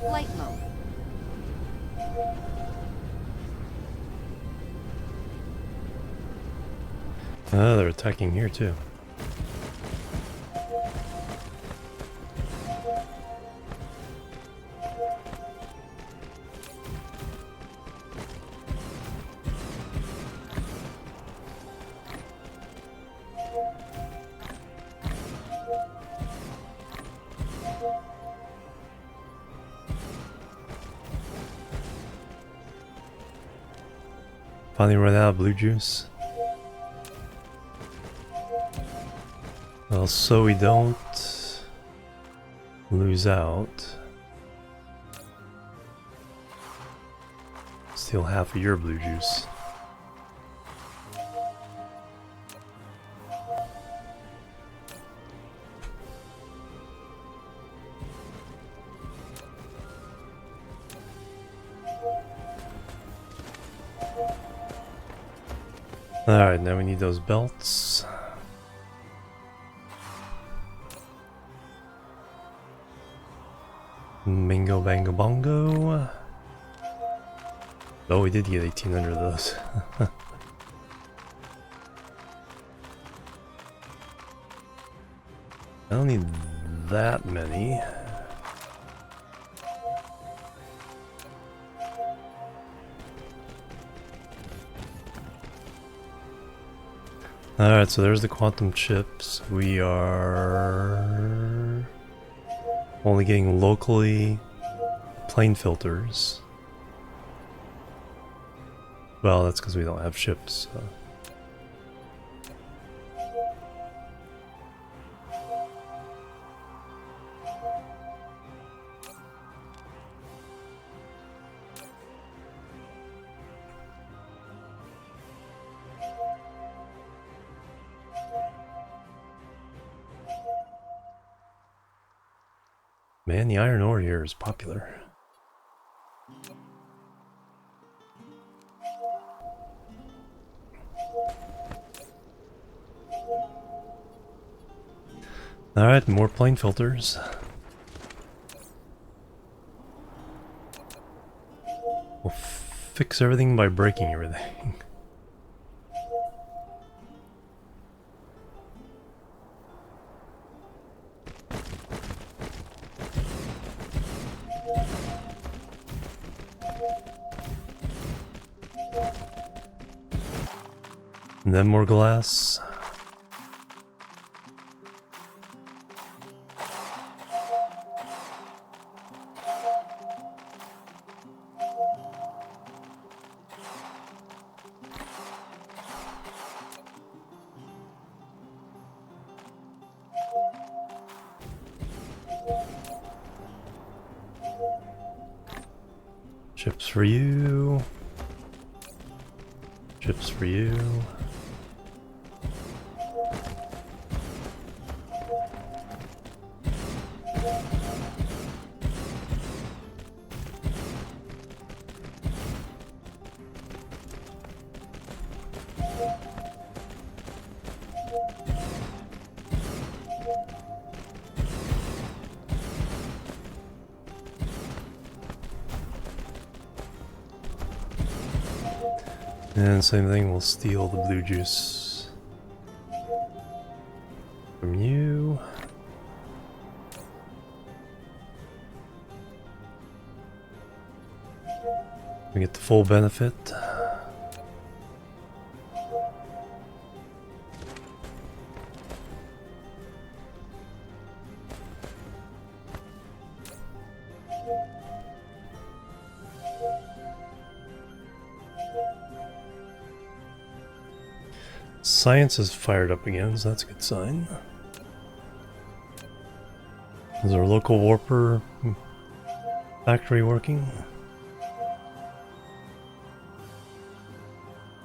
Speaker 2: Flight mode.
Speaker 1: Ah, they're attacking here too. Finally run out of blue juice. Well, so we don't lose out. Steal half of your blue juice. Alright, now we need those belts. Bingo bango bongo. Oh, we did get 1,800 of those. I don't need that many. Alright, so there's the quantum chips. We are only getting locally plane filters. Well, that's because we don't have ships. So. Man, the iron ore here is popular. Alright, more plane filters. We'll fix everything by breaking everything. And then more glass. Chips for you. Chips for you. And same thing, we'll steal the blue juice from you. We get the full benefit. Science is fired up again, so that's a good sign. Is our local warper factory working?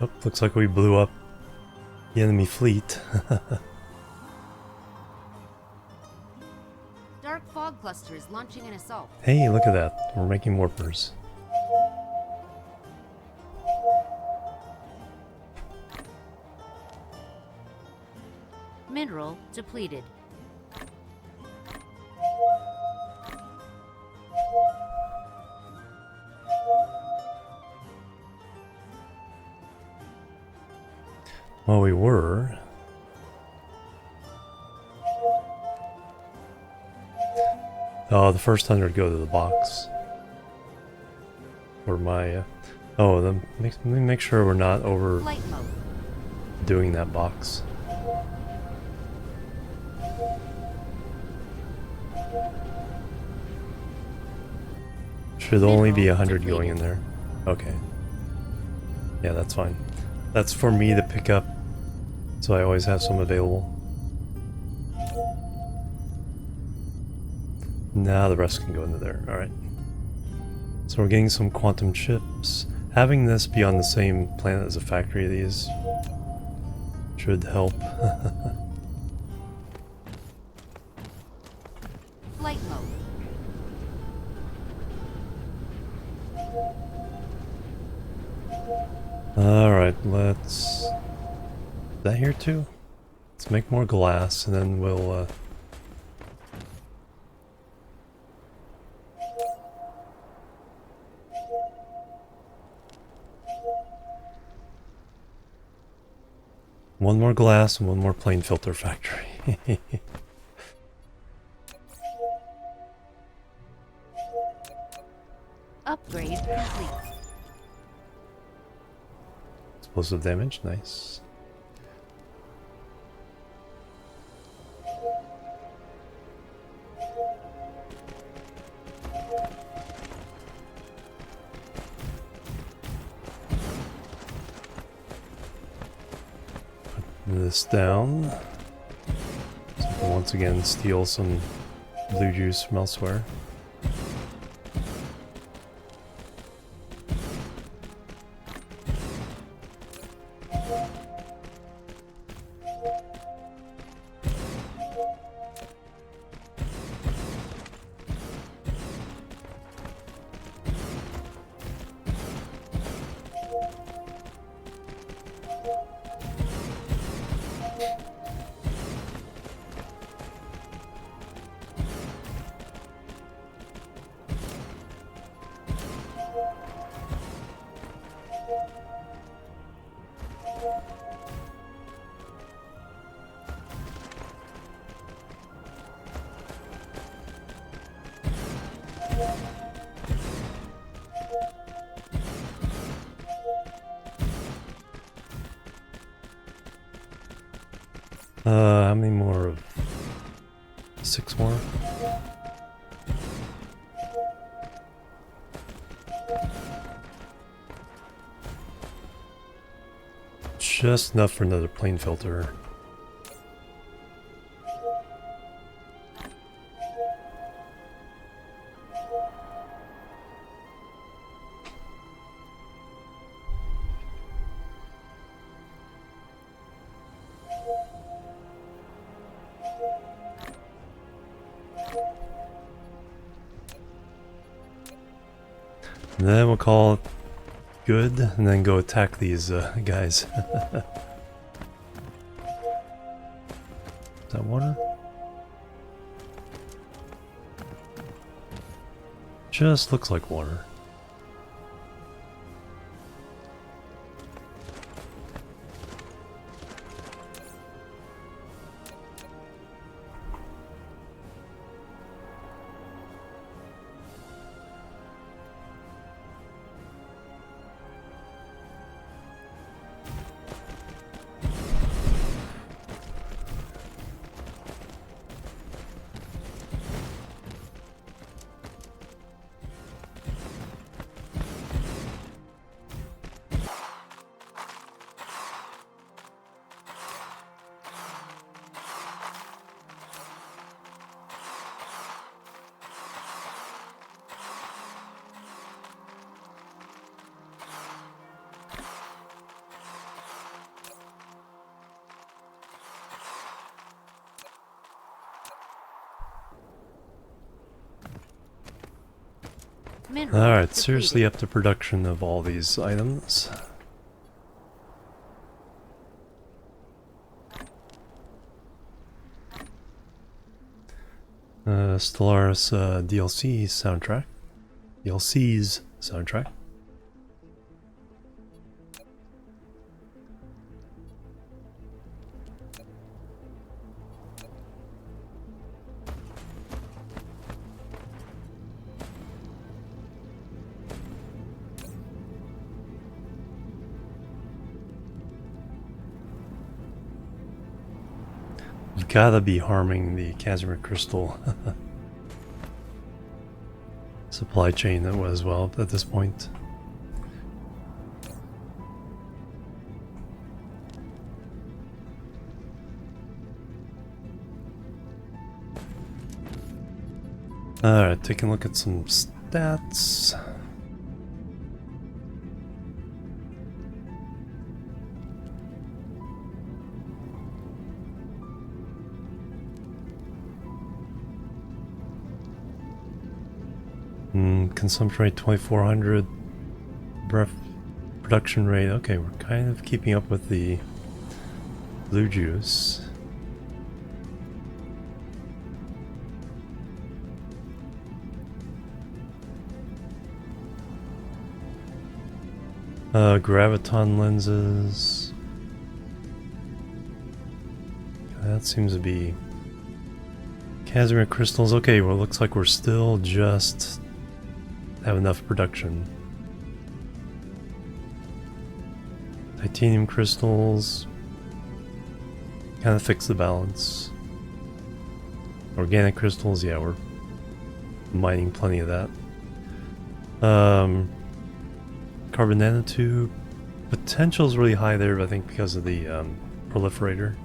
Speaker 1: Oh, looks like we blew up the enemy fleet.
Speaker 2: Dark fog cluster is launching an assault.
Speaker 1: Hey, look at that. We're making warpers.
Speaker 2: Mineral depleted.
Speaker 1: Well, we were. Oh, the first 100 go to the box. Or my... oh, then let me make sure we're not
Speaker 2: Flight mode.
Speaker 1: overdoing that box. Should only be 100 going in there. Okay. Yeah, that's fine. That's for me to pick up, so I always have some available. Now the rest can go into there. Alright. So we're getting some quantum chips. Having this be on the same planet as a factory of these should help.
Speaker 2: Flight mode.
Speaker 1: Alright, let's that here too? Let's make more glass and then we'll one more glass and one more plane filter factory.
Speaker 2: Upgrade complete.
Speaker 1: Explosive damage, nice. Put this down. So we can once again steal some blue juice from elsewhere. How many more of 6 more? Just enough for another plane filter. And then we'll call it good, and then go attack these guys. Is that water? Just looks like water. Alright, seriously up to production of all these items. Stellaris DLC soundtrack. DLC's soundtrack. You've gotta be harming the Casimir crystal supply chain as well at this point. Alright, taking a look at some stats. Consumption rate 2400, breath production rate. Okay, we're kind of keeping up with the blue juice. Graviton lenses. That seems to be Casimir crystals. Okay, well, looks like we're still just have enough production. Titanium crystals. Kind of fix the balance. Organic crystals, yeah, we're mining plenty of that. Carbon nanotube. Potential's really high there, but I think because of the proliferator.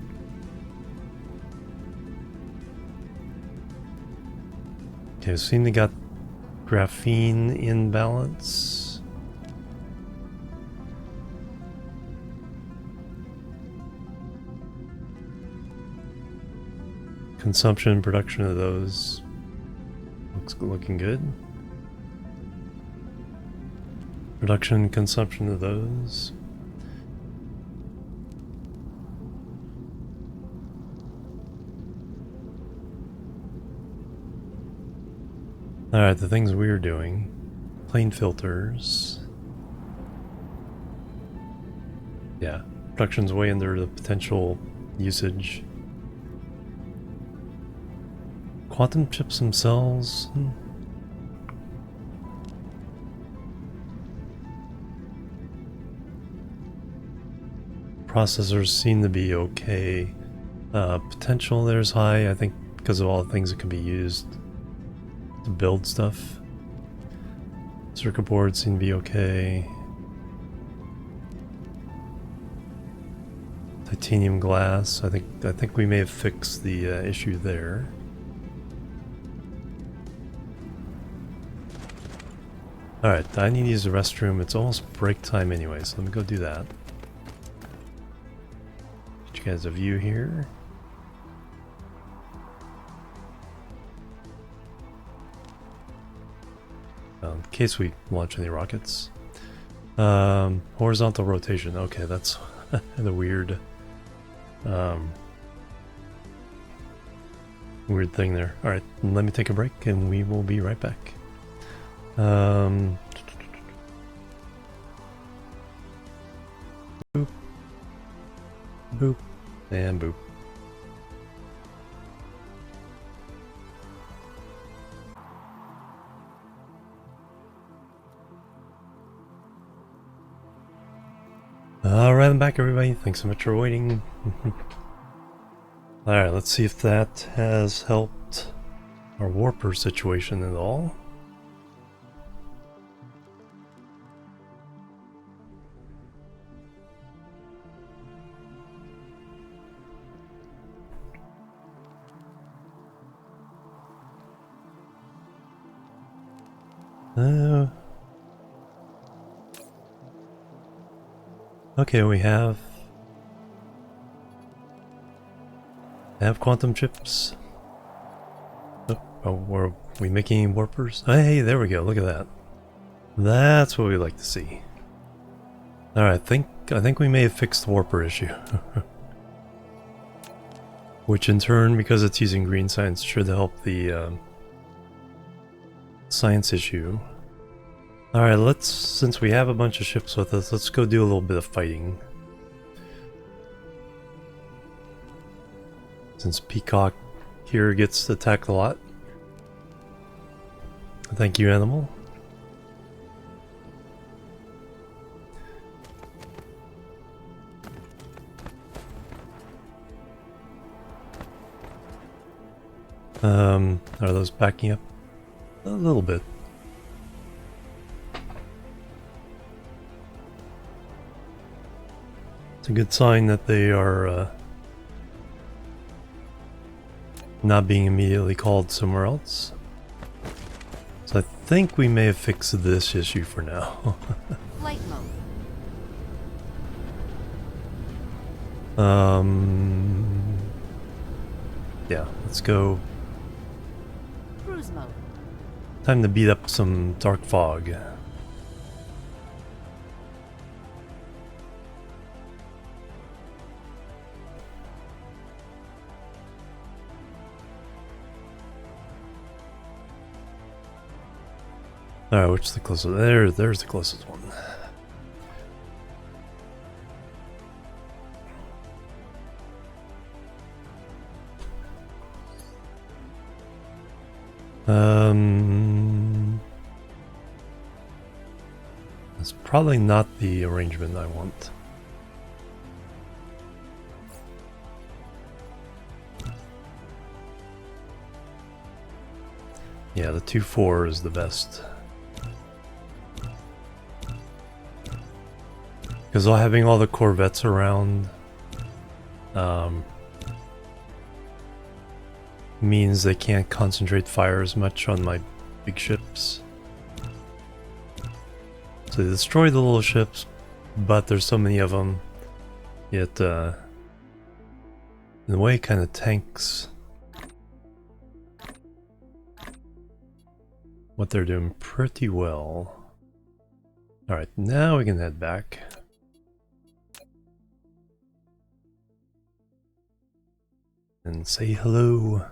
Speaker 1: Okay, we seem to got graphene in balance. Consumption and production of those looking good. Production and consumption of those. Alright, the things we're doing. Plane filters. Yeah, production's way under the potential usage. Quantum chips themselves. Processors seem to be okay. Potential there's high, I think, because of all the things that can be used to build stuff. Circuit boards seem to be okay. Titanium glass, I think we may have fixed the issue there. Alright, I need to use the restroom. It's almost break time anyway, so let me go do that. Get you guys a view here. In case we launch any rockets. Horizontal rotation. Okay, that's the weird weird thing there. Alright, let me take a break and we will be right back. Boop. Boop. And boop. Alright, I'm back everybody. Thanks so much for waiting. Alright, let's see if that has helped our warper situation at all. Okay, we have quantum chips. Oh, were we making warpers? Hey, there we go. Look at that. That's what we like to see. All right, I think we may have fixed the warper issue. Which in turn, because it's using green science, should help the science issue. Alright, since we have a bunch of ships with us, let's go do a little bit of fighting. Since Peacock here gets attacked a lot. Thank you, Animal. Are those backing up? A little bit. It's a good sign that they are not being immediately called somewhere else. So I think we may have fixed this issue for now.
Speaker 2: Flight mode.
Speaker 1: Yeah, let's go.
Speaker 2: Cruise mode.
Speaker 1: Time to beat up some dark fog. Alright, which is the closest? There's the closest one. That's probably not the arrangement I want. Yeah, the 2-4 is the best. Because having all the corvettes around means they can't concentrate fire as much on my big ships. So they destroy the little ships, but there's so many of them, yet in a way it kind of tanks what they're doing pretty well. Alright, now we can head back. And say hello.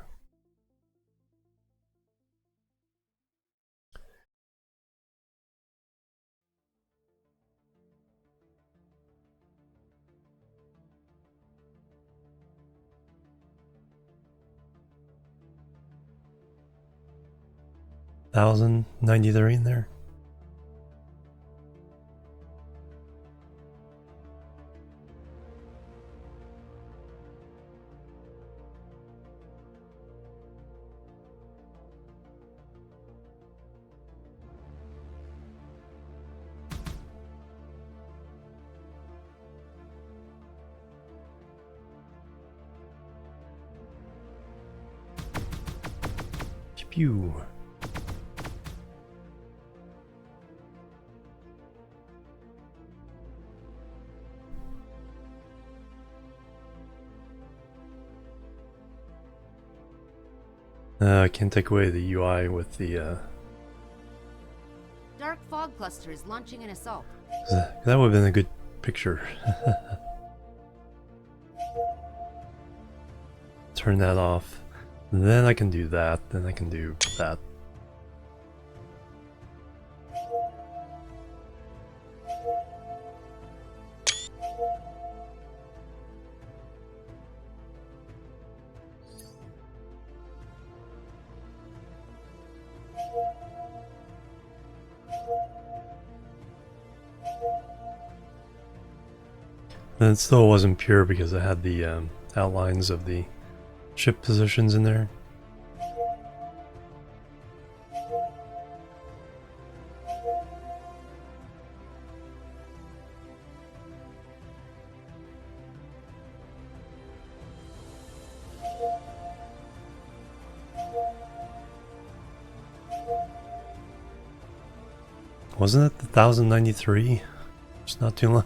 Speaker 1: $1,093 in there. Pew. I can't take away the UI with the
Speaker 2: Dark fog cluster is launching an assault.
Speaker 1: that would have been a good picture. Turn that off. Then I can do that. Then I can do that. And it still wasn't pure because I had the outlines of the ship positions in there. Wasn't it the 1093? It's not too long.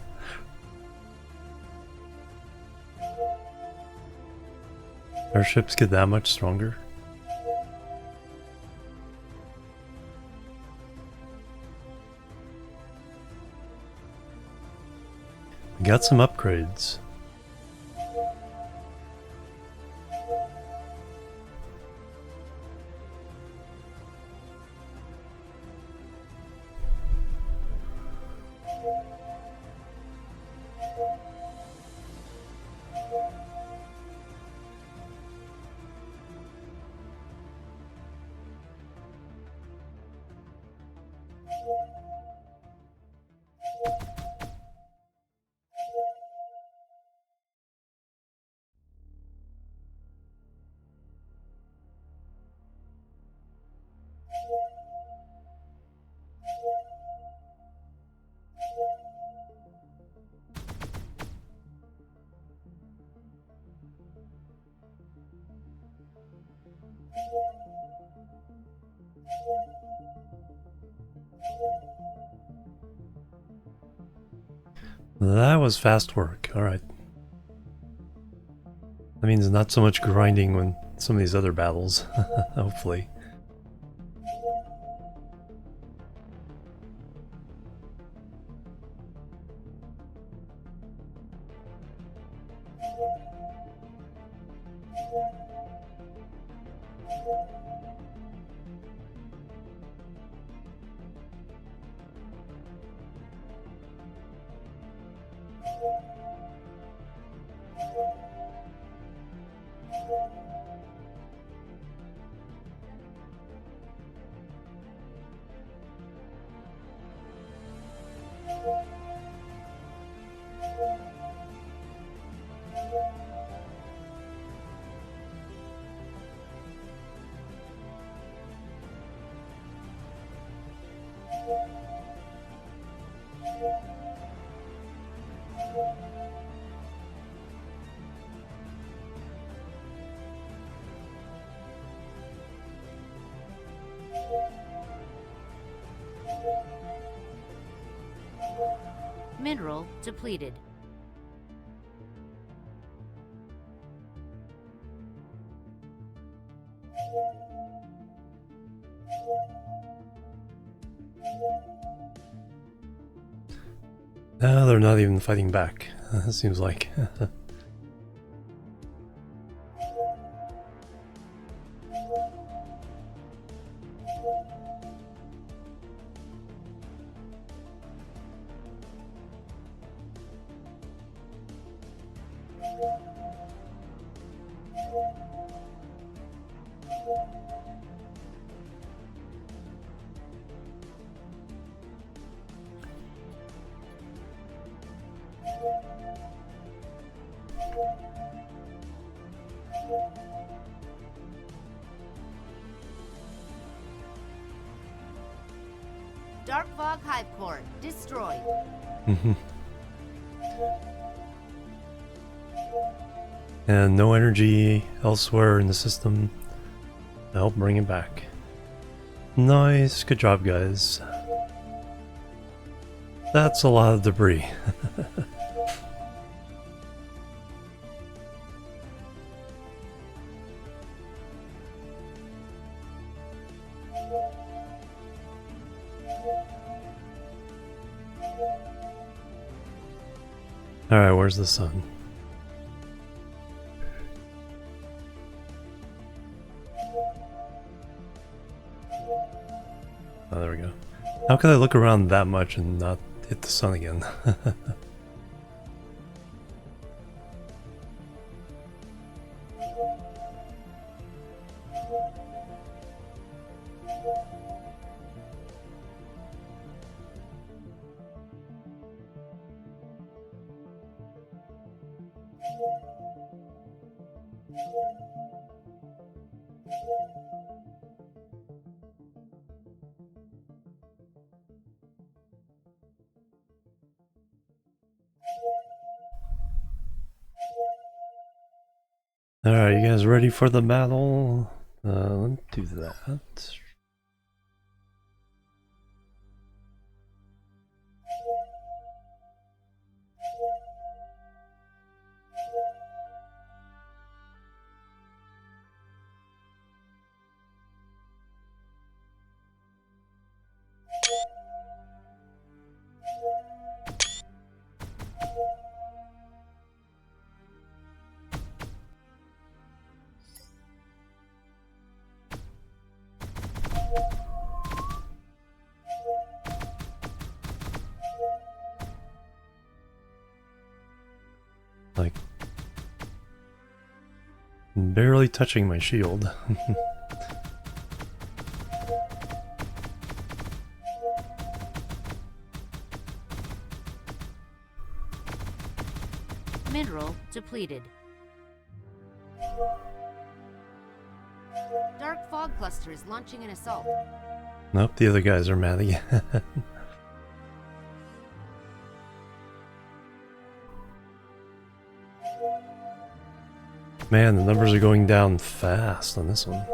Speaker 1: Our ships get that much stronger? We got some upgrades. That was fast work, alright. That means not so much grinding when some of these other battles, hopefully.
Speaker 2: Mineral depleted.
Speaker 1: No, they're not even fighting back. It seems like.
Speaker 2: Dark Fog Hive Core destroyed.
Speaker 1: And no energy elsewhere in the system to help bring it back. Nice, good job, guys. That's a lot of debris. Alright, where's the sun? Oh, there we go. How could I look around that much and not hit the sun again? Alright, you guys ready for the battle? Let's do that. Like, barely touching my shield.
Speaker 2: Mineral depleted. Dark Fog Cluster is launching an assault.
Speaker 1: Nope, the other guys are mad again. Man, the numbers are going down fast on this one.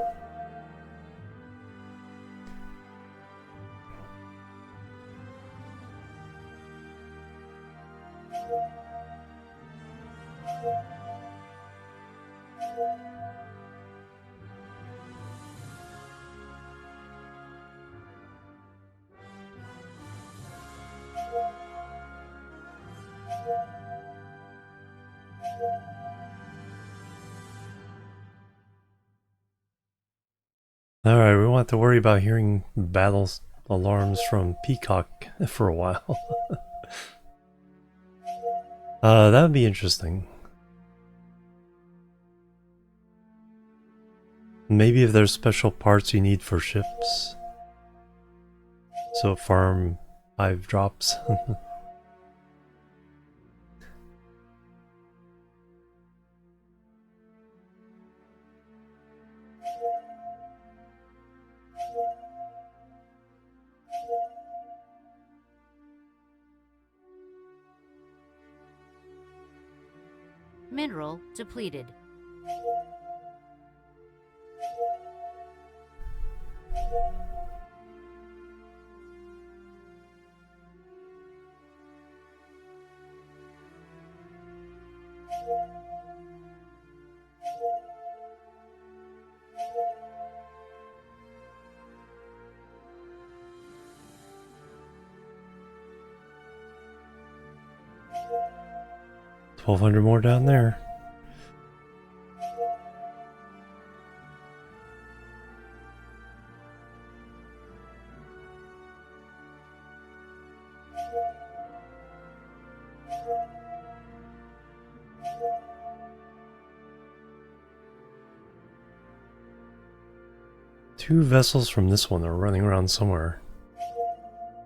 Speaker 1: Alright, we won't have to worry about hearing battle alarms from Peacock for a while. That would be interesting. Maybe if there's special parts you need for ships. So farm 5 drops.
Speaker 2: Mineral depleted.
Speaker 1: $1,200 more down there. Two vessels from this one are running around somewhere.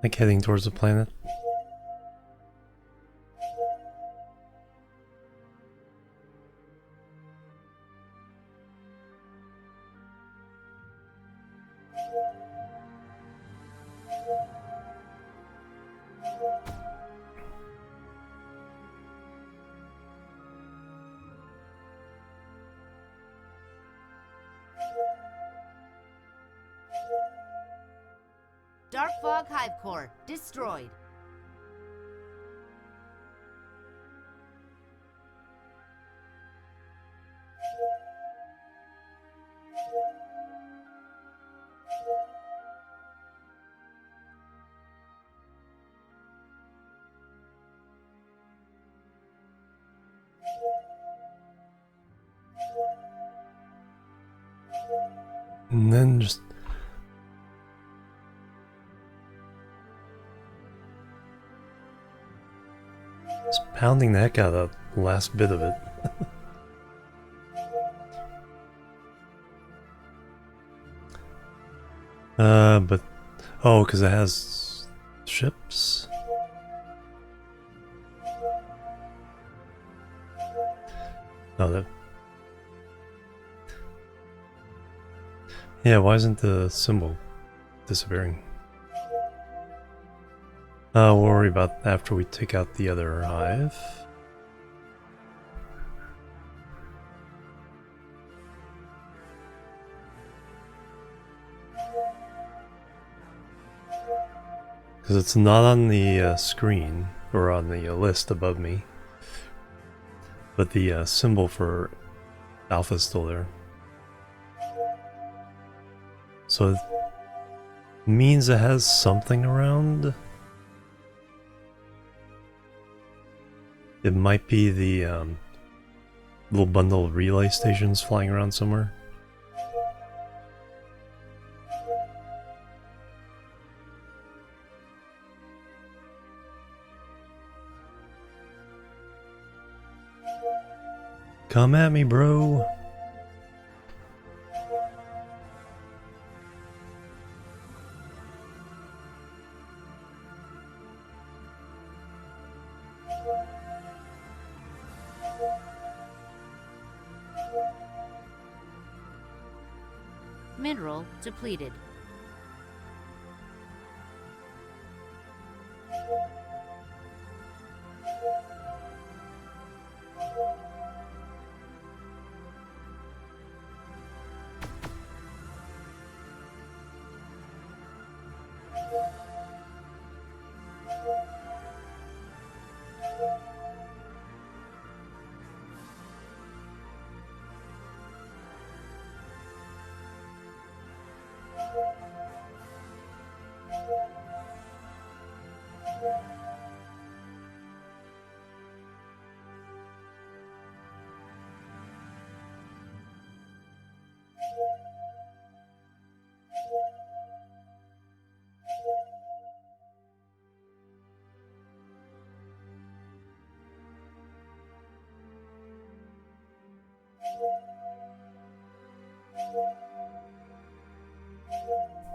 Speaker 1: Like heading towards the planet.
Speaker 2: Dark Fog Hive Core destroyed.
Speaker 1: And then just pounding the heck out of the last bit of it. But oh, because it has ships. No, that. Yeah, why isn't the symbol disappearing? We'll worry about after we take out the other hive. Because it's not on the screen, or on the list above me. But the symbol for Alpha is still there. So it means it has something around. It might be the little bundle of relay stations flying around somewhere. Come at me, bro.
Speaker 2: Mineral depleted.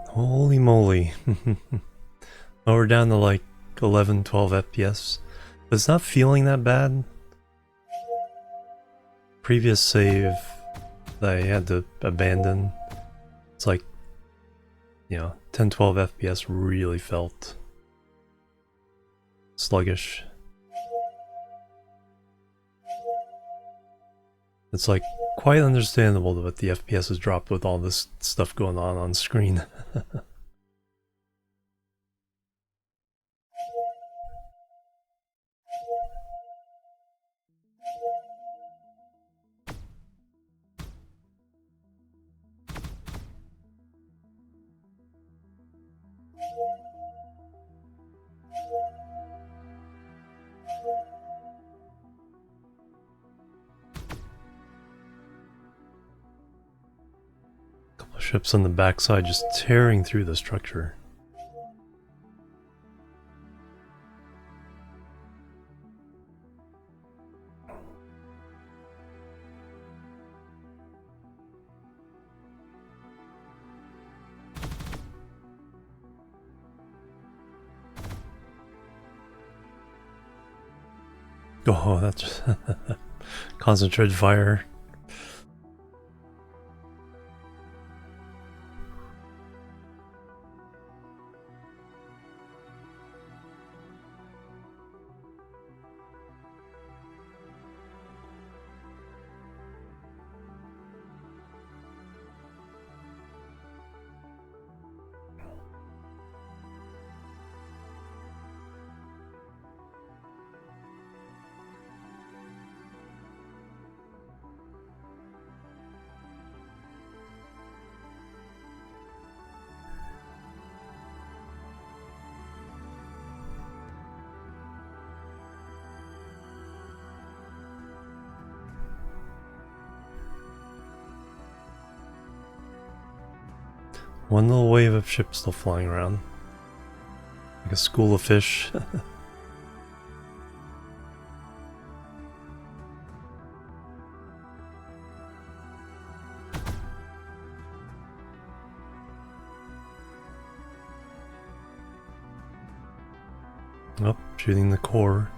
Speaker 1: Holy moly. Oh, we're down to like 11, 12 FPS. But it's not feeling that bad. Previous save that I had to abandon, it's like, you know, 10, 12 FPS really felt sluggish. It's like quite understandable that the FPS has dropped with all this stuff going on screen. Couple ships on the backside just tearing through the structure. Oh, that's concentrated fire. One little wave of ships still flying around. Like a school of fish. Oh, shooting the core.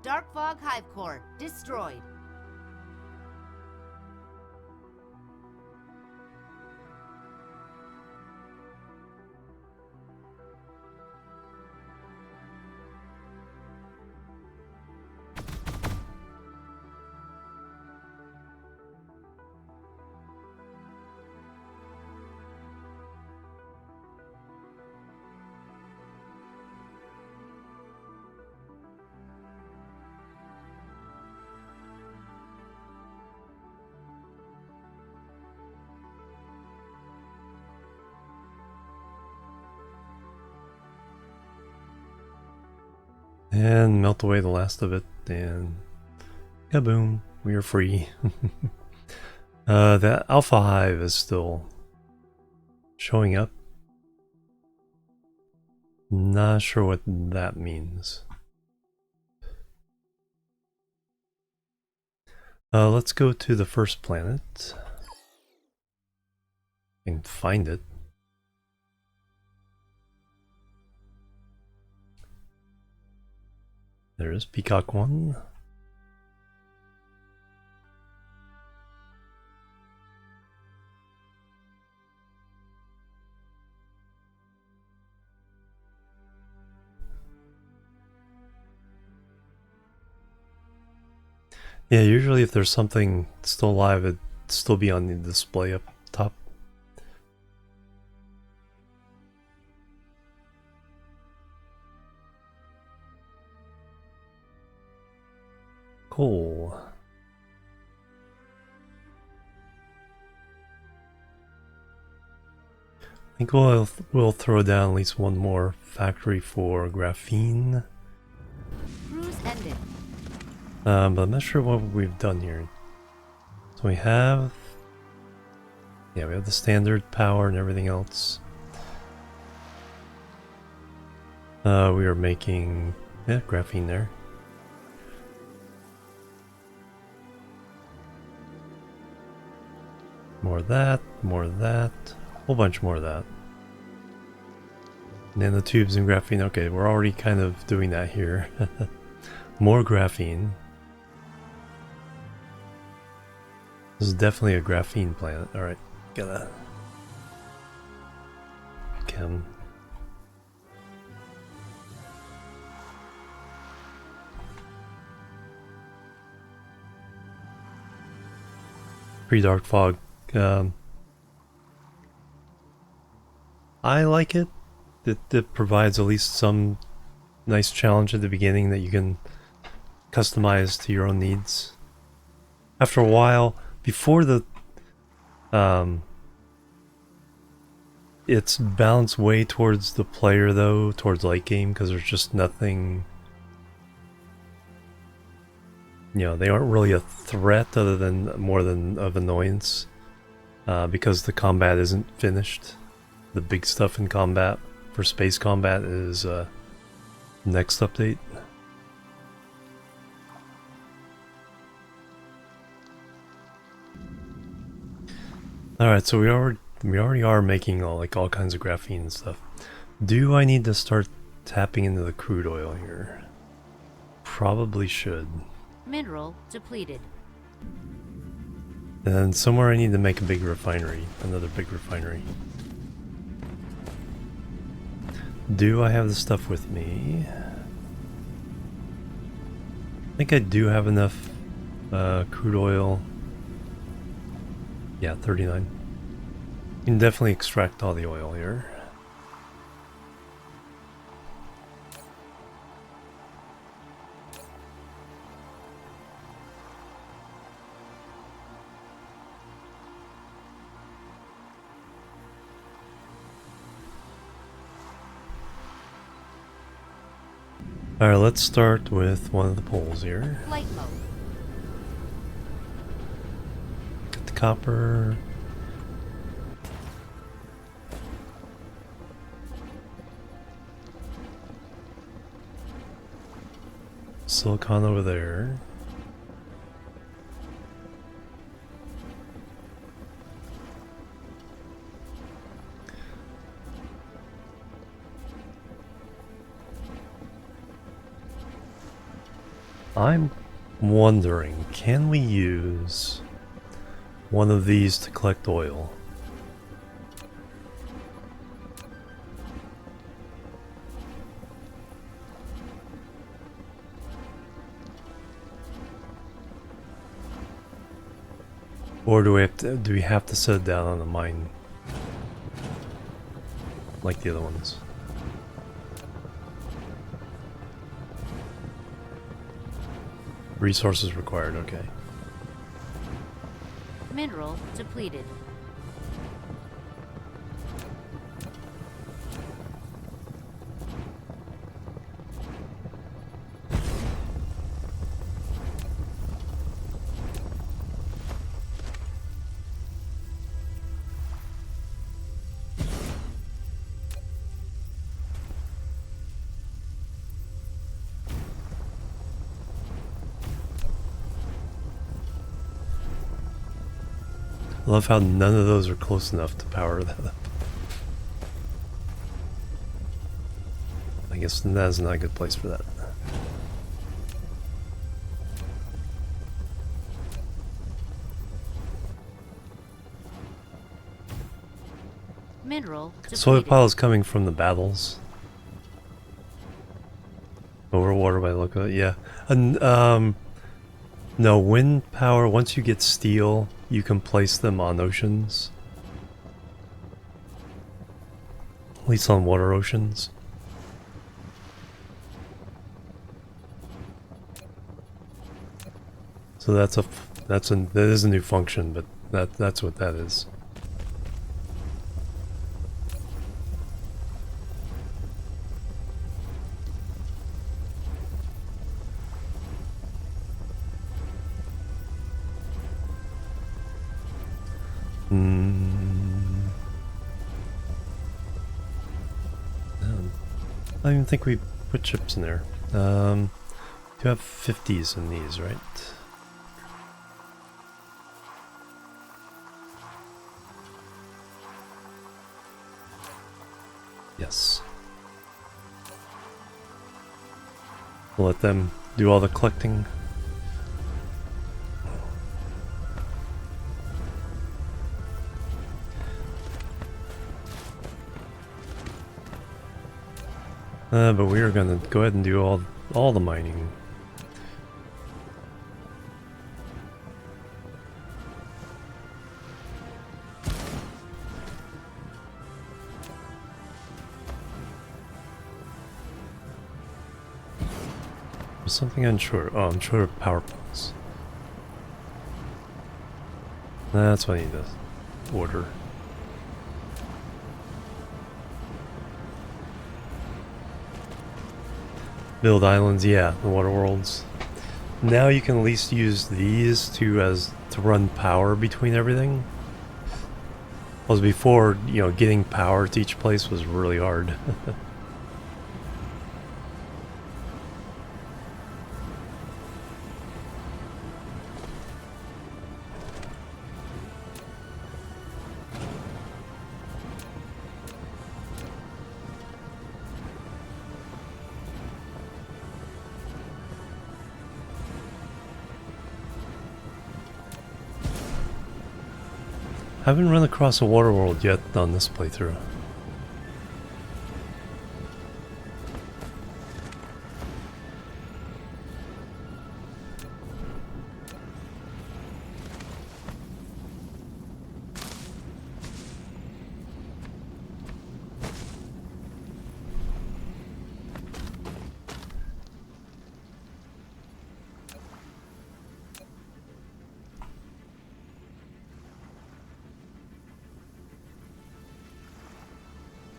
Speaker 2: Dark Fog Hive Core destroyed.
Speaker 1: And melt away the last of it, and kaboom, we are free. That Alpha Hive is still showing up. Not sure what that means. Let's go to the first planet and find it. There is Peacock 1. Yeah, usually if there's something still alive, it'd still be on the display up top. Cool. I think we'll throw down at least one more factory for graphene.
Speaker 2: Cruise ended.
Speaker 1: But I'm not sure what we've done here. So we have the standard power and everything else. We are making graphene there. More of that, whole bunch more of that. Nanotubes and graphene. Okay, we're already kind of doing that here. More graphene. This is definitely a graphene planet. Alright, gotta chem. pre-dark fog. I like it. It provides at least some nice challenge at the beginning that you can customize to your own needs. After a while, before the it's balanced way towards the player though, towards late game, because there's just nothing, you know, they aren't really a threat other than more than of annoyance, because the combat isn't finished. The big stuff in combat for space combat is next update. Alright, so we already are making all kinds of graphene and stuff. Do I need to start tapping into the crude oil here? Probably should.
Speaker 2: Mineral depleted.
Speaker 1: And somewhere I need to make a big refinery, another big refinery. Do I have the stuff with me? I think I do have enough crude oil. Yeah, 39. You can definitely extract all the oil here. Alright, let's start with one of the poles here.
Speaker 2: Flight mode.
Speaker 1: Get the copper. Silicon over there. I'm wondering, can we use one of these to collect oil? Or do we have to set it down on the mine like the other ones? Resources required, okay.
Speaker 2: Mineral depleted.
Speaker 1: I love how none of those are close enough to power that up. I guess that's not a good place for that.
Speaker 2: Mineral depleted.
Speaker 1: Soil pile is coming from the battles. Over water by the look of it, yeah. And, no, wind power, once you get steel, you can place them on oceans. At least on water oceans. So that is a new function, but that's what that is. I don't even think we put chips in there. Do have 50s in these, right? Yes. We'll let them do all the collecting. But we are gonna go ahead and do all the mining. Something unsure. Oh, I'm short of power points. That's what I need to order. Build islands, yeah, the water worlds. Now you can at least use these to run power between everything. Whereas before, you know, getting power to each place was really hard. I haven't run across a water world yet on this playthrough.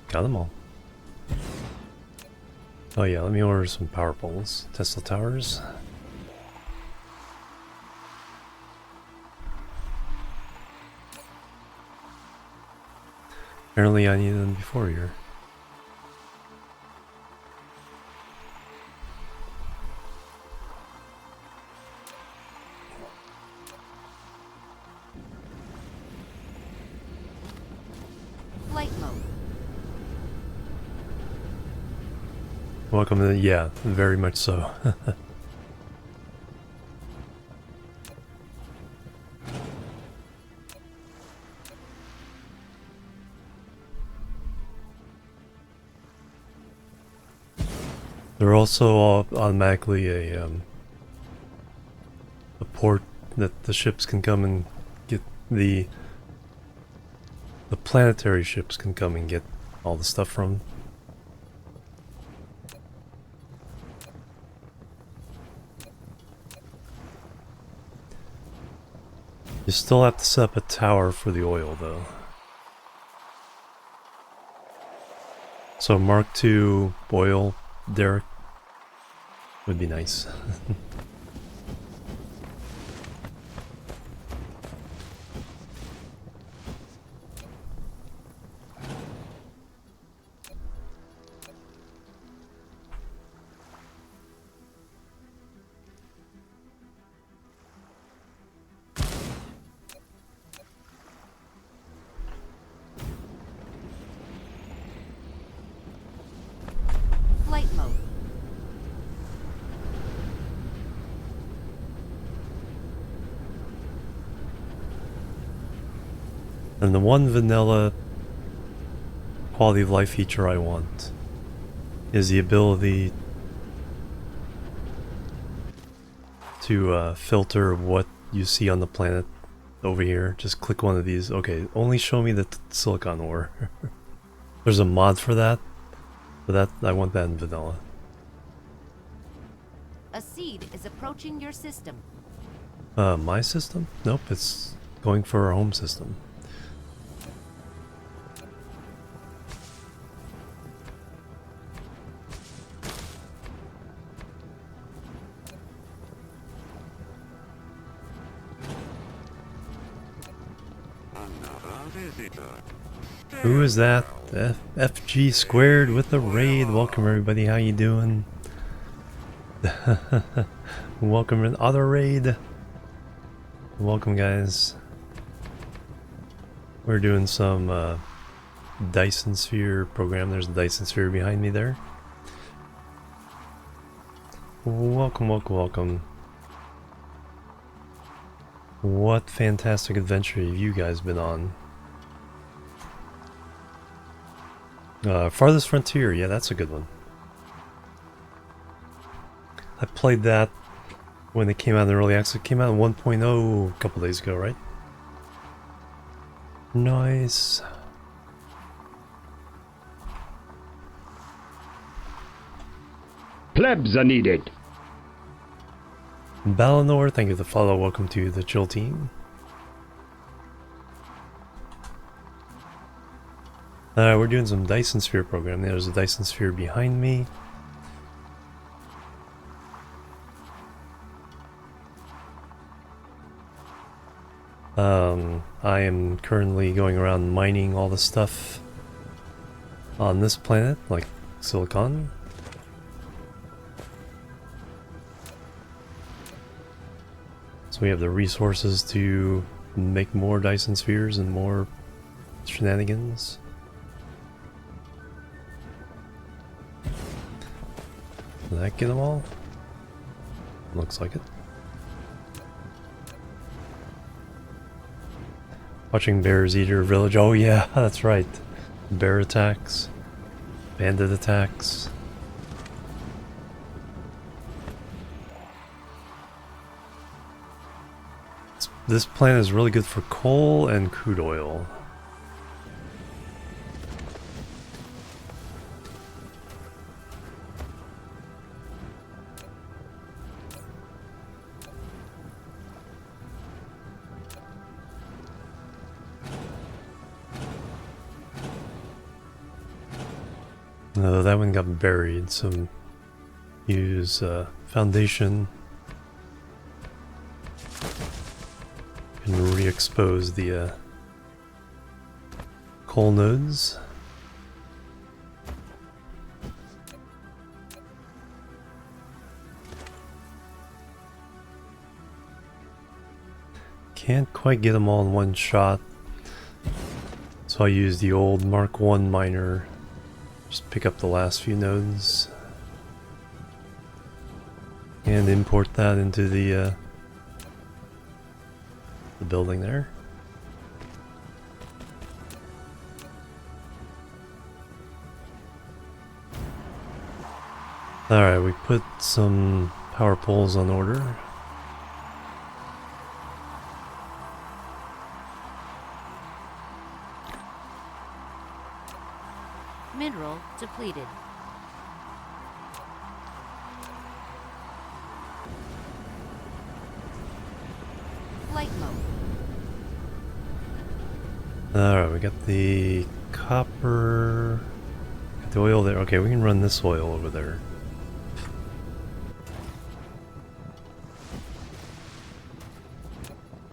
Speaker 1: Got them all. Oh yeah, let me order some power poles. Tesla towers. Apparently I needed them before here.
Speaker 2: Flight mode.
Speaker 1: Welcome to, yeah, very much so. They're also all automatically a port that the ships can come and get the planetary ships can come and get all the stuff from. You still have to set up a tower for the oil though. So Mark II oil derrick would be nice.
Speaker 2: Flight mode.
Speaker 1: And the one vanilla quality of life feature I want is the ability to filter what you see on the planet over here. Just click one of these. Okay, only show me the silicon ore. There's a mod for that, but that I want that in vanilla.
Speaker 2: A seed is approaching your system.
Speaker 1: My system? Nope, it's going for our home system. Who is that? FG squared with the raid. Welcome everybody, how you doing? Welcome in other raid. Welcome guys. We're doing some Dyson Sphere program. There's a Dyson Sphere behind me there. Welcome, welcome, welcome. What fantastic adventure have you guys been on? Farthest Frontier, yeah, that's a good one. I played that when it came out in early access. It came out in 1.0 a couple days ago, right? Nice.
Speaker 3: Plebs are needed.
Speaker 1: Balinor, thank you for the follow. Welcome to the chill team. We're doing some Dyson Sphere Program. There's a Dyson Sphere behind me. I am currently going around mining all the stuff on this planet, like silicon. So we have the resources to make more Dyson Spheres and more shenanigans. Did that get them all? Looks like it. Watching bears eat your village. Oh yeah, that's right. Bear attacks. Bandit attacks. This planet is really good for coal and crude oil. No, that one got buried, so use foundation and re-expose the coal nodes. Can't quite get them all in one shot, so I use the old Mark I miner. Just pick up the last few nodes and import that into the building there. Alright, we put some power poles on order.
Speaker 2: Mineral depleted. Flight mode.
Speaker 1: Alright, we got the copper, got the oil there. Okay, we can run this oil over there.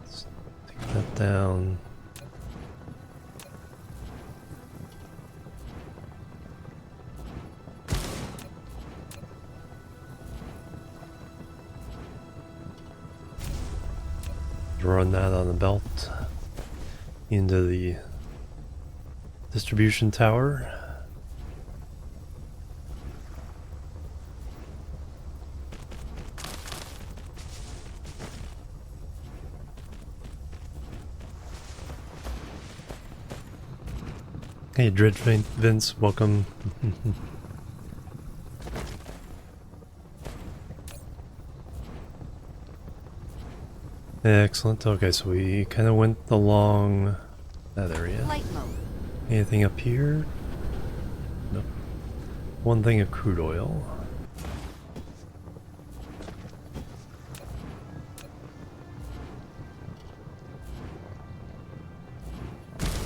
Speaker 1: Let's take that down. Run that on the belt into the distribution tower. Hey Dredge Vince, welcome. Excellent. Okay, so we kind of went along that area.
Speaker 2: Flight mode.
Speaker 1: Anything up here? Nope. One thing of crude oil.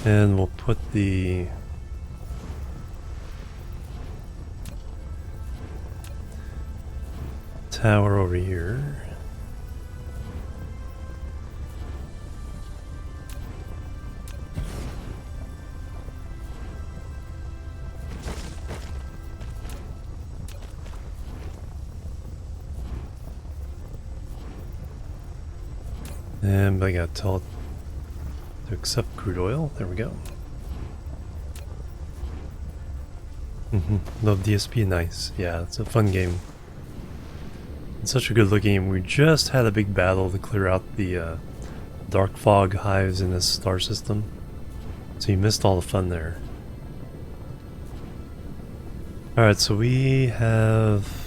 Speaker 1: And we'll put the tower over here. And I got to tell it to accept crude oil. There we go. Love DSP, nice. Yeah, it's a fun game. It's such a good looking game. We just had a big battle to clear out the dark fog hives in this star system. So you missed all the fun there. Alright, so we have...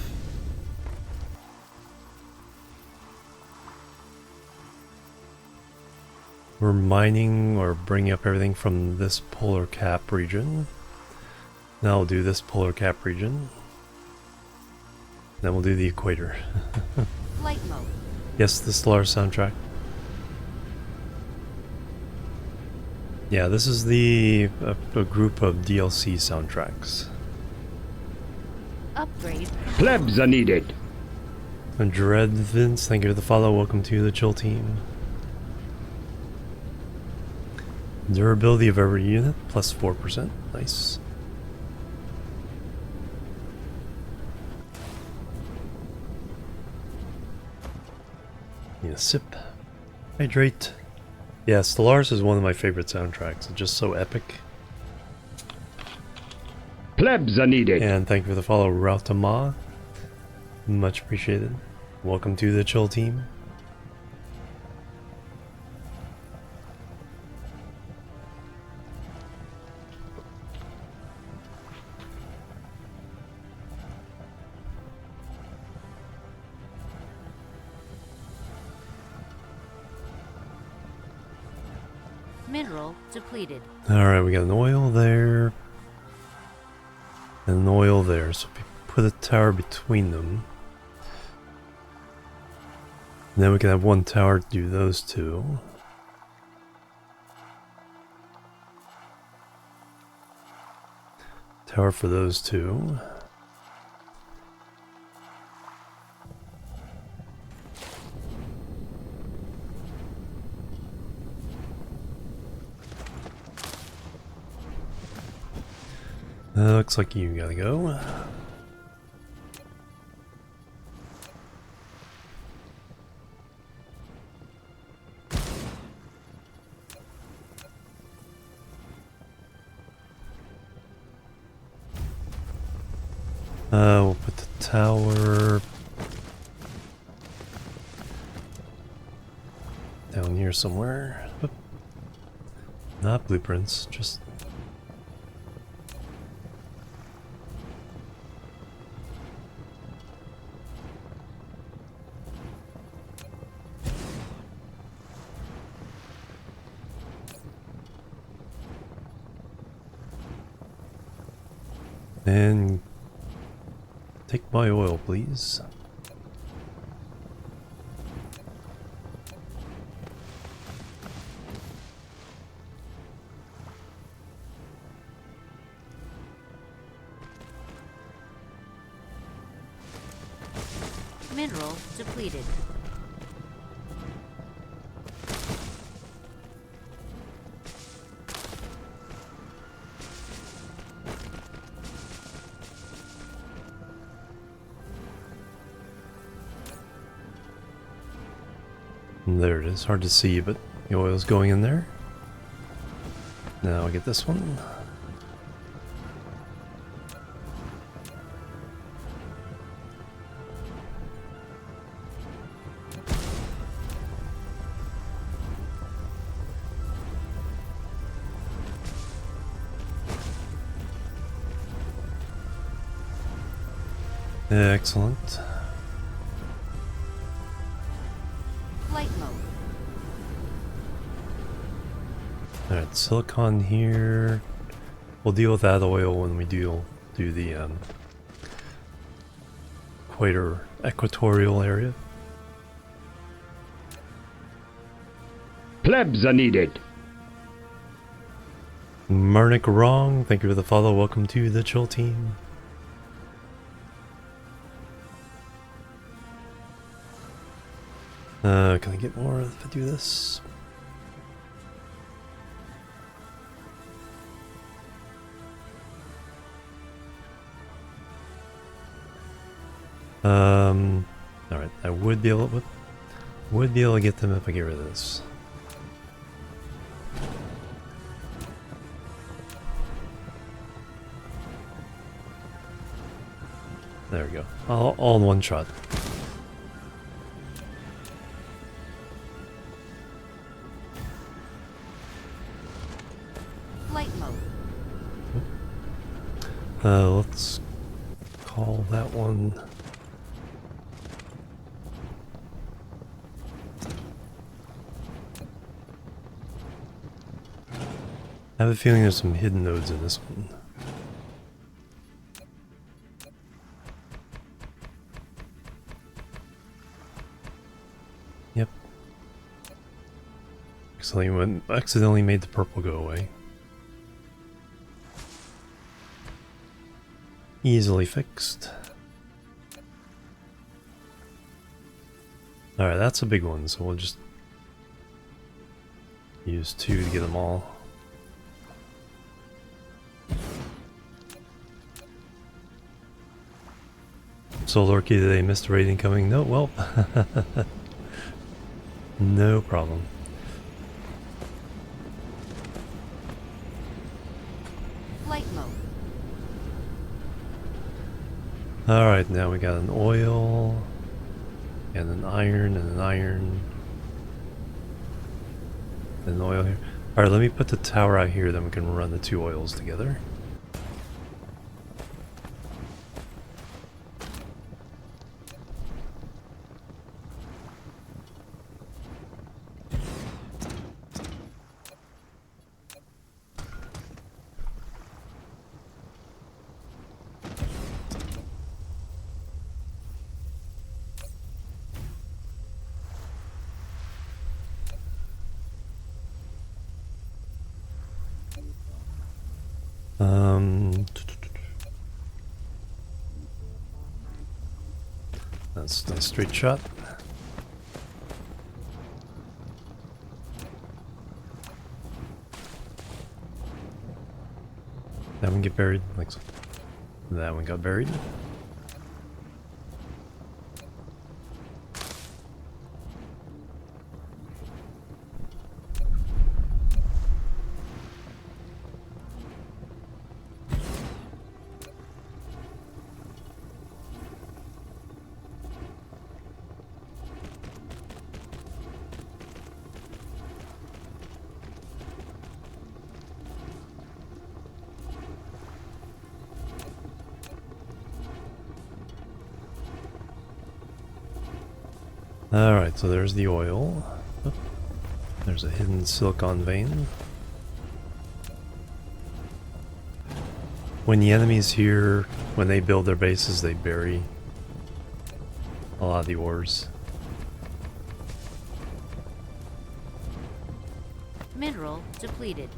Speaker 1: We're mining or bringing up everything from this polar cap region. Now we'll do this polar cap region. Then we'll do the equator.
Speaker 2: Flight mode.
Speaker 1: Yes, the Stellaris soundtrack. Yeah, this is a group of DLC soundtracks.
Speaker 2: Upgrade.
Speaker 3: Plebs are needed.
Speaker 1: And Dread Vince, thank you for the follow. Welcome to the Chill Team. Durability of every unit, plus 4%. Nice. Need a sip. Hydrate. Yeah, Stellaris is one of my favorite soundtracks. It's just so epic.
Speaker 3: Plebs are needed.
Speaker 1: And thank you for the follow, Routama. Much appreciated. Welcome to the Chill Team.
Speaker 2: Mineral depleted.
Speaker 1: Alright, we got an oil there. And an oil there. So if we put a tower between them. Then we can have one tower to do those two. Tower for those two. Looks like you gotta go. We'll put the tower down here somewhere. Oop. Not blueprints, just and take my oil, please.
Speaker 2: Mineral depleted.
Speaker 1: And there it is. Hard to see, but the oil's going in there. Now I'll get this one. Excellent.
Speaker 2: Flight mode.
Speaker 1: Alright, silicon here. We'll deal with that oil when we do the equatorial area.
Speaker 3: Plebs are needed.
Speaker 1: Marnik Wrong, thank you for the follow. Welcome to the Chill Team. Can I get more if I do this? Alright, I would be able to get them if I get rid of this. There we go. All in one shot.
Speaker 2: Flight mode.
Speaker 1: Let's call that one. I have a feeling there's some hidden nodes in this one. Yep. Accidentally made the purple go away. Easily fixed. Alright, that's a big one, so we'll just use 2 to get them all. So Lorky, did they miss the raid incoming? No, well, no problem.
Speaker 2: Flight mode.
Speaker 1: Alright, now we got an oil, and an iron, and an iron, and an oil here. Alright, let me put the tower out here, then we can run the 2 oils together. That's a nice straight shot. That one get buried, like so. That one got buried. Alright, so there's the oil. Oh, there's a hidden silicon vein. When the enemies here, when they build their bases, they bury a lot of the ores.
Speaker 2: Mineral depleted.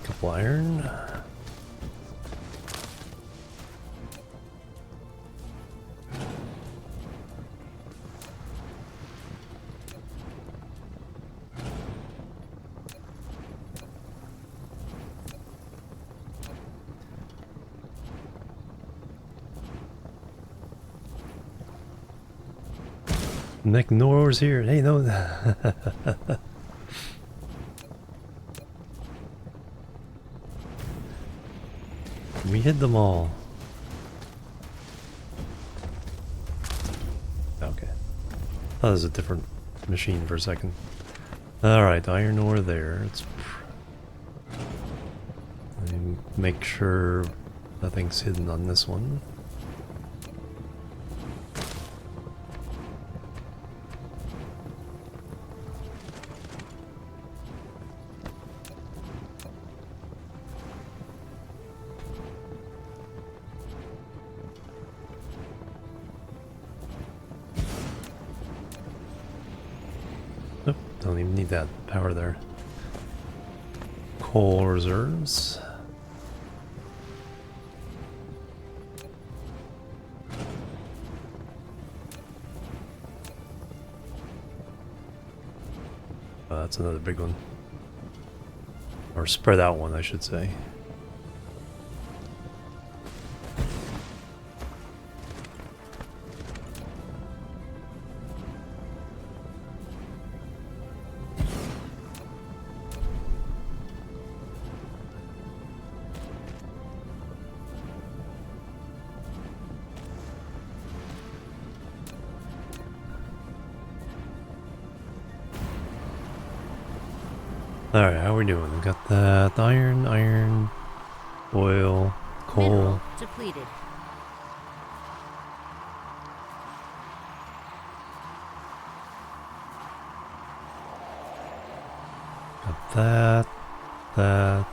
Speaker 1: Couple iron. Nick Nor's here. Hey, no. We hit them all. Okay. That was a different machine for a second. Alright, iron ore there. Let me make sure nothing's hidden on this one. Nope, don't even need that power there. Coal reserves. That's another big one. Or spread out one, I should say. Alright, how are we doing? We got that iron, oil, coal.
Speaker 2: Mineral depleted.
Speaker 1: Got that. That.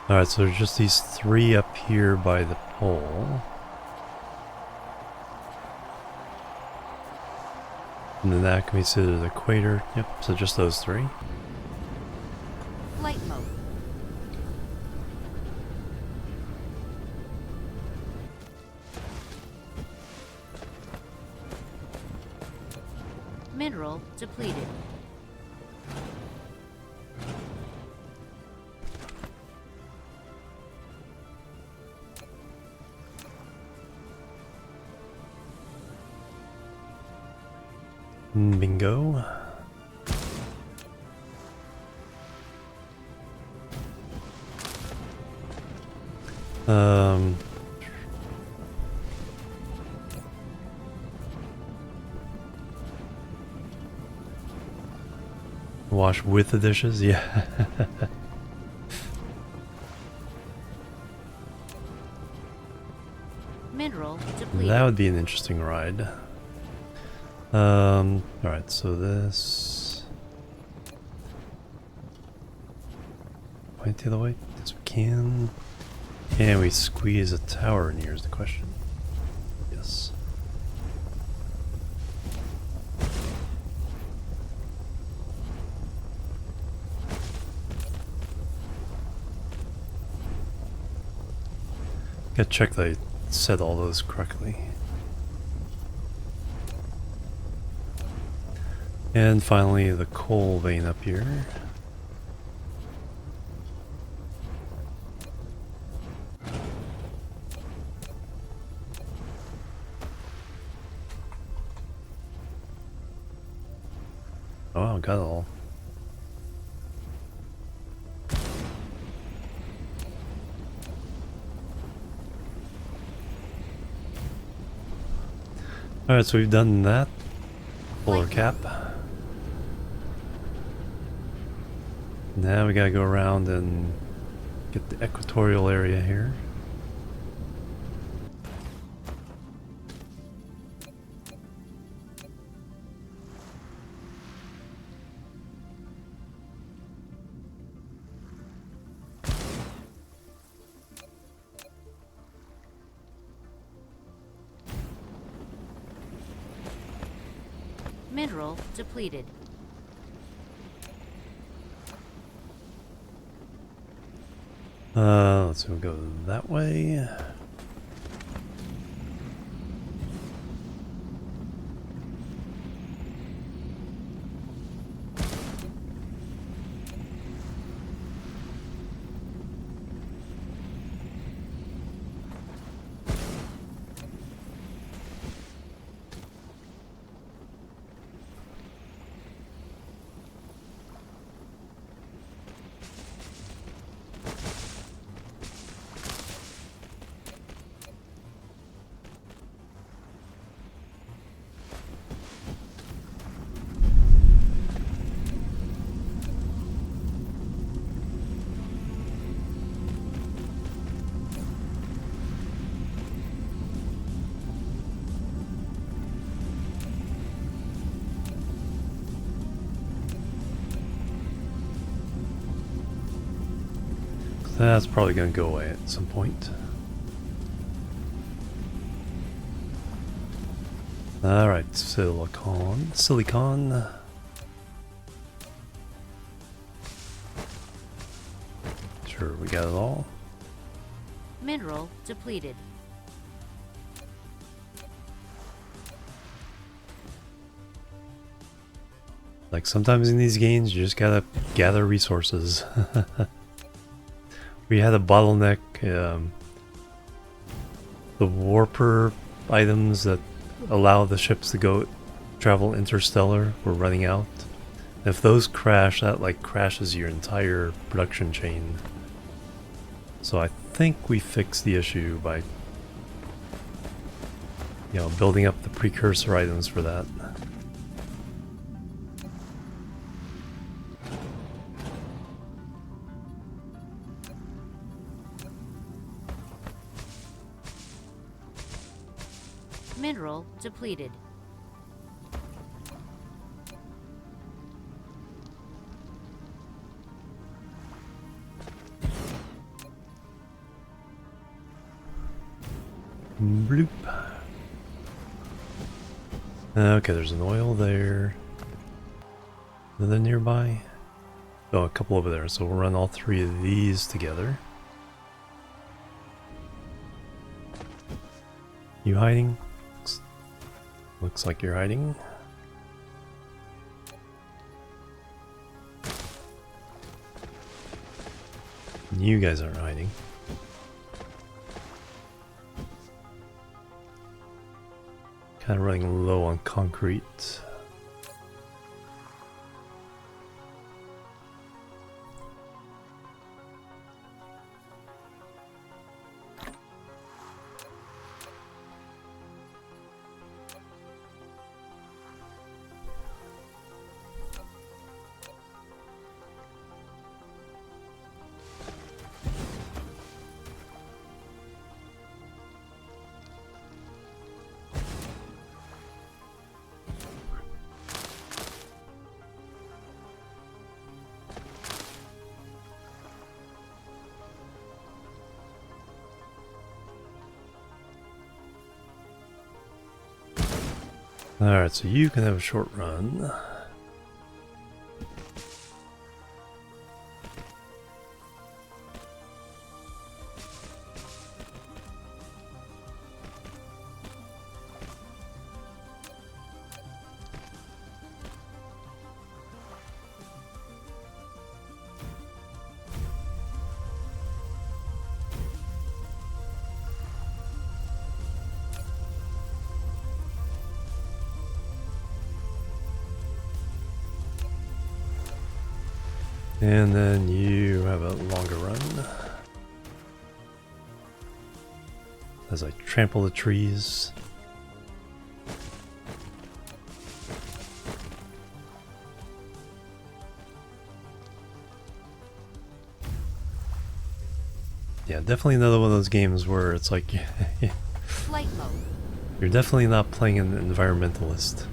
Speaker 1: Alright, so there's just these 3 up here by the pole. And then that can be considered the equator. Yep, so just those 3.
Speaker 2: Flight mode. Mineral depleted.
Speaker 1: Bingo. Wash with the dishes, yeah.
Speaker 2: Mineral depleted.
Speaker 1: That would be an interesting ride. Alright, so this. Point the other way? Yes, we can. Can we squeeze a tower in here is the question. Yes. Gotta check that I said all those correctly. And finally, the coal vein up here. Oh, wow, got it all. Alright, so we've done that. Polar cap. Now we gotta go around and get the equatorial area here.
Speaker 2: Mineral depleted.
Speaker 1: Let's go that way. That's probably going to go away at some point. Alright, silicon. Silicon. Sure, we got it all.
Speaker 2: Mineral depleted.
Speaker 1: Like sometimes in these games, you just gotta gather resources. We had a bottleneck. The warper items that allow the ships to travel interstellar were running out. If those crash, that like crashes your entire production chain. So I think we fixed the issue by, building up the precursor items for that.
Speaker 2: Mineral depleted.
Speaker 1: Bloop. Okay, there's an oil there. Another nearby. Oh, a couple over there. So we'll run all three of these together. You hiding? Looks like you're hiding. You guys aren't hiding. Kind of running low on concrete. Alright, so you can have a short run. And then you have a longer run. As I trample the trees. Yeah, definitely another one of those games where it's like
Speaker 2: Flight mode.
Speaker 1: you're definitely not playing an environmentalist.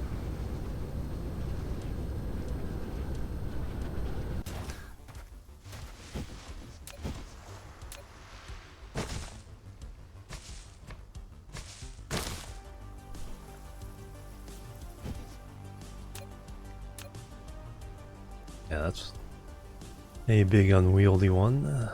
Speaker 1: Yeah, that's a big unwieldy one.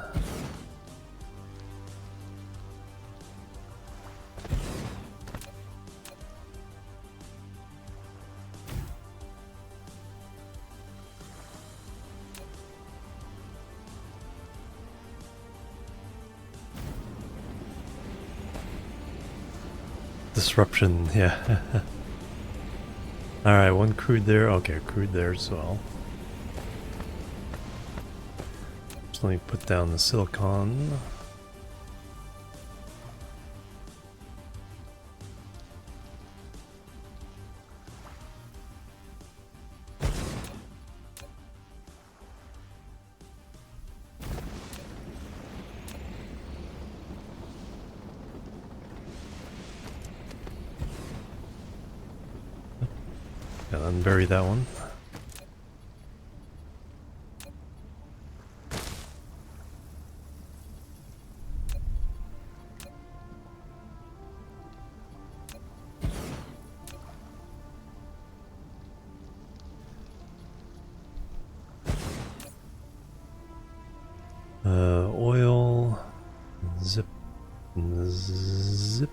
Speaker 1: Disruption, yeah. Alright, one crude there. Okay, crude there as well. Let me put down the silicon. Gotta unbury that one. Oil, zip, zip.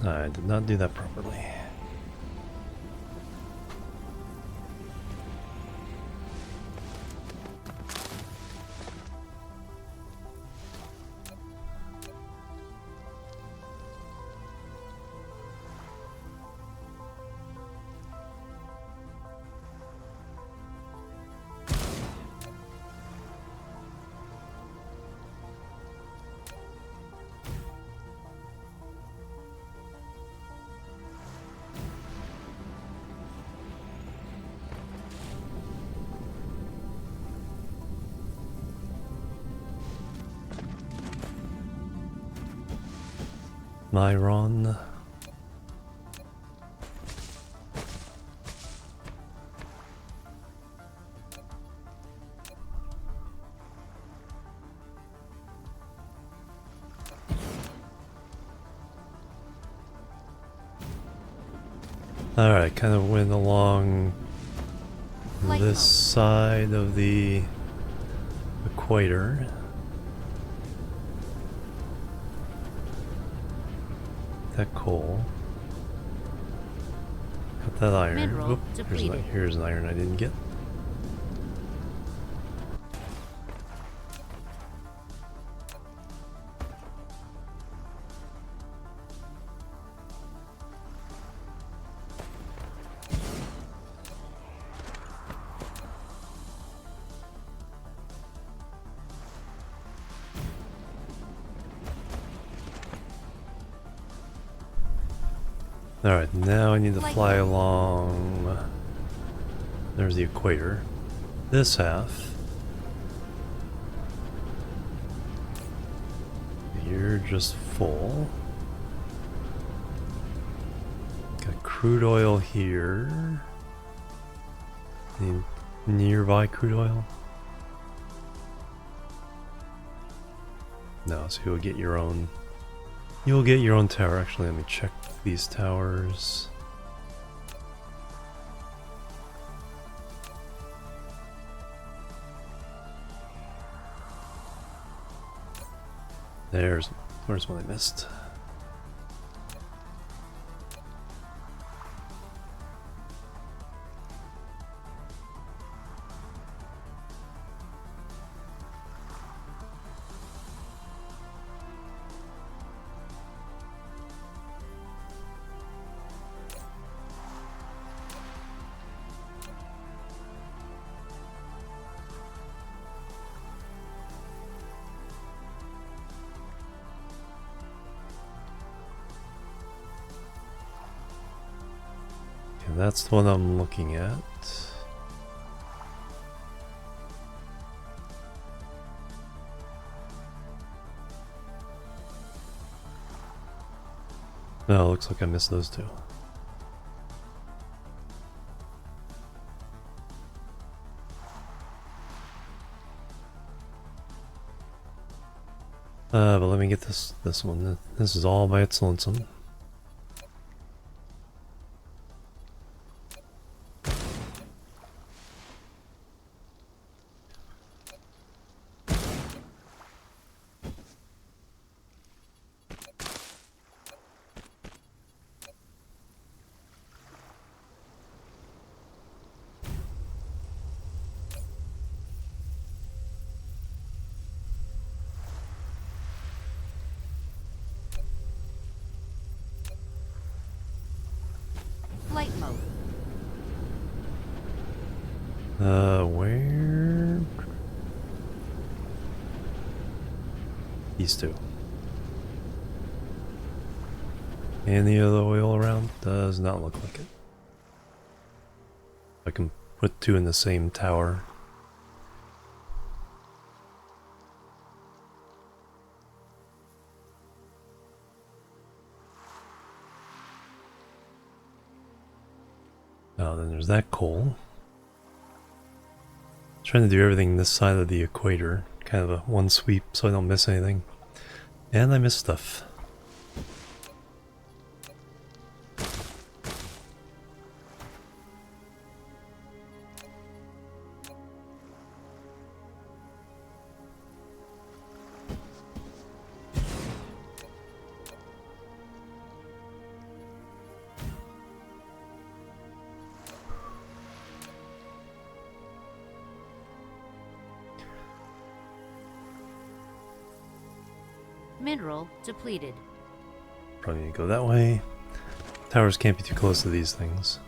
Speaker 1: I did not do that properly. Myron. Alright, kind of went along
Speaker 2: Flight
Speaker 1: this
Speaker 2: mode.
Speaker 1: side of the equator. That coal. Got that iron.
Speaker 2: Mineral
Speaker 1: Whoop,
Speaker 2: depleted.
Speaker 1: here's an iron I didn't get. Alright, now I need to fly along. There's the equator. This half. You're just full. Got crude oil here. Need nearby crude oil? No, so you'll get your own. You'll get your own tower. Actually, let me check these towers. Where's one I missed? That's the one I'm looking at. No, looks like I missed those two. But let me get this one. This is all by its lonesome.
Speaker 2: Flight mode.
Speaker 1: Where? These two. Any other oil around? Does not look like it. I can put two in the same tower. Oh, then there's that coal. Trying to do everything this side of the equator. Kind of a one sweep so I don't miss anything. And I miss stuff.
Speaker 2: Mineral depleted.
Speaker 1: Probably need to go that way. Towers can't be too close to these things.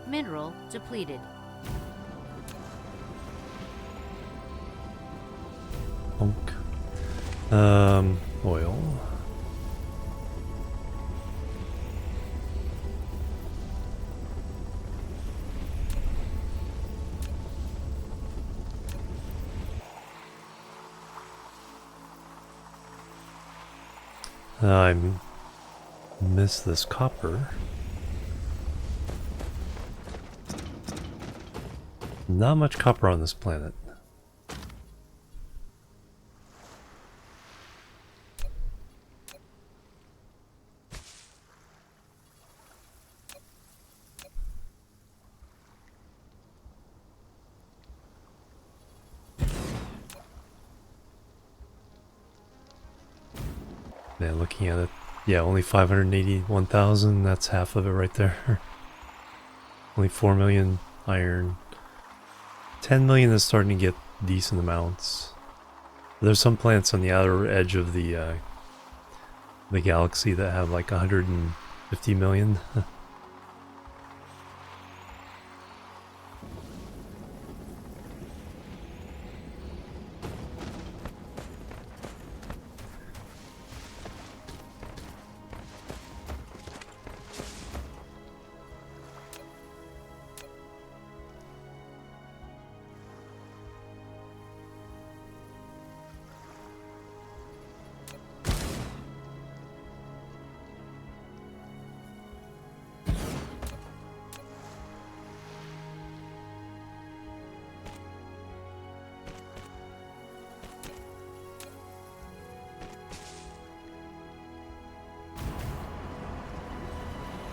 Speaker 2: Mineral depleted.
Speaker 1: Oil. I missed this copper. Not much copper on this planet. Man, looking at it, yeah, only 581,000, that's half of it right there. Only 4 million iron. 10 million is starting to get decent amounts. There's some planets on the outer edge of the galaxy that have like 150 million.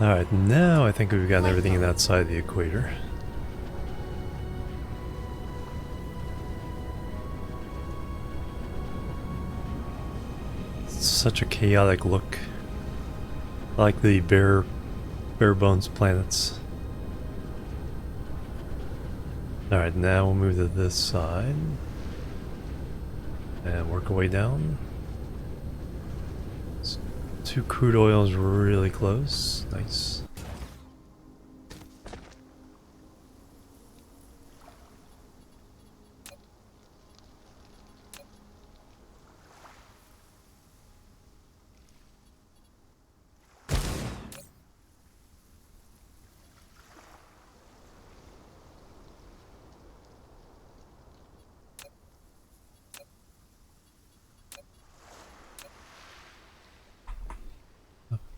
Speaker 1: Alright, now I think we've gotten everything in that side of the equator. It's such a chaotic look. I like the bare bones planets. Alright, now we'll move to this side. And work our way down. 2 crude oils really close. Nice.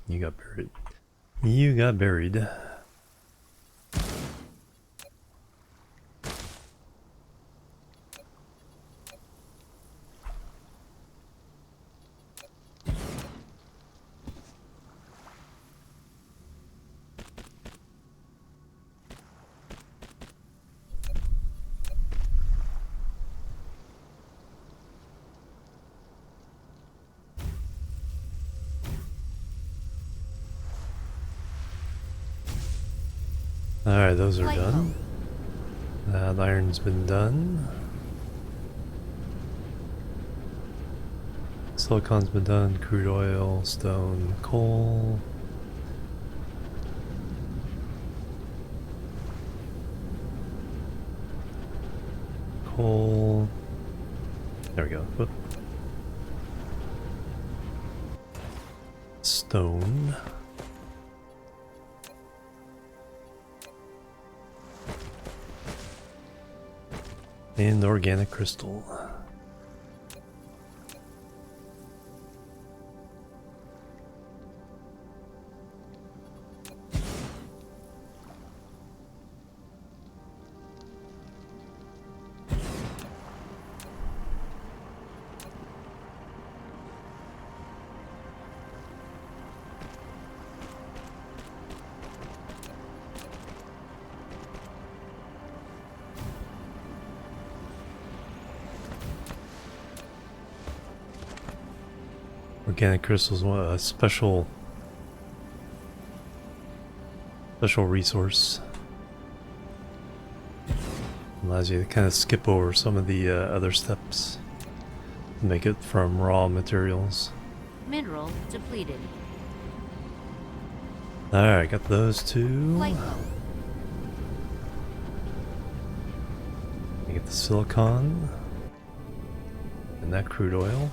Speaker 1: You got buried. You got buried. Alright, those are done. The iron's been done. Silicon's been done. Crude oil, stone, coal. Coal. There we go. Whoop. Stone. And organic crystal. Organic crystals, a special resource. Allows you to kind of skip over some of the other steps to make it from raw materials.
Speaker 2: Mineral depleted.
Speaker 1: Alright, got those two.
Speaker 2: Light
Speaker 1: Get the silicon and that crude oil.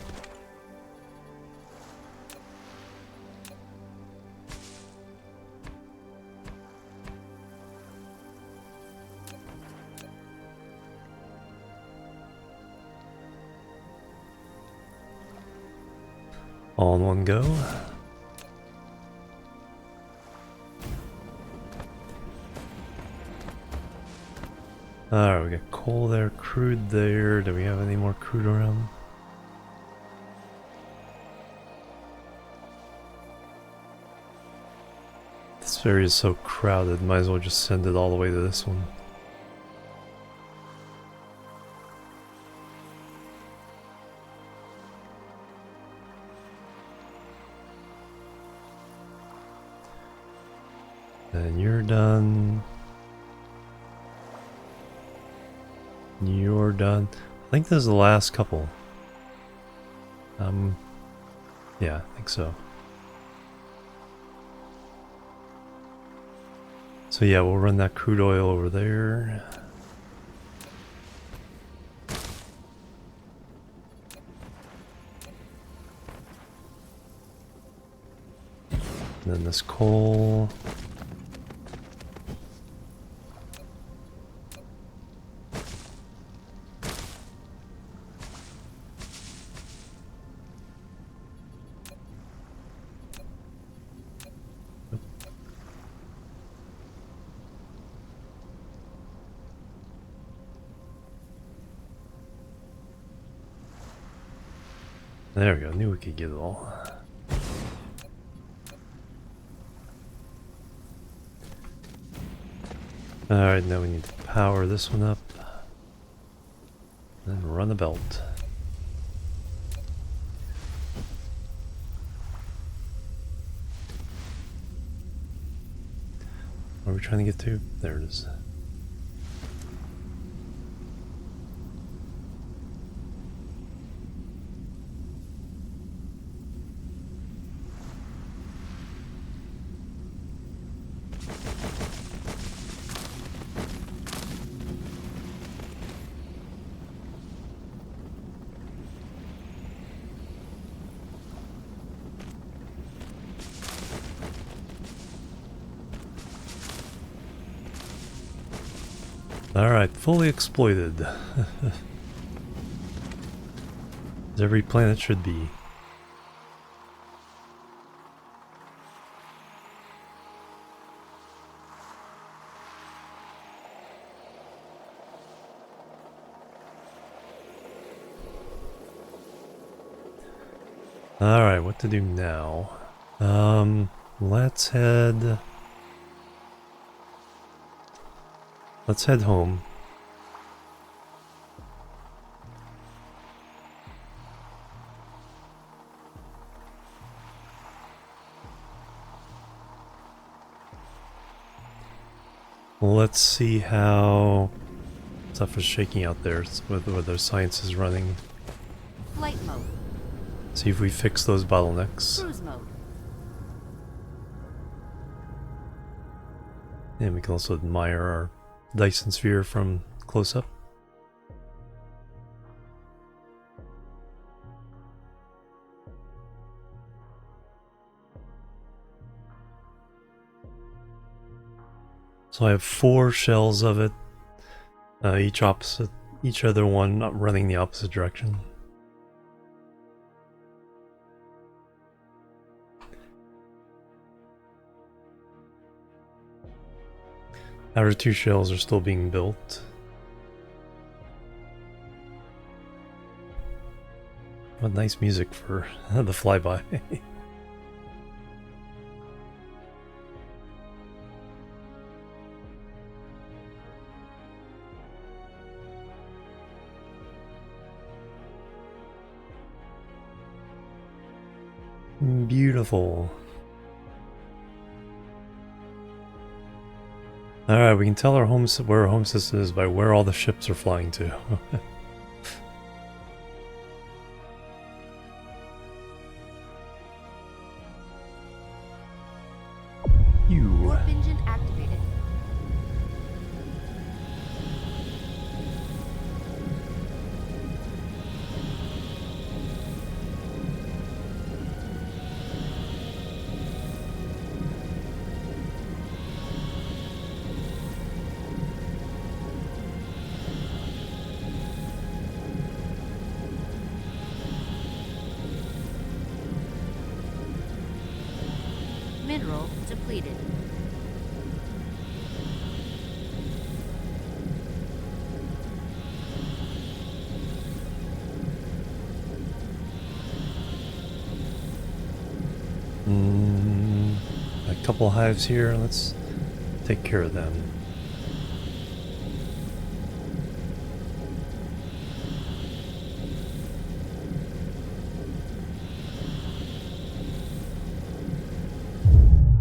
Speaker 1: All in one go. Alright, we got coal there, crude there. Do we have any more crude around? This area is so crowded, might as well just send it all the way to this one. And you're done. You're done. I think this is the last couple. Yeah, I think so. So yeah, we'll run that crude oil over there. And then this coal. There we go, knew we could get it all. Alright, now we need to power this one up. Then run the belt. Where are we trying to get to? There it is. Alright, fully exploited. As every planet should be. Alright, what to do now? Let's head home. Let's see how stuff is shaking out there, whether science is running.
Speaker 2: Flight mode.
Speaker 1: See if we fix those bottlenecks.
Speaker 2: Cruise mode.
Speaker 1: And we can also admire our Dyson Sphere from close up. So I have 4 shells of it, each other one not running the opposite direction. Outer 2 shells are still being built. What nice music for the flyby. Beautiful. Alright, we can tell where our home system is by where all the ships are flying to.
Speaker 2: Warp engine activated. Mineral depleted.
Speaker 1: A couple hives here. Let's take care of them.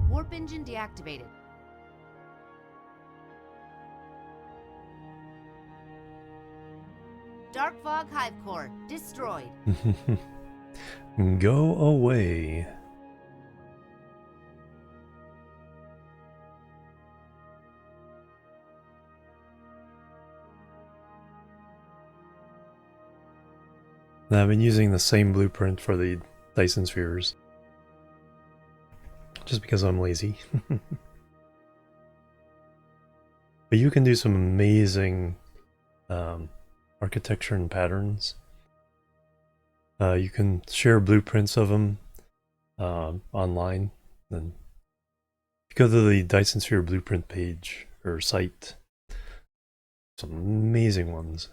Speaker 2: Warp engine deactivated. Dark fog hive core destroyed.
Speaker 1: Go away. Now, I've been using the same blueprint for the Dyson Spheres. Just because I'm lazy. But you can do some amazing architecture and patterns. You can share blueprints of them online. And if you go to the Dyson Sphere blueprint page or site, some amazing ones.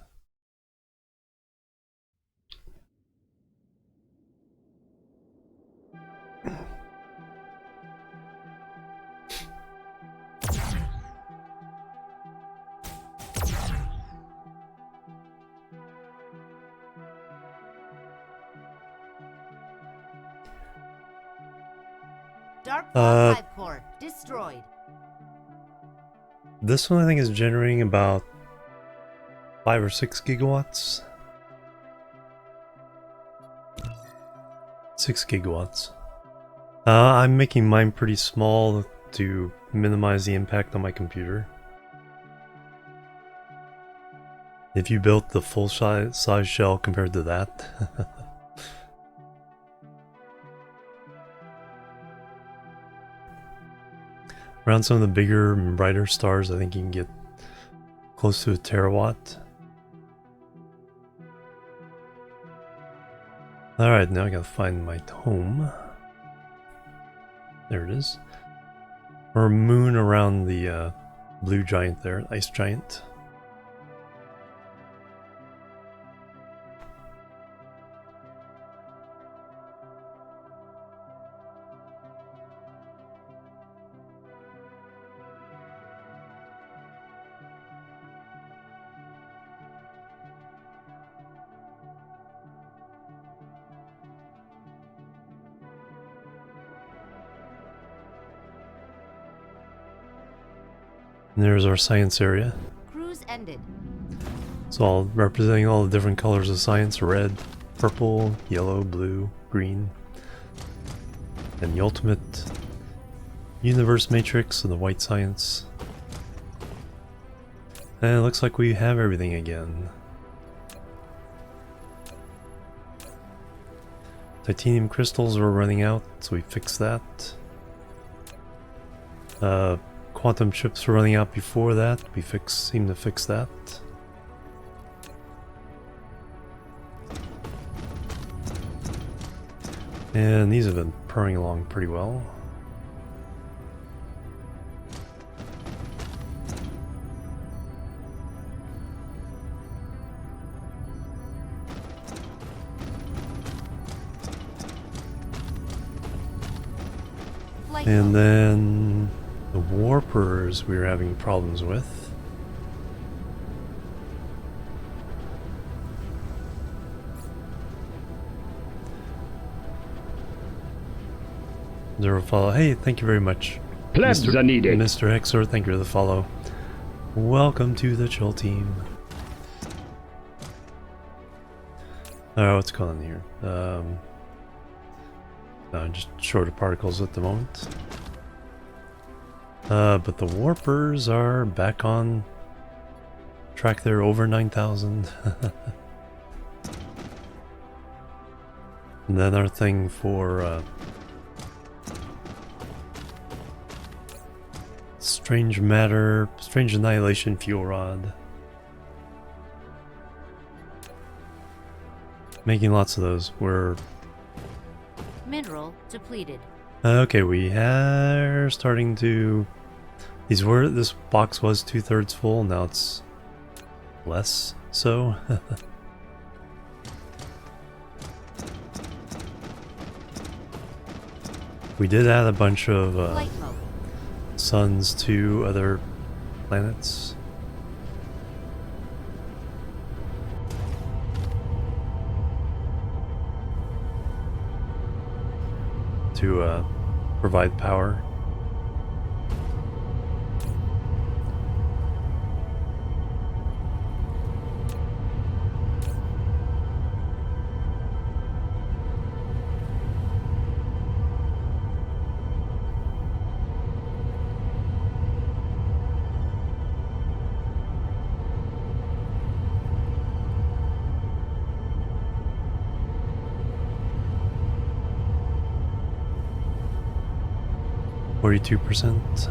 Speaker 2: Dark fog hive core destroyed.
Speaker 1: This one I think is generating about 5 or 6 gigawatts. 6 gigawatts. I'm making mine pretty small to minimize the impact on my computer. If you built the full size shell compared to that. Around some of the bigger and brighter stars, I think you can get close to a terawatt. Alright, now I gotta find my home. There it is. Or a moon around the blue giant there, ice giant. And there's our science area.
Speaker 2: Cruise ended.
Speaker 1: It's all representing all the different colors of science: red, purple, yellow, blue, green. And the ultimate universe matrix of the white science. And it looks like we have everything again. Titanium crystals were running out, so we fixed that. Quantum chips were running out before that. We seemed to fix that. And these have been purring along pretty well. And then the warpers we were having problems with. Zero follow. Hey, thank you very much.
Speaker 3: Plebs are needed.
Speaker 1: Mr. Hexor, thank you for the follow. Welcome to the chill team. Alright, what's going on here? Just shorter particles at the moment. But the warpers are back on track there, over 9,000. And then our thing for strange matter, strange annihilation fuel rod. Making lots of those. We're
Speaker 2: Mineral depleted.
Speaker 1: Okay, we are starting to... This box was 2/3 full, now it's less so. We did add a bunch of
Speaker 2: Flight mode.
Speaker 1: suns to other planets. To provide power. %.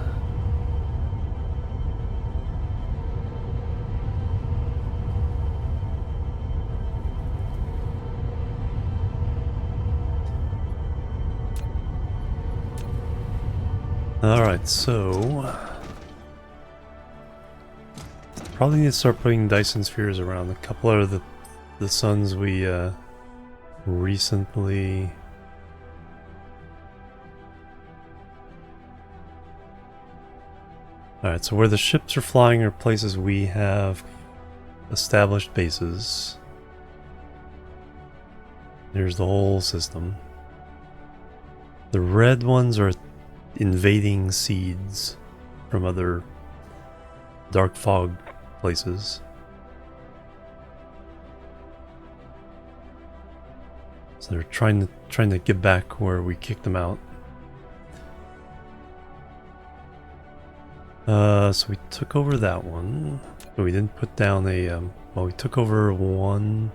Speaker 1: Alright, so probably need to start putting Dyson Spheres around a couple of the suns we recently... Alright, so where the ships are flying are places we have established bases. There's the whole system. The red ones are invading seeds from other dark fog places. So they're trying to get back where we kicked them out. So we took over that one, but we didn't put down a, well, we took over one.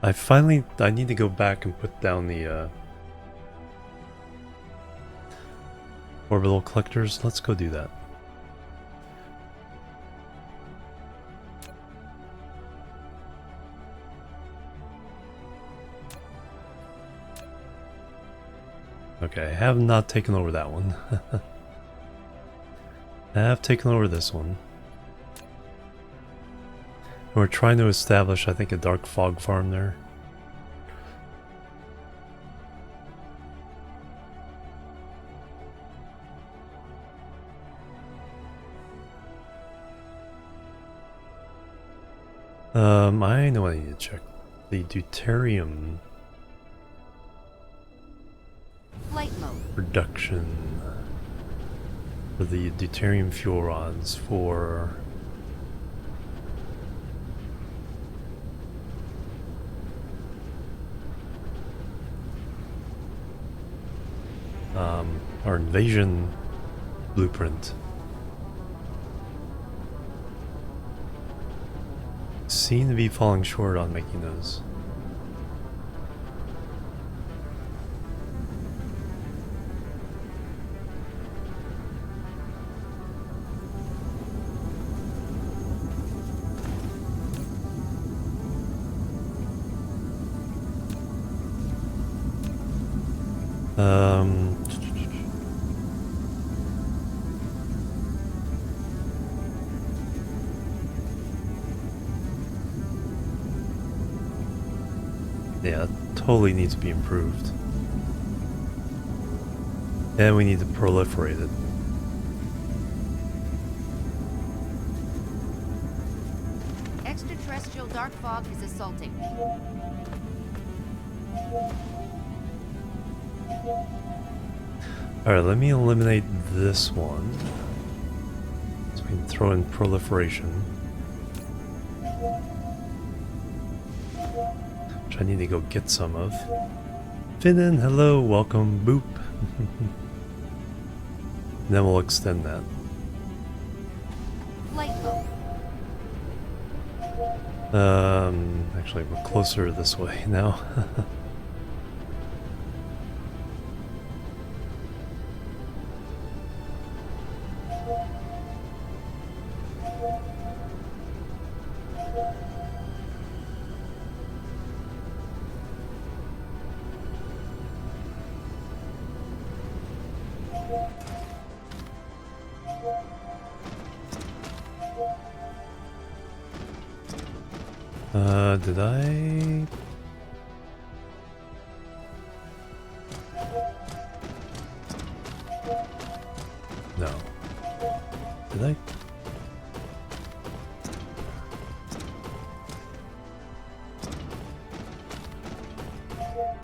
Speaker 1: I need to go back and put down the, orbital collectors. Let's go do that. Okay, I have not taken over that one. I have taken over this one. We're trying to establish, I think, a dark fog farm there. I know what I need to check. The deuterium
Speaker 2: Flight mode.
Speaker 1: production for the deuterium fuel rods for our invasion blueprint. Seem to be falling short on making those. Yeah, it totally needs to be improved. And we need to proliferate it.
Speaker 2: Extraterrestrial dark fog is assaulting.
Speaker 1: Alright, let me eliminate this one. So we can throw in proliferation. Which I need to go get some of. Finnan, hello, welcome, boop. And then we'll extend that.
Speaker 2: Flight mode.
Speaker 1: Actually we're closer this way now. Did I? No. Did I?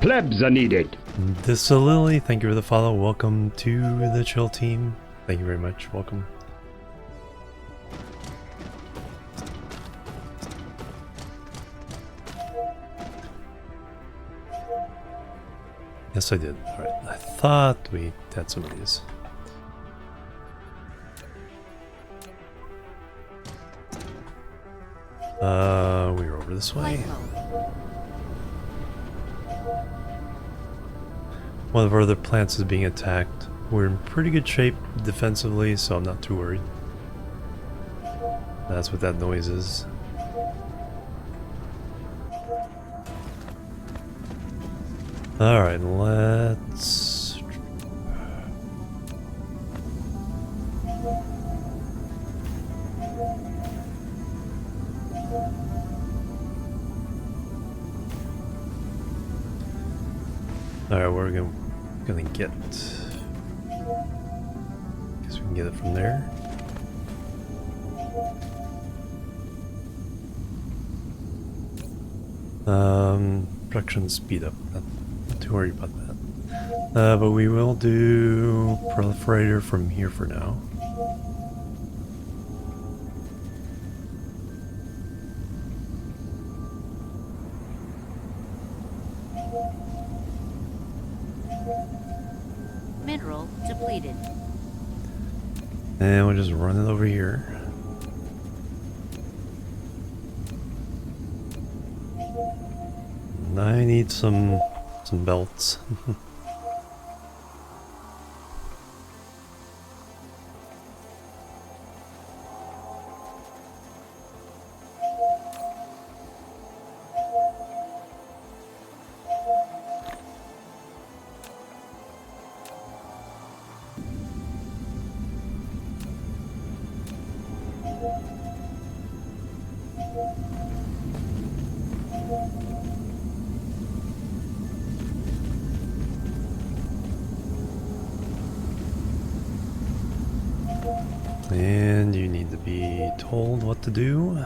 Speaker 3: Plebs are needed.
Speaker 1: This is Lily. Thank you for the follow. Welcome to the chill team. Thank you very much. Welcome. Yes, I did. Alright. I thought we had some of these. We were over this way.
Speaker 2: Flight mode.
Speaker 1: One of our other plants is being attacked. We're in pretty good shape defensively, so I'm not too worried. That's what that noise is. Alright, let's... Alright, we're gonna get... Guess we can get it from there. Production speed up. Not too worried about that. But we will do proliferator from here for now.
Speaker 2: Mineral depleted.
Speaker 1: And we'll just run it over here. And I need some belts. And you need to be told what to do.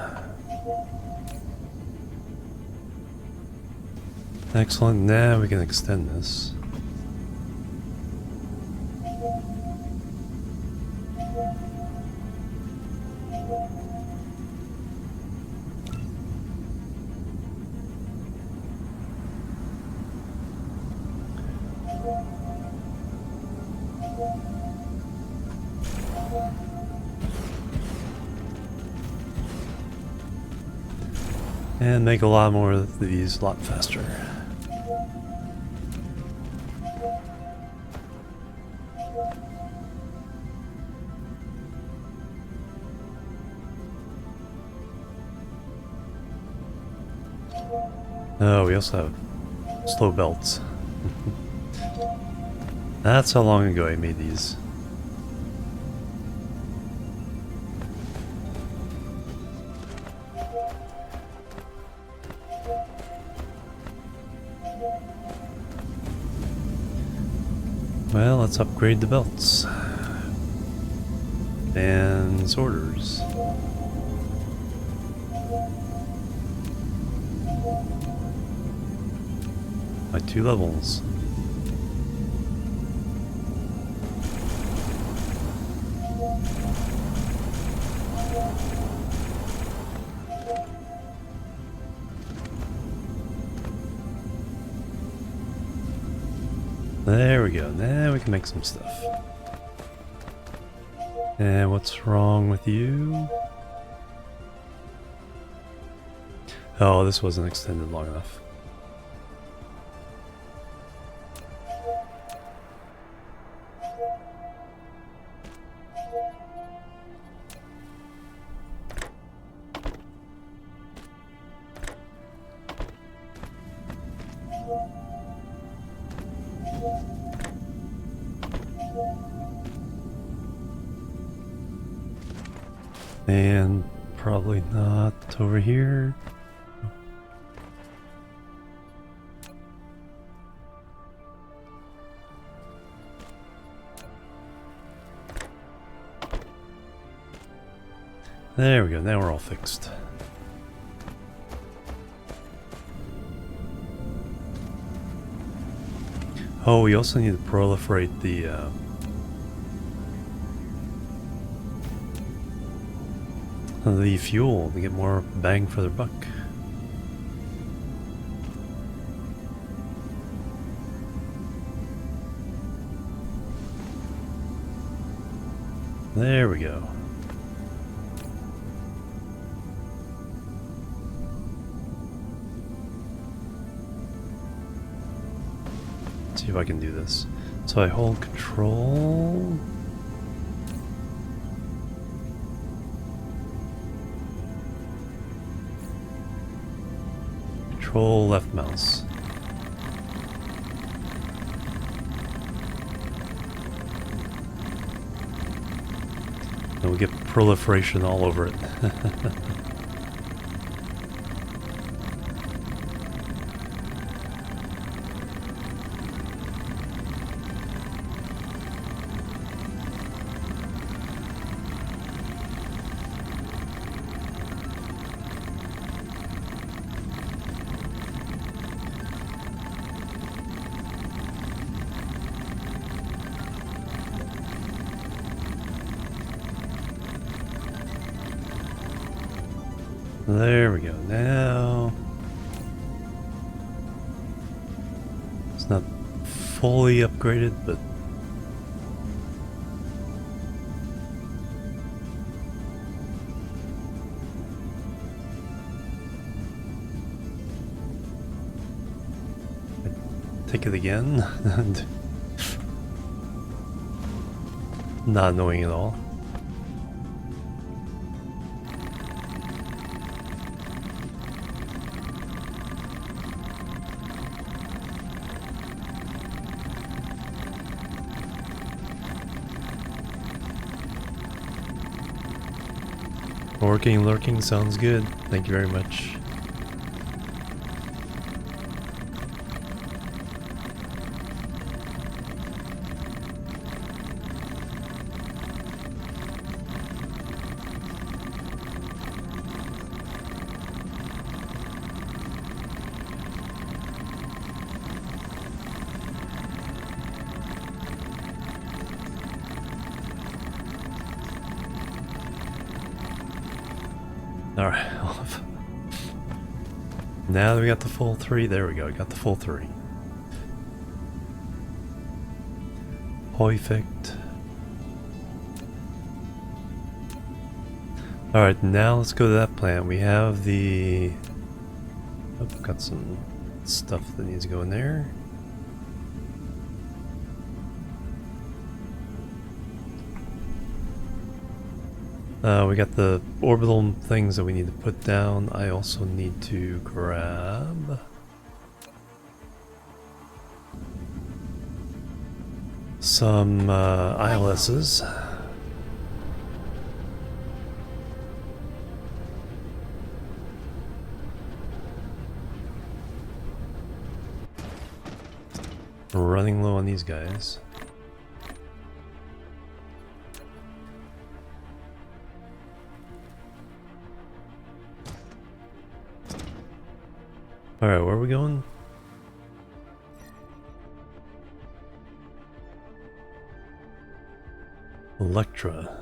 Speaker 1: Excellent, now we can extend this. And make a lot more of these a lot faster. Oh, we also have slow belts. That's how long ago I made these. Well, let's upgrade the belts. And sorters. By 2 levels. There we go, now we can make some stuff. And what's wrong with you? Oh, this wasn't extended long enough. And probably not over here. There we go, now we're all fixed. Oh, we also need to proliferate the fuel to get more bang for the buck. There we go. Let's see if I can do this. So I hold control. Control left mouse. And we get proliferation all over it. There we go. Now it's not fully upgraded, but take it again. Not annoying at all. Working, lurking sounds good. Thank you very much. Alright, now that we got the full 3, there we go, I got the full 3. Perfect. Alright, now let's go to that plant. We have the... Oh, got some stuff that needs to go in there. We got the orbital things that we need to put down. I also need to grab some ILSs. We're running low on these guys. Alright, where are we going? Electra.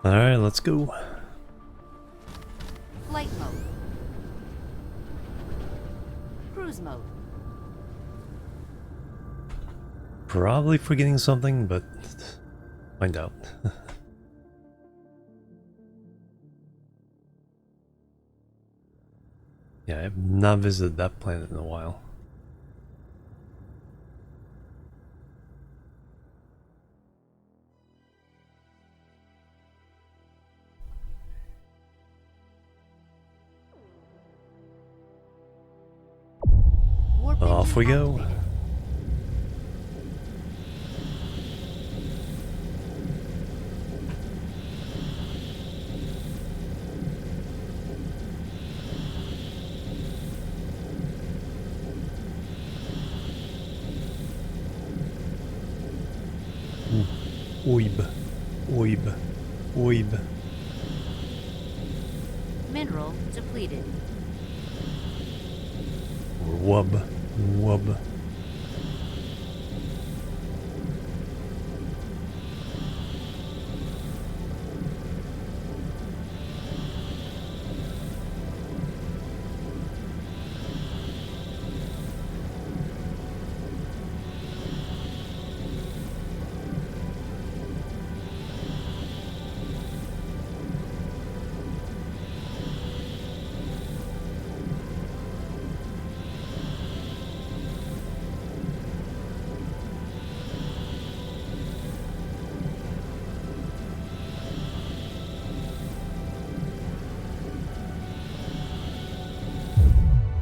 Speaker 1: Alright, let's go.
Speaker 2: Flight mode. Cruise mode.
Speaker 1: Probably forgetting something, but find out. Yeah, I have not visited that planet in a while. Off we go.
Speaker 2: activated.
Speaker 1: Oib. Oib. Oib.
Speaker 2: Mineral depleted.
Speaker 1: Or wub. Wub.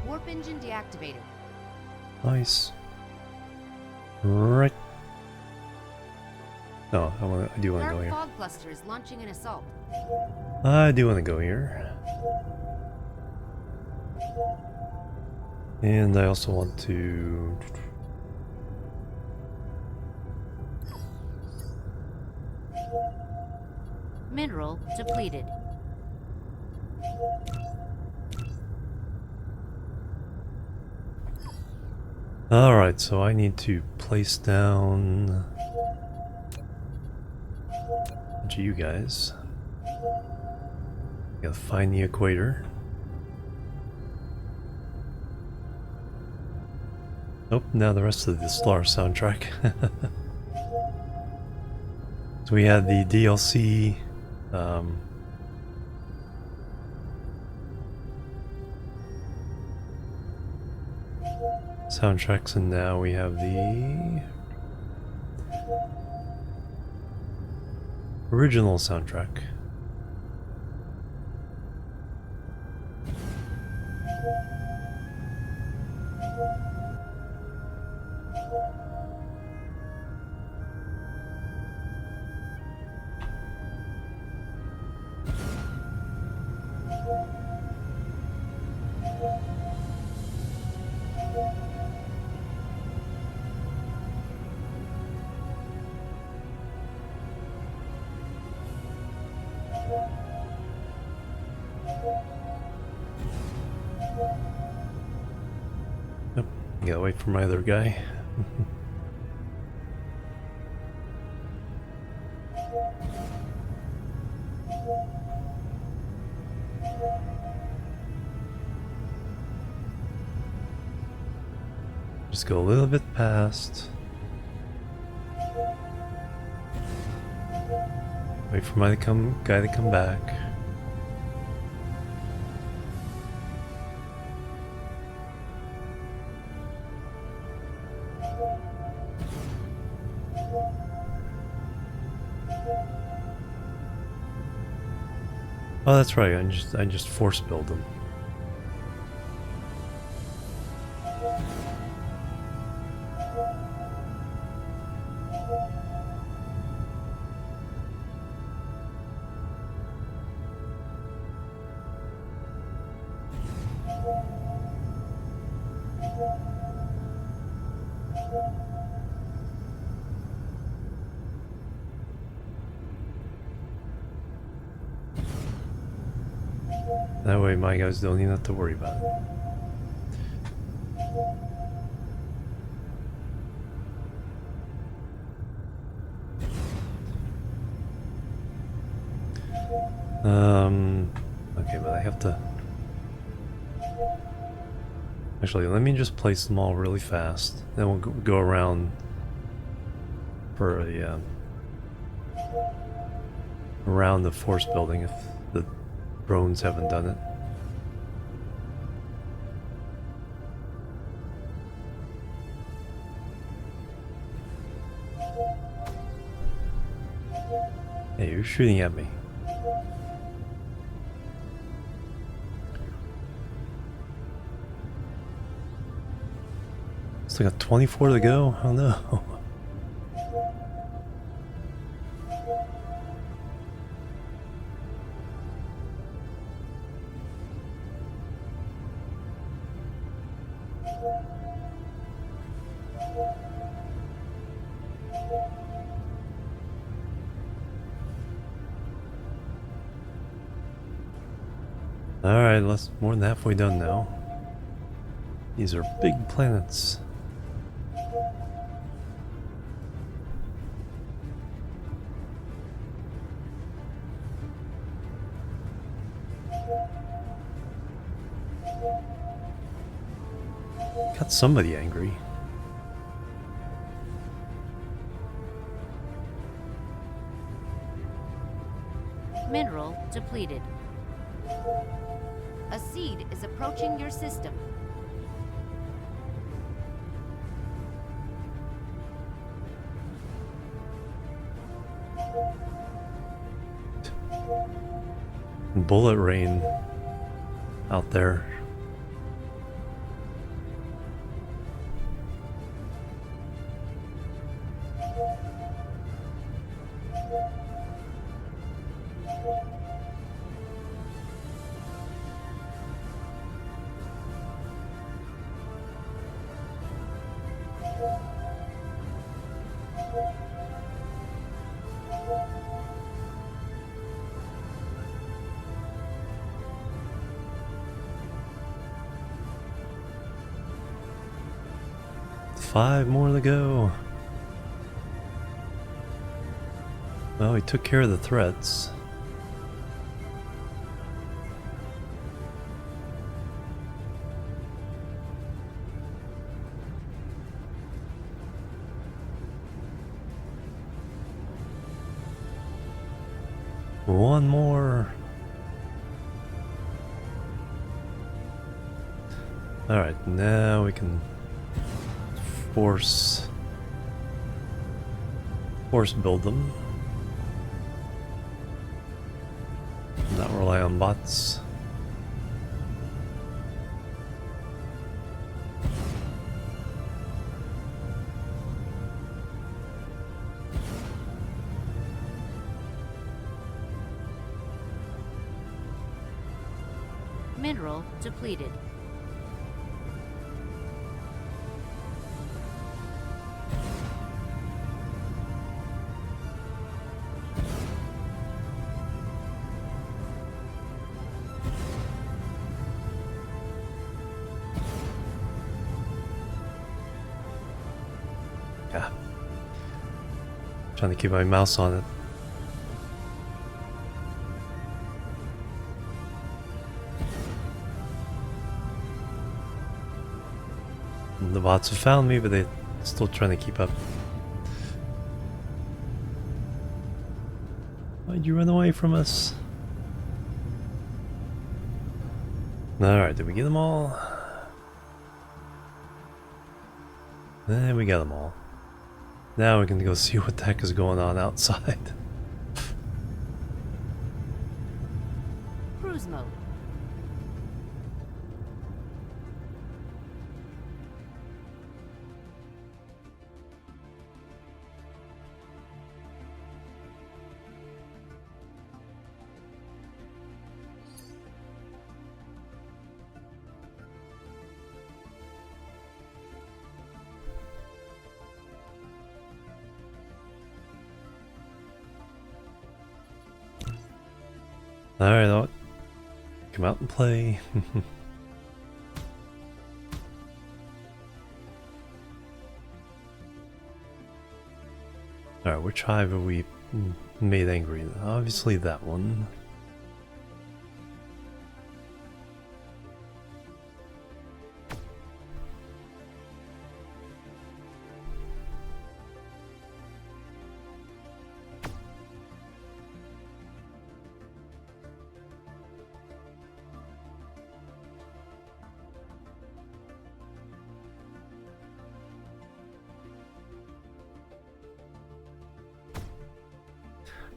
Speaker 2: Warp engine deactivated.
Speaker 1: Nice. Right. No, I do want to go
Speaker 2: Dark
Speaker 1: here.
Speaker 2: fog cluster is launching an assault.
Speaker 1: I do want to go here. And I also want to...
Speaker 2: Mineral depleted.
Speaker 1: Alright, so I need to place down... a bunch of you guys. Gotta find the equator. Nope, now the rest of the Star soundtrack. So we had the DLC soundtracks, and now we have the original soundtrack. Nope, gotta wait for my other guy. Just go a little bit past. Wait for my guy to come back. Oh, that's right. I just force build them. That way my guys don't even have to worry about it. Okay, but I have to... Actually, let me just place them all really fast. Then we'll go around for a... around the force building if the drones haven't done it. Hey, you're shooting at me. Still got 24 to go. Oh no. Alright, less more than halfway done now. These are big planets. Got somebody angry.
Speaker 2: Mineral depleted. A seed is approaching your system.
Speaker 1: Bullet rain out there. Five more to go. Well, we took care of the threats. One more. Alright, now we can force build them. Not rely on bots.
Speaker 2: Mineral depleted.
Speaker 1: Yeah. Trying to keep my mouse on it. And the bots have found me, but they're still trying to keep up. Why'd you run away from us? Alright, did we get them all? We got them all. Now we can go see what the heck is going on outside.
Speaker 2: Cruise mode.
Speaker 1: Alright, I'll come out and play. Alright, which hive have we made angry? Obviously that one.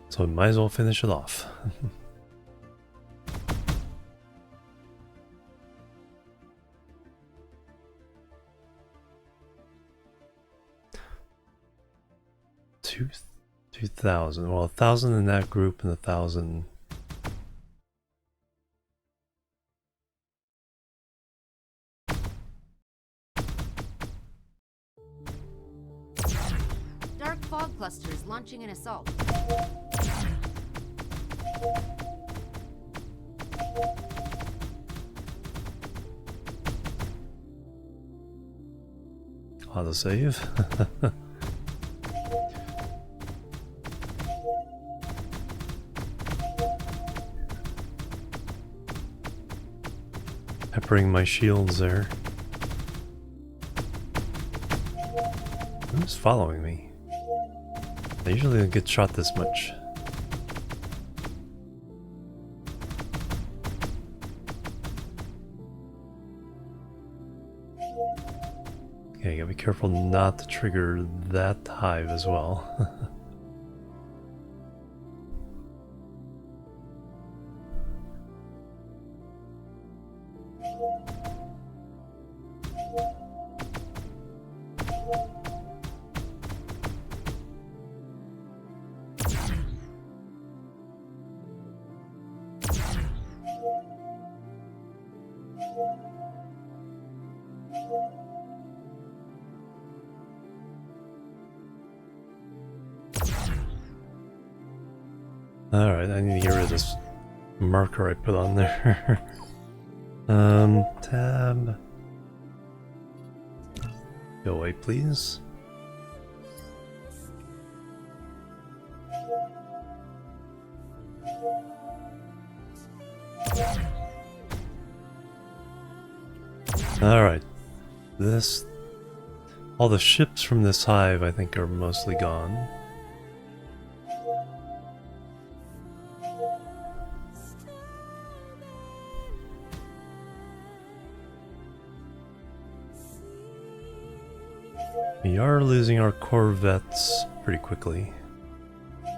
Speaker 1: So we might as well finish it off. 2,000. Well, 1,000 in that group and 1,000.
Speaker 2: Dark fog clusters launching an assault.
Speaker 1: Autosave. Peppering my shields there. Who's following me? I usually don't get shot this much. Okay, gotta be careful not to trigger that hive as well. Alright, I need to get rid of this marker I put on there. Tab. Go away, please. Alright. All the ships from this hive I think are mostly gone. We are losing our corvettes pretty quickly. But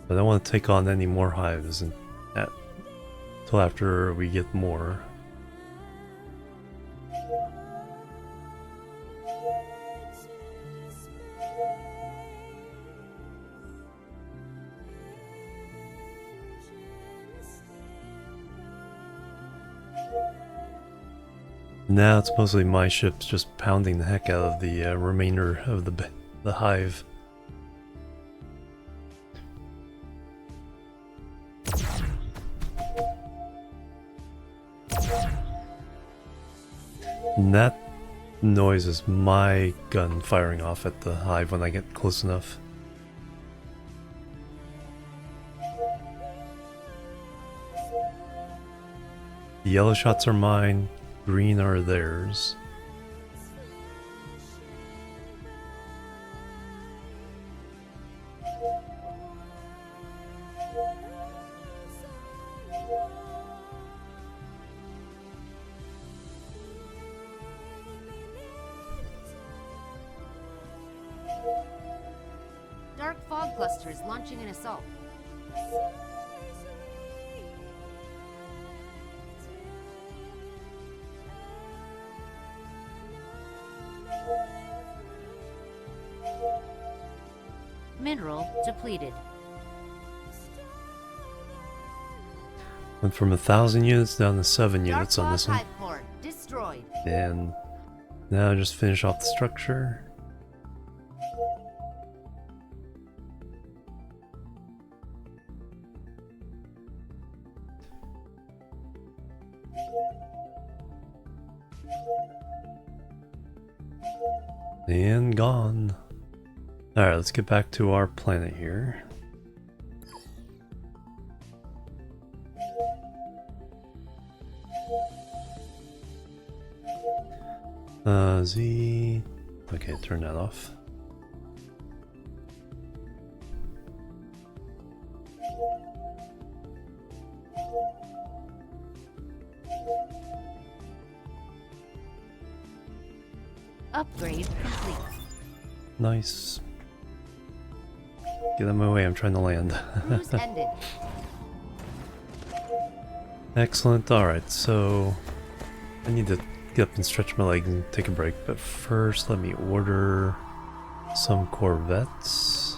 Speaker 1: I don't want to take on any more hives until after we get more. Now it's mostly my ships just pounding the heck out of the remainder of the hive. And that noise is my gun firing off at the hive when I get close enough. The yellow shots are mine. Green are theirs.
Speaker 2: Dark fog clusters launching an assault. Mineral depleted.
Speaker 1: Went from 1,000 units down to 7 units on this one.
Speaker 2: Hive core destroyed.
Speaker 1: And now just finish off the structure. And gone. Alright, let's get back to our planet here. Z. Okay, turn that off.
Speaker 2: Upgrade complete.
Speaker 1: Nice. Get out of my way, I'm trying to land.
Speaker 2: Cruise ended.
Speaker 1: Excellent, alright, so I need to get up and stretch my legs and take a break, but first let me order some corvettes.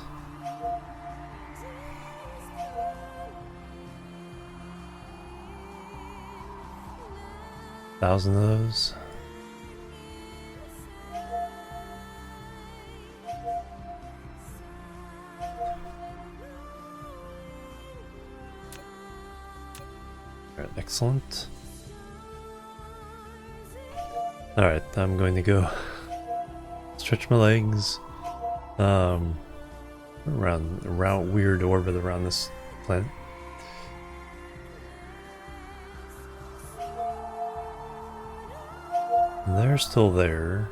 Speaker 1: Thousand of those. Alright, excellent. Alright, I'm going to go stretch my legs. Around weird orbit around this planet. And they're still there.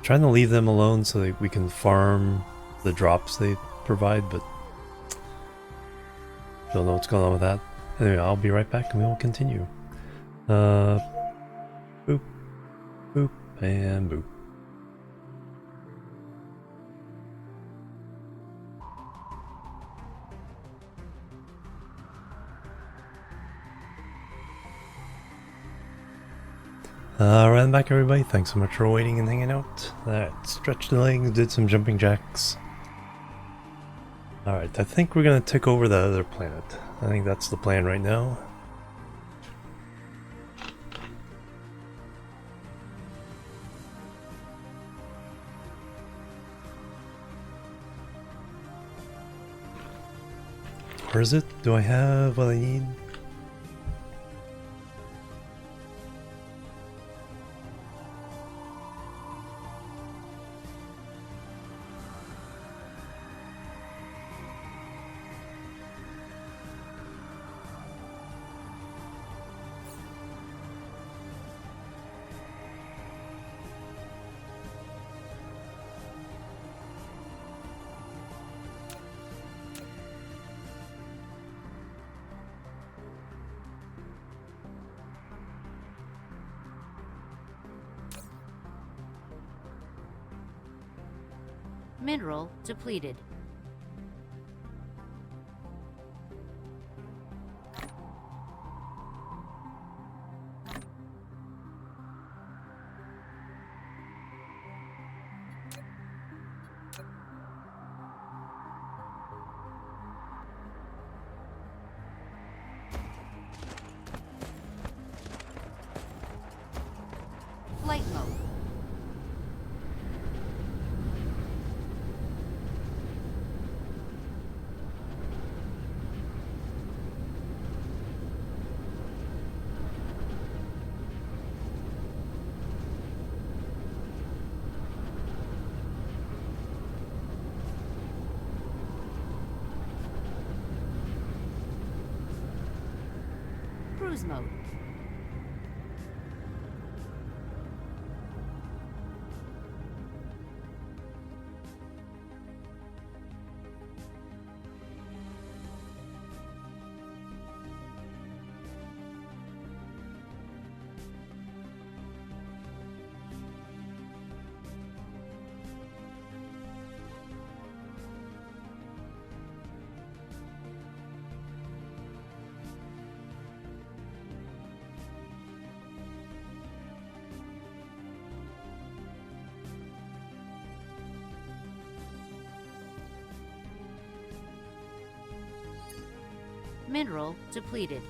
Speaker 1: Trying to leave them alone so that we can farm the drops they provide, but don't know what's going on with that. Anyway, I'll be right back and we will continue. Boop, boop, and boop. Alright, I'm back everybody. Thanks so much for waiting and hanging out. Alright, stretched the legs, did some jumping jacks. Alright, I think we're gonna take over the other planet. I think that's the plan right now. Where is it? Do I have what I need?
Speaker 2: Mineral depleted. Flight mode. Cruise mode. Mineral depleted.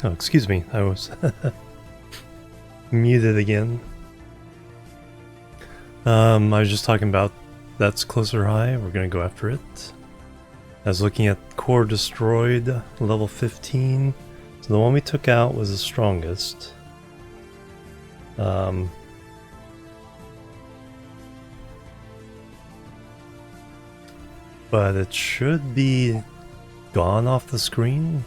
Speaker 1: Oh, excuse me, I was muted again. I was just talking about that's closer high, we're gonna go after it. I was looking at core destroyed, level 15. So the one we took out was the strongest. but it should be gone off the screen.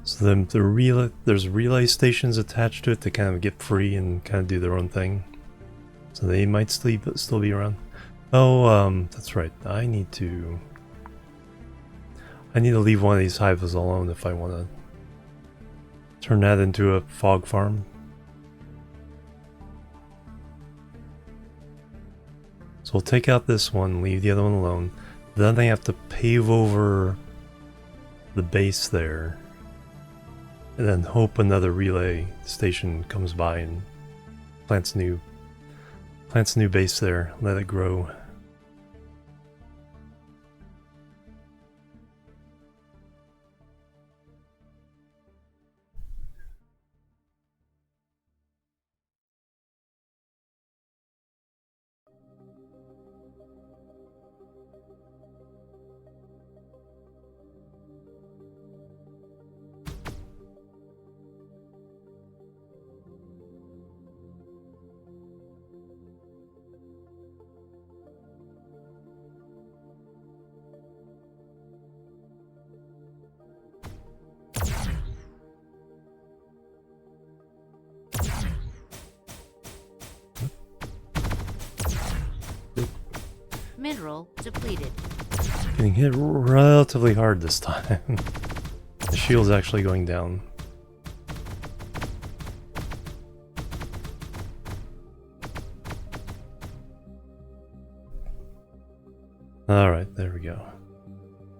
Speaker 1: So then there's relay stations attached to it to kind of get free and kind of do their own thing. So they might still be around. Oh, that's right. I need to leave one of these hives alone if I want to turn that into a fog farm. So we'll take out this one, leave the other one alone. Then I have to pave over the base there. And then hope another relay station comes by and plants a new base there. Let it grow.
Speaker 2: Mineral depleted.
Speaker 1: Getting hit relatively hard this time. The shield's actually going down. Alright, there we go.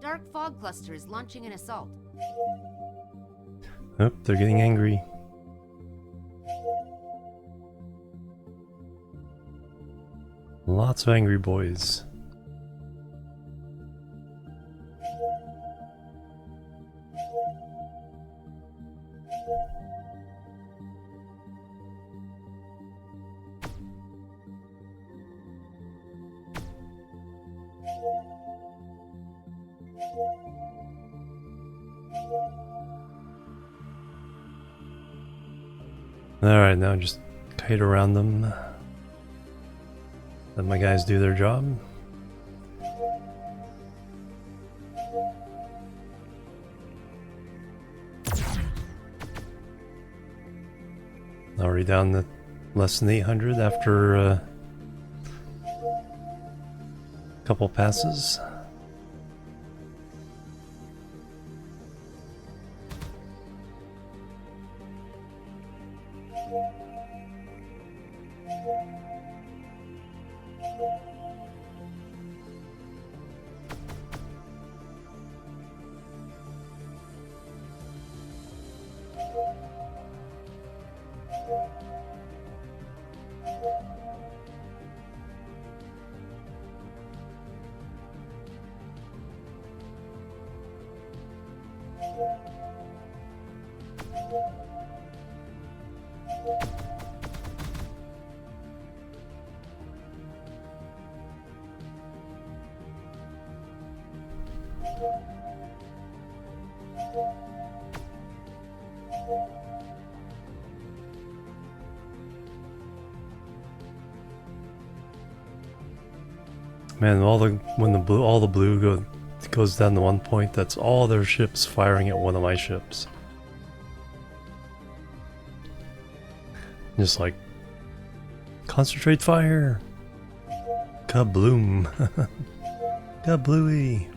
Speaker 2: Dark fog cluster is launching an assault.
Speaker 1: Oh, they're getting angry. Lots of angry boys. Alright, now just kite around them. Let my guys do their job. Already down to less than 800 after a couple passes. Man, all the blue goes down to 1 point. That's all their ships firing at one of my ships. Just like concentrate fire. Kabloom. Kablooey.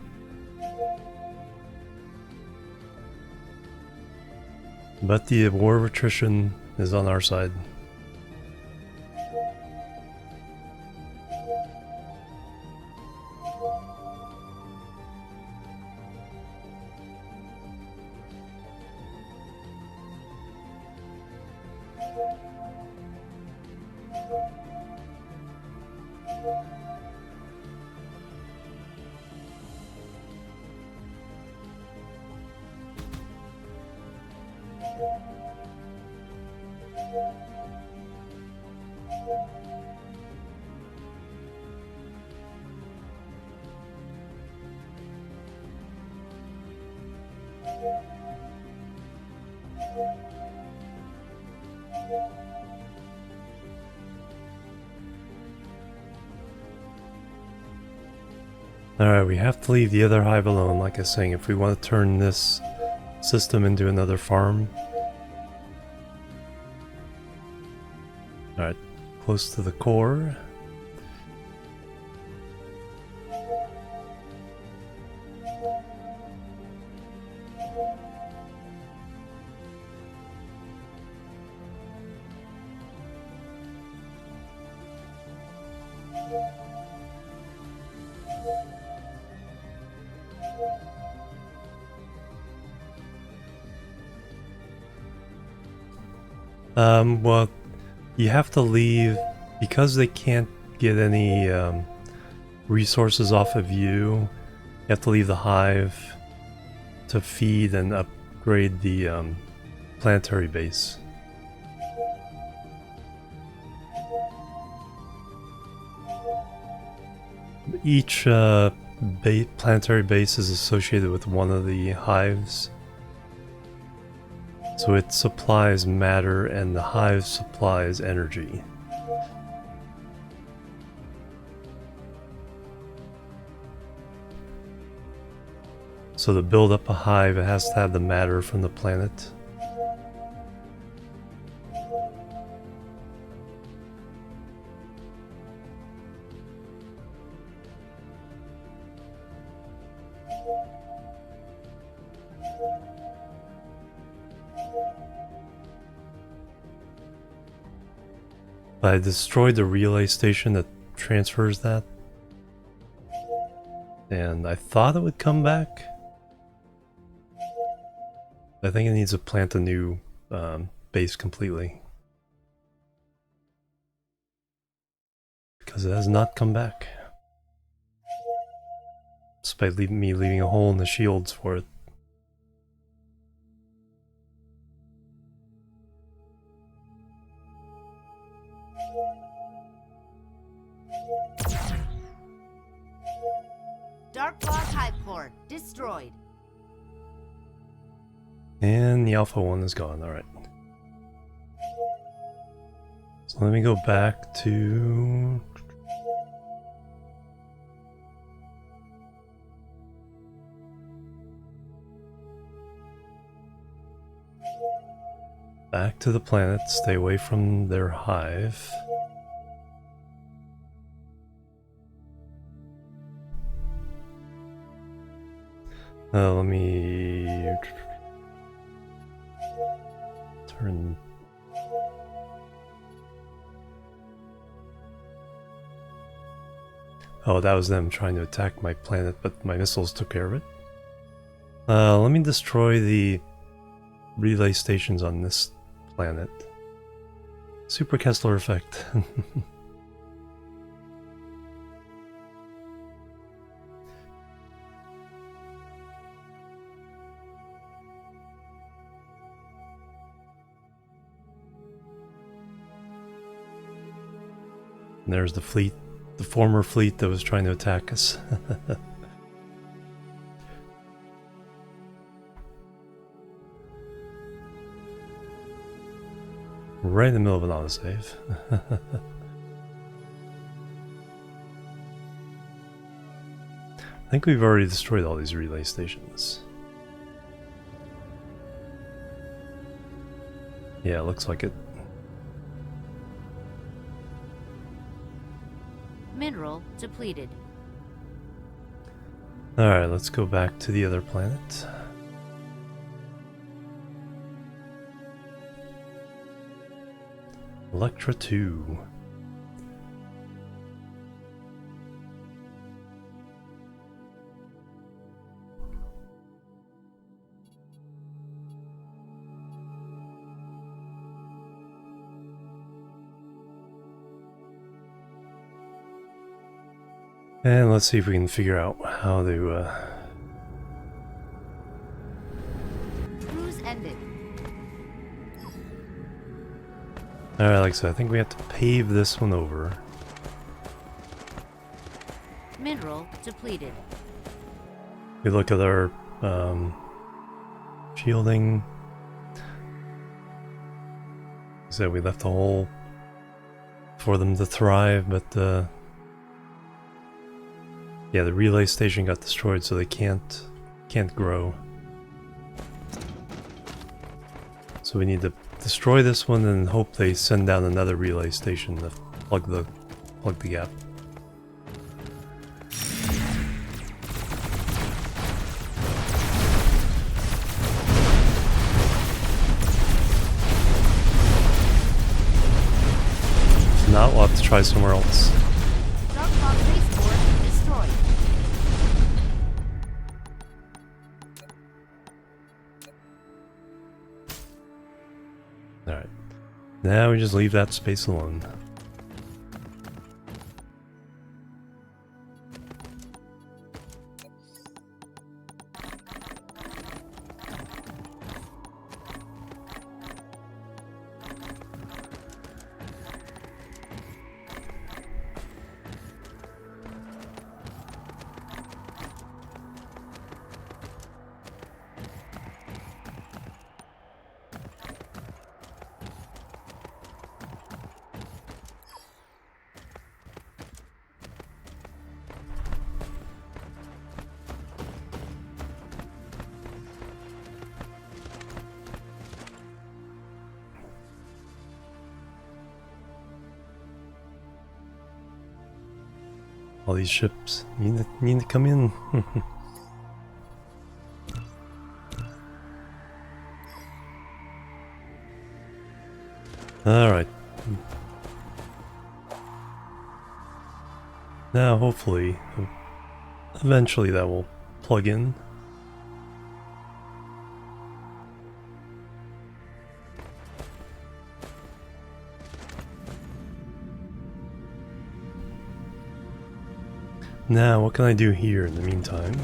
Speaker 1: But the war of attrition is on our side. Alright, we have to leave the other hive alone, like I was saying, if we want to turn this system into another farm. Alright, close to the core. Well, you have to leave, because they can't get any resources off of you, you have to leave the hive to feed and upgrade the planetary base. Each planetary base is associated with one of the hives. So it supplies matter and the hive supplies energy. So to build up a hive, it has to have the matter from the planet. I destroyed the relay station that transfers that, and I thought it would come back. I think it needs to plant a new base completely, because it has not come back, despite me leaving a hole in the shields for it.
Speaker 2: Dark Fog Hive Core destroyed.
Speaker 1: And the Alpha one is gone, alright. So let me go back to... back to the planet, stay away from their hive. Let me turn. Oh, that was them trying to attack my planet, but my missiles took care of it. Let me destroy the relay stations on this planet. Super Kessler effect. And there's the fleet, the former fleet that was trying to attack us. Right in the middle of an autosave. I think we've already destroyed all these relay stations. Yeah, looks like it.
Speaker 2: Mineral depleted.
Speaker 1: Alright, let's go back to the other planet. Electra 2. And let's see if we can figure out how to
Speaker 2: Cruise ended.
Speaker 1: Alright, like I said, I think we have to pave this one over.
Speaker 2: Mineral depleted.
Speaker 1: We look at our shielding. So we left a hole for them to thrive, but yeah, the relay station got destroyed, so they can't grow. So we need to destroy this one and hope they send down another relay station to plug the gap. If not, we'll have to try somewhere else.
Speaker 2: Dark Fog Spaceport destroyed.
Speaker 1: Alright. Now we just leave that space alone. All these ships need to come in. Alright. Now hopefully, eventually that will plug in. Now, what can I do here in the meantime?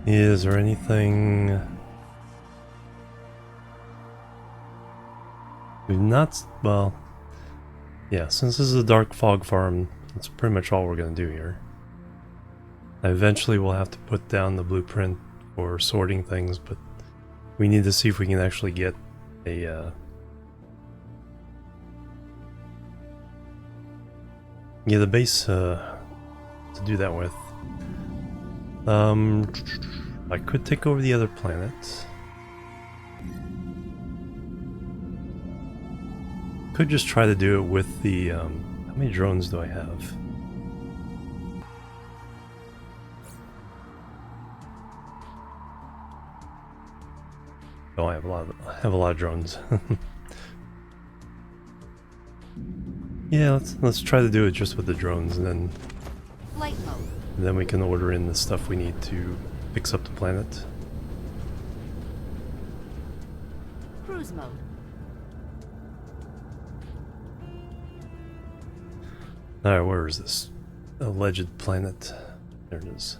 Speaker 1: Is there anything... We've not, well, yeah, since this is a dark fog farm, that's pretty much all we're going to do here. Eventually we'll have to put down the blueprint for sorting things, but we need to see if we can actually get a, yeah, the base, to do that with. I could take over the other planets. Could just try to do it with the, how many drones do I have? Oh, I have a lot of drones. Yeah, let's try to do it just with the drones, and
Speaker 2: Flight mode.
Speaker 1: then we can order in the stuff we need to fix up the planet.
Speaker 2: Cruise mode.
Speaker 1: Alright, where is this alleged planet? There it is.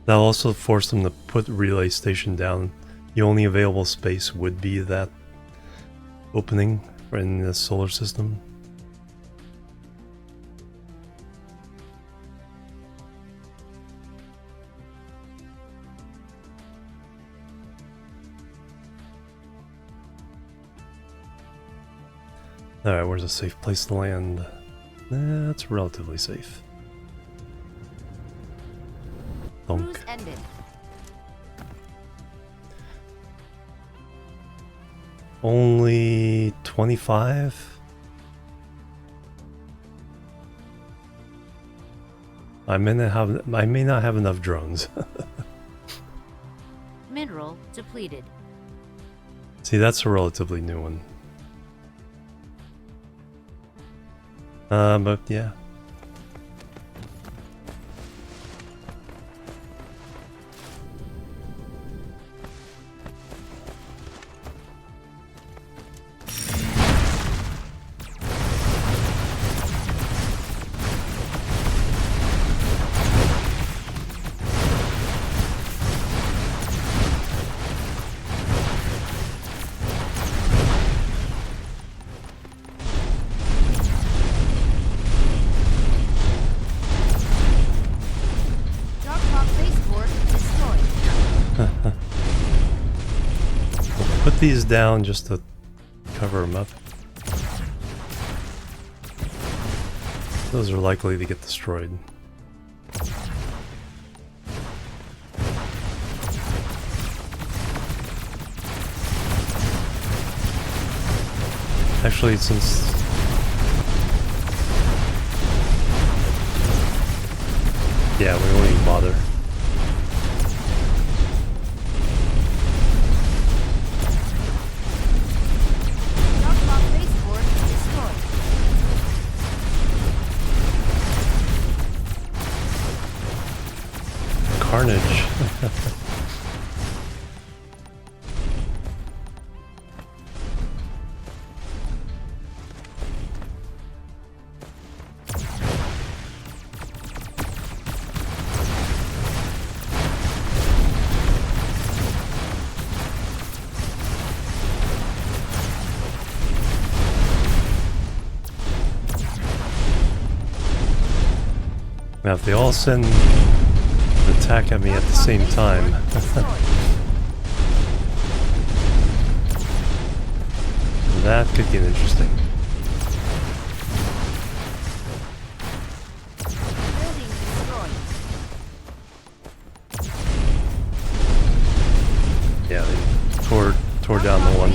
Speaker 1: That'll also force them to put relay station down. The only available space would be that opening in the solar system. Alright, where's a safe place to land? That's relatively safe.
Speaker 2: Cruise
Speaker 1: Donk.
Speaker 2: ended.
Speaker 1: Only 25? I may not have enough drones.
Speaker 2: Mineral depleted.
Speaker 1: See, that's a relatively new one. But yeah. put these down just to cover them up. Those are likely to get destroyed. Actually, since... yeah, we won't even bother. Carnage. Now if they all send an attack at me at the same time, that could get interesting. Yeah, they tore down the one.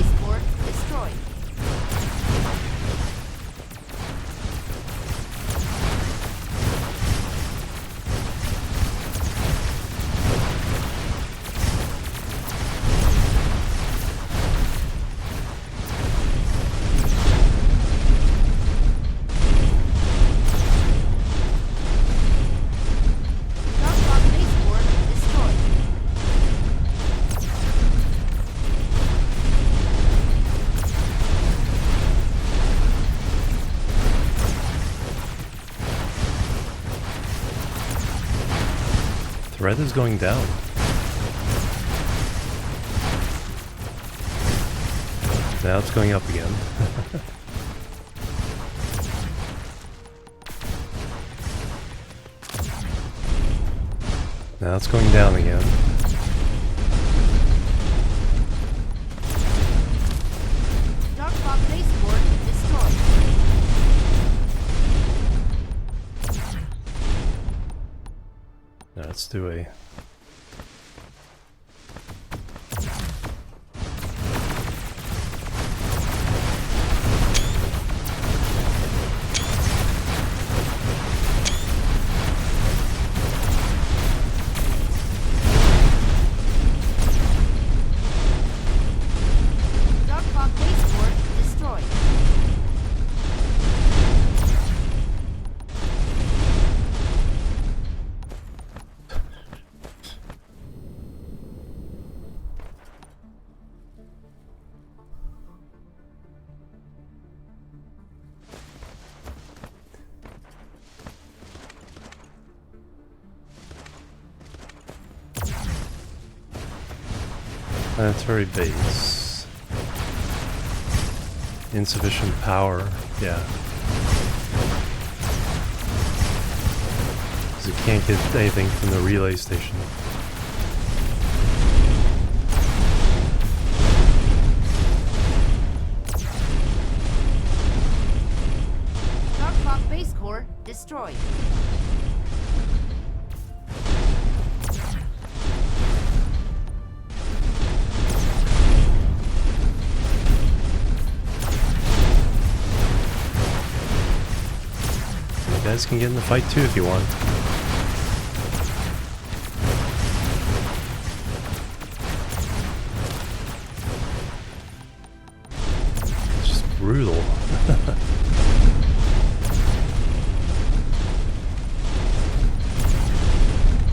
Speaker 1: Thread is going down. Now it's going up again. Now it's going down again. Let's do a... planetary base. Insufficient power, yeah. Because it can't get anything from the relay station.
Speaker 2: Dark base core destroyed.
Speaker 1: You guys can get in the fight too if you want. It's just brutal.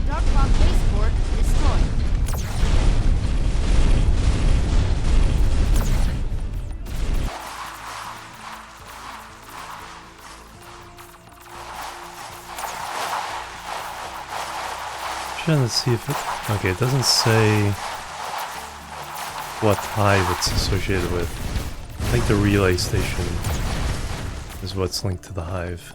Speaker 2: Dark base core destroyed.
Speaker 1: Let's see if it... okay, it doesn't say what hive it's associated with. I think the relay station is what's linked to the hive.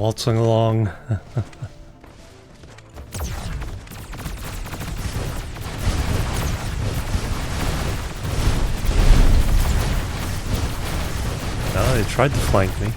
Speaker 1: waltzing along. Oh, they tried to flank me.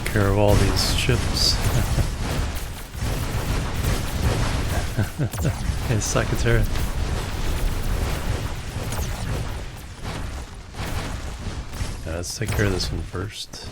Speaker 1: Care of all these ships. Hey, Secretary. Let's take care of this one first.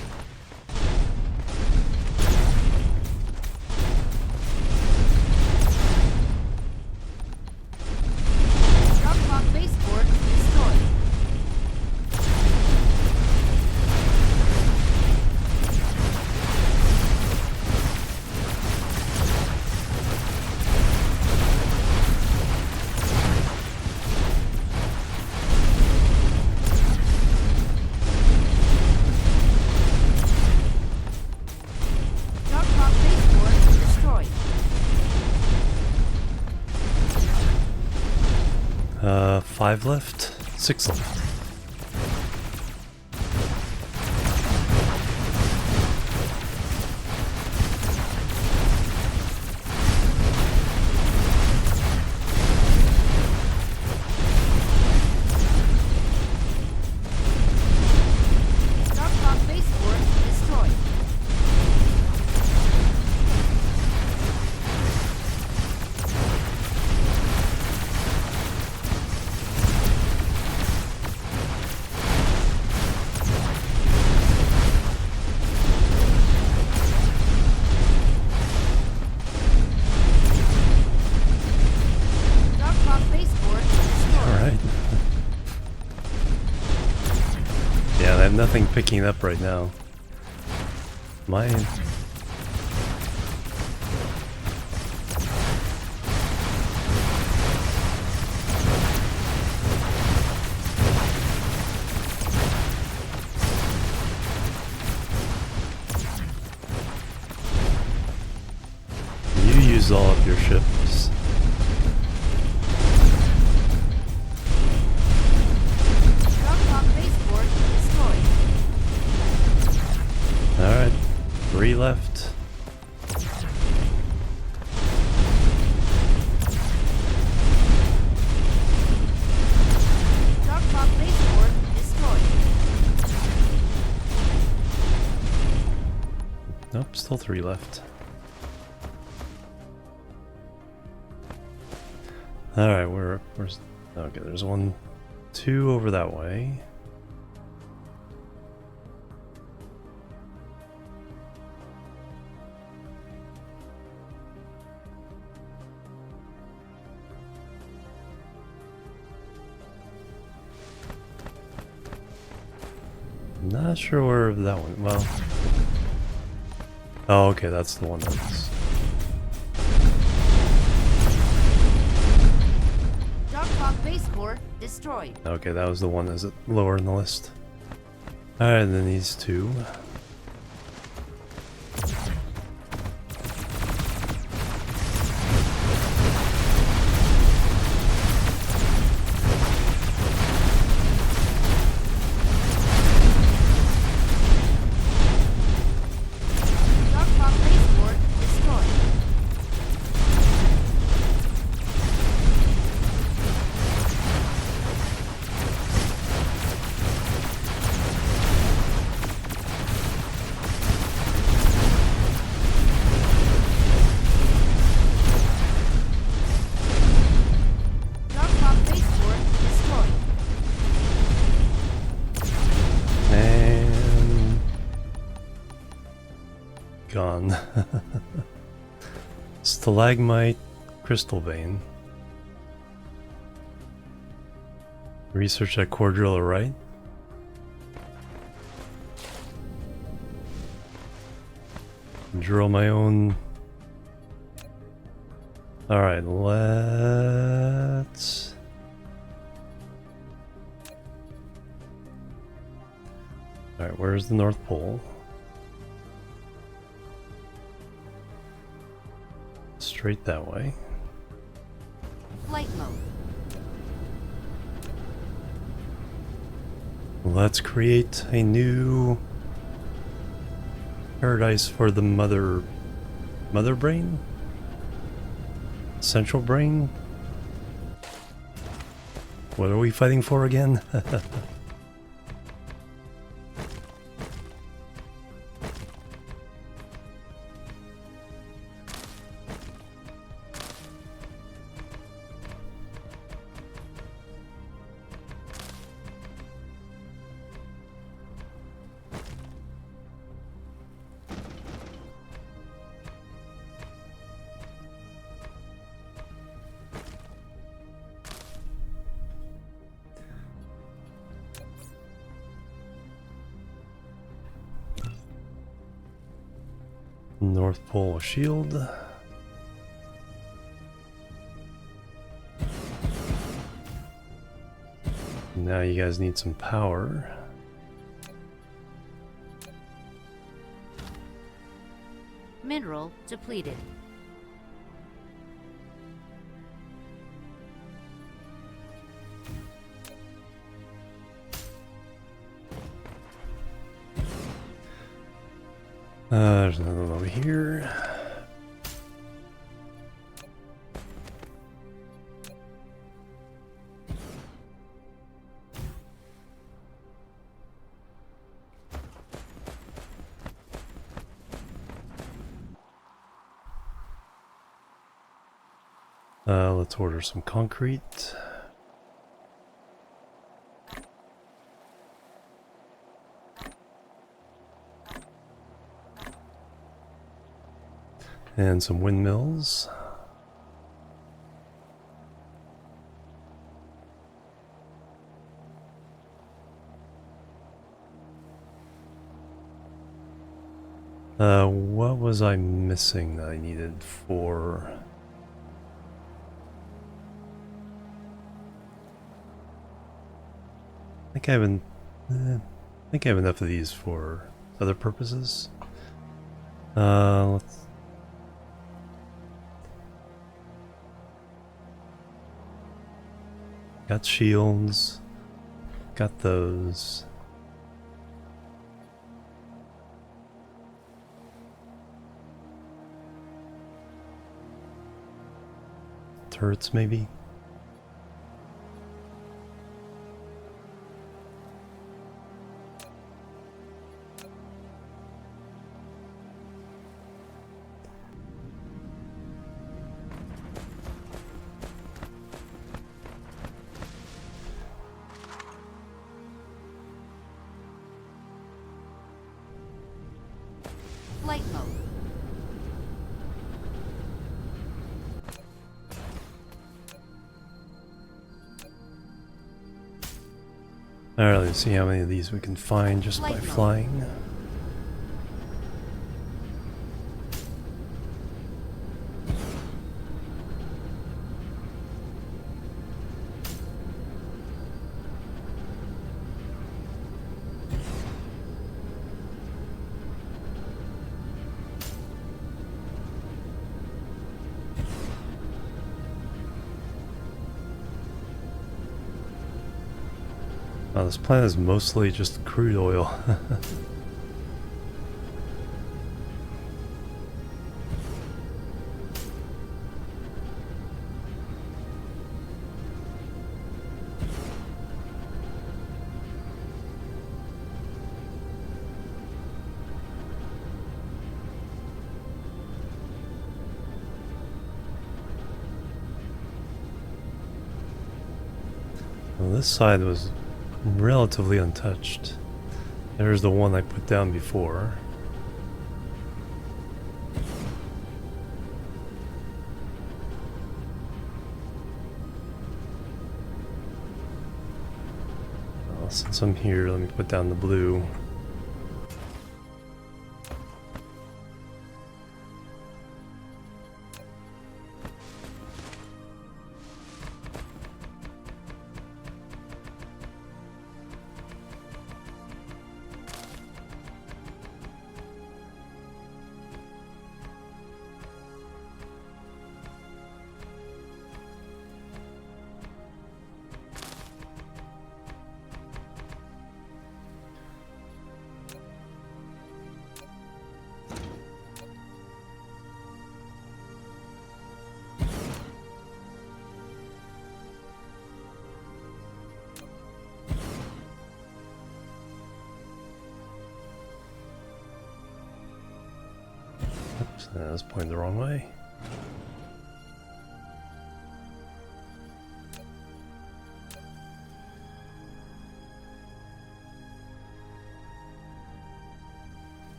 Speaker 1: Five left? 6 left. Nothing picking up right now. Mine. You use all of your ships. Alright, 3 left. Nope, still 3 left. Alright, where's... Okay, there's 1, 2 over that way. Not sure where that one. Well. Oh, okay, that's the one that's.
Speaker 2: Darkhawk base core destroyed.
Speaker 1: Okay, that was the one that's lower in the list. Alright, and then these two.
Speaker 2: Darkhawk base core destroyed. Darkhawk base core destroyed.
Speaker 1: And gone. Stalagmite crystal vein. Research that core driller, right? Drill my own. Alright, let's. Alright, where's the North Pole? Straight that way.
Speaker 2: Flight mode.
Speaker 1: Let's create a new paradise for the mother brain? Central brain? What are we fighting for again? North Pole shield. Now you guys need some power.
Speaker 2: Mineral depleted.
Speaker 1: There's another one over here. Let's order some concrete. And some windmills. What was I missing that I needed for... I think I have enough of these for other purposes. Let's... Got shields. Got those. Turrets, maybe?
Speaker 2: Flight mode.
Speaker 1: Alright, let's see how many of these we can find just by
Speaker 2: Flight mode.
Speaker 1: flying. Oh, this planet is mostly just crude oil. Well, this side was relatively untouched. There's the one I put down before. Well, since I'm here, let me put down the blue. Oops, I was pointing the wrong way.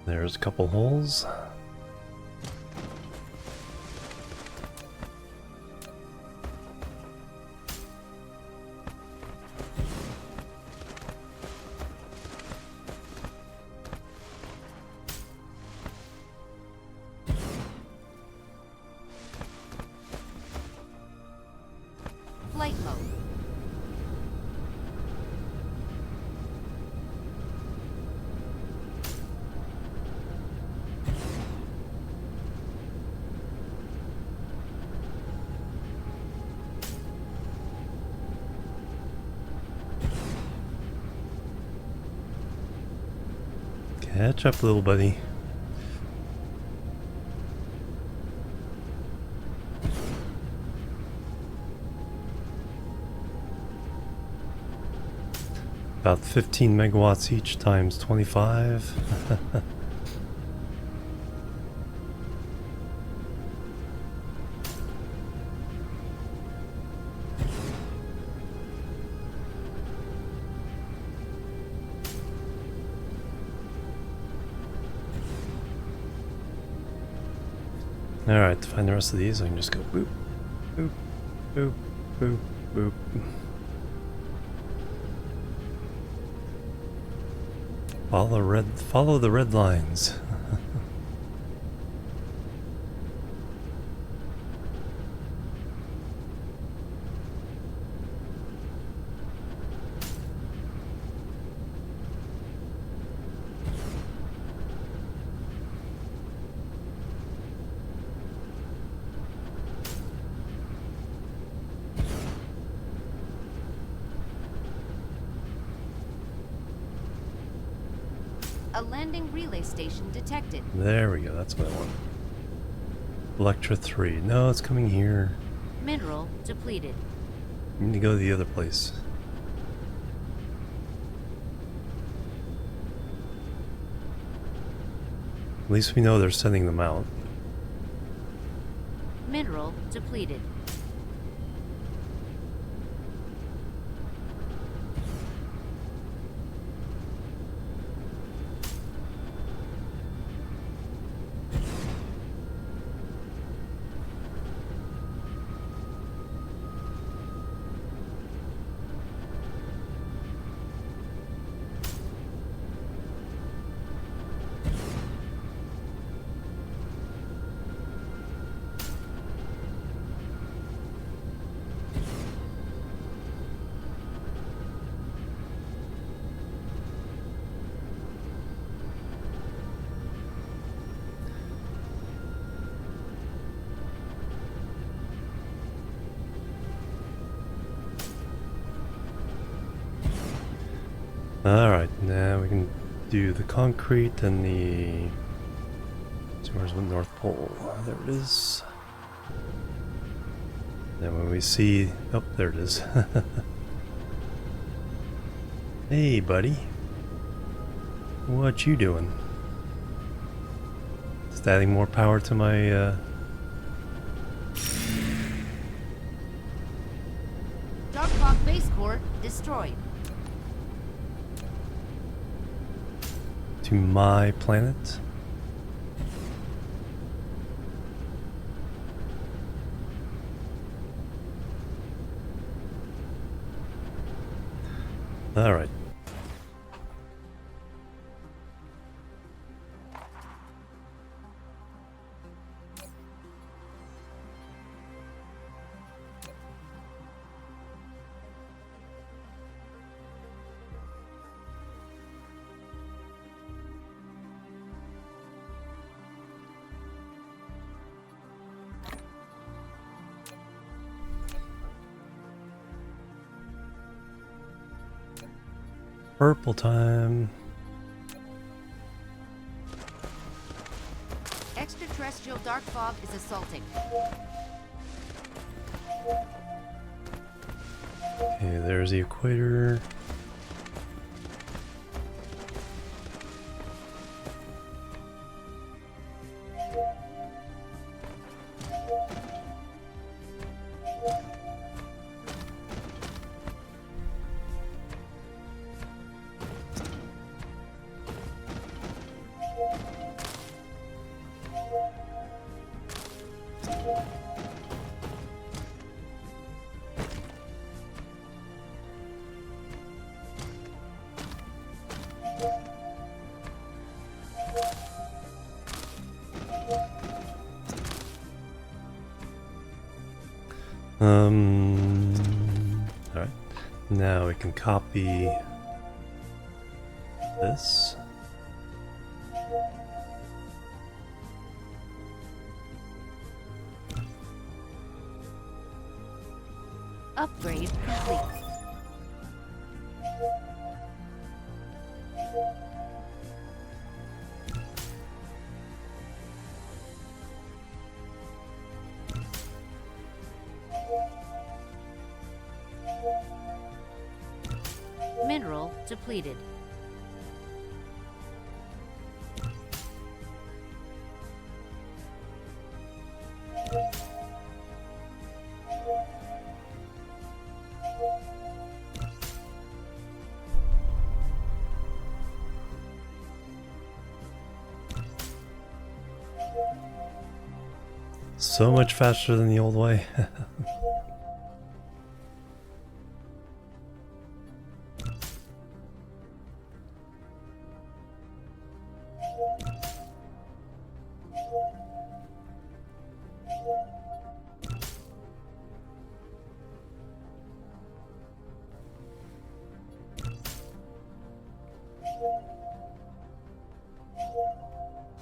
Speaker 1: There's a couple holes.
Speaker 2: Flight mode.
Speaker 1: Catch up, little buddy. About 15 megawatts each times 25. Alright, to find the rest of these, I can just go boop, boop, boop, boop, boop. Follow the red lines.
Speaker 2: A landing relay station detected.
Speaker 1: There we go, that's what I want. Electra 3. No, it's coming here.
Speaker 2: Mineral depleted.
Speaker 1: We need to go to the other place. At least we know they're sending them out.
Speaker 2: Mineral depleted.
Speaker 1: Alright, now we can do the concrete and the... So where's the North Pole? There it is. Then when we see... Oh, there it is. Hey, buddy. What you doing? Just adding more power to my,
Speaker 2: Dark Fog base core destroyed.
Speaker 1: to my planet. All right. Purple time.
Speaker 2: Extraterrestrial dark fog is assaulting.
Speaker 1: Okay, there's the equator. Alright. Now we can copy this.
Speaker 2: Upgrade complete. Mineral depleted.
Speaker 1: So much faster than the old way.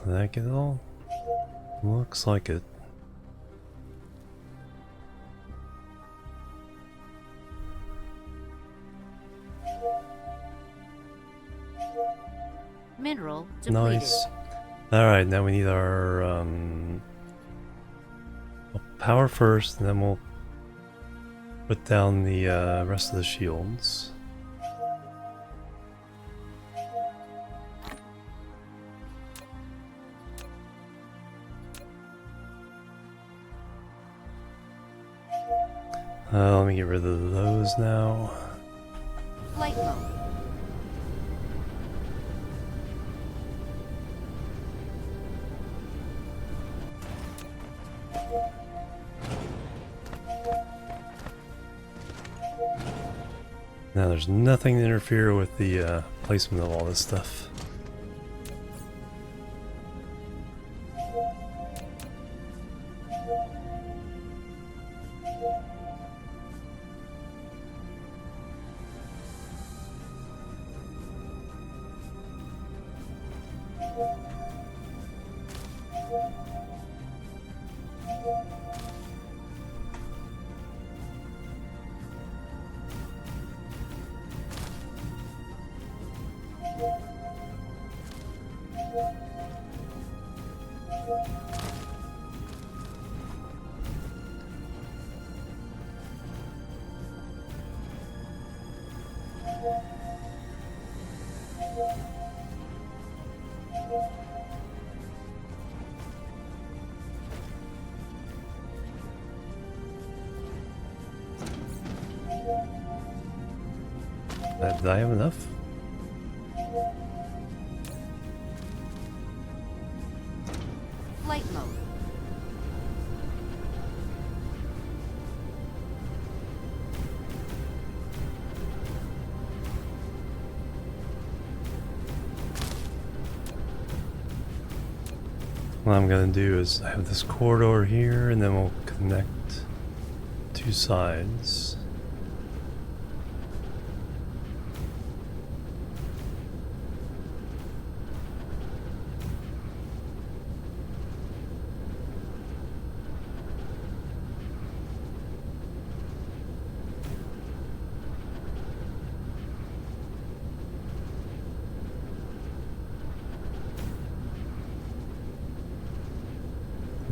Speaker 1: Did that get it all? Looks like it.
Speaker 2: Mineral depleted.
Speaker 1: Nice. Alright, now we need our power first, and then we'll put down the rest of the shields. Let me get rid of those now.
Speaker 2: Flight mode.
Speaker 1: Now there's nothing to interfere with the placement of all this stuff. Did I have enough?
Speaker 2: Flight mode.
Speaker 1: What I'm gonna do is I have this corridor here, and then we'll connect two sides.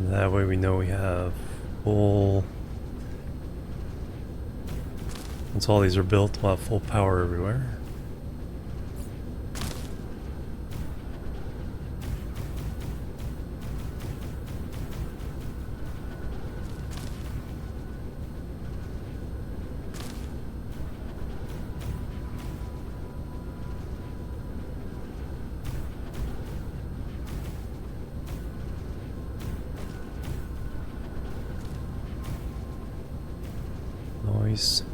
Speaker 1: That way we know we have full... Once all these are built, we'll have full power everywhere. Noise.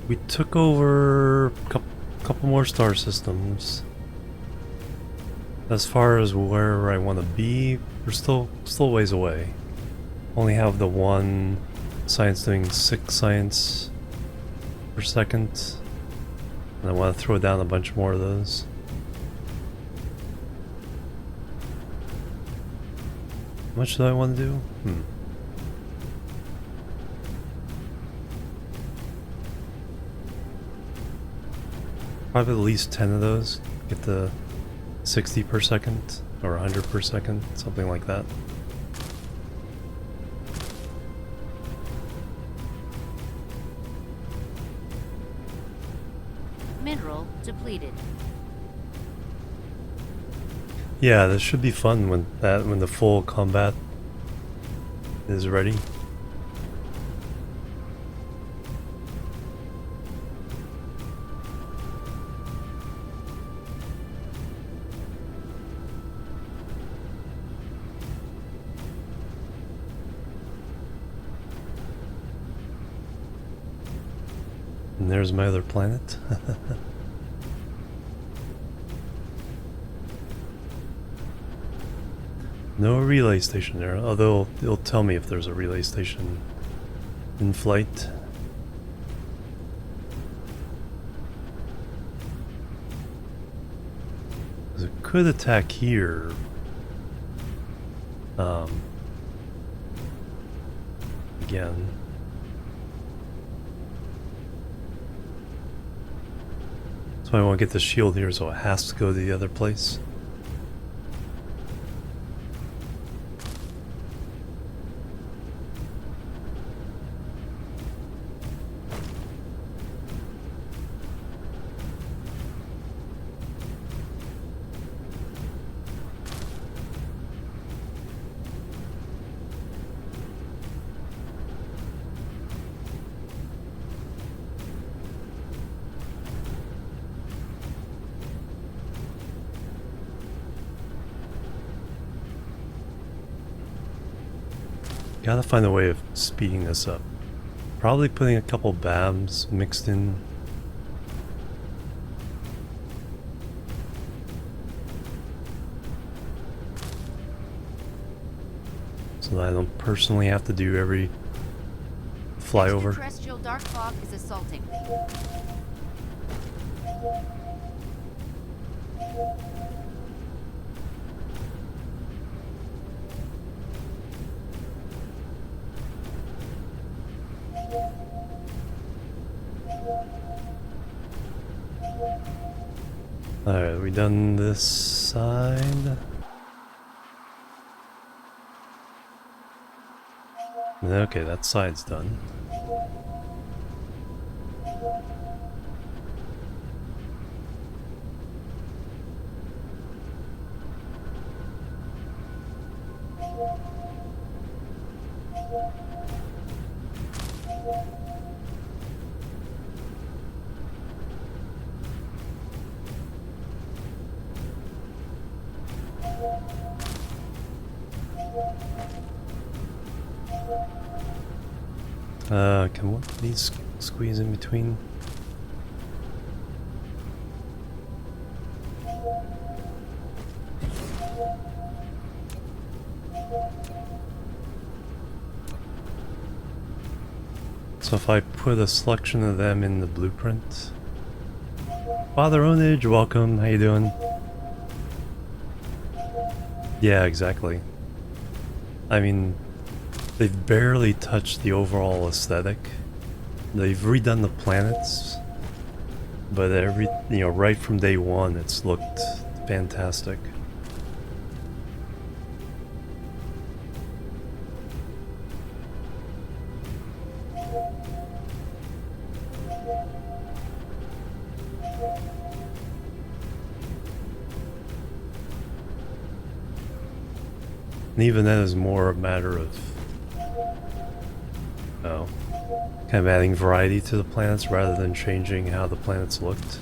Speaker 1: We took over a couple more star systems. As far as where I want to be, we're still a ways away. Only have the one science doing 6 science per second. And I want to throw down a bunch more of those. How much do I want to do? Probably at least 10 of those. Get the 60 per second or 100 per second, something like that.
Speaker 2: Mineral depleted.
Speaker 1: Yeah, this should be fun when the full combat is ready. And there's my other planet. No relay station there, although it'll tell me if there's a relay station in flight. could attack here. Again. So I want to get the shield here, so it has to go to the other place. Gotta find a way of speeding this up. Probably putting a couple BAMs mixed in. So that I don't personally have to do every flyover.
Speaker 2: Extraterrestrial dark fog is assaulting.
Speaker 1: Alright, we done this side? Okay, that side's done. Can one of these squeeze in between? So if I put a selection of them in the blueprint. Father Onage, welcome, how you doing? Yeah, exactly. I mean, they've barely touched the overall aesthetic. They've redone the planets, but right from day one, it's looked fantastic. And even that is more a matter of kind of adding variety to the planets rather than changing how the planets looked.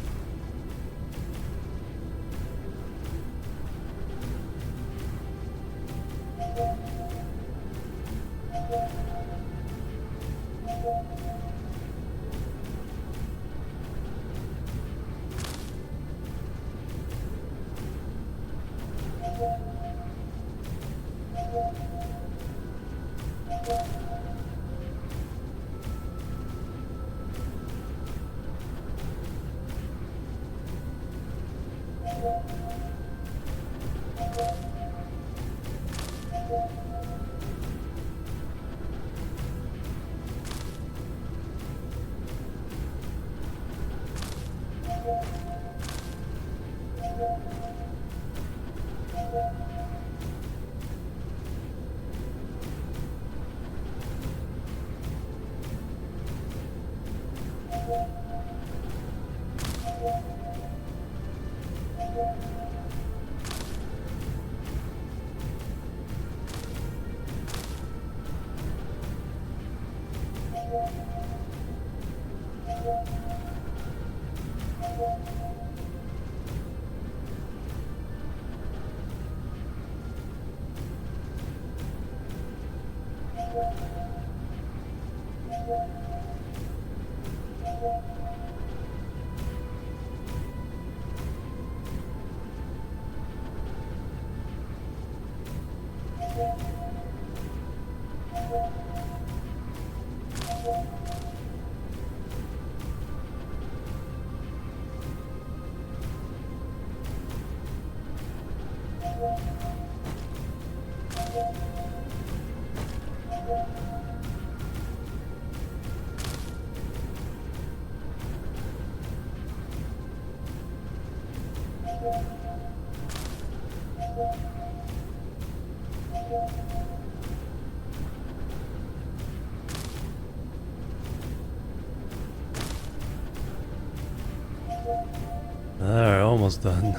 Speaker 1: Alright, almost done.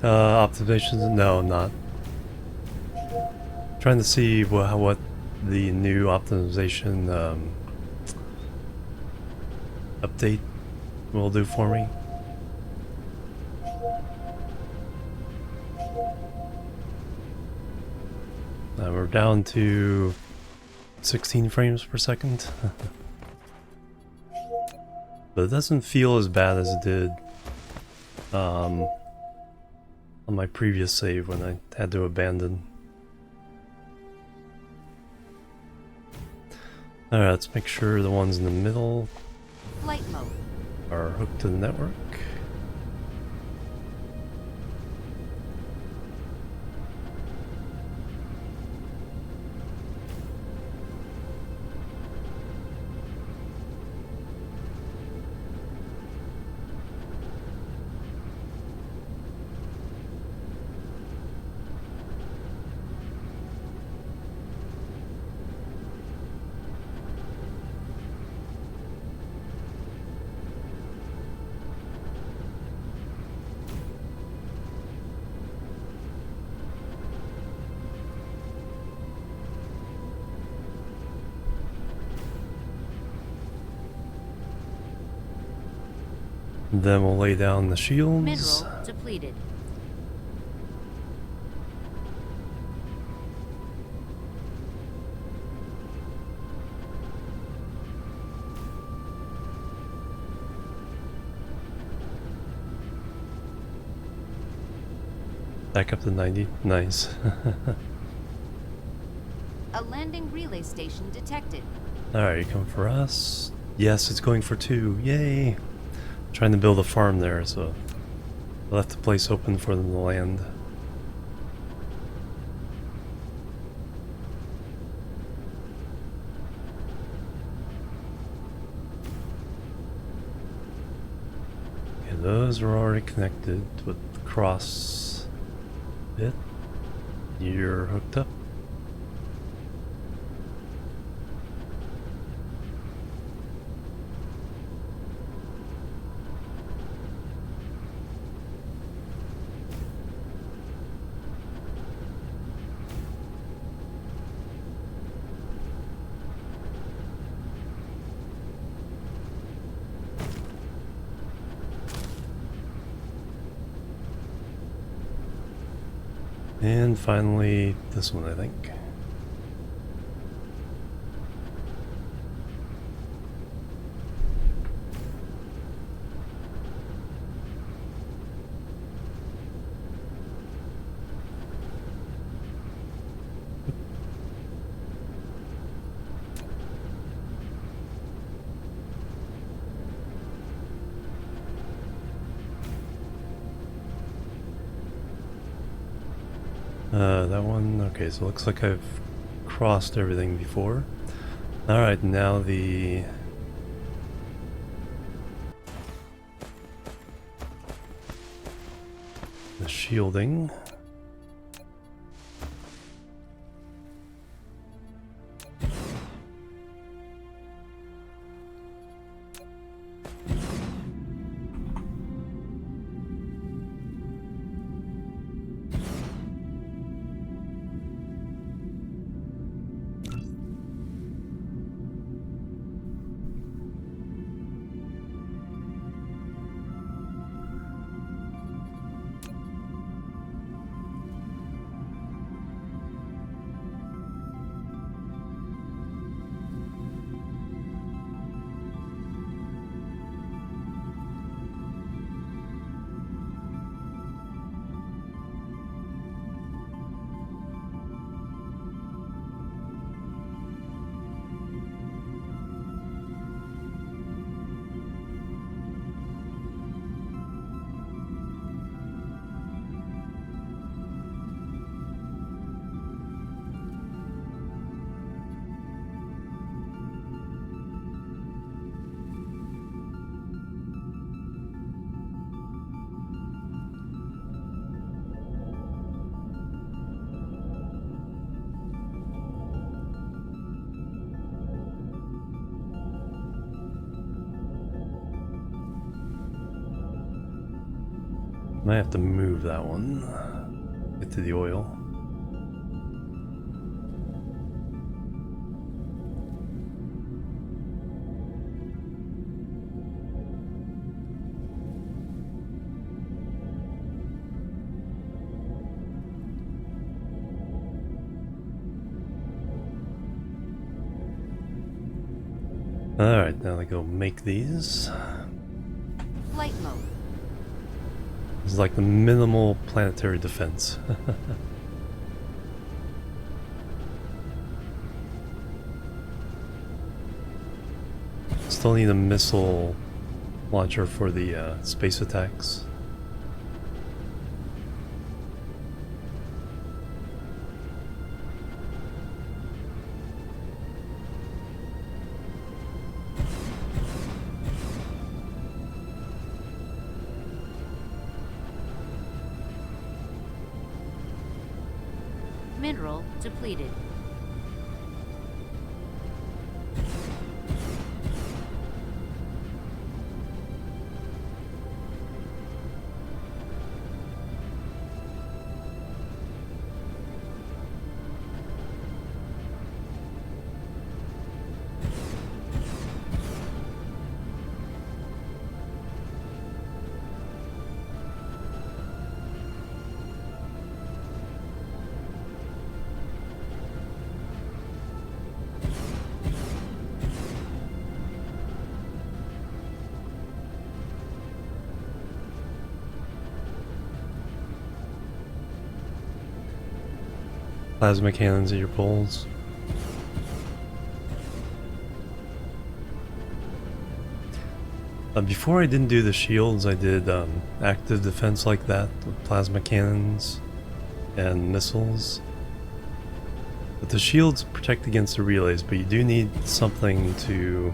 Speaker 1: Optimizations? No, I'm not. Trying to see what the new optimization update will do for me. We're down to 16 frames per second. But it doesn't feel as bad as it did on my previous save when I had to abandon. Alright, let's make sure the ones in the middle
Speaker 2: Flight mode.
Speaker 1: are hooked to the network. Then we'll lay down the shields.
Speaker 2: Mineral depleted.
Speaker 1: Back up to 90. Nice.
Speaker 2: A landing relay station detected.
Speaker 1: Alright, you come for us? Yes, it's going for 2. Yay! Trying to build a farm there, so I left the place open for them to land. Okay, those are already connected with the cross bit. You're hooked up. And finally, this one, I think. That one, okay, so it looks like I've crossed everything before. Alright, now the shielding. Might have to move that one. Get to the oil. Alright, now I go make these.
Speaker 2: Flight mode.
Speaker 1: It's like the minimal planetary defense. Still need a missile launcher for the space attacks.
Speaker 2: Mineral depleted. Plasma cannons at your poles. Before I didn't do the shields, I did active defense like that with plasma cannons and missiles. But the shields protect against the relays, but you do need something to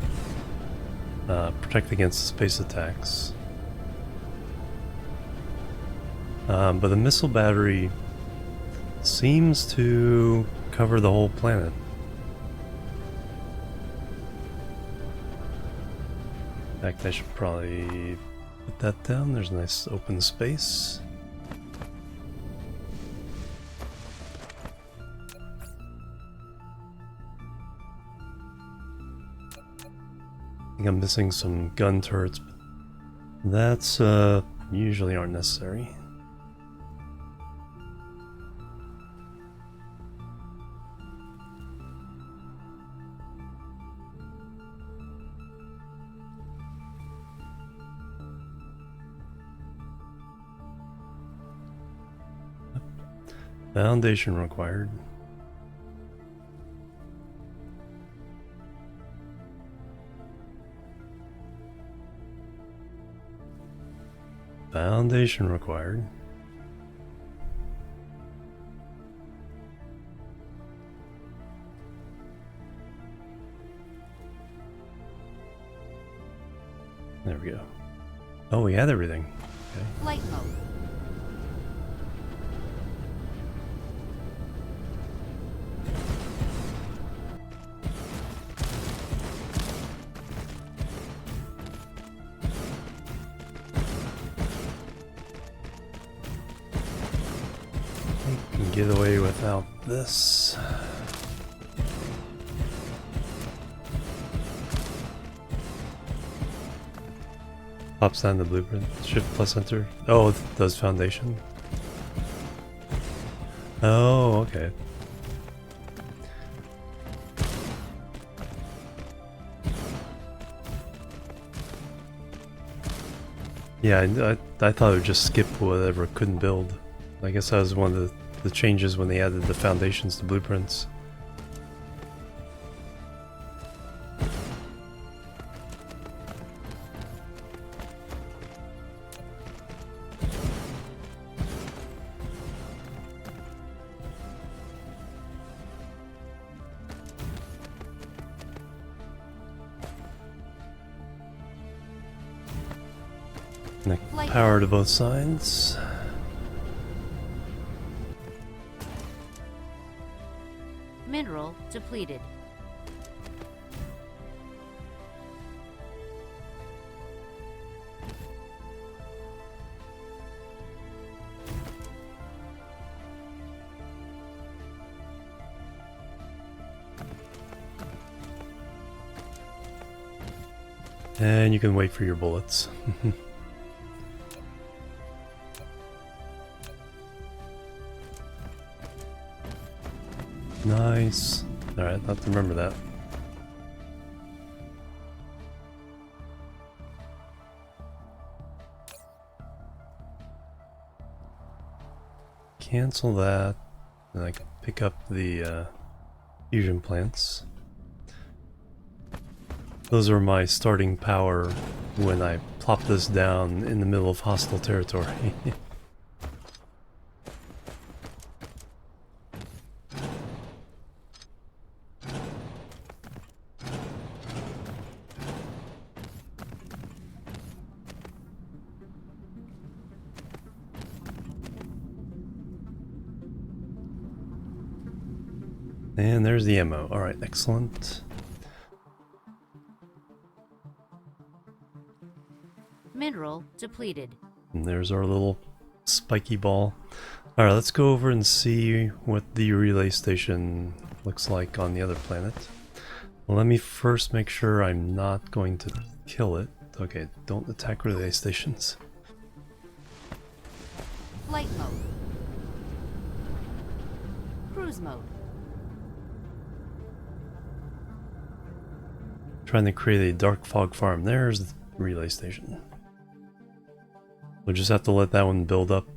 Speaker 2: protect against space attacks. But the missile battery seems to cover the whole planet. In fact, I should probably put that down. There's a nice open space. I think I'm missing some gun turrets, but that's usually aren't necessary. Foundation required. Foundation required. There we go. Oh, we had everything. Okay. Flight mode.
Speaker 1: Get away without this. Pops down the blueprint. Shift plus enter. Oh, it does foundation. Oh, okay. Yeah, I thought it would just skip whatever it couldn't build. I guess that was one of the changes when they added the foundations to blueprints. Power to both sides.
Speaker 2: Mineral depleted. And you can wait for your bullets. Nice. Alright, I'll have to remember that. Cancel that, and I can pick up the fusion plants. Those are my starting power when I plop this down in the middle of hostile territory. And there's the ammo. Alright, excellent.
Speaker 4: Mineral depleted.
Speaker 2: And there's our little spiky ball. Alright, let's go over and see what the relay station looks like on the other planet. Well, let me first make sure I'm not going to kill it. Okay, don't attack relay stations.
Speaker 4: Flight mode. Cruise mode.
Speaker 2: Trying to create a dark fog farm. There's the relay station. We'll just have to let that one build up.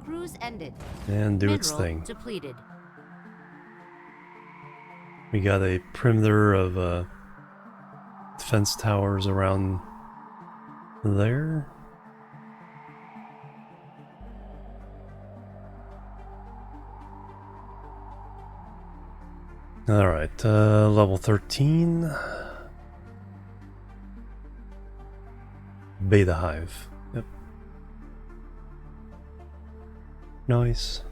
Speaker 4: Cruise ended.
Speaker 2: And do
Speaker 4: Mineral
Speaker 2: its thing.
Speaker 4: Depleted.
Speaker 2: We got a perimeter of defense towers around there. Alright, level 13. Beta Hive. Yep. Nice.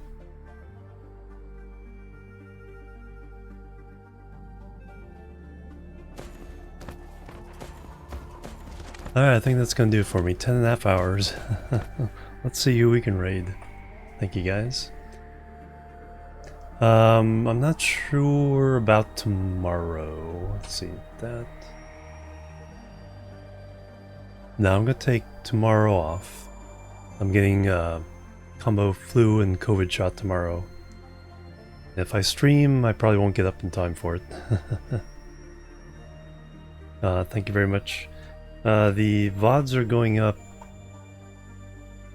Speaker 2: Alright, I think that's gonna do it for me. 10.5 hours. Let's see who we can raid. Thank you guys. I'm not sure about tomorrow. Let's see that. No, I'm gonna take tomorrow off. I'm getting combo flu and COVID shot tomorrow. If I stream, I probably won't get up in time for it. Thank you very much. The VODs are going up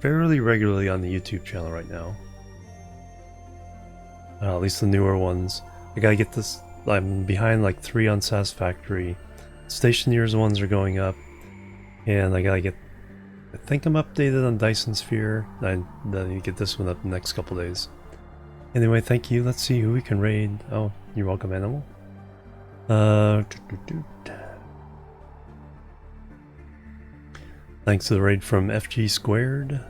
Speaker 2: fairly regularly on the YouTube channel right now. At least the newer ones. I gotta get this. I'm behind like 3 on Satisfactory. Stationeers ones are going up. And I gotta get. I think I'm updated on Dyson Sphere. I need to get this one up in the next couple days. Anyway, thank you. Let's see who we can raid. Oh, you're welcome, Animal. Thanks to the raid from FG Squared.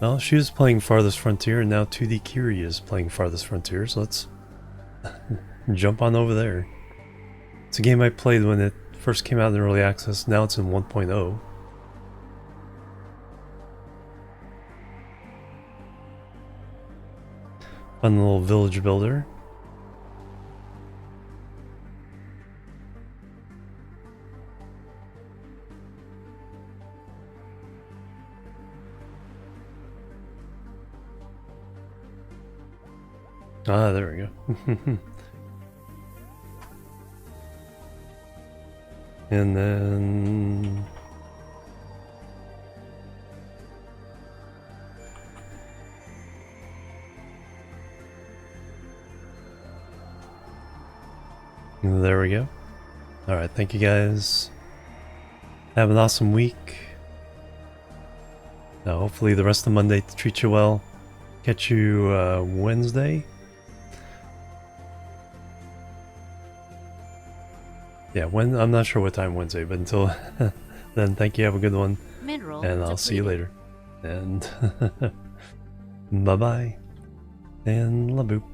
Speaker 2: Well, she was playing Farthest Frontier, and now 2D Kiri is playing Farthest Frontier, so let's jump on over there. It's a game I played when it first came out in early access, now it's in 1.0. Fun little village builder. Ah, there we go. And then... there we go. Alright, thank you guys. Have an awesome week. Now, hopefully the rest of Monday treats you well. Catch you Wednesday. Yeah, I'm not sure what time Wednesday, but until then, thank you. Have a good one.
Speaker 4: Mineral
Speaker 2: and I'll
Speaker 4: depleted.
Speaker 2: see you later. And bye-bye. And la boop.